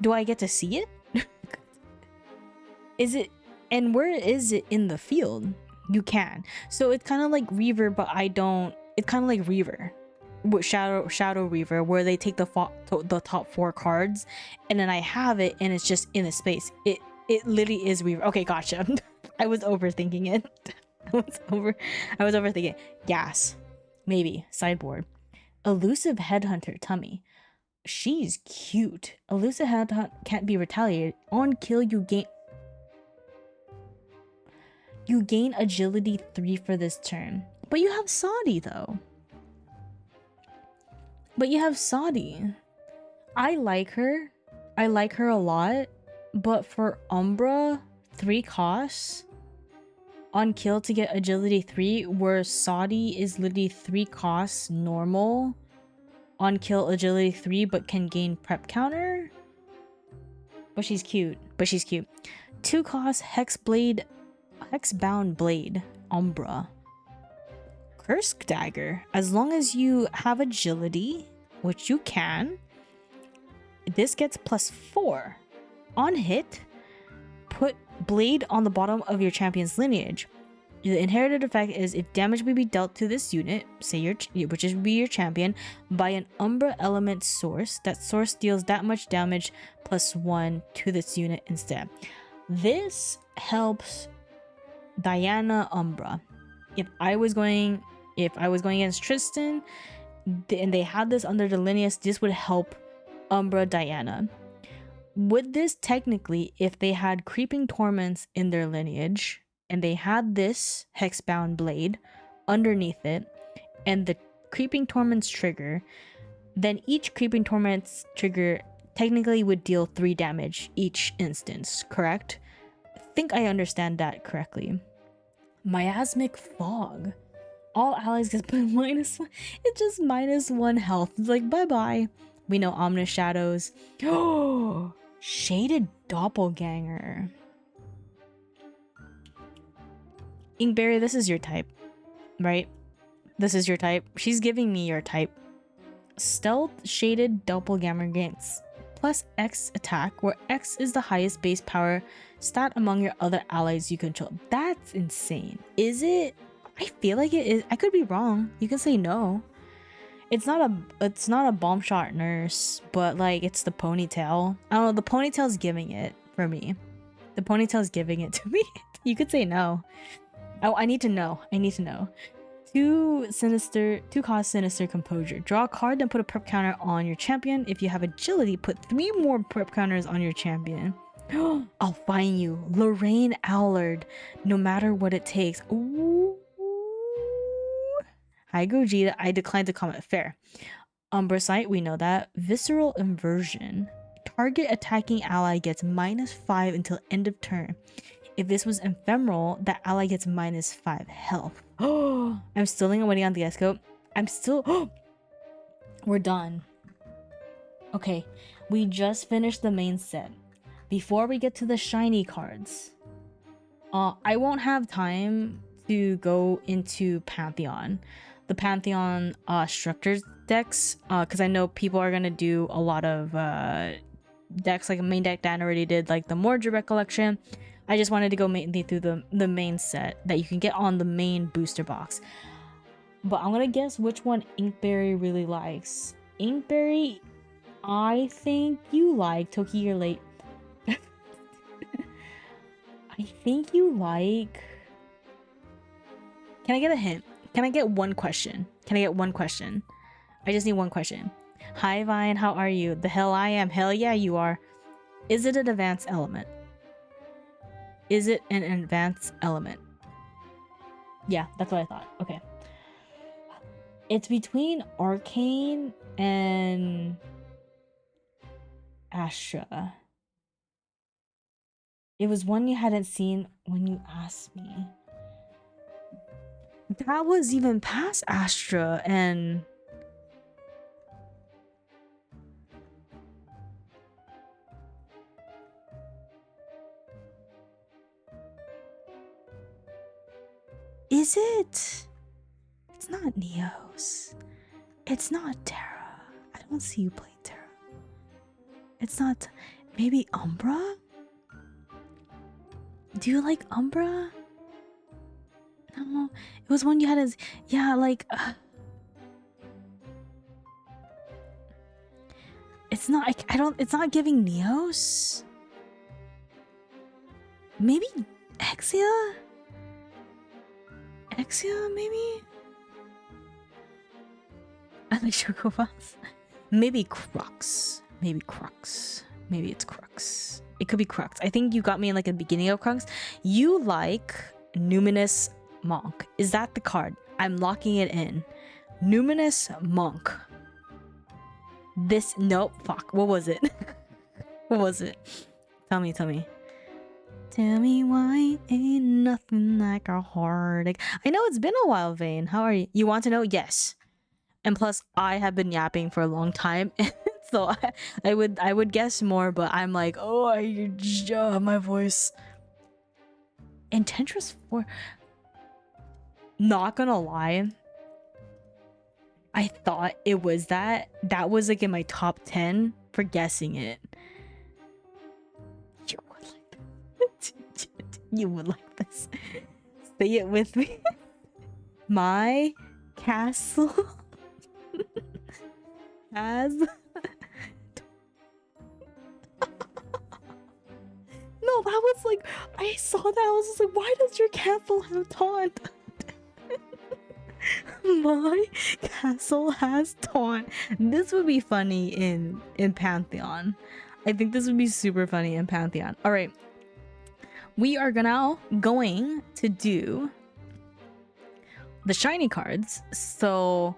Do I get to see it? Is it? And where is it in the field? You can. So it's kind of like Reaver, but I don't. It's kind of like Reaver. With Shadow Reaver, where they take the top 4 cards and then I have it and it's just in a space. It literally is Reaver. Okay, gotcha. I was overthinking it. I was overthinking. Gas. Maybe. Sideboard. Elusive Headhunter Tummy. She's cute. Elusive Headhunt can't be retaliated. On kill, you gain agility 3 for this turn. But you have Saudi though. I like her. I like her a lot. But for Umbra, 3 costs on kill to get agility 3, where Saudi is literally 3 costs normal on kill agility 3, but can gain prep counter. But she's cute. 2 costs Hexbound Blade Umbra. Curse Dagger. As long as you have agility, which you can, this gets +4. On hit, put blade on the bottom of your champion's lineage. The inherited effect is if damage may be dealt to this unit, say which would be your champion, by an Umbra element source, that source deals that much damage +1 to this unit instead. This helps Diana, Umbra. If I was going against Tristan, and they had this under the lineage, this would help Umbra, Diana. Would this technically, if they had Creeping Torments in their lineage, and they had this Hexbound Blade underneath it, and the Creeping Torments trigger, then each Creeping Torments trigger technically would deal 3 damage each instance, correct? I think I understand that correctly. Miasmic Fog. All allies get put -1. It's just -1 health. It's like, bye-bye. We know Ominous Shadows. Oh, Shaded Doppelganger. Inkberry, this is your type, right? This is your type. She's giving me your type. Stealth Shaded Doppelganger gains plus X attack, where X is the highest base power stat among your other allies you control. That's insane. Is it? I feel like it is. I could be wrong. You can say no. It's not a bomb shot nurse, but like it's the ponytail. I don't know, the ponytail's giving it for me. The ponytail's giving it to me. You could say no. Oh, I need to know. I need to know. 2 cost Sinister Composure. Draw a card, then put a prep counter on your champion. If you have agility, put 3 more prep counters on your champion. I'll find you. Lorraine Allard. No matter what it takes. Ooh. Hi Gogeta. I declined to comment. Fair. Umbra Sight, we know that. Visceral Inversion. Target attacking ally gets -5 until end of turn. If this was ephemeral, that ally gets -5 health. Oh, I'm still waiting on the escope. I'm still. Oh, we're done. Okay, we just finished the main set. Before we get to the shiny cards, I won't have time to go into Pantheon, the Pantheon structures decks, because I know people are gonna do a lot of decks like a main deck Dan already did, like the Mordred collection. I just wanted to go mainly through the main set that you can get on the main booster box. But I'm gonna guess which one Inkberry really likes. Inkberry, I think you like Toki, you're late. I think you like. Can I get a hint? Can I get one question? Can I get one question? I just need one question. Hi Vine, how are you? The hell I am. Hell yeah, you are. Is it an advanced element? Is it an advanced element? Yeah, that's what I thought. Okay. It's between Arcane and Astra. It was one you hadn't seen when you asked me. That was even past Astra and... Is it? It's not Neos. It's not Terra. I don't see you playing Terra. It's not... Maybe Umbra? Do you like Umbra? No. It was one you had as... Yeah, like... It's not... I don't... It's not giving Neos? Maybe Exia? Exia, maybe? I like Chocobos. Maybe Crux. Maybe Crux. Maybe it's Crux. It could be Crux. I think you got me in like the beginning of Crux. You like Numinous Monk. Is that the card? I'm locking it in. Numinous Monk. This... Nope. Fuck. What was it? What was it? Tell me. Tell me why ain't nothing like a heartache. I know it's been a while, Vane. How are you? You want to know? Yes. And plus, I have been yapping for a long time, so I would guess more. But I'm like, oh, my voice. Intentris 4. Not gonna lie, I thought it was that. That was like in my top 10 for guessing it. You would like this. Say it with me. My castle has... No, that was was like, I saw that, I was just like, why does your castle have taunt? My castle has taunt. This would be funny in Pantheon. I think this would be super funny in Pantheon. All right, we are now going to do the shiny cards. So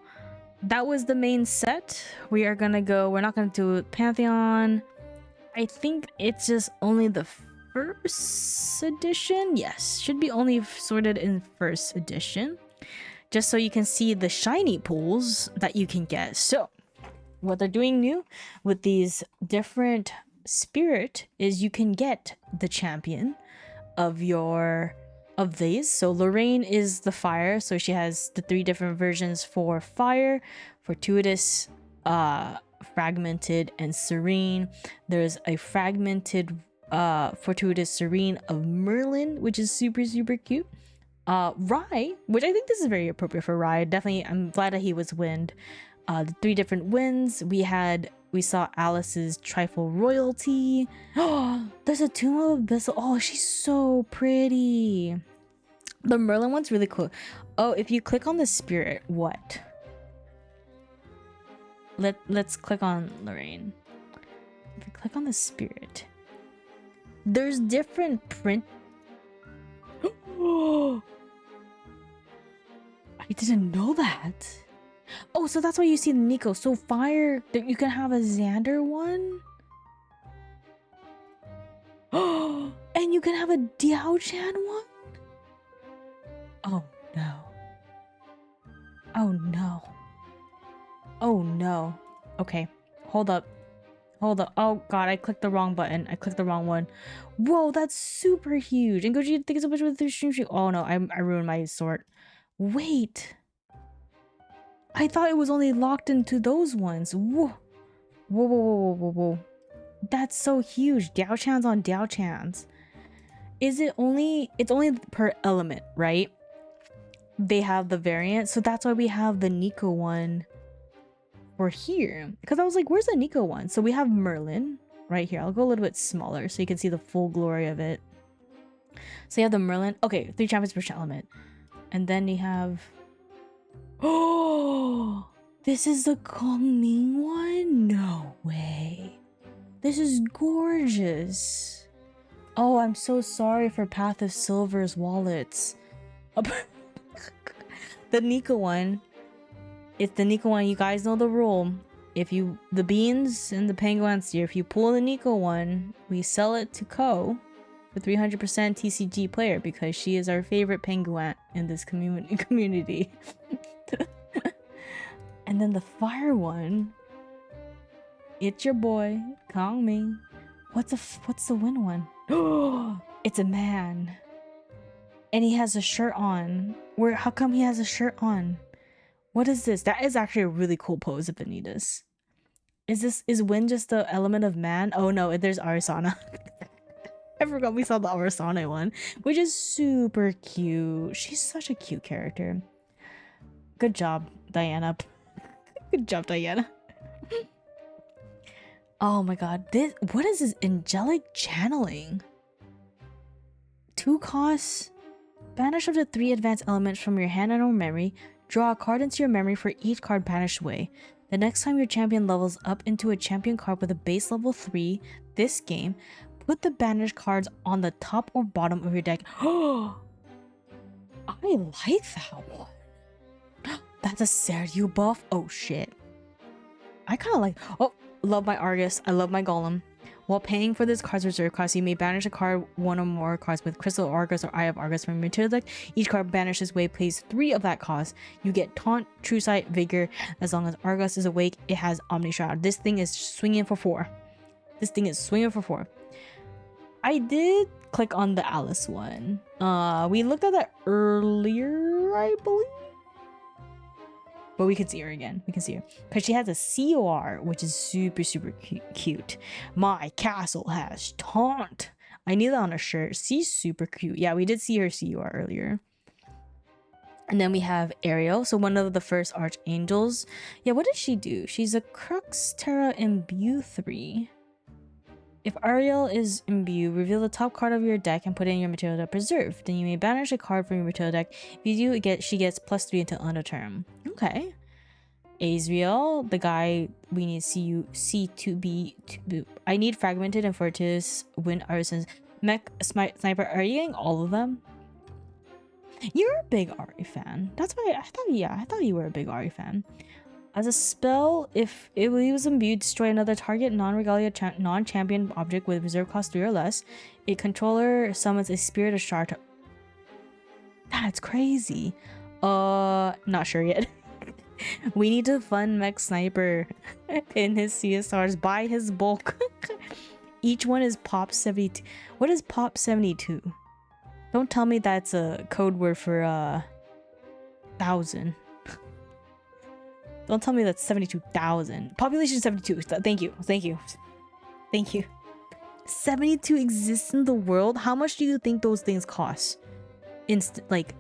that was the main set. We are gonna go, we're not gonna do Pantheon. I think it's just only the first edition. Yes, should be only sorted in first edition, just so you can see the shiny pools that you can get. So what they're doing new with these different spirit is you can get the champion of these. So Lorraine is the fire, so she has the 3 different versions for fire: fortuitous, fragmented, and serene. There's a fragmented fortuitous serene of Merlin, which is super cute. Rye, which I think this is very appropriate for Rye. Definitely, I'm glad that he was wind. The 3 different winds. We saw Alice's trifle royalty. Oh, there's a tomb of Abyssal. Oh, she's so pretty. The Merlin one's really cool. Oh, if you click on the spirit, what? Let's click on Lorraine. If you click on the spirit, there's different print. Oh, I didn't know that. Oh, so that's why you see the Nico. So fire, you can have a Xander one. Oh, and you can have a Diao Chan one. Oh no. Oh no. Oh no. Okay, hold up. Hold up. Oh god, I clicked the wrong button. I clicked the wrong one. Whoa, that's super huge. And Goji, thank you so much for the stream. Oh no, I ruined my sort. Wait. I thought it was only locked into those ones. Whoa. Whoa. That's so huge. Diao Chans on Diao Chans. Is it only, it's only per element, right? They have the variant. So that's why we have the Nico one for here. Because I was like, where's the Nico one? So we have Merlin right here. I'll go a little bit smaller so you can see the full glory of it. So you have the Merlin. Okay, 3 champions per element. And then you have... Oh, this is the Kong Ming one? No way. This is gorgeous. Oh, I'm so sorry for Path of Silver's wallets. The Nico one. It's the Nico one. You guys know the rule. If you, the beans and the penguins here, if you pull the Nico one, we sell it to Ko for 300% TCG player because she is our favorite penguin in this community. And then the fire one, it's your boy Kong Ming. What's the wind one? Oh, it's a man, and he has a shirt on. Where? How come he has a shirt on? What is this? That is actually a really cool pose of Vanitas. Is wind just the element of man? Oh no, there's Arisana. I forgot we saw the Arisana one, which is super cute. She's such a cute character. Good job, Diana. Good job, Diana. Oh my god, what is this angelic channeling? 2 costs. Banish up to 3 advanced elements from your hand and or memory. Draw a card into your memory for each card banished away. The next time your champion levels up into a champion card with a base level 3 this game, put the banished cards on the top or bottom of your deck. Oh, I like that one. That's a Seryu buff. Oh shit. I kind of like... Oh, love my Argus. I love my Golem. While paying for this card's reserve cost, you may banish a card, 1 or more cards with Crystal Argus or Eye of Argus from your material deck. Each card banished this way pays 3 of that cost. You get Taunt, True Sight, Vigor. As long as Argus is awake, it has Omni Shroud. This thing is swinging for 4. This thing is swinging for 4. I did click on the Alice one. We looked at that earlier, I believe. But we can see her again. We can see her. Because she has a COR, which is super cute. My castle has taunt. I need that on a shirt. She's super cute. Yeah, we did see her COR earlier. And then we have Ariel. So one of the first archangels. Yeah, what did she do? She's a Crux Terra Imbue 3. If Ariel is imbued, reveal the top card of your deck and put it in your material deck preserve. Then you may banish a card from your material deck. If you do, she gets +3 until end of turn. Okay. Azriel, the guy we need to be. I need Fragmented and Fortis, Wind Artisans. Mech Sniper, are you getting all of them? You're a big Ari fan. That's why I thought you were a big Ari fan. As a spell, if he was imbued, destroy another target non-regalia non-champion object with reserve cost 3 or less. A controller summons a Spirit of Shard. That's crazy. Not sure yet. We need to fund Mech Sniper in his CSRs. Buy his bulk. Each one is pop 72. What is pop 72? Don't tell me that's a code word for 1,000. Don't tell me that's 72,000. Population 72. Thank you. 72 exists in the world. How much do you think those things cost? Like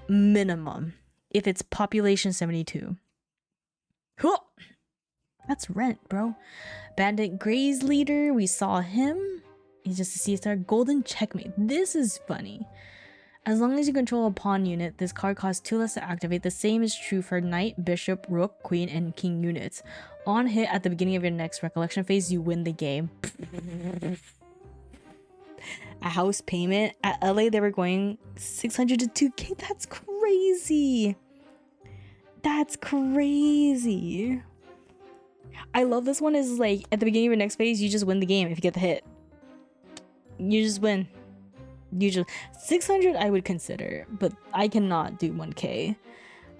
minimum. If it's population 72. Huh. That's rent, bro. Bandit Gray's leader. We saw him. He's just a CSR. Golden Checkmate. This is funny. As long as you control a pawn unit, this card costs 2 less to activate. The same is true for Knight, Bishop, Rook, Queen, and King units. On hit at the beginning of your next recollection phase, you win the game. A house payment. At LA, they were going 600 to 2K. That's crazy. That's crazy. I love this one is like, at the beginning of your next phase, you just win the game if you get the hit. You just win. Usually 600 I would consider, but I cannot do 1K.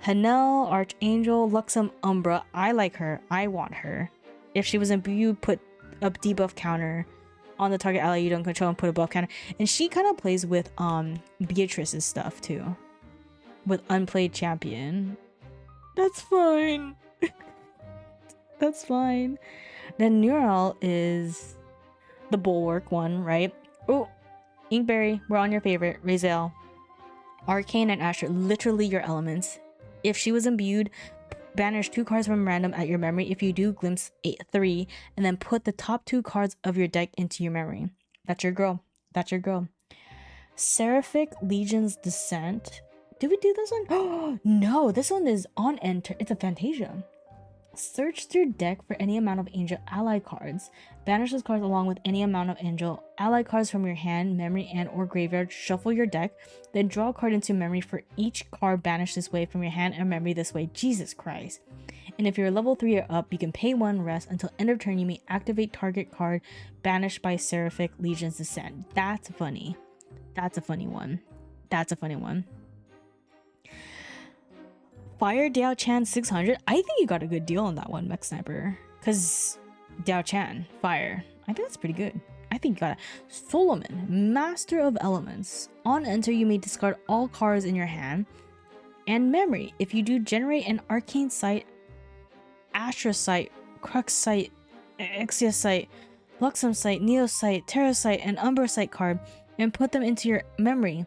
Hanel, Archangel, Luxem, Umbra. I like her. I want her. If she was imbued, put a debuff counter on the target ally you don't control and put a buff counter. And she kind of plays with Beatrice's stuff too. With Unplayed Champion. That's fine. That's fine. Then Neural is the Bulwark one, right? Oh, Inkberry, we're on your favorite. Razel, Arcane, and Asher, literally your elements. If she was imbued, banish 2 cards from random at your memory. If you do, glimpse 3, and then put the top 2 cards of your deck into your memory. That's your girl. That's your girl. Seraphic Legion's Descent. Did we do this one? Oh, no, this one is on enter. It's a Fantasia. Search through deck for any amount of Angel ally cards. Banish those cards along with any amount of Angel ally cards from your hand, memory, and or graveyard. Shuffle your deck. Then draw a card into memory for each card banished this way from your hand and memory this way. Jesus Christ. And if you're level 3 or up, you can pay 1 rest. Until end of turn, you may activate target card banished by Seraphic Legion's Descent. That's funny. That's a funny one. That's a funny one. Fire Diao Chan 600. I think you got a good deal on that one, Mech Sniper. Because Diao Chan, fire. I think that's pretty good. I think you got it. Solomon, Master of Elements. On enter, you may discard all cards in your hand and memory. If you do, generate an Arcane Sight, Astra Sight, Crux Sight, Exia Sight, Luxem Sight, Neo Sight, Terra Sight, and Umbra Sight card and put them into your memory.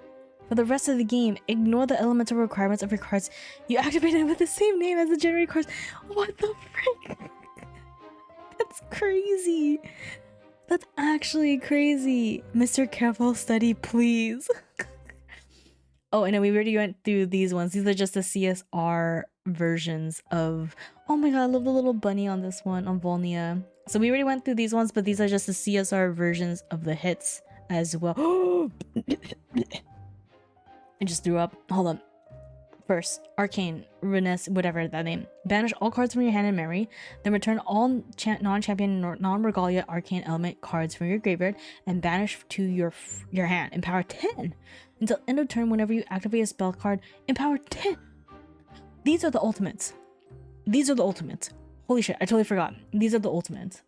For the rest of the game, ignore the elemental requirements of your cards. You activate it with the same name as the generated cards. What the frick? That's crazy. That's actually crazy. Mr. Careful Study, please. Oh, and then we already went through these ones. These are just the CSR versions of... Oh my god, I love the little bunny on this one, on Volnia. So we already went through these ones, but these are just the CSR versions of the hits as well. I just threw up. Hold on. First, Arcane, Reness, whatever that name. Banish all cards from your hand and memory. Then return all non-champion, non-regalia arcane element cards from your graveyard and banish to your hand. Empower 10. Until end of turn, whenever you activate a spell card, empower 10. These are the ultimates. These are the ultimates. Holy shit, I totally forgot. These are the ultimates.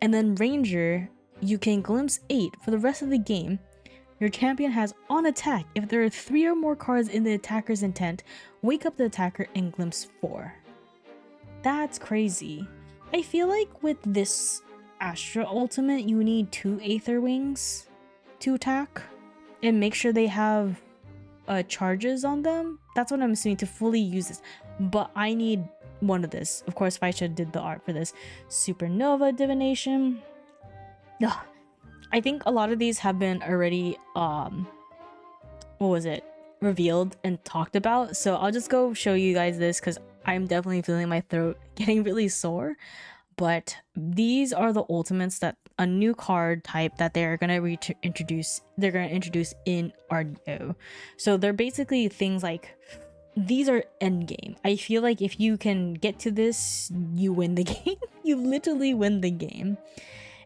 And then Ranger, you can glimpse 8 for the rest of the game. Your champion has on attack. If there are 3 or more cards in the attacker's intent, wake up the attacker and glimpse 4. That's crazy. I feel like with this Astra ultimate, you need 2 Aether Wings to attack and make sure they have charges on them. That's what I'm assuming to fully use this. But I need one of this. Of course, Faisha did the art for this. Supernova Divination. Ugh. I think a lot of these have been already what was it, revealed and talked about, so I'll just go show you guys this because I'm definitely feeling my throat getting really sore. But these are the ultimates, that a new card type that they're gonna introduce in RDO. So they're basically things like, these are end game. I feel like if you can get to this, you win the game. You literally win the game.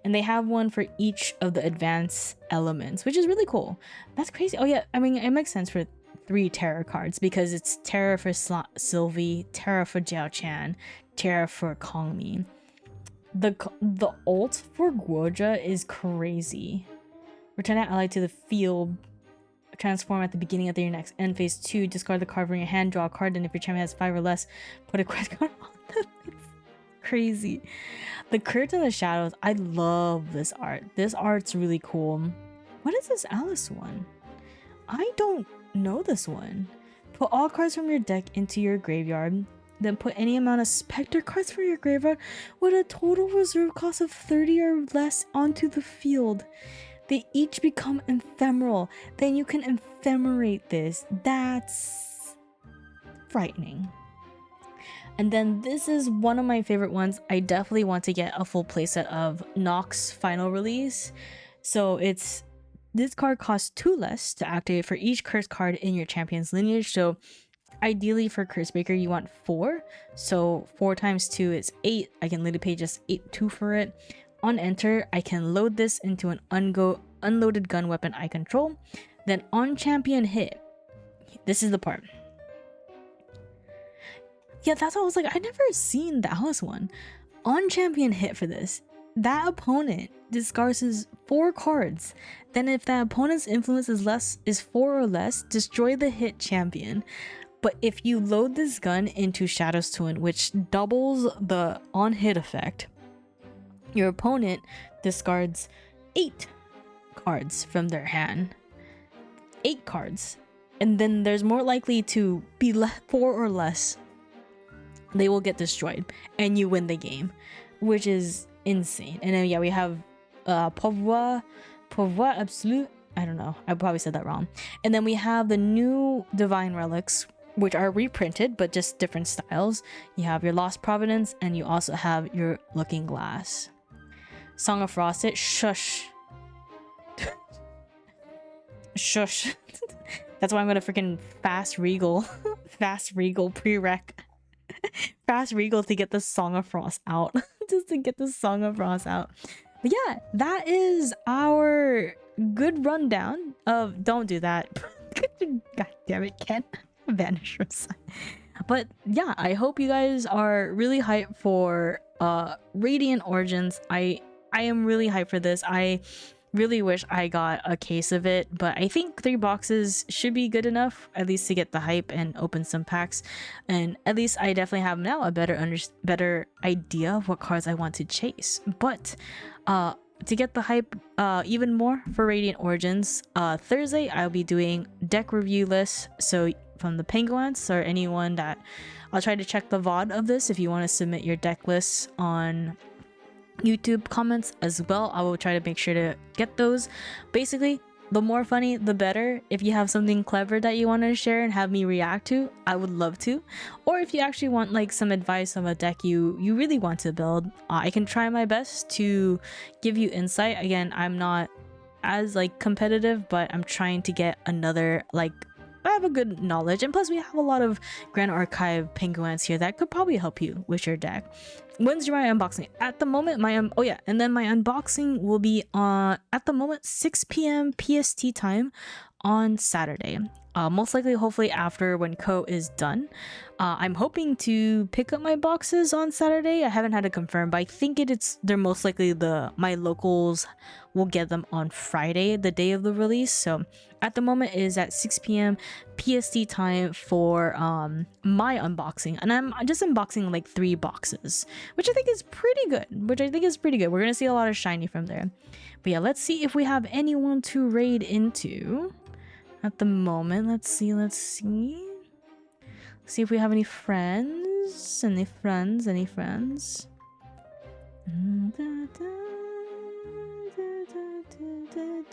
And they have one for each of the advanced elements, which is really cool. That's crazy. Oh yeah, I mean, it makes sense for 3 Terra cards because it's Terra for Sylvie, Terra for Jiao Chan, Terra for Kongmi. The ult for Guoja is crazy. Return an ally to the field. Transform at the beginning of your next end. Phase 2, discard the card from your hand, draw a card, and if your champion has 5 or less, put a quest card on them. It's crazy. The Curtain of the Shadows, I love this art. This art's really cool. What is this Alice one? I don't know this one. Put all cards from your deck into your graveyard. Then put any amount of Spectre cards from your graveyard with a total reserve cost of 30 or less onto the field. They each become ephemeral. Then you can ephemerate this. That's frightening. And then this is one of my favorite ones. I definitely want to get a full playset of Nox final release. So this card costs 2 less to activate for each curse card in your champion's lineage. So ideally for Curse Breaker you want 4. So 4 times 2 is 8. I can literally pay just 8.2 for it. On enter, I can load this into an unloaded gun weapon I control. Then on champion hit, this is the part. Yeah, that's what I was like, I never seen the Alice one. On champion hit for this, that opponent discards 4 cards. Then if that opponent's influence is 4 or less, destroy the hit champion. But if you load this gun into Shadow's Twin, which doubles the on hit effect, your opponent discards 8 cards from their hand. 8 cards. And then there's more likely to be 4 or less. They will get destroyed and you win the game, which is insane. And then yeah, we have Pouvoir Absolu. I don't know, I probably said that wrong. And then we have the new Divine Relics, which are reprinted but just different styles. You have your Lost Providence and you also have your Looking Glass. Song of Frosted, shush. Shush. That's why I'm gonna freaking fast regal prereq. Fast regal to get the Song of Frost out. Just to get the Song of Frost out. But yeah, that is our good rundown of, don't do that. God damn it, Ken. Vanish from sight. But yeah, I hope you guys are really hyped for Radiant Origins. I am really hyped for this. I really wish I got a case of it, but I think 3 boxes should be good enough, at least to get the hype and open some packs. And at least I definitely have now a better idea of what cards I want to chase. But to get the hype even more for Radiant Origins, Thursday I'll be doing deck review lists. So from the Penguins or anyone that, I'll try to check the VOD of this if you want to submit your deck lists on YouTube comments as well. I will try to make sure to get those. Basically, the more funny the better. If you have something clever that you want to share and have me react to, I would love to. Or if you actually want like some advice on a deck you really want to build, I can try my best to give you insight. Again, I'm not as like competitive, but I'm trying to get another, like, I have a good knowledge, and plus we have a lot of Grand Archive Penguins here that could probably help you with your deck. When's my unboxing? At the moment, my oh yeah, and then my unboxing will be on, at the moment, 6 p.m. PST time on Saturday. Most likely, hopefully after when Co is done. I'm hoping to pick up my boxes on Saturday. I haven't had to confirm, but I think they're most likely my locals will get them on Friday, the day of the release. So at the moment it is at 6 p.m. PST time for my unboxing, and I'm just unboxing like 3 boxes, which I think is pretty good. We're gonna see a lot of shiny from there. But yeah, let's see if we have anyone to raid into at the moment. Let's see if we have any friends.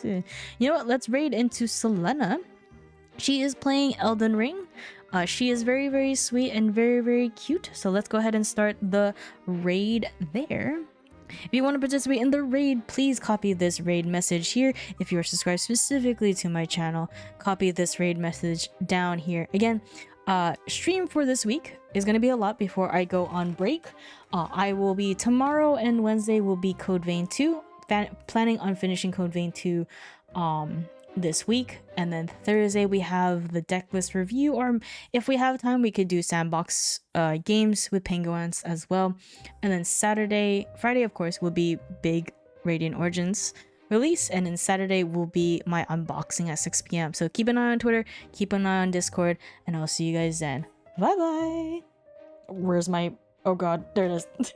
You know what? Let's raid into Selena. She is playing Elden Ring. She is very, very sweet and very, very cute. So let's go ahead and start the raid there. If you want to participate in the raid, please copy this raid message here. If you are subscribed specifically to my channel, copy this raid message down here. Again, stream for this week is going to be a lot before I go on break. I will be tomorrow and Wednesday will be Code Vein 2. Planning on finishing Code Vein 2 this week, and then Thursday we have the deck list review, or if we have time we could do sandbox games with penguins as well. And then Friday of course will be big Radiant Origins release, and then Saturday will be my unboxing at 6 p.m. so keep an eye on Twitter, keep an eye on Discord, and I'll see you guys then. Bye bye. Where's my, oh god, there it is.